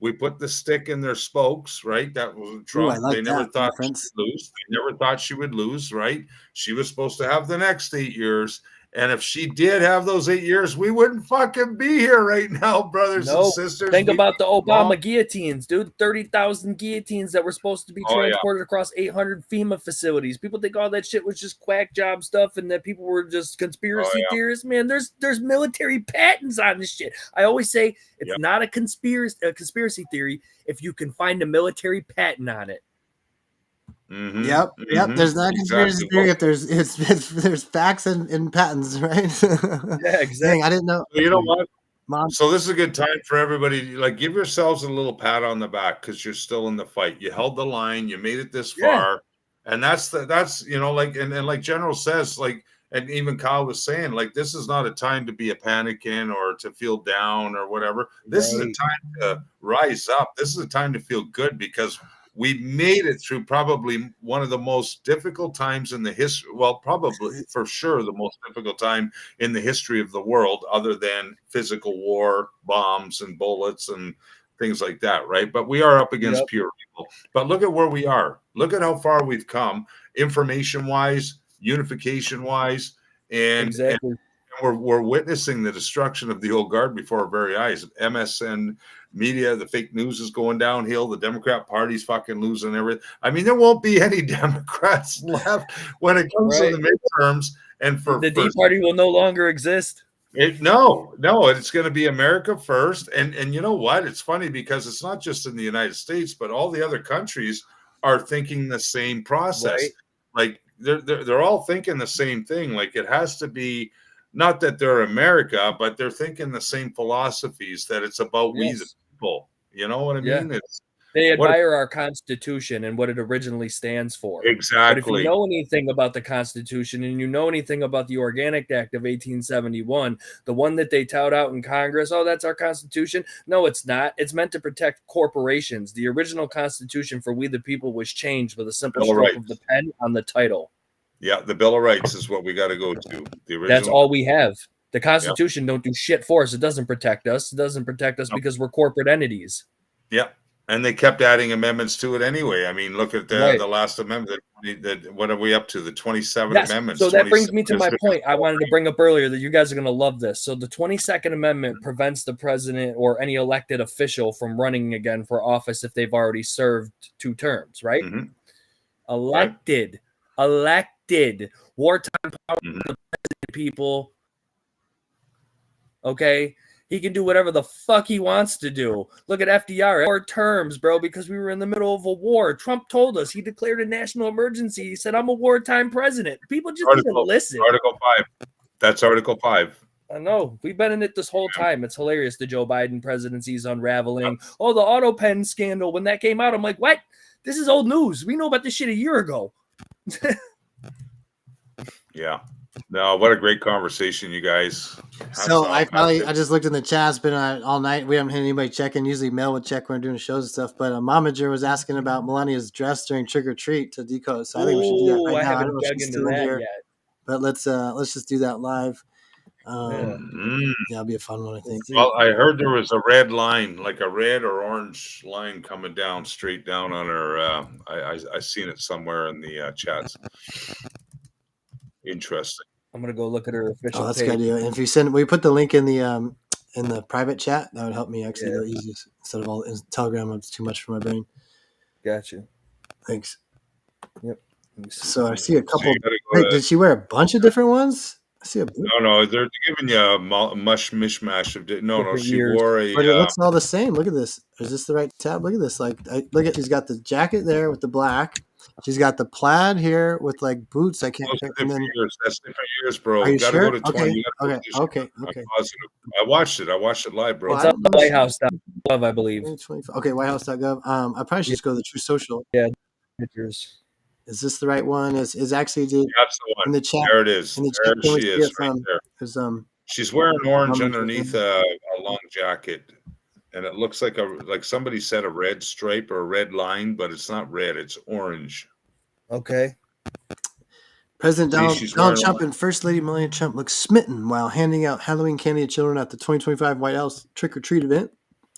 Speaker 1: We put the stick in their spokes, right? That was Trump. They never thought she would lose. They never thought she would lose, right? She was supposed to have the next 8 years. And if she did have those 8 years, we wouldn't fucking be here right now, brothers and sisters.
Speaker 11: Think about the Obama guillotines, dude. 30,000 guillotines that were supposed to be transported across 800 FEMA facilities. People think all that shit was just quack job stuff and that people were just conspiracy theorists. Man, there's military patents on this shit. I always say it's not a conspiracy theory if you can find a military patent on it.
Speaker 1: Mm-hmm.
Speaker 22: Yep. There's not a conspiracy theory if there's facts and patents, right?
Speaker 11: Yeah, exactly.
Speaker 22: Dang, I didn't know.
Speaker 1: So you know what? Mom. So this is a good time for everybody. Like, give yourselves a little pat on the back because you're still in the fight. You held the line. You made it this far, and that's like General says, like, and even Kyle was saying, like, this is not a time to be a panicking or to feel down or whatever. This is a time to rise up. This is a time to feel good because we made it through probably one of the most difficult times in the history. Well, probably for sure the most difficult time in the history of the world, other than physical war, bombs and bullets and things like that, right? But we are up against pure evil. But look at where we are. Look at how far we've come, information-wise, unification-wise, and we're witnessing the destruction of the old guard before our very eyes. MSN media, the fake news is going downhill. The Democrat Party's fucking losing everything. I mean, there won't be any Democrats left when it comes to the midterms. And for
Speaker 11: the D Party will no longer exist.
Speaker 1: No, it's going to be America first. And you know what? It's funny because it's not just in the United States, but all the other countries are thinking the same process. Like they're all thinking the same thing. Like it has to be. Not that they're America, but they're thinking the same philosophies, that it's about we the people. You know what I mean?
Speaker 11: They admire our Constitution and what it originally stands for. But if
Speaker 1: Exactly.
Speaker 11: you know anything about the Constitution and you know anything about the Organic Act of 1871, the one that they tout out in Congress, oh, that's our Constitution. No, it's not. It's meant to protect corporations. The original Constitution for we the people was changed with a simple
Speaker 1: Bill of
Speaker 11: stroke
Speaker 1: Rights.
Speaker 11: of the pen on the title.
Speaker 1: Yeah, the Bill of Rights is what we got to go to. The original.
Speaker 11: That's all we have. The Constitution don't do shit for us. It doesn't protect us. It doesn't protect us because we're corporate entities.
Speaker 1: Yeah. And they kept adding amendments to it anyway. I mean, look at the last amendment. What are we up to? The 27 amendments.
Speaker 11: So that brings me to my point I wanted to bring up earlier that you guys are going to love this. So the 22nd Amendment prevents the president or any elected official from running again for office if they've already served 2 terms, right?
Speaker 1: Mm-hmm.
Speaker 11: Elected. Wartime power to the president, people. Okay? He can do whatever the fuck he wants to do. Look at FDR. 4 terms, bro, because we were in the middle of a war. Trump told us. He declared a national emergency. He said, I'm a wartime president. People just need to listen.
Speaker 1: Article 5. That's Article 5.
Speaker 11: I know. We've been in it this whole time. It's hilarious. The Joe Biden presidency is unraveling. Oh, the auto pen scandal. When that came out, I'm like, what? This is old news. We know about this shit a year ago.
Speaker 1: Yeah. No, what a great conversation, you guys.
Speaker 22: So I just looked in the chat. It's been all night. We haven't had anybody checking. Usually Mel would check when we're doing shows and stuff. But Momager was asking about Melania's dress during trick or treat to decode. So I think we should do that right now. I don't know if she's still in here, but let's just do that live. Yeah, it'll be a fun one, I think.
Speaker 1: Well, I heard there was a red line, like a red or orange line coming down straight down on her. I seen it somewhere in the chats. Interesting.
Speaker 11: I'm gonna go look at her official.
Speaker 22: Oh, that's
Speaker 11: page.
Speaker 22: good idea. And if you send, we put the link in the private chat. That would help me actually the easiest instead of all Telegram. It's too much for my brain.
Speaker 11: Gotcha.
Speaker 22: Thanks.
Speaker 11: Yep.
Speaker 22: So I see a couple. Wait, did she wear a bunch of different ones? I see a.
Speaker 1: No, they're giving you a mishmash of. No, she wore a.
Speaker 22: But it looks all the same. Look at this. Is this the right tab? Look at this. Like, look at. She's got the jacket there with the black. She's got the plaid here with like boots. I can't.
Speaker 1: And then, that's different years, bro.
Speaker 22: Are you
Speaker 1: gotta
Speaker 22: sure?
Speaker 1: go to 20.
Speaker 22: Okay.
Speaker 1: I watched it. I watched it live, bro.
Speaker 11: It's on the WhiteHouse.gov, I believe.
Speaker 22: Okay, WhiteHouse.gov. I probably should just go to the True Social.
Speaker 11: Yeah, pictures.
Speaker 22: Is this the right one? Is actually
Speaker 1: that's the one.
Speaker 22: In the chat?
Speaker 1: There it is.
Speaker 22: In the chat,
Speaker 1: there she is, right there.
Speaker 22: Is,
Speaker 1: she's wearing orange underneath a long jacket, and it looks like somebody said a red stripe or a red line, but it's not red. It's orange.
Speaker 11: Okay.
Speaker 22: President Donald Trump and First Lady Melania Trump look smitten while handing out Halloween candy to children at the 2025 White House trick-or-treat event.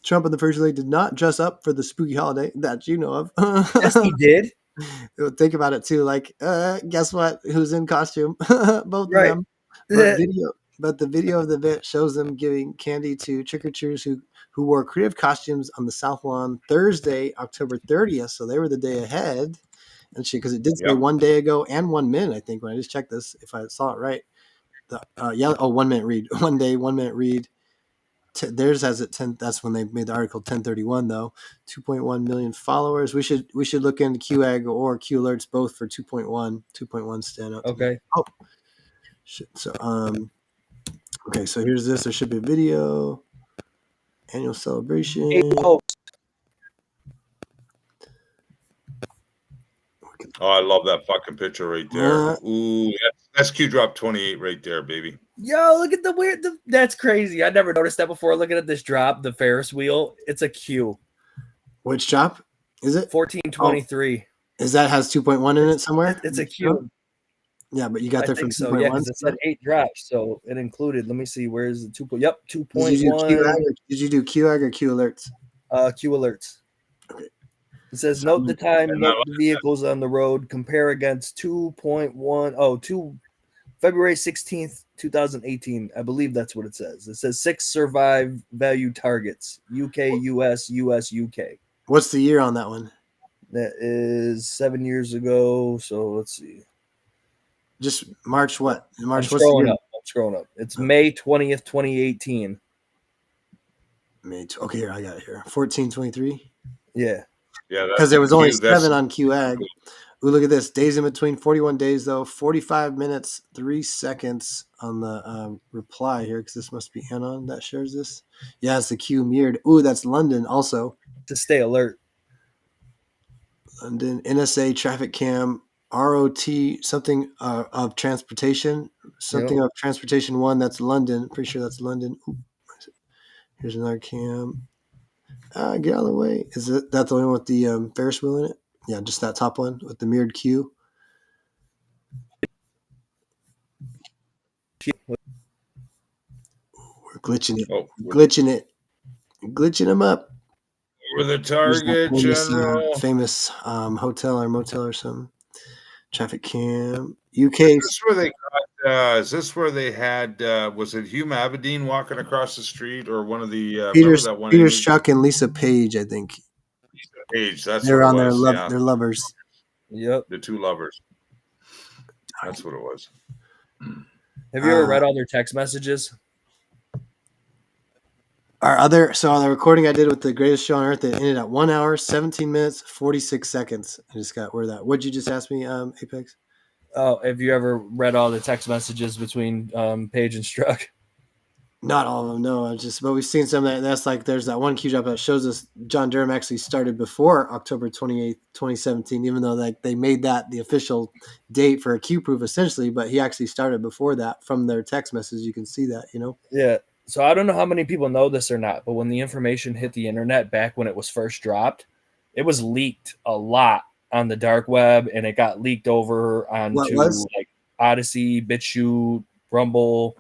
Speaker 22: Trump and the First Lady did not dress up for the spooky holiday that you know of.
Speaker 11: Yes, he did.
Speaker 22: Think about it too. Like, guess what? Who's in costume? Both of them. But the video of the event shows them giving candy to trick-or-treaters who wore creative costumes on the South Lawn Thursday, October 30th. So they were the day ahead. And because it did say 1 day ago and 1 minute, I think, when I just checked this, if I saw it right. 1 minute read. 1 day, 1 minute read. Theirs has it 10. That's when they made the article 1031 though. 2.1 million followers. We should look into QAG or Q alerts both for 2.1 stand out.
Speaker 11: Okay.
Speaker 22: Oh, shit. So okay. So here's this. There should be a video. Annual celebration.
Speaker 1: Oh, I love that fucking picture right there. Ooh, that's Q drop 28 right there, baby.
Speaker 11: Yo, look at the weird. That's crazy. I never noticed that before. Looking at this drop, the Ferris wheel. It's a Q.
Speaker 22: Which drop is it?
Speaker 11: 1423.
Speaker 22: Is that has 2.1 in it somewhere?
Speaker 11: It's a Q.
Speaker 22: Yeah, but you got there from 2.1.
Speaker 11: So, yeah, because it said 8 drops, so it included. Let me see. Where is the 2. Yep, 2.1.
Speaker 22: Did you do QAG or Q alerts?
Speaker 11: Q alerts. Okay. It says note the time, note the vehicles on the road, compare against 2.1. February 16th, 2018. I believe that's what it says. It says 6 survive value targets. UK, US, UK.
Speaker 22: What's the year on that one?
Speaker 11: That is 7 years ago. So let's see.
Speaker 22: Just March what? March.
Speaker 11: I'm scrolling up. It's May 20th, 2018.
Speaker 22: Okay, here I got it here. 1423.
Speaker 11: Yeah.
Speaker 1: Yeah,
Speaker 22: because there was only 7 on QAG. Ooh, look at this. Days in between, 41 days though. 45 minutes, 3 seconds on the reply here, because this must be Anon that shares this. Yeah, it's the Q mirrored. Ooh, that's London also.
Speaker 11: To stay alert.
Speaker 22: London NSA traffic cam ROT something of transportation, something of transportation 1. That's London. Pretty sure that's London. Ooh, here's another cam. Get out of the way. Is it that the one with the Ferris wheel in it? Yeah, just that top one with the mirrored Q. We're glitching it. Glitching them up.
Speaker 1: We're the target, General.
Speaker 22: Famous hotel or motel or something. Traffic cam. UK.
Speaker 1: Is this where they got? Is this where they had? Was it Hugh Aberdeen walking across the street, or one of the?
Speaker 22: Peter Strzok and Lisa Page, I think.
Speaker 1: Page. That's
Speaker 22: They're
Speaker 1: what
Speaker 22: on
Speaker 1: it
Speaker 22: their
Speaker 1: was.
Speaker 22: their lovers.
Speaker 11: Yep.
Speaker 1: The two lovers. That's what it was.
Speaker 11: Have you ever read all their text messages?
Speaker 22: So the recording I did with the greatest show on earth, it ended at 1 hour, 17 minutes, 46 seconds. I just got where that. What'd you just ask me, Apex?
Speaker 11: Oh, have you ever read all the text messages between Page and Strzok?
Speaker 22: Not all of them, no. But we've seen some that's like there's that one Q drop that shows us John Durham actually started before October 28th, 2017, even though they made that the official date for a Q proof essentially, but he actually started before that from their text messages. You can see that,
Speaker 11: Yeah. So I don't know how many people know this or not, but when the information hit the internet back when it was first dropped, it was leaked a lot on the dark web, and it got leaked over onto like Odyssey, BitChute, Rumble.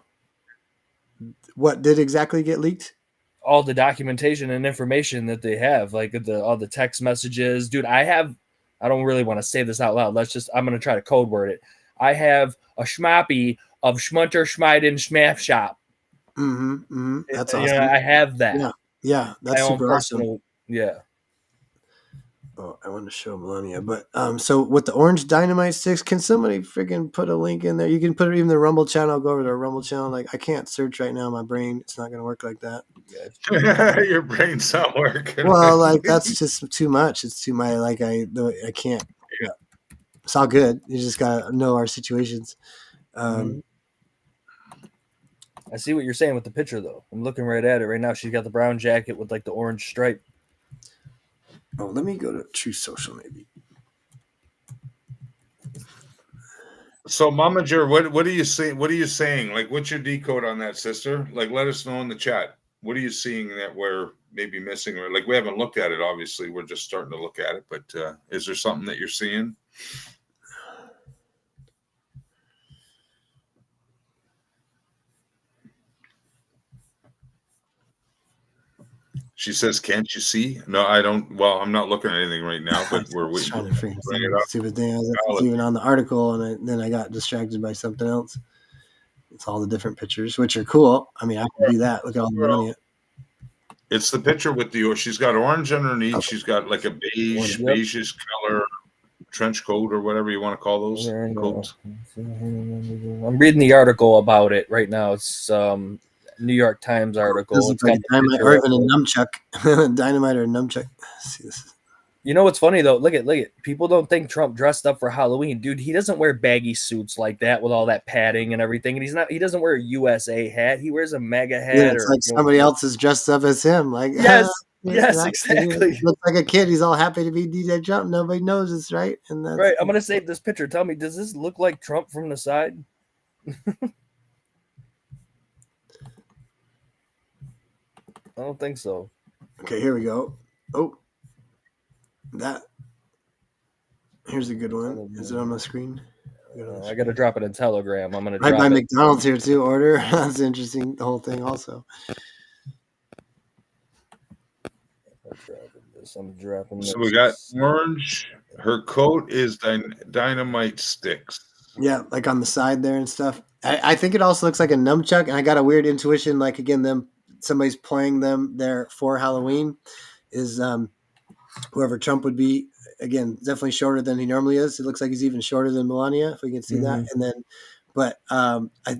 Speaker 22: What did exactly get leaked?
Speaker 11: All the documentation and information that they have, like all the text messages. Dude, I don't really want to say this out loud. I'm going to try to code word it. I have a schmoppy of Schmunter Schmeiden Schmaff Shop.
Speaker 22: That's awesome.
Speaker 11: I have that.
Speaker 22: Yeah, that's super awesome.
Speaker 11: Yeah.
Speaker 22: Oh, I wanted to show Melania, but so with the orange dynamite sticks, can somebody freaking put a link in there? You can put it even the Rumble channel. Go over to the Rumble channel. Like I can't search right now. My brain, it's not going to work like that.
Speaker 1: Your brain's not working.
Speaker 22: Well, like that's just too much. It's too much. Like I can't. Yeah. It's all good. You just gotta know our situations.
Speaker 11: I see what you're saying with the picture, though. I'm looking right at it right now. She's got the brown jacket with like the orange stripe.
Speaker 22: Oh, let me go to True Social, maybe.
Speaker 1: So, Momager, what are you saying? What are you saying? Like, what's your decode on that, sister? Like, let us know in the chat. What are you seeing that we're maybe missing, or like we haven't looked at it? Obviously, we're just starting to look at it. But is there something that you're seeing? She says, "Can't you see?" No, I don't. Well, I'm not looking at anything right now, but we're waiting.
Speaker 22: Trying to bring it up. Stupid thing. I was even on the article, and then I got distracted by something else. It's all the different pictures, which are cool. I mean, I can do that. Look at all the money.
Speaker 1: It's the picture with the. She's got orange underneath. Okay. She's got like a beigeish color trench coat or whatever you want to call those coats.
Speaker 11: I'm reading the article about it right now. It's New York Times article.
Speaker 22: It's like dynamite, or even a nunchuck, dynamite or a nunchuck. See this.
Speaker 11: You know what's funny though? Look at people don't think Trump dressed up for Halloween, dude. He doesn't wear baggy suits like that with all that padding and everything, and he doesn't wear a USA hat. He wears a MAGA hat.
Speaker 22: Yeah, it's like somebody else is dressed up as him. Like
Speaker 11: yes, exactly.
Speaker 22: He looks like a kid. He's all happy to be DJ Trump. Nobody knows this, right? And that's
Speaker 11: right. I'm gonna save this picture. Tell me, does this look like Trump from the side? I don't think so.
Speaker 22: Okay, here we go. Oh, that. Here's a good one. Is it on the screen?
Speaker 11: I got to drop it in Telegram. I'm going to
Speaker 22: drop by McDonald's here too. Order. That's interesting. The whole thing also.
Speaker 11: I'm dropping this.
Speaker 1: So we got orange. Her coat is dynamite sticks.
Speaker 22: Yeah, like on the side there and stuff. I think it also looks like a nunchuck, and I got a weird intuition. Like again, somebody's playing them there for Halloween. Is whoever Trump would be. Again, definitely shorter than he normally is. It looks like he's even shorter than Melania, if we can see that. And then, but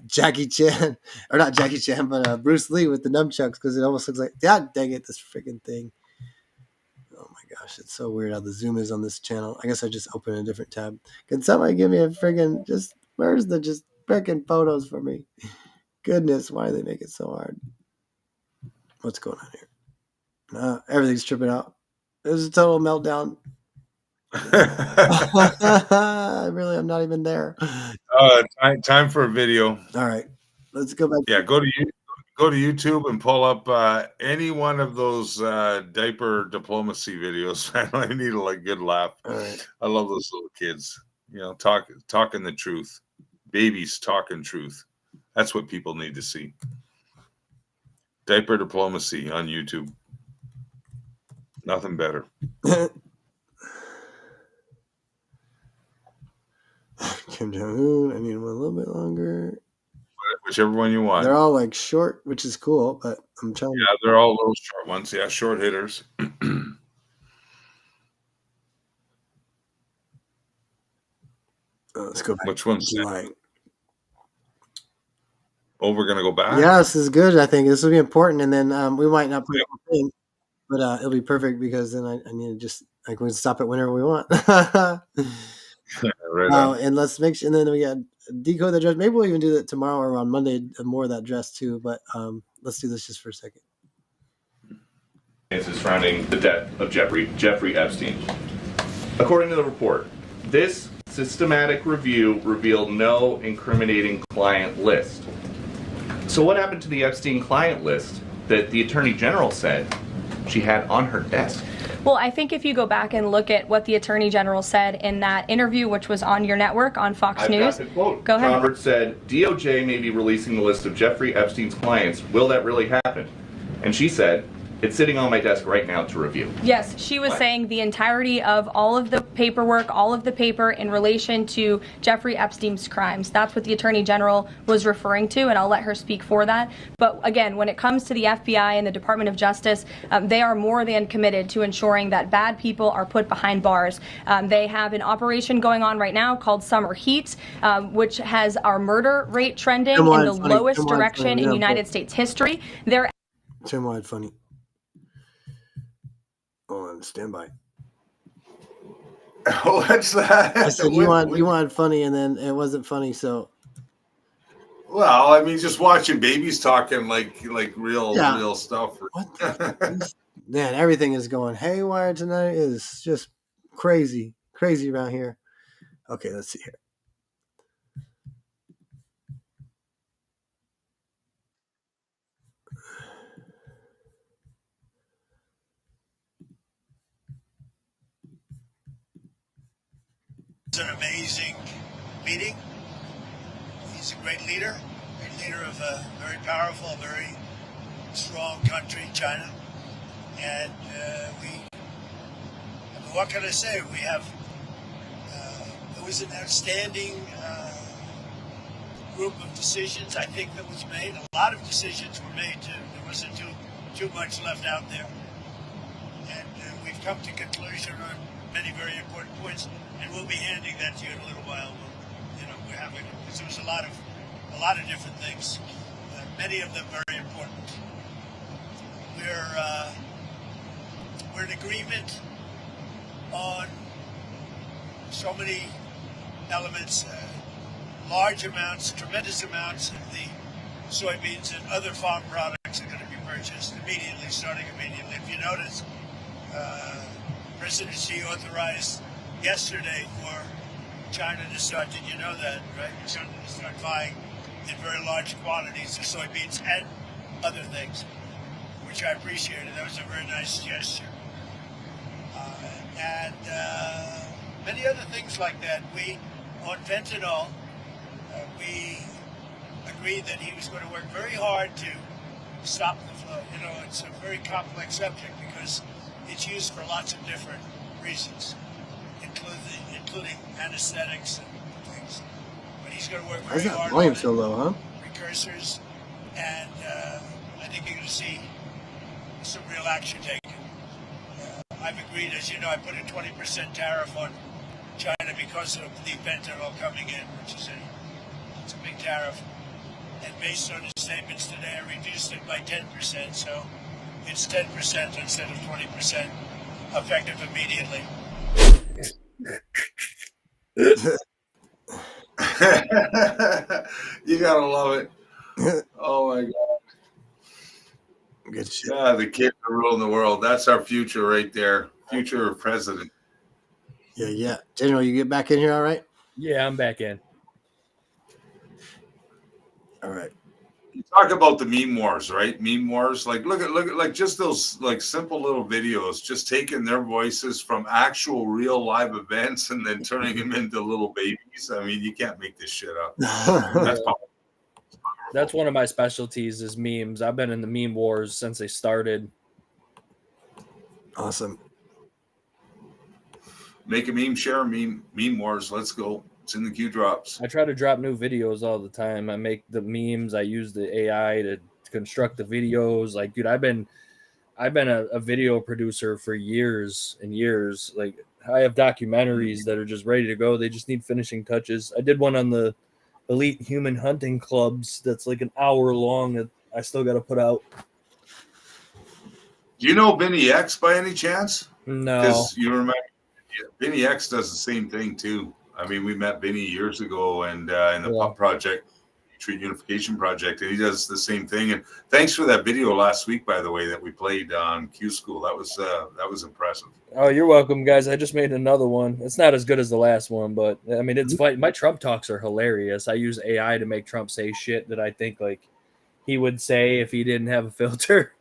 Speaker 22: Jackie Chan, or not Jackie Chan, but Bruce Lee with the nunchucks, because it almost looks like, God dang it, this freaking thing. Oh my gosh, it's so weird how the zoom is on this channel. I guess I just opened a different tab. Can somebody give me a freaking, where's the freaking photos for me? Goodness, why do they make it so hard? What's going on here? Everything's tripping out. It was a total meltdown. Really, I'm not even there.
Speaker 1: Time for a video.
Speaker 22: All right, let's go back.
Speaker 1: Yeah, go to YouTube and pull up any one of those diaper diplomacy videos. I need a good laugh.
Speaker 22: All right.
Speaker 1: I love those little kids. Talking the truth. Babies talking truth. That's what people need to see. Diaper diplomacy on YouTube. Nothing better.
Speaker 22: Kim Jong-un. I need one a little bit longer.
Speaker 1: Whichever one you want.
Speaker 22: They're all like short, which is cool, but I'm trying.
Speaker 1: Yeah, they're all little short ones. Yeah, short hitters.
Speaker 22: Let's go back.
Speaker 1: Which one's
Speaker 22: like?
Speaker 1: Oh, we're gonna go back.
Speaker 22: Yeah, this is good. I think this will be important, and then we might not put the whole thing, but it'll be perfect because then I need to just we can stop it whenever we want.
Speaker 1: Right on.
Speaker 22: And let's make sure, and then we got decode the dress. Maybe we'll even do that tomorrow or on Monday, more of that dress too. But let's do this just for a second.
Speaker 3: Surrounding the death of Jeffrey Epstein. According to the report, this systematic review revealed no incriminating client list. So what happened to the Epstein client list that the Attorney General said she had on her desk?
Speaker 6: Well, I think if you go back and look at what the Attorney General said in that interview, which was on your network on Fox News.
Speaker 3: Got the quote.
Speaker 6: Go ahead.
Speaker 3: Roberts said, DOJ may be releasing the list of Jeffrey Epstein's clients. Will that really happen? And she said, it's sitting on my desk right now to review.
Speaker 6: Yes, she was saying the entirety of all of the paperwork, all of the paper in relation to Jeffrey Epstein's crimes. That's what the Attorney General was referring to, and I'll let her speak for that. But again, when it comes to the FBI and the Department of Justice, they are more than committed to ensuring that bad people are put behind bars. They have an operation going on right now called Summer Heat, which has our murder rate trending in the lowest direction in United States history. They're
Speaker 22: Tim Wide funny. Hold on, stand by.
Speaker 1: What's that?
Speaker 22: I said you wanted funny, and then it wasn't funny. So,
Speaker 1: well, I mean, just watching babies talking like real stuff.
Speaker 22: Man, everything is going haywire tonight. It is just crazy around here. Okay, let's see here.
Speaker 10: It's an amazing meeting. He's a great leader of a very powerful, very strong country, China. And what can I say? We have, it was an outstanding group of decisions, I think, that was made. A lot of decisions were made. There wasn't too much left out there. And we've come to conclusion on many very important points, and we'll be handing that to you in a little while. We're having, because there was a lot of different things, many of them very important. We're in agreement on so many elements, large amounts, tremendous amounts of the soybeans and other farm products are going to be purchased immediately, starting immediately. If you notice, President Xi authorized yesterday for China to start, did you know that, right? China to start buying in very large quantities of soybeans and other things, which I appreciated. That was a very nice gesture. And many other things like that. On fentanyl, we agreed that he was going to work very hard to stop the flow. It's a very complex subject because it's used for lots of different reasons, including anesthetics and things. But he's going to work very hard on
Speaker 22: so low, huh?
Speaker 10: precursors, and I think you're going to see some real action taken. I've agreed, as you know, I put a 20% tariff on China because of the fentanyl coming in, which is it's a big tariff. And based on his statements today, I reduced it by 10%, so it's 10% instead of 20%, effective immediately.
Speaker 1: You gotta love it. Oh my God.
Speaker 22: Good shit.
Speaker 1: Yeah, the kids are ruling the world. That's our future right there. Future president.
Speaker 22: Yeah. General, you get back in here, all right?
Speaker 11: Yeah, I'm back in.
Speaker 22: All right.
Speaker 1: You talk about the meme wars, right? Meme wars. Like look at like just those like simple little videos, just taking their voices from actual real live events and then turning them into little babies. I mean, you can't make this shit up.
Speaker 11: That's one of my specialties is memes. I've been in the meme wars since they started.
Speaker 22: Awesome.
Speaker 1: Make a meme, share a meme wars. Let's go. It's in the Q drops.
Speaker 11: I try to drop new videos all the time. I make the memes. I use the AI to construct the videos. Like, dude, I've been a video producer for years and years. Like, I have documentaries that are just ready to go. They just need finishing touches. I did one on the elite human hunting clubs that's like an hour long that I still got to put out.
Speaker 1: Do you know Vinny X by any chance?
Speaker 11: No.
Speaker 1: Because you remember Vinny X does the same thing too. I mean, we met Vinny years ago and in the Pup Project, Treat Unification Project, and he does the same thing. And thanks for that video last week, by the way, that we played on Q School. That was impressive.
Speaker 11: Oh, you're welcome, guys. I just made another one. It's not as good as the last one, but I mean, it's fine. My Trump talks are hilarious. I use AI to make Trump say shit that I think like he would say if he didn't have a filter.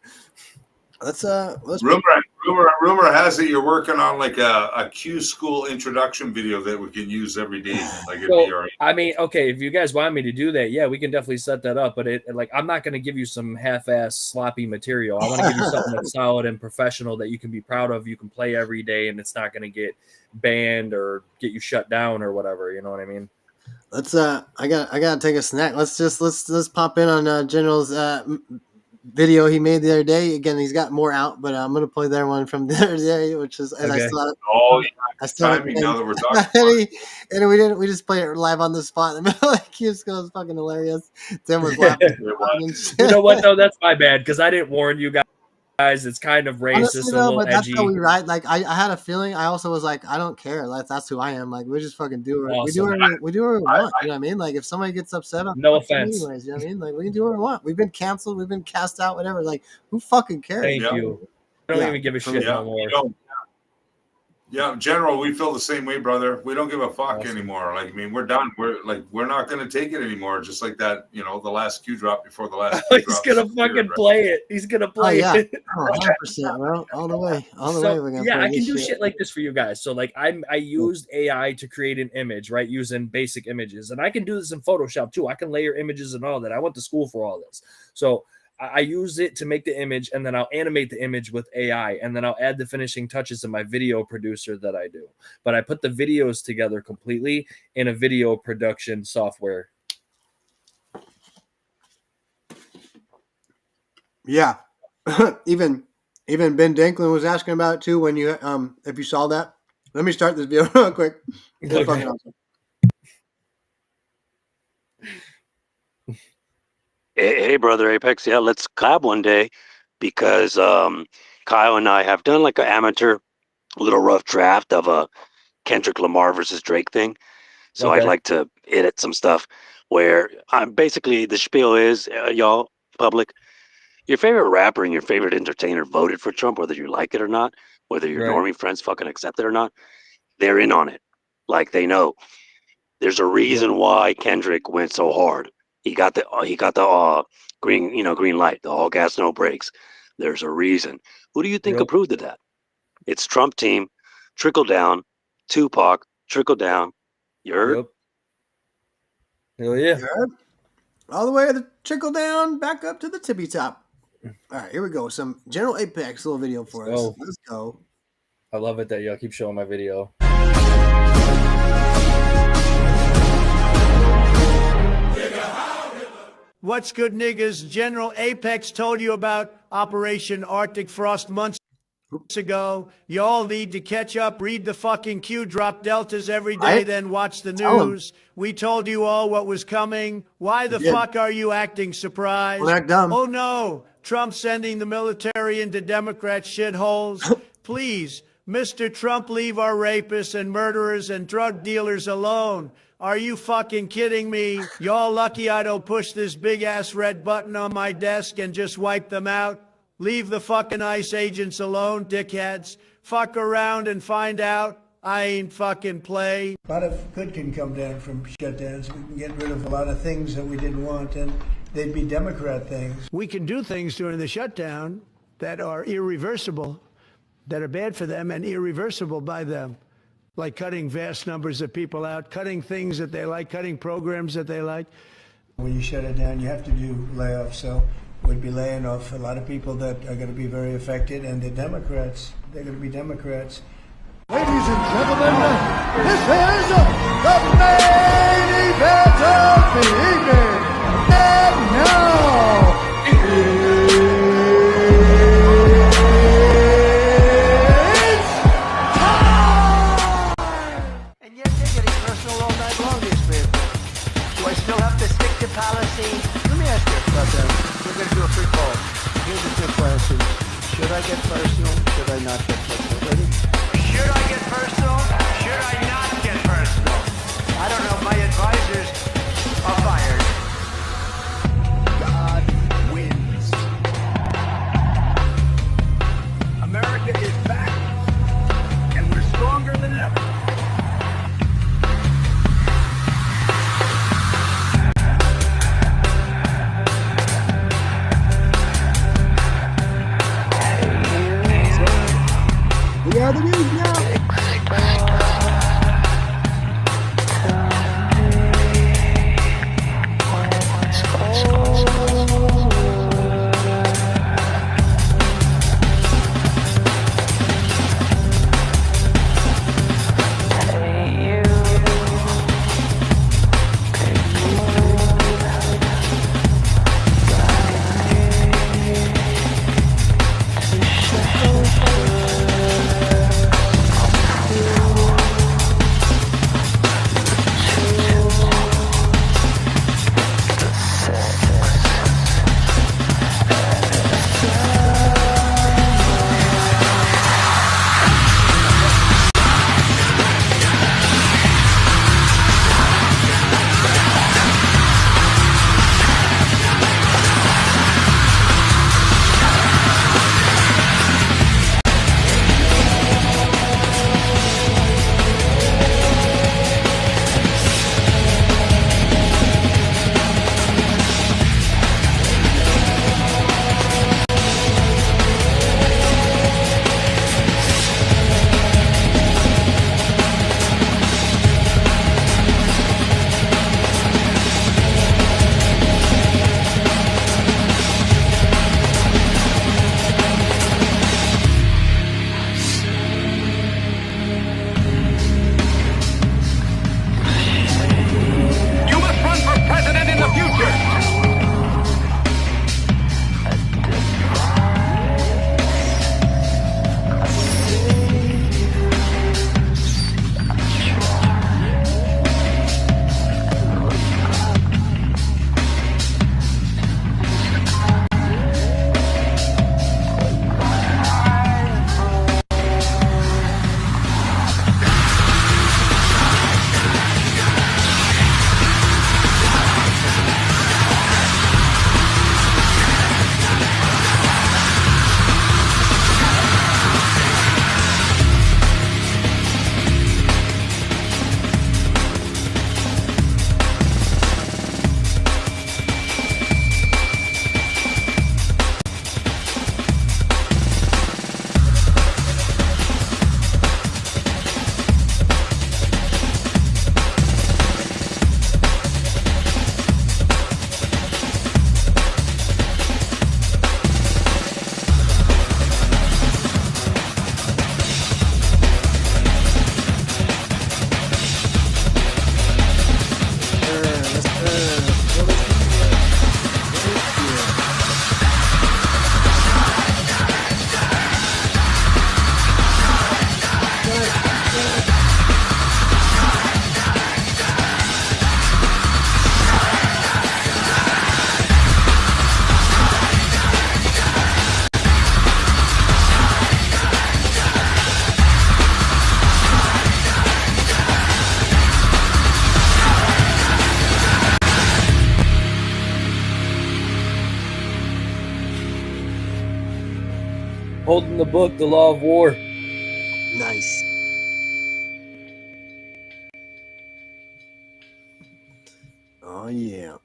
Speaker 22: Let's
Speaker 1: rumor has it you're working on like a Q School introduction video that we can use every day. Like it'd be all right.
Speaker 11: I mean, okay, if you guys want me to do that, yeah, we can definitely set that up. But I'm not going to give you some half-ass sloppy material. I want to give you something that's solid and professional that you can be proud of. You can play every day, and it's not going to get banned or get you shut down or whatever. You know what I mean?
Speaker 22: Let's I gotta take a snack. Let's pop in on General's video he made the other day. Again, he's got more out, but I'm gonna play their one from the other day, which is and
Speaker 1: okay.
Speaker 22: I still
Speaker 1: timing now that we're talking
Speaker 22: and we just played it live on the spot in the middle of Q School. Is fucking hilarious. Tim was laughing.
Speaker 11: You know what though? That's my bad because I didn't warn you guys. It's kind of racist,
Speaker 22: honestly,
Speaker 11: a little
Speaker 22: but
Speaker 11: edgy.
Speaker 22: That's how we ride. Like I had a feeling. I also was like, I don't care. That's who I am. Like we just fucking do it.
Speaker 11: Awesome.
Speaker 22: We do what we want. You know what I mean? Like if somebody gets upset,
Speaker 11: no offense.
Speaker 22: Anyways, you know what I mean? Like we can do what we want. We've been canceled. We've been cast out. Whatever. Like who fucking cares?
Speaker 11: Thank you. I don't even give a shit no more.
Speaker 1: Yeah, General, we feel the same way, brother. We don't give a fuck anymore. Like, I mean, we're done. We're not going to take it anymore. Just like that, you know, the last Q drop before the last.
Speaker 11: He's going to fucking play it. He's going to play it.
Speaker 22: 100%, bro. All the way. We're gonna
Speaker 11: I can do shit like this for you guys. So, like, I used AI to create an image, right, using basic images, and I can do this in Photoshop too. I can layer images and all that. I went to school for all this, so. I use it to make the image, and then I'll animate the image with AI, and then I'll add the finishing touches in my video producer that I do. But I put the videos together completely in a video production software.
Speaker 22: Yeah. even Ben Danklin was asking about it too when you if you saw that. Let me start this video real quick. It's fucking awesome.
Speaker 15: Hey, brother Apex, yeah, let's collab one day because Kyle and I have done like an amateur little rough draft of a Kendrick Lamar versus Drake thing. So I'd like to edit some stuff where I'm basically the spiel is, y'all, public, your favorite rapper and your favorite entertainer voted for Trump, whether you like it or not, whether your normie friends fucking accept it or not, they're in on it. Like they know. There's a reason why Kendrick went so hard. He got the green light, the all gas, no brakes. There's a reason. Who do you think approved of that? It's Trump team, trickle down, Tupac, trickle down. You heard?
Speaker 11: Hell yeah.
Speaker 22: All the way to the trickle down, back up to the tippy top. All right, here we go. Some General Apex little video for us. Let's go.
Speaker 11: I love it that y'all keep showing my video.
Speaker 10: What's good, niggas? General Apex told you about Operation Arctic Frost months ago. You all need to catch up, read the fucking Q drop deltas every day, then watch the news. We told you all what was coming. Why the fuck are you acting surprised?
Speaker 22: Well, dumb.
Speaker 10: Oh no, Trump sending the military into Democrat shitholes. Please, Mr. Trump, leave our rapists and murderers and drug dealers alone. Are you fucking kidding me? Y'all lucky I don't push this big-ass red button on my desk and just wipe them out? Leave the fucking ICE agents alone, dickheads. Fuck around and find out. I ain't fucking play. A lot of good can come down from shutdowns. We can get rid of a lot of things that we didn't want, and they'd be Democrat things. We can do things during the shutdown that are irreversible, that are bad for them and irreversible by them, like cutting vast numbers of people out, cutting things that they like, cutting programs that they like. When you shut it down, you have to do layoffs, so we'd be laying off a lot of people that are going to be very affected, and the Democrats, they're going to be Democrats.
Speaker 2: Ladies and gentlemen, this is the main event of the evening. And now, it's time!
Speaker 10: And yet they're getting personal all night long, these people. Do I still have to stick to policy? Let me ask you about that. We're going to do a free poll. Here's the two questions. Should I get personal? Should I not get personal? Ready? Should I get personal? Should I not get personal? I don't know. My advisors are fired. God wins. America is back, and we're stronger than ever.
Speaker 2: We are the news now.
Speaker 11: Holding the book, The Law of War.
Speaker 22: Nice. Oh yeah.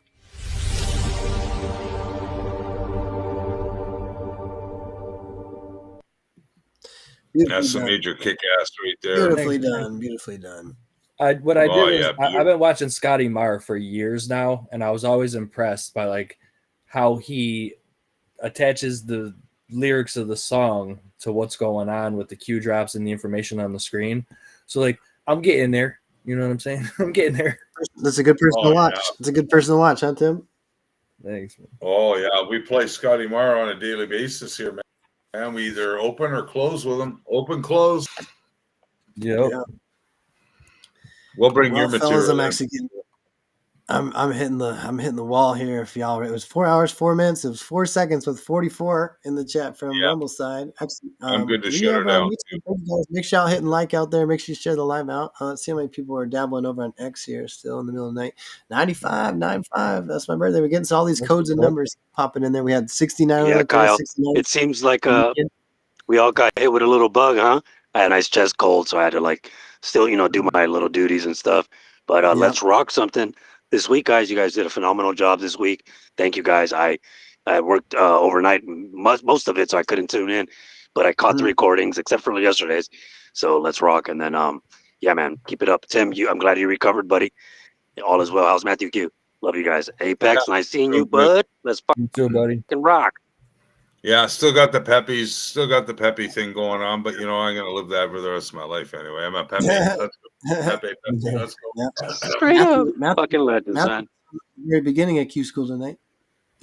Speaker 1: That's some major kick ass right there.
Speaker 22: Beautifully done. Beautifully done.
Speaker 11: What I
Speaker 1: Oh,
Speaker 11: did was
Speaker 1: yeah,
Speaker 11: I've been watching Scotty Marr for years now, and I was always impressed by like how he attaches the lyrics of the song to what's going on with the cue drops and the information on the screen. So like I'm getting there. You know what I'm saying? I'm getting there.
Speaker 22: That's a good person
Speaker 1: Oh,
Speaker 22: to watch.
Speaker 1: yeah.
Speaker 22: It's a good person to watch, huh, Tim?
Speaker 11: Thanks.
Speaker 1: Oh yeah, we play Scotty Marr on a daily basis here, man. And we either open or close with him. Open, close.
Speaker 11: Yep.
Speaker 22: Yeah.
Speaker 1: We'll bring
Speaker 22: Well,
Speaker 1: your
Speaker 22: fellas,
Speaker 1: material.
Speaker 22: I'm
Speaker 1: in.
Speaker 22: actually getting. I'm hitting the wall here. If y'all, it was 4 hours, 4 minutes. It was 4 seconds with 44 in the chat from
Speaker 1: Yeah.
Speaker 22: Rumble side. Actually,
Speaker 1: I'm good to
Speaker 22: we
Speaker 1: shut
Speaker 22: have
Speaker 1: her down.
Speaker 22: YouTube. Thank you guys. Make sure y'all hitting like out there. Make sure you share the live out. Let's see how many people are dabbling over on X here. Still in the middle of the night. 95. That's my birthday. We're getting all these codes and numbers popping in there. We had 69.
Speaker 15: Yeah,
Speaker 22: right there,
Speaker 15: Kyle.
Speaker 22: 69.
Speaker 15: It seems like we all got hit with a little bug, huh? I had a nice chest cold, so I had to like still, do my little duties and stuff. But let's rock something this week, guys. You guys did a phenomenal job this week. Thank you, guys. I worked overnight, most of it, so I couldn't tune in, but I caught the recordings except for yesterday's. So let's rock, and then yeah, man, keep it up, Tim. I'm glad you recovered, buddy. All is well. How's Matthew Q? Love you guys. Apex, nice seeing you, bud. Let's
Speaker 11: You too, buddy.
Speaker 15: fucking rock.
Speaker 1: Yeah, still got the peppies, still got the peppy thing going on, but I'm gonna live that for the rest of my life anyway. I'm a peppy. Let's go. Pepe, let's go.
Speaker 15: Straight up, fucking legend, son.
Speaker 22: Very beginning at Q School tonight,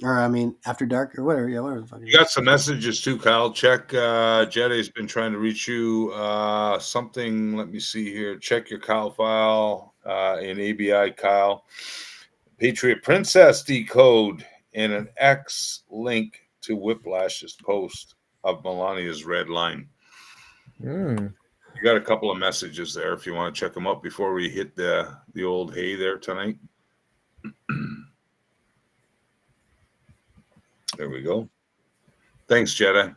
Speaker 22: or I mean after dark or whatever. Yeah, whatever. The fuck
Speaker 1: You got some messages too, Kyle. Check. Jeddy's been trying to reach you. Something. Let me see here. Check your Kyle file in ABI, Kyle. Patriot Princess decode and an X link to Whiplash's post of Melania's red line. You got a couple of messages there if you want to check them out before we hit the old hay there tonight. There we go. Thanks, Jedi.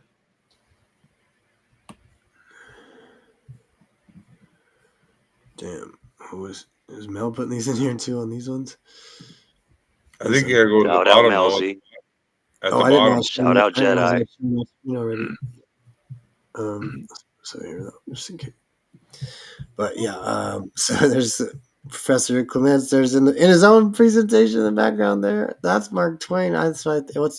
Speaker 22: Damn. Is Mel putting these in here too on these ones?
Speaker 1: I think you gotta go to the
Speaker 15: Shout out
Speaker 1: bottom.
Speaker 15: Melzie.
Speaker 1: At
Speaker 22: Oh,
Speaker 1: the
Speaker 22: I didn't know I
Speaker 1: bottom.
Speaker 22: was
Speaker 15: Shout out
Speaker 22: I didn't know I was
Speaker 15: Jedi.
Speaker 22: on my screen already. So here, though, just in case. But yeah, so there's Professor Clements. There's in his own presentation in the background there. That's Mark Twain.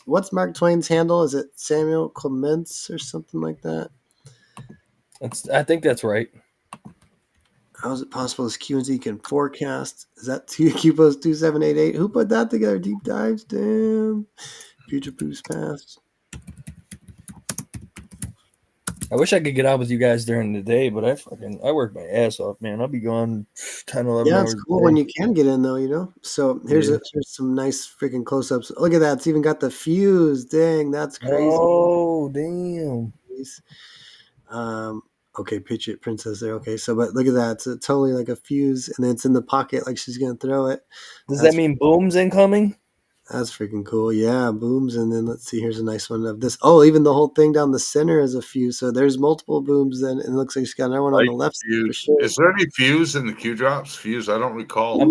Speaker 22: What's Mark Twain's handle? Is it Samuel Clements or something like that?
Speaker 11: I think that's right.
Speaker 22: How is it possible as Q and Z can forecast? Is that Q post 2788? Who put that together? Deep dives? Damn. Future proofs past.
Speaker 11: I wish I could get out with you guys during the day, but I work my ass off, man. I'll be gone 10, 11
Speaker 22: Yeah,
Speaker 11: hours.
Speaker 22: it's cool when you can get in though, So here's some nice freaking close-ups. Look at that. It's even got the fuse. Dang, that's crazy.
Speaker 11: Oh, damn.
Speaker 22: Okay, Patriot Princess there. Okay, so but look at that. It's totally like a fuse, and then it's in the pocket like she's gonna throw it.
Speaker 11: Does that mean booms incoming?
Speaker 22: That's freaking cool. Yeah, booms, and then let's see. Here's a nice one of this. Oh, even the whole thing down the center is a fuse. So there's multiple booms. Then and it looks like she's got another one on the left side for sure.
Speaker 1: Is there any fuse in the Q drops? Fuse? I don't recall.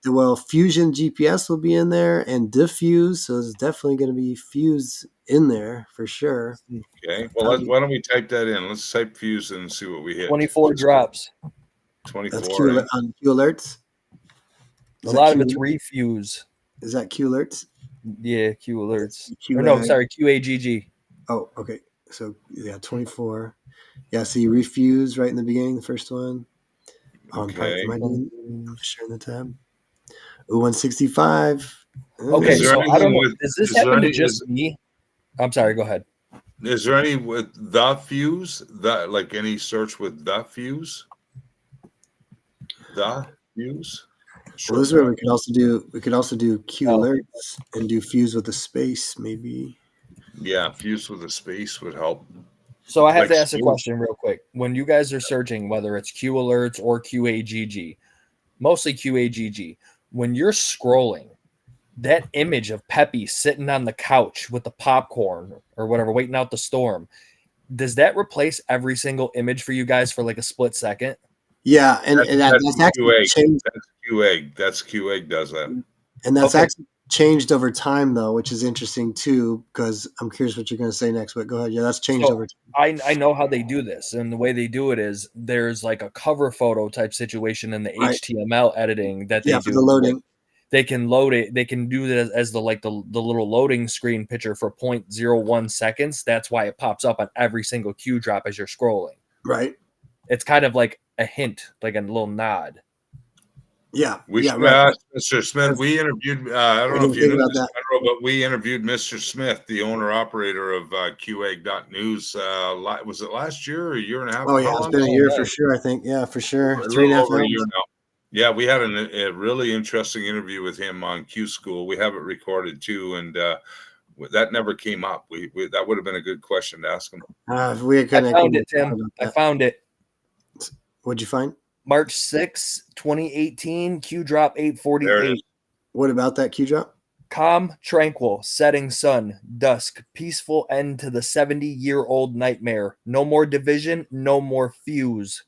Speaker 22: Well, Fusion GPS will be in there and diffuse, so there's definitely going to be fuse in there for sure.
Speaker 1: Okay. Well, why don't we type that in? Let's type fuse and see what we hit.
Speaker 11: 24 drops.
Speaker 1: 24.
Speaker 22: That's Q, on Q alerts.
Speaker 11: A lot of it's refuse.
Speaker 22: Is that Q alerts?
Speaker 11: Yeah, Q alerts.
Speaker 22: QA.
Speaker 11: No, sorry, QAGG.
Speaker 22: Oh, okay. So yeah, 24. Yeah, so you refuse right in the beginning, the first one.
Speaker 1: Okay.
Speaker 22: Am I doing? I'm sharing the tab. 165.
Speaker 11: Okay, so I don't know. Does this happen to just me? I'm sorry, go ahead.
Speaker 1: Is there any with the fuse? That like any search with the fuse? The fuse?
Speaker 22: Well, this is where we could also do Q alerts and do fuse with a space, maybe.
Speaker 1: Yeah, fuse with a space would help.
Speaker 11: So I have to ask a question real quick. When you guys are searching, whether it's Q alerts or QAGG, mostly QAGG, when you're scrolling, that image of Peppy sitting on the couch with the popcorn or whatever, waiting out the storm, does that replace every single image for you guys for like a split second?
Speaker 22: Yeah, and that's actually
Speaker 1: QA.
Speaker 22: changed.
Speaker 1: That's QEGG. That's QEGG does that.
Speaker 22: And that's
Speaker 1: Okay.
Speaker 22: actually changed over time, though, which is interesting too, because I'm curious what you're going to say next. But go ahead. Yeah, that's changed over time.
Speaker 11: I know how they do this, and the way they do it is there's like a cover photo type situation in the
Speaker 22: Right.
Speaker 11: HTML editing that they
Speaker 22: Yeah,
Speaker 11: do.
Speaker 22: for the loading.
Speaker 11: They can load it. They can do that as the little loading screen picture for 0.01 seconds. That's why it pops up on every single Q drop as you're scrolling.
Speaker 22: Right.
Speaker 11: It's kind of like a hint, like a little nod.
Speaker 22: Yeah.
Speaker 1: We
Speaker 22: yeah,
Speaker 1: should
Speaker 22: right.
Speaker 1: ask Mr. Smith. We interviewed, I don't
Speaker 22: What
Speaker 1: know
Speaker 22: do
Speaker 1: if
Speaker 22: you
Speaker 1: you
Speaker 22: think
Speaker 1: knew
Speaker 22: about
Speaker 1: this,
Speaker 22: that?
Speaker 1: Pedro, but we interviewed Mr. Smith, the owner-operator of QEGG.news. Was it last year or a year and a half?
Speaker 22: Oh, yeah.
Speaker 1: How
Speaker 22: It's
Speaker 1: long
Speaker 22: been a
Speaker 1: ago?
Speaker 22: year for sure, I think. Yeah, for sure.
Speaker 1: A
Speaker 22: 3.5
Speaker 1: little over a
Speaker 22: hours.
Speaker 1: year now. Yeah, we had a really interesting interview with him on Q School. We have it recorded too, and that never came up. We that would have been a good question to ask him.
Speaker 22: We
Speaker 11: I found it, Tim. I found it.
Speaker 22: What'd you find?
Speaker 11: March 6, 2018, Q drop
Speaker 1: There it
Speaker 11: 848.
Speaker 1: is.
Speaker 22: What about that Q drop?
Speaker 11: Calm, tranquil, setting sun, dusk, peaceful end to the 70-year-old nightmare. No more division, no more fuse.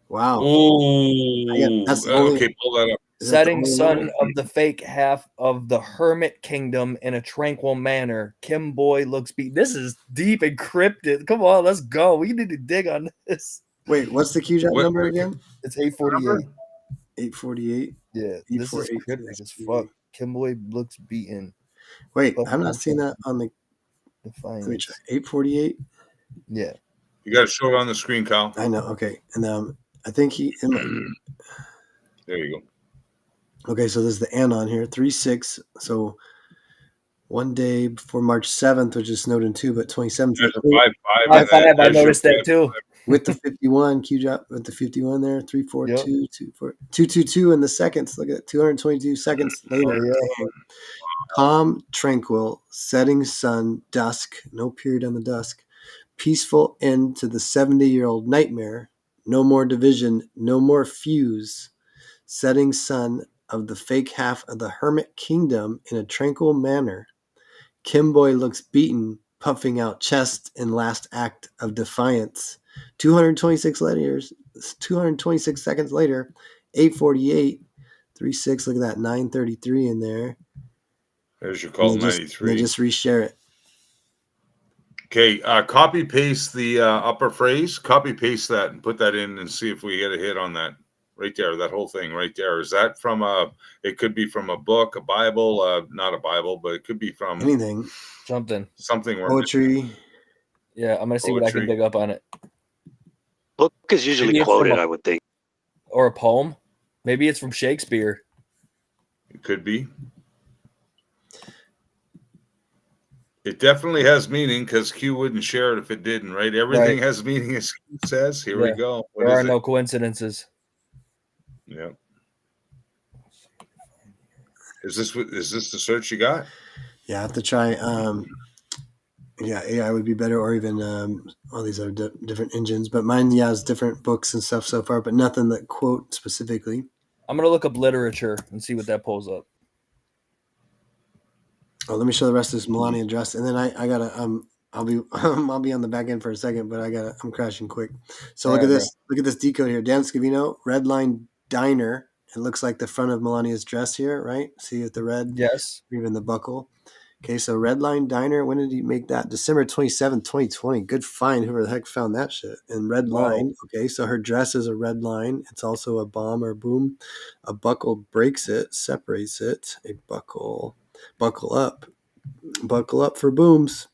Speaker 22: Wow.
Speaker 1: Ooh.
Speaker 22: That's the only,
Speaker 1: Okay, pull that up.
Speaker 11: Setting sun of the fake half of the hermit kingdom in a tranquil manner. Kim Boy looks beat. This is deep encrypted. Come on, let's go. We need to dig on this.
Speaker 22: Wait, what's the Q drop number again?
Speaker 11: It's 848.
Speaker 22: 848.
Speaker 11: Yeah, this is
Speaker 22: 848.
Speaker 11: cryptic as fuck. Kim Boy looks beaten.
Speaker 22: Wait, I'm not seeing that on the. Let me try. 848.
Speaker 11: Yeah.
Speaker 1: You got to show it on the screen, Kyle.
Speaker 22: I know. Okay, and I think he.
Speaker 1: There you go.
Speaker 22: Okay, so there's the N on here, 3/6. So one day before March 7th, which is Snowden 2, but 27th.
Speaker 1: There's a 5.
Speaker 11: I noticed that too.
Speaker 22: With the 51 Q drop, with the 51 there, 342, 222 in the seconds. Look at 222 seconds later. Dang. Calm, tranquil, setting sun, dusk, no period on the dusk. Peaceful end to the 70-year-old nightmare. No more division, no more fuse. Setting sun of the fake half of the hermit kingdom in a tranquil manner. Kimboy looks beaten, puffing out chest in last act of defiance. 226 letters, 226 seconds later, 848, 36. Look at that, 933 in there.
Speaker 1: There's your call,
Speaker 22: and
Speaker 1: 93.
Speaker 22: they just reshare it.
Speaker 1: Okay, copy paste the upper phrase. Copy paste that and put that in and see if we get a hit on that. Right there, that whole thing right there. Is that from it could be from a book, a Bible, not a Bible, but it could be from
Speaker 22: anything.
Speaker 11: Something.
Speaker 22: Poetry.
Speaker 11: Yeah, I'm going to see what I can dig up on it.
Speaker 15: Book is usually
Speaker 11: Maybe it's
Speaker 15: quoted,
Speaker 11: from
Speaker 15: I would think.
Speaker 11: Or a poem. Maybe it's from Shakespeare.
Speaker 1: It could be. It definitely has meaning because Q wouldn't share it if it didn't, right? Everything
Speaker 11: Right.
Speaker 1: has meaning, as Q says. Here we
Speaker 11: Yeah.
Speaker 1: go. What
Speaker 11: There
Speaker 1: is
Speaker 11: are
Speaker 1: it?
Speaker 11: no coincidences.
Speaker 1: Yeah. Is this the search you got?
Speaker 22: Yeah, I have to try. Yeah, AI would be better, or even all these other different engines. But mine, has different books and stuff so far, but nothing that quote specifically.
Speaker 11: I'm going to look up literature and see what that pulls up.
Speaker 22: Oh, let me show the rest of this Melania dress, and then I gotta I'll be I'll be on the back end for a second, but I'm crashing quick. So
Speaker 11: All
Speaker 22: look at
Speaker 11: right,
Speaker 22: this. Look at this decode here. Dan Scavino, Red Line Diner. It looks like the front of Melania's dress here, right? See with the red.
Speaker 11: Yes.
Speaker 22: Even the buckle. Okay, so Red Line Diner. When did he make that? December 27th, 2020. Good find. Whoever the heck found that shit? And Red Line. Okay, so her dress is a red line. It's also a bomb or boom. A buckle breaks it, separates it. A buckle. Buckle up for booms.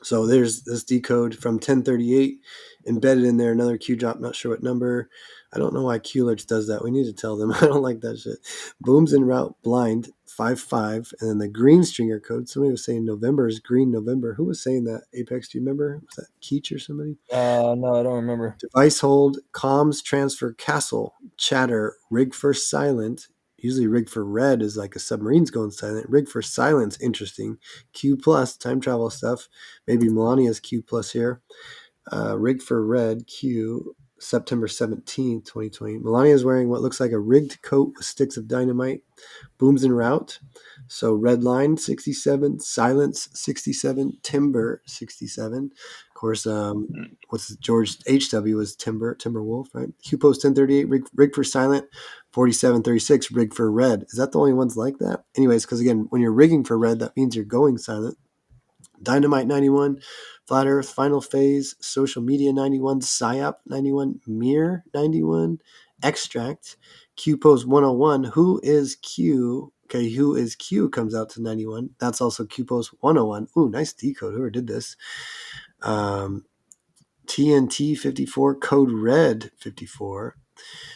Speaker 22: So there's this decode from 1038 embedded in there. Another Q drop, not sure what number. I don't know why QLerts does that. We need to tell them. I don't like that shit. Booms en route blind 55, and then the green stringer code. Somebody was saying November is green November. Who was saying that? Apex, do you remember? Was that Keach or somebody?
Speaker 11: No, I don't remember.
Speaker 22: Device hold, comms transfer castle, chatter, rig for silent. Usually rig for red is like a submarine's going silent. Rig for silence, interesting. Q plus, time travel stuff. Maybe Melania's Q plus here. Rig for red, Q, September 17th, 2020. Melania is wearing what looks like a rigged coat with sticks of dynamite. Booms en route. So Red Line 67, Silence 67, Timber 67. Of course, what's George HW was Timberwolf, right? Q Post 1038, rig for Silent 4736, rig for Red. Is that the only ones like that? Anyways, because again, when you're rigging for Red, that means you're going silent. Dynamite 91, Flat Earth, Final Phase, Social Media 91, PSYOP 91, Mirror 91, Extract, Q Pose 101, Who is Q? Okay, Who is Q comes out to 91. That's also Q Pose 101. Ooh, nice decode. Whoever did this. TNT 54, Code Red 54.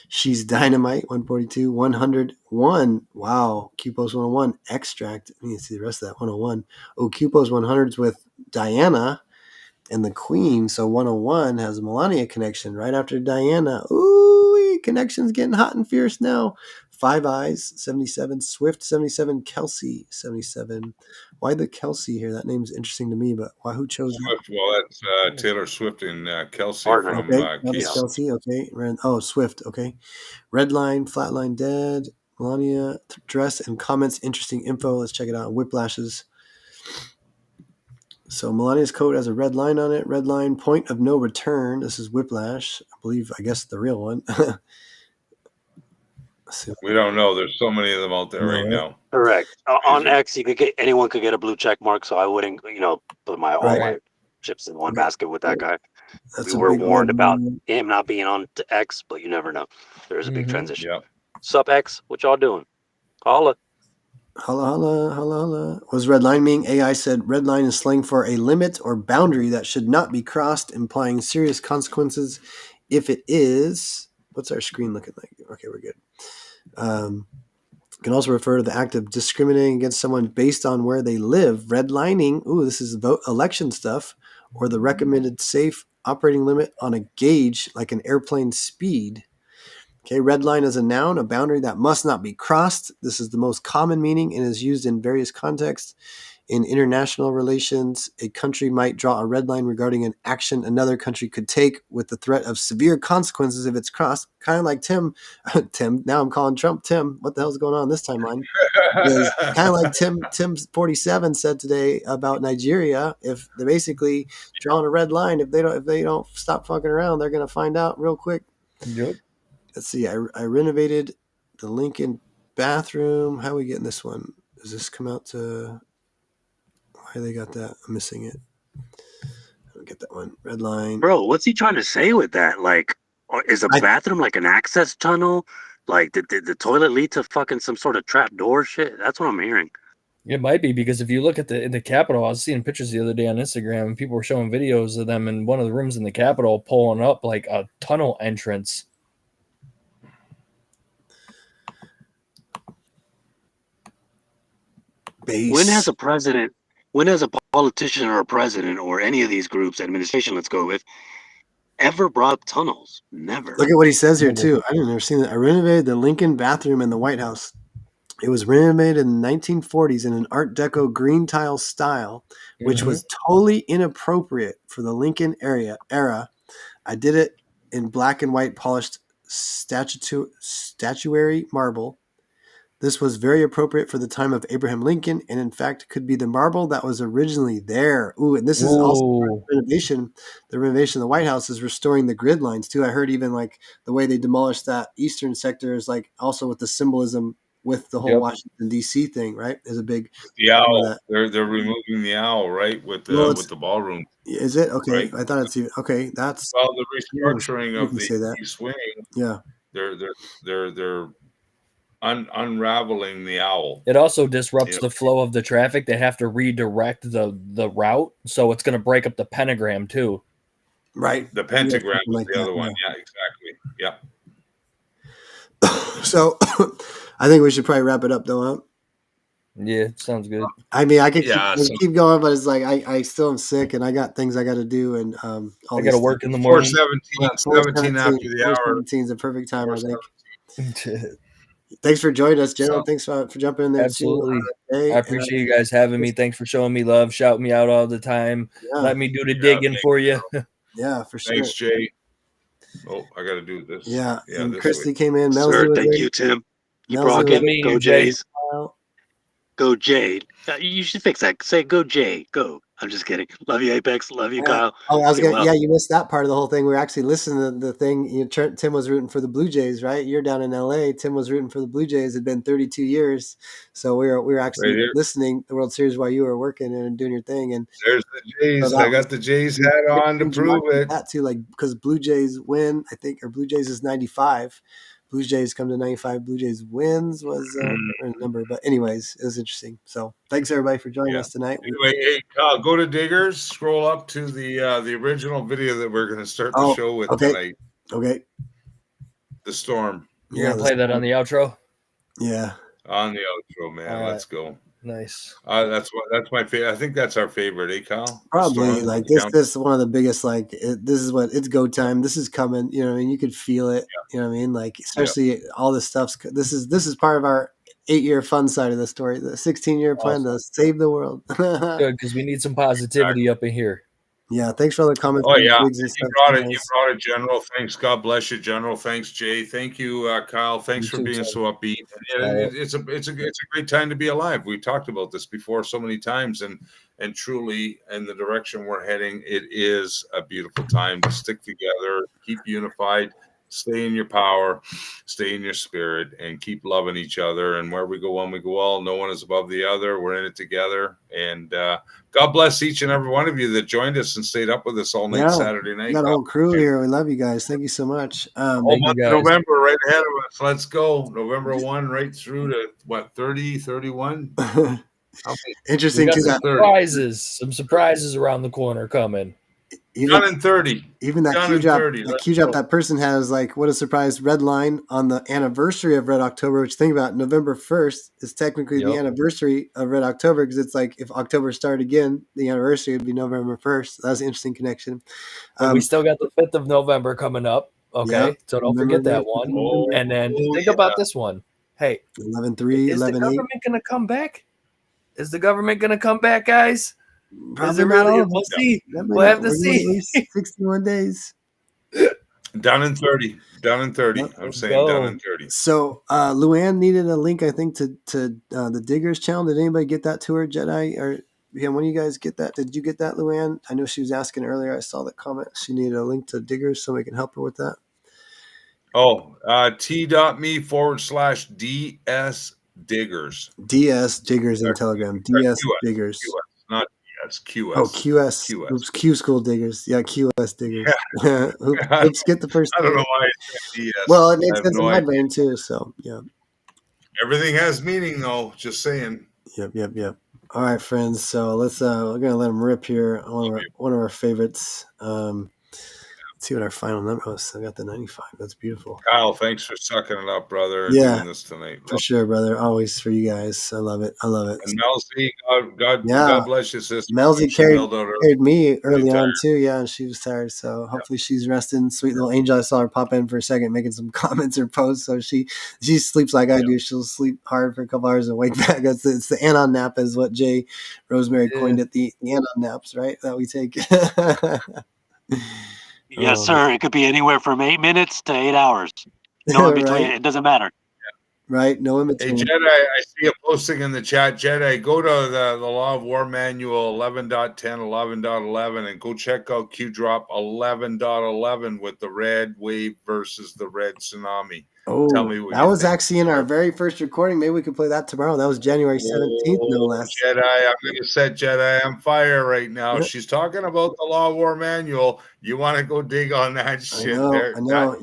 Speaker 22: She's Dynamite 142, 101. Wow, Q Post 101, Extract. I need to see the rest of that 101. Oh, Q Post 100s with Diana and the Queen. So 101 has a Melania connection right after Diana. Ooh, connection's getting hot and fierce now. Five Eyes 77, Swift 77, Kelsey 77. Why the Kelsey here? That name's interesting to me, but why? Who chose that?
Speaker 1: Swift. Well, that's Taylor Swift and Kelsey
Speaker 15: Partner.
Speaker 1: from
Speaker 22: Okay, that was
Speaker 1: Kiss.
Speaker 22: Kelsey. Okay, oh Swift. Okay, Redline, Flatline Dead, Melania dress and comments. Interesting info. Let's check it out. Whiplashes. So Melania's coat has a red line on it. Red line, point of no return. This is Whiplash. I guess the real one.
Speaker 1: We don't know. There's so many of them out there right now.
Speaker 15: Correct. On X, anyone could get a blue check mark, so I wouldn't, put all my chips in one basket with that guy.
Speaker 22: That's
Speaker 15: we were warned about him not being on to X, but you never know. There is a big transition.
Speaker 1: Yep.
Speaker 15: Sup, X? What y'all doing? Holla.
Speaker 22: Holla, holla, holla, holla. Was red line meaning? AI said red line is slang for a limit or boundary that should not be crossed, implying serious consequences if it is. What's our screen looking like? Okay, we're good. Can also refer to the act of discriminating against someone based on where they live. Redlining, ooh, this is election stuff, or the recommended safe operating limit on a gauge like an airplane speed. Okay, red line is a noun, a boundary that must not be crossed. This is the most common meaning and is used in various contexts. In international relations, a country might draw a red line regarding an action another country could take with the threat of severe consequences if it's crossed. Kind of like Tim. Now I'm calling Trump Tim. What the hell's going on this timeline? Kind of like Tim 47 said today about Nigeria. If they're basically drawing a red line, if they don't stop fucking around, they're gonna find out real quick.
Speaker 11: Yep.
Speaker 22: Let's see. I renovated the Lincoln bathroom. How are we getting this one? Does this come out to? Why they got that? I'm missing it. I don't get that one. Red line.
Speaker 15: Bro, what's he trying to say with that? Like, is a bathroom like an access tunnel? Like, did the toilet lead to fucking some sort of trap door shit? That's what I'm hearing.
Speaker 11: It might be, because if you look at in the Capitol, I was seeing pictures the other day on Instagram, and people were showing videos of them in one of the rooms in the Capitol pulling up like a tunnel entrance.
Speaker 22: Base.
Speaker 15: When has a politician or a president or any of these groups, administration, let's go with, ever brought up tunnels? Never.
Speaker 22: Look at what he says here too. I didn't ever seen that. I renovated the Lincoln bathroom in the White House. It was renovated in the 1940s in an Art Deco green tile style, which was totally inappropriate for the Lincoln era. I did it in black and white polished statuary marble. This was very appropriate for the time of Abraham Lincoln, and in fact could be the marble that was originally there. Ooh, and this is also renovation. The renovation of the White House is restoring the grid lines too. I heard even like the way they demolished that eastern sector is like also with the symbolism with the whole Washington D.C. thing, right? Is a big
Speaker 1: the owl. They're removing the owl, right, with the ballroom.
Speaker 22: Is it okay?
Speaker 1: Right?
Speaker 22: I thought it's even okay. That's
Speaker 1: the restructuring of the East Wing.
Speaker 22: Yeah,
Speaker 1: they're unraveling the owl.
Speaker 11: It also disrupts the flow of the traffic. They have to redirect the route, so it's going to break up the pentagram too.
Speaker 22: Right.
Speaker 1: The pentagram is the other one. Yeah, exactly. Yep.
Speaker 22: So, I think we should probably wrap it up, though, huh?
Speaker 11: Yeah, sounds good.
Speaker 22: I mean, I could keep going, but it's like I still am sick, and I got things I got to do, and
Speaker 11: I got to work in the morning.
Speaker 1: 4:17 after the hour.
Speaker 22: 4:17 is a perfect time, I think. Thanks for joining us, General. Thanks for jumping in there.
Speaker 11: Absolutely. I appreciate you guys having me. Thanks for showing me love, shouting me out all the time. Let me do the digging for you.
Speaker 22: Yeah, for sure.
Speaker 1: Thanks, Jay. Oh, I got to do this.
Speaker 22: Yeah, and
Speaker 1: this
Speaker 22: Christy
Speaker 1: way.
Speaker 22: came in.
Speaker 15: Sir,
Speaker 22: Melzie was
Speaker 15: thank
Speaker 22: there.
Speaker 15: you, Tim. You
Speaker 22: Melzie
Speaker 15: brought
Speaker 22: was
Speaker 15: it.
Speaker 22: there.
Speaker 15: Go Jays.
Speaker 22: Kyle.
Speaker 15: Go Jade. You should fix that. Say go Jay. Go. I'm just kidding. Love you, Apex. Love you, Kyle.
Speaker 22: Oh, I was
Speaker 15: Get
Speaker 22: gonna.
Speaker 15: well.
Speaker 22: Yeah, you missed that part of the whole thing. We were actually listening to the thing. Tim was rooting for the Blue Jays, right? You're down in LA. Tim was rooting for the Blue Jays. It'd been 32 years, so we were actually
Speaker 1: Right here.
Speaker 22: listening the World Series while you were working and doing your thing. And
Speaker 1: there's the Jays. I got the Jays hat on to prove it.
Speaker 22: That too, like because Blue Jays win, I think, or Blue Jays is 95. Blue Jays come to 95. Blue Jays wins was a number, but anyways, it was interesting. So thanks everybody for joining us tonight.
Speaker 1: Anyway, hey, Kyle, go to Diggers. Scroll up to the original video that we're going to start the show with tonight.
Speaker 22: Okay.
Speaker 1: The Storm.
Speaker 11: You're gonna play that on the outro.
Speaker 22: Yeah.
Speaker 1: On the outro, man. Let's go.
Speaker 11: Nice.
Speaker 1: That's my favorite. I think that's our favorite, Kyle?
Speaker 22: Probably like this is one of the biggest. Like this is what it's go time. This is coming. You know what I mean? You could feel it. Yeah. You know what I mean? Like especially all this stuff's. This is part of our 8-year fun side of the story. The 16-year plan to save the world.
Speaker 11: Good, because we need some positivity up in here.
Speaker 22: Yeah, thanks for all the comments.
Speaker 1: Oh yeah,
Speaker 22: you
Speaker 1: brought it. You brought it, General. Thanks. God bless you, General. Thanks, Jay. Thank you, Kyle. Thanks for being so upbeat. It's a great time to be alive. We've talked about this before so many times, and truly, in the direction we're heading, it is a beautiful time to stick together, keep unified, stay in your power, stay in your spirit, and keep loving each other. And where we go, one we go all. No one is above the other. We're in it together. And God bless each and every one of you that joined us and stayed up with us all night Saturday night.
Speaker 22: We got a whole crew here. We love you guys. Thank you so much.
Speaker 1: November right ahead of us. Let's go. November 1 right through to what, 30, 31?
Speaker 22: Interesting.
Speaker 11: We got some surprises around the corner coming.
Speaker 22: Even,
Speaker 1: Done in 30.
Speaker 22: Even that
Speaker 1: Done
Speaker 22: Q
Speaker 1: in
Speaker 22: drop,
Speaker 1: 30.
Speaker 22: the Q drop that person has, like, what a surprise red line on the anniversary of Red October, which think about November 1st is technically the anniversary of Red October, because it's like if October started again, the anniversary would be November 1st. That was an interesting connection.
Speaker 11: We still got the 5th of November coming up. Okay. So don't forget that one. And then think about this one. Hey,
Speaker 22: 11-3,
Speaker 11: is
Speaker 22: 11-8.
Speaker 11: the government going to come back? Is the government going to come back, guys?
Speaker 22: Probably not all of
Speaker 11: We'll
Speaker 22: them.
Speaker 11: see. We'll have to see.
Speaker 22: At least 61 days.
Speaker 1: Done in 30. Done in 30. I'm saying done in 30.
Speaker 22: So Luann needed a link, I think, to the Diggers channel. Did anybody get that to her, Jedi? Or when you guys get that? Did you get that, Luann? I know she was asking earlier. I saw that comment. She needed a link to Diggers, so we can help her with that.
Speaker 1: Oh, t.me/DS Diggers.
Speaker 22: DS Diggers in Telegram. DS Diggers.
Speaker 1: QS, not DS. QS.
Speaker 22: Oh, QS. Oops, Q School Diggers. Yeah, QS Diggers. Yeah. Oops, get the first.
Speaker 1: I don't know why I said DS.
Speaker 22: Well, it makes sense in my brain too. So yeah.
Speaker 1: Everything has meaning, though. Just saying.
Speaker 22: Yep. All right, friends. So let's. We're gonna let them rip here. One of our favorites. Let's see what our final number was. I got the 95. That's beautiful.
Speaker 1: Kyle, thanks for sucking it up, brother, and doing this tonight.
Speaker 22: For sure, brother. Always for you guys. I love it.
Speaker 1: And Melzie, God bless you, sister.
Speaker 22: Melzie carried me early on too. Yeah, and she was tired. So hopefully she's resting. Sweet little angel. I saw her pop in for a second, making some comments or posts. So she sleeps like I do. She'll sleep hard for a couple hours and wake back. It's the Anon nap, is what Jay Rosemary coined it. The Anon naps, right? That we take.
Speaker 15: Yes, sir. It could be anywhere from 8 minutes to 8 hours. No in between. It doesn't matter.
Speaker 22: Right? No in between.
Speaker 1: Hey, Jedi, I see a posting in the chat. Jedi, go to the Law of War Manual 11.10, 11.11, and go check out Q Drop 11.11 with the red wave versus the red tsunami.
Speaker 22: Oh,
Speaker 1: tell me what
Speaker 22: that was actually in our very first recording. Maybe we could play that tomorrow. That was January 17th, no less.
Speaker 1: Jedi, I'm going to set Jedi on fire right now. She's talking about the Law of War Manual. You want to go dig on that shit there?
Speaker 22: I know.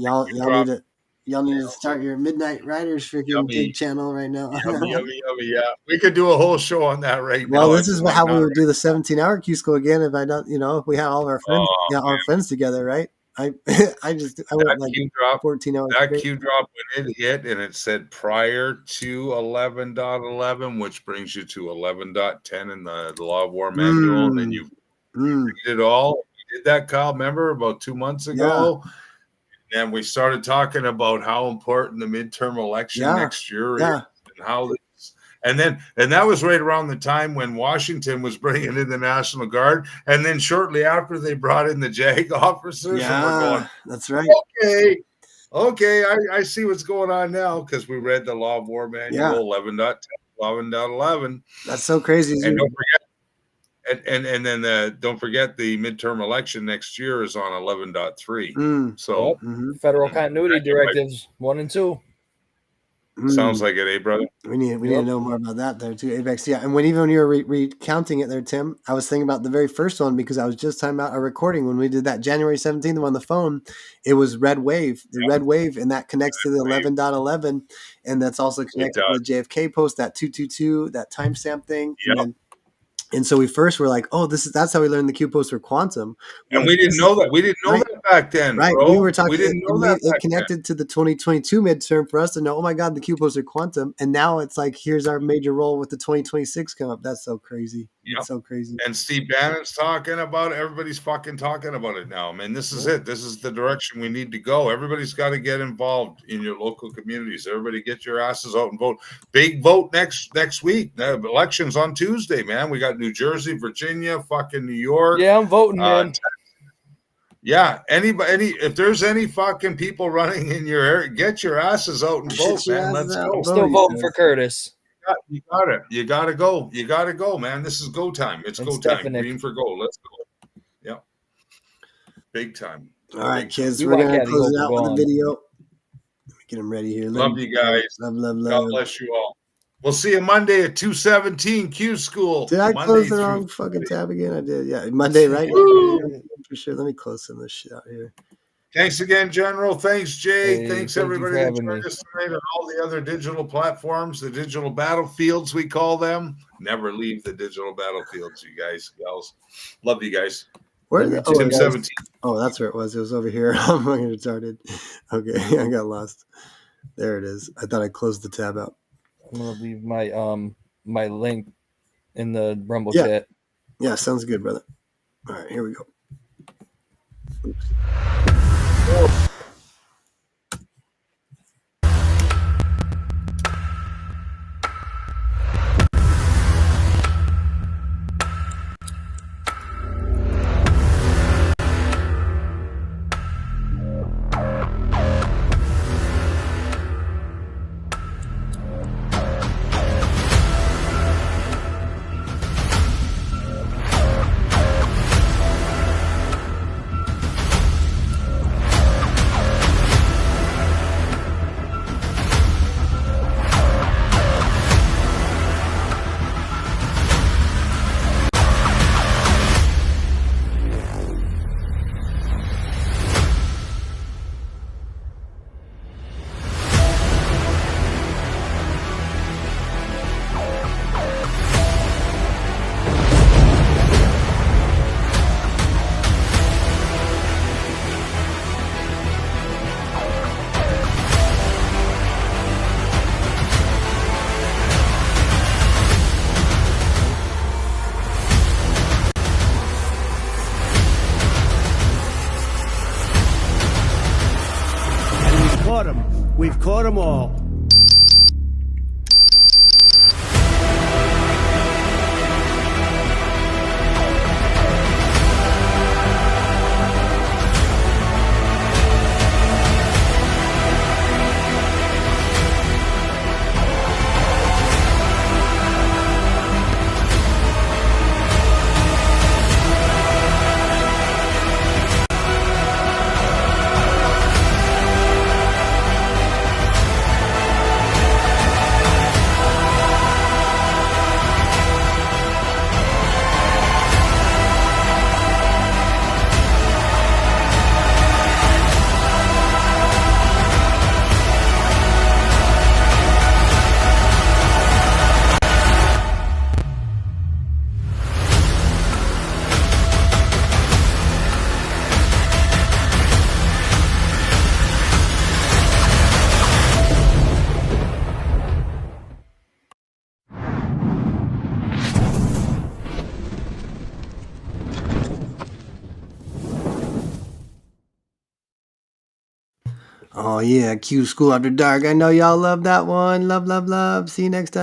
Speaker 22: Y'all need to start your Midnight Riders freaking dig channel right now.
Speaker 1: Yummy. Yeah, we could do a whole show on that right now.
Speaker 22: Well, this is how we would do the 17-hour Q School again if if we had all of our friends, our friends together, right? I went like 14 hours.
Speaker 1: That Q drop when it hit and it said prior to 11.11, which brings you to 11.10 in the Law of War Manual, and then you read it all. We did that, Kyle. Remember about 2 months ago? Yeah. And we started talking about how important the midterm election next year is, and how this. And that was right around the time when Washington was bringing in the National Guard. And then shortly after, they brought in the JAG officers. And we're going,
Speaker 22: that's right.
Speaker 1: Okay, I see what's going on now, because we read the Law of War Manual 11.10, 11.11.
Speaker 22: That's so crazy.
Speaker 1: And don't forget, and then don't forget the midterm election next year is on 11.3. So
Speaker 11: Federal continuity directives 1 and 2.
Speaker 1: Sounds like it, brother?
Speaker 22: We need to know more about that there too, Apex. Yeah, and when you were recounting it there, Tim, I was thinking about the very first one, because I was just talking about a recording when we did that January 17th on the phone. It was Red Wave, Red Wave, and that connects to the 11.11, and that's also connected to the JFK post, that 222, that timestamp thing. And so we first were like, "Oh, that's how we learned the Q posts were quantum."
Speaker 1: And we didn't know that. We didn't know that back then,
Speaker 22: right?
Speaker 1: Bro.
Speaker 22: We were talking.
Speaker 1: We didn't know that.
Speaker 22: It connected to the 2022 midterm for us to know. Oh my God, the Q posts are quantum, and now it's like, here's our major role with the 2026 come up. That's so crazy. That's so crazy.
Speaker 1: And Steve Bannon's talking about it. Everybody's fucking talking about it now. Man, this is it. This is the direction we need to go. Everybody's got to get involved in your local communities. Everybody get your asses out and vote. Big vote next week. The election's on Tuesday, man. We got New Jersey, Virginia, fucking New York.
Speaker 11: Yeah, I'm voting, man.
Speaker 1: Yeah, if there's any fucking people running in your area, get your asses out and vote, man. Let's go.
Speaker 11: I'm still voting for Curtis.
Speaker 1: You got it. You gotta go. You gotta go, man. This is go time. It's go time. Green for gold. Let's go. Yeah. Big time.
Speaker 22: All right, kids. We're gonna close it out with a video. Let me get them ready here.
Speaker 1: Love you guys.
Speaker 22: Love.
Speaker 1: God bless you all. We'll see you Monday at 2:17 Q School.
Speaker 22: Did I close the wrong fucking tab again? I did. Yeah, Monday, right? For sure. Let me close some of this shit out here.
Speaker 1: Thanks again, General. Thanks, Jay.
Speaker 11: Hey,
Speaker 1: Thanks,
Speaker 11: thank
Speaker 1: everybody
Speaker 11: you for
Speaker 1: that
Speaker 11: having
Speaker 1: joined
Speaker 11: me.
Speaker 1: us tonight on all the other digital platforms, the digital battlefields, we call them. Never leave the digital battlefields, you guys, gals. Love you guys.
Speaker 22: Where the
Speaker 1: Tim 17.
Speaker 22: Oh, that's where it was. It was over here. I'm fucking retarded. Okay, I got lost. There it is. I thought I closed the tab out.
Speaker 11: I'm gonna leave my link in the Rumble chat.
Speaker 22: Yeah, sounds good, brother. All right, here we go. Oops.
Speaker 2: We've caught them all. Oh yeah, Q School After Dark. I know y'all love that one. Love. See you next time.